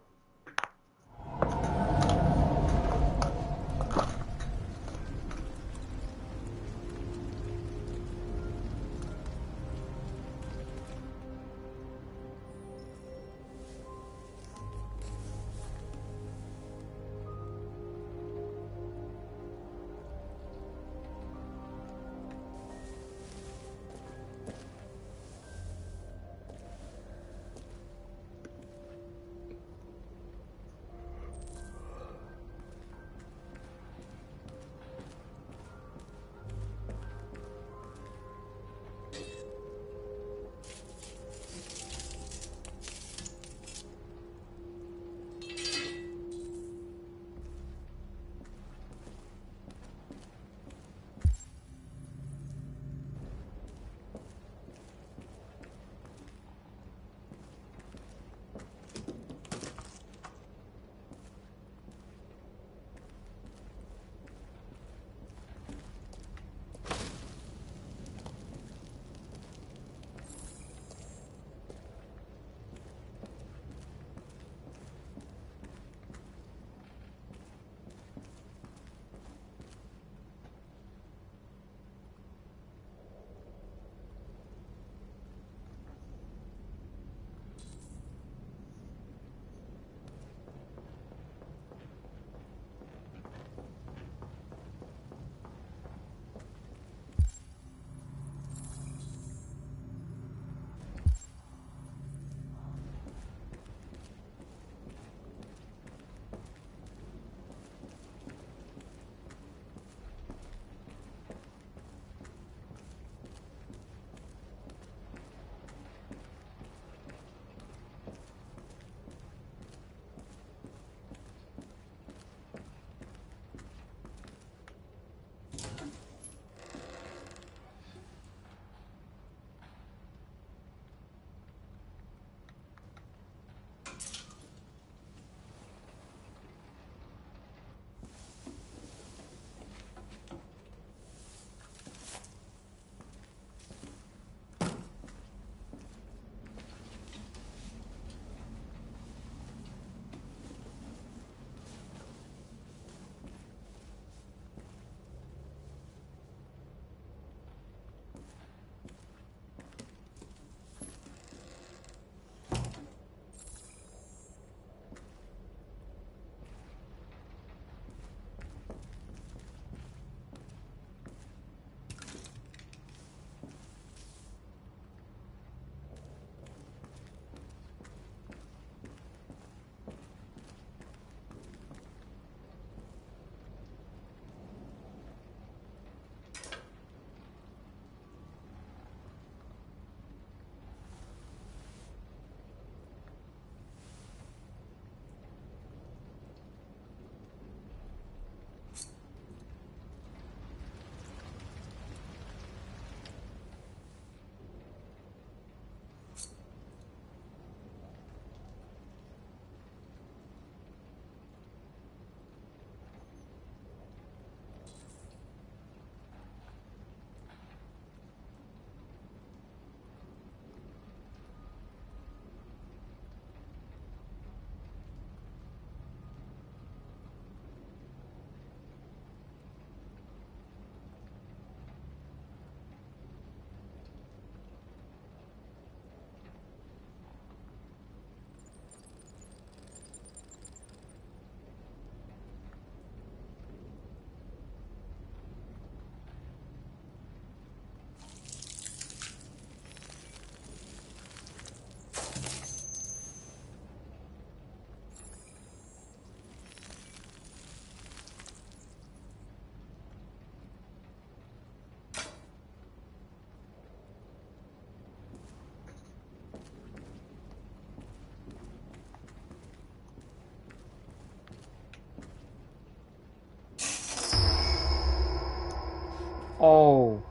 Oh.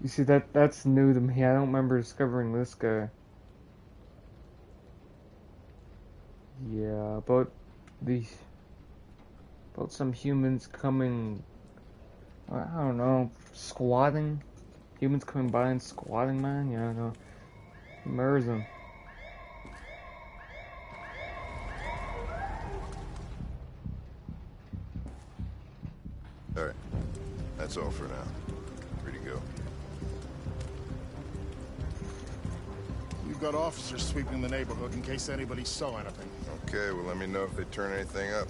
You see, that's new to me. I don't remember discovering this guy. Yeah, about some humans coming, I don't know, squatting. Humans coming by and squatting, man. Yeah, I know. Murders them. All right, that's all for now. Free to go. We've got officers sweeping the neighborhood in case anybody saw anything. Okay, well, let me know if they turn anything up.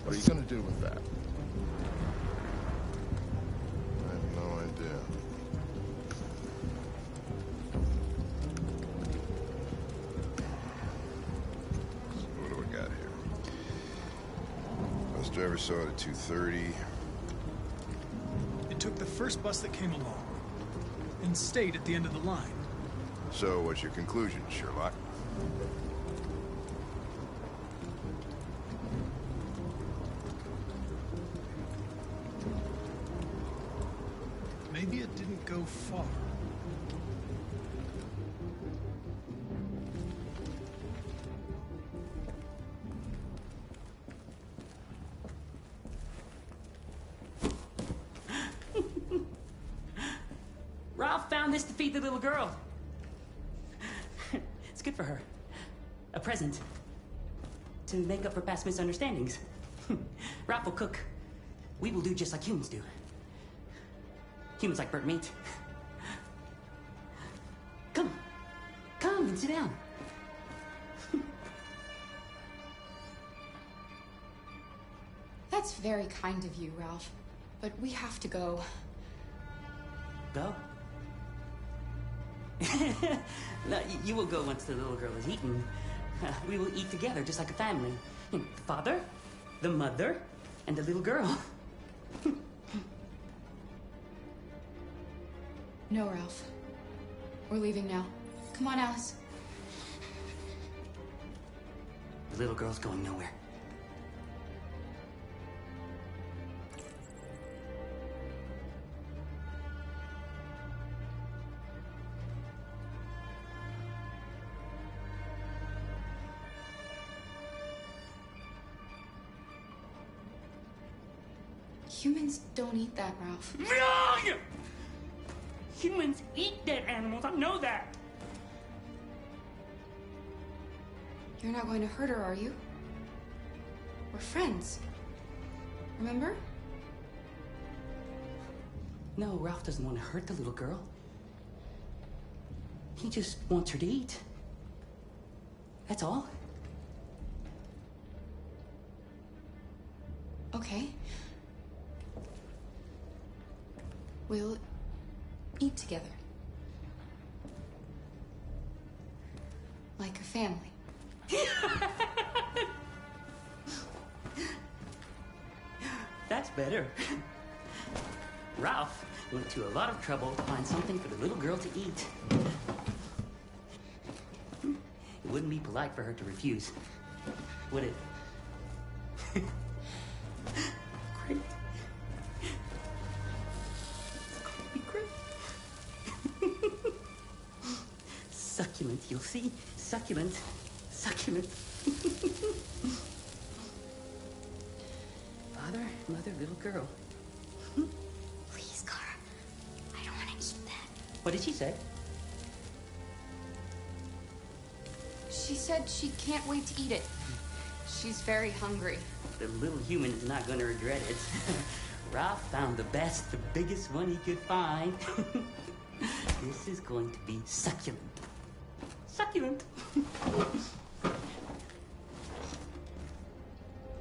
What are you gonna do with that? I have no idea. So what do we got here? Bus driver saw it at 2:30. It took the first bus that came along and stayed at the end of the line. So what's your conclusion, Sherlock? Maybe it didn't go far. Ralph found this to feed the little girl. It's good for her. A present. To make up for past misunderstandings. Ralph will cook. We will do just like humans do. Humans like burnt meat. Come. Come and sit down. That's very kind of you, Ralph. But we have to go. Go? No, you will go once the little girl is eaten. We will eat together, just like a family. The father, the mother, and the little girl. No, Ralph. We're leaving now. Come on, Alice. The little girl's going nowhere. Humans don't eat that, Ralph. Wrong! Humans eat dead animals, I know that. You're not going to hurt her, are you? We're friends. Remember? No, Ralph doesn't want to hurt the little girl. He just wants her to eat. That's all. Okay. We'll eat together. Like a family. That's better. Ralph went to a lot of trouble to find something for the little girl to eat. It wouldn't be polite for her to refuse, would it? Great. Succulent, you'll see. Succulent. Succulent. Father, mother, little girl. Please, Kara. I don't want to eat that. What did she say? She said she can't wait to eat it. She's very hungry. The little human is not going to regret it. Ralph found the best, the biggest one he could find. This is going to be succulent. Succulent.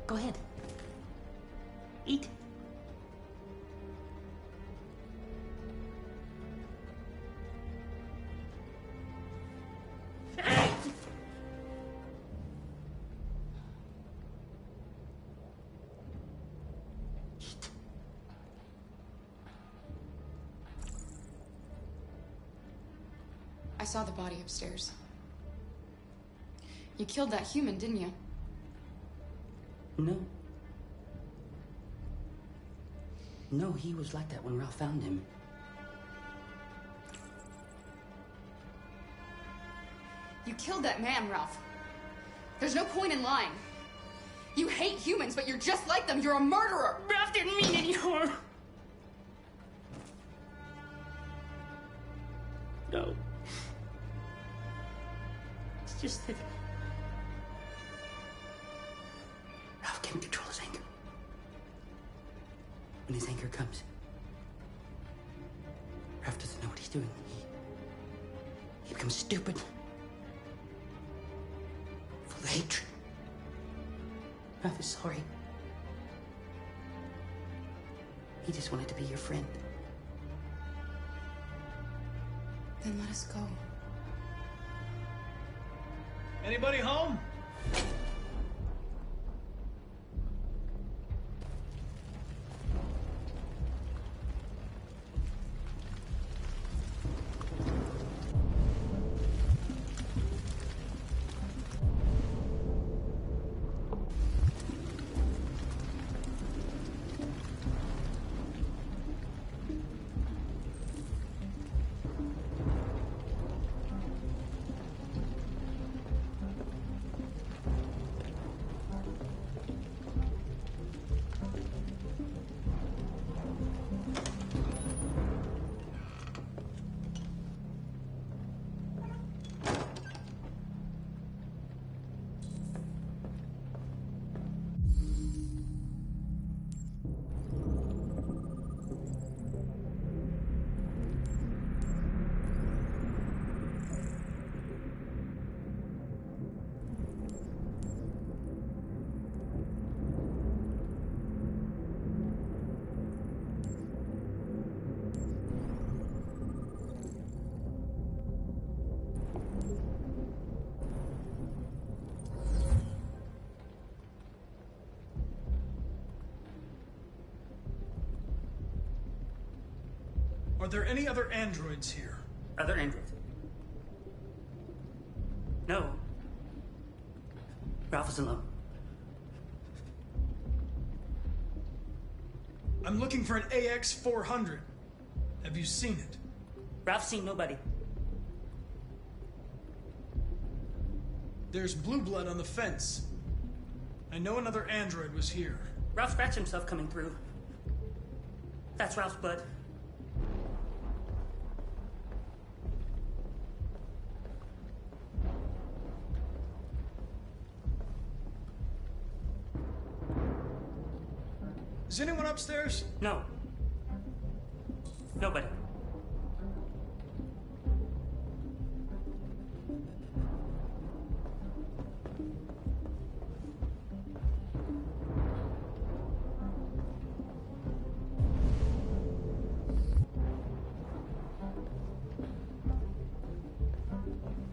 Go ahead. Eat. I saw the body upstairs. You killed that human, didn't you? No. No, he was like that when Ralph found him. You killed that man, Ralph. There's no point in lying. You hate humans, but you're just like them. You're a murderer. Ralph didn't mean any harm. No. It's just that Ralph can't control his anger. When his anger comes, Ralph doesn't know what he's doing. He becomes stupid. Full of hatred. Ralph is sorry. He just wanted to be your friend. Then let us go. Anybody home? Are there any other androids here? Other androids? No. Ralph is alone. I'm looking for an AX-400. Have you seen it? Ralph's seen nobody. There's blue blood on the fence. I know another android was here. Ralph scratched himself coming through. That's Ralph's blood. Is anyone upstairs? No. Nobody.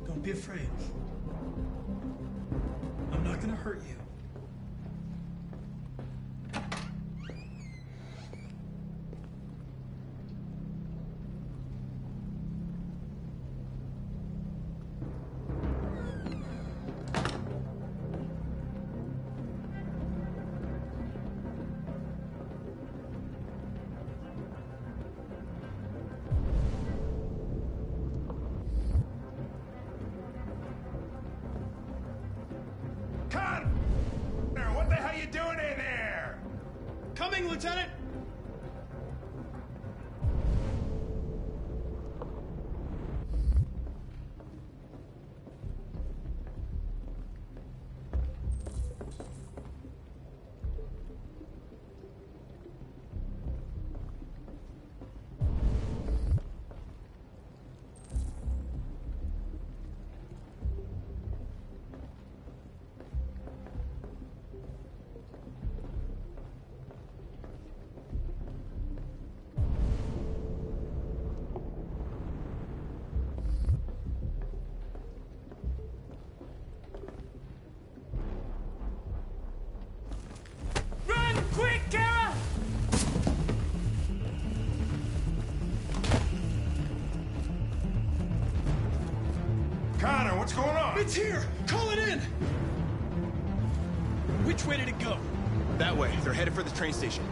Don't be afraid. I'm not gonna hurt you. What the hell you doing in there? Coming, Lieutenant! Quick, Kara! Connor, what's going on? It's here! Call it in! Which way did it go? That way. They're headed for the train station.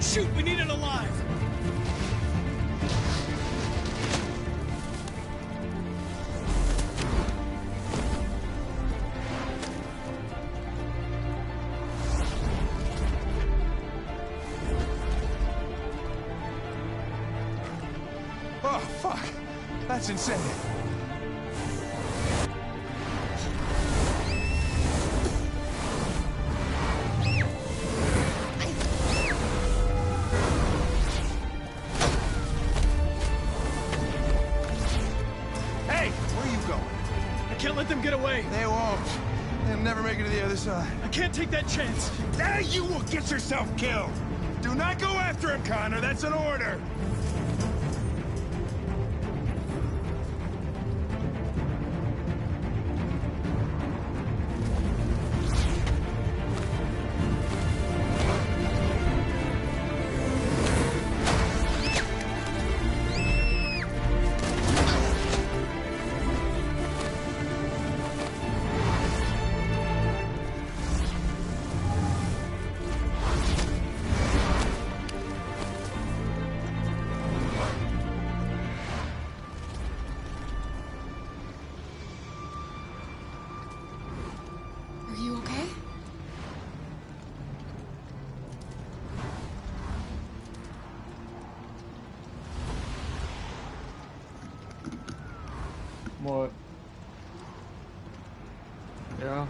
Shoot, we need it alive! Oh, fuck. That's insane. Hey, where are you going? I can't let them get away. They won't. They'll never make it to the other side. I can't take that chance. Now you will get yourself killed. Do not go after him, Connor. That's an order. Are you okay? What? Yeah.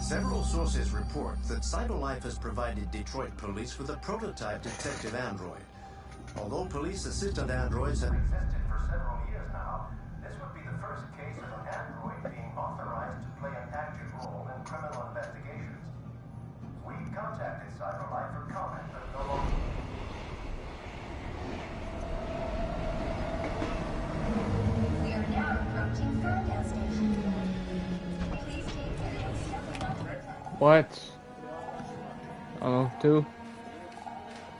Several sources report that CyberLife has provided Detroit police with a prototype detective android. Although police assistant androids have existed for several years now, this would be the first case of an android being authorized to play an active role in criminal investigations. We contacted CyberLife for comment, but no longer. We are now approaching Ferndale Station. Please take the What? I don't know, two?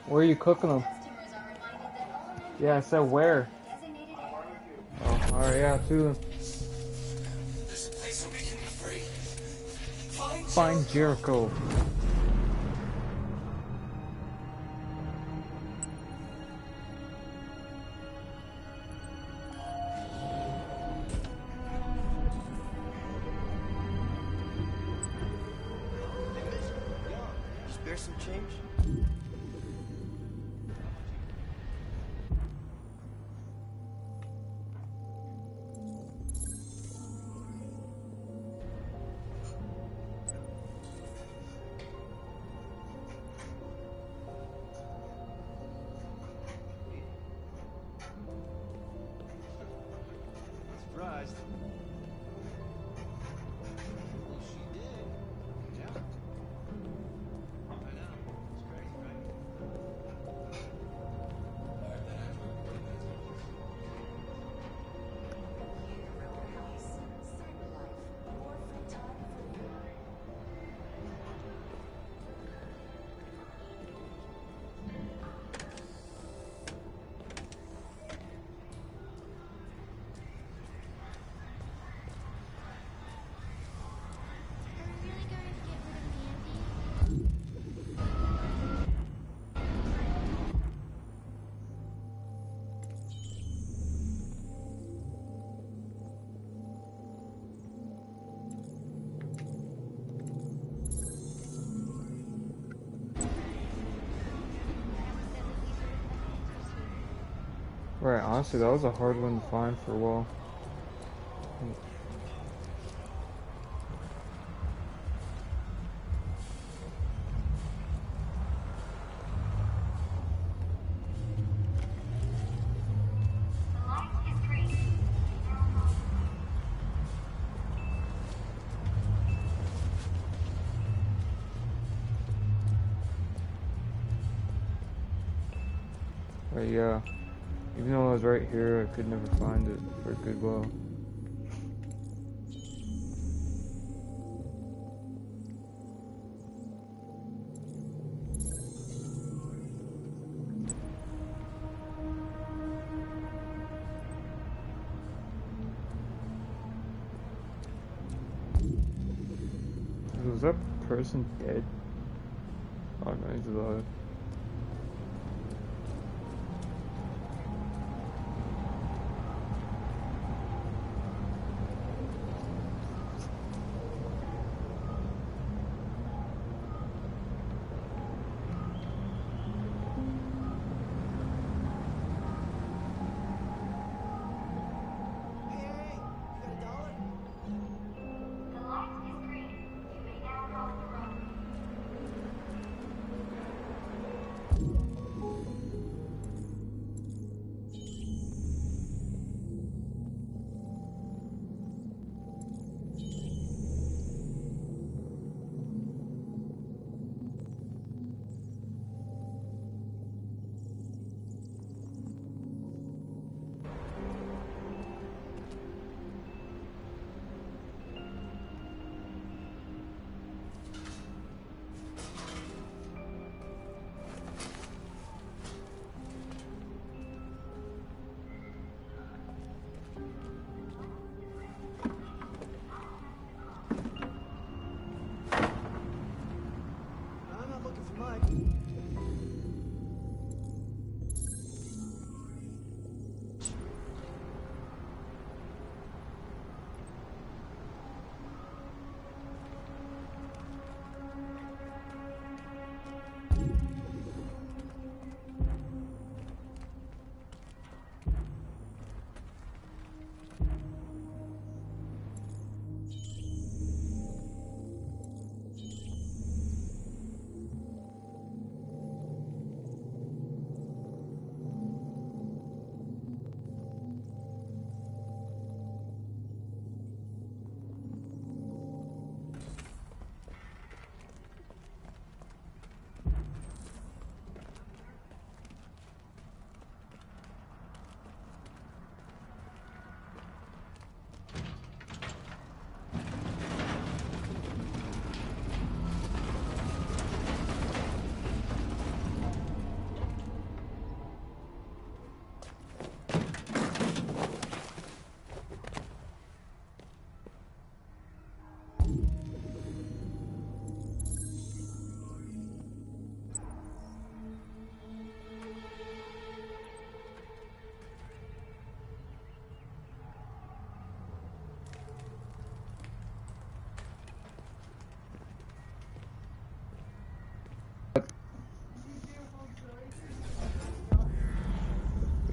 Where are you cooking them? Yeah, I said where. Oh, alright, yeah, two. There's a place where we can be free. Find Jericho. Spare some change? Surprised. Well, she did. Yeah. I know. It's crazy, right? Right, honestly, that was a hard one to find for a while. But yeah, even though I was right here, I could never find it for Goodwill. Was that person dead? Oh no, he's alive.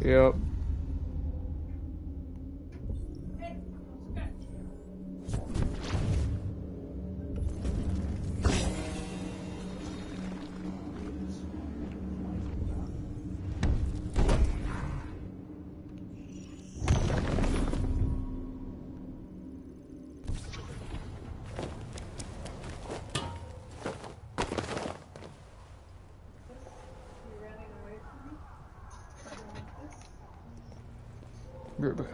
Yep. Right back.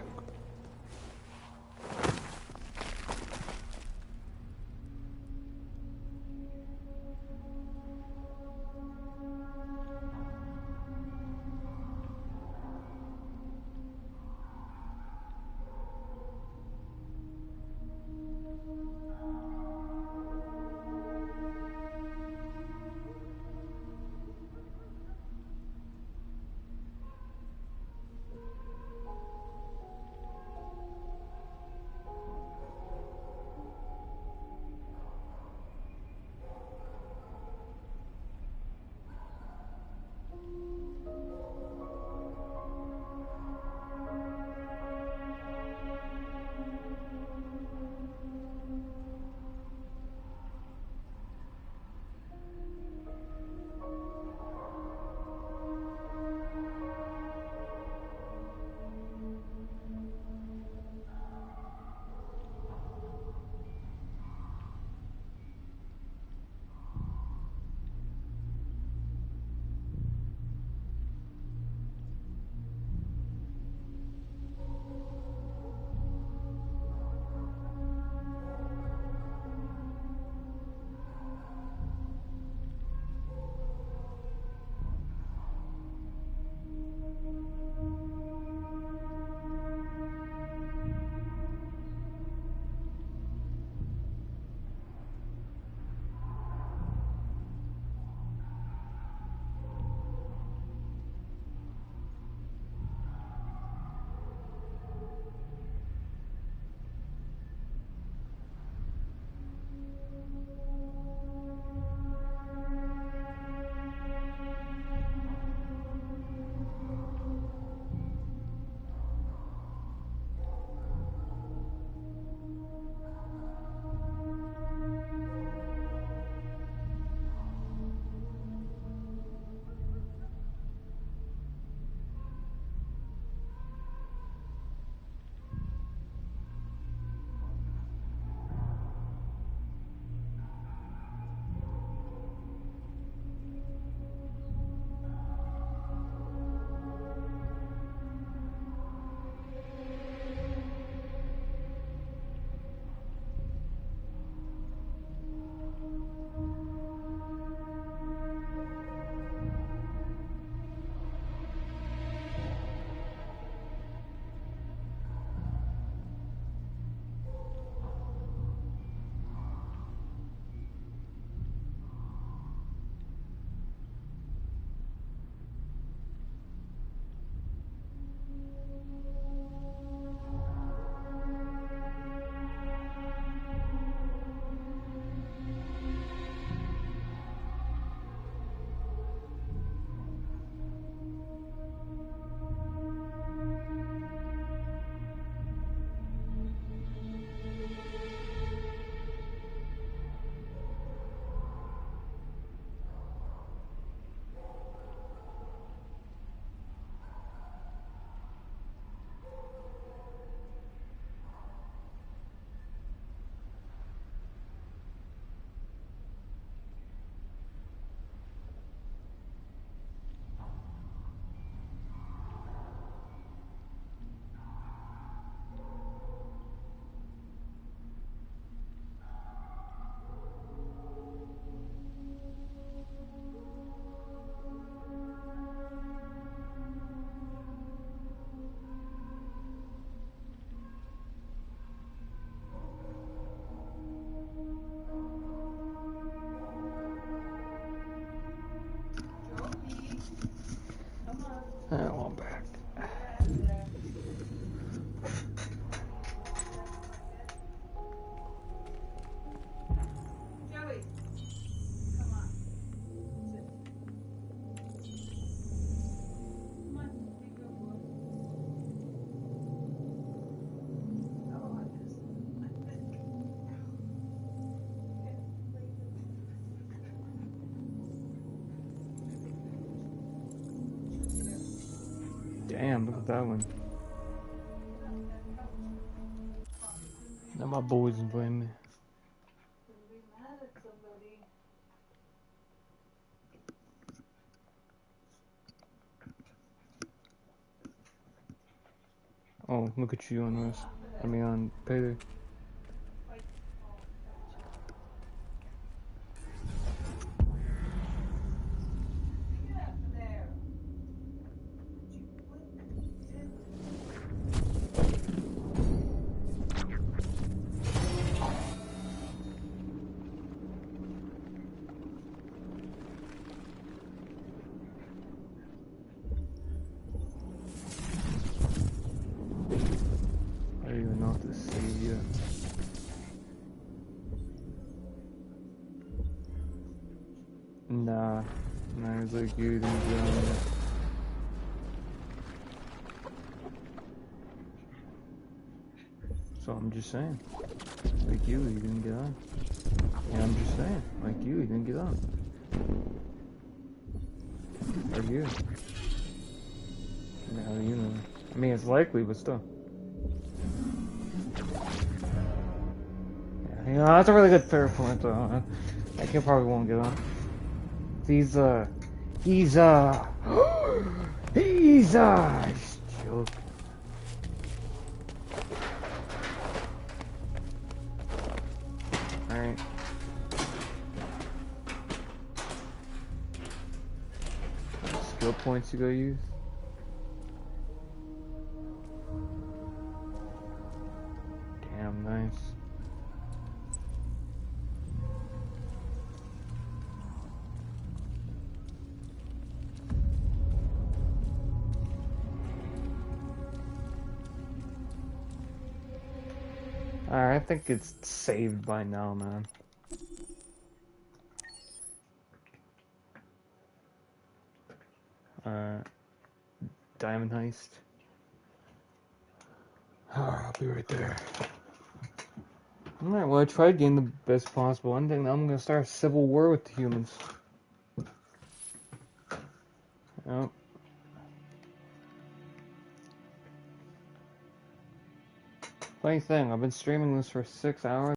Oh, I'm back. Damn, look at that one. Now my boys blame me. Oh, look at you on this. I mean on Payday. I don't even know what to say yet. Nah, it's like you didn't get on it. So I'm just saying, like you didn't get on. Yeah, I'm just saying, like you didn't get on. Or you. How do you know? I mean, it's likely, but still. Yeah, you know, that's a really good fair point, though. That kid probably won't get on. He's he's just joking. Alright. Skill points to go use. Damn, nice. Alright, I think it's saved by now, man. Diamond heist. I'll be right there. Alright, well, I tried getting the best possible ending. Now I'm gonna start a civil war with the humans. Yep. Funny thing, I've been streaming this for 6 hours.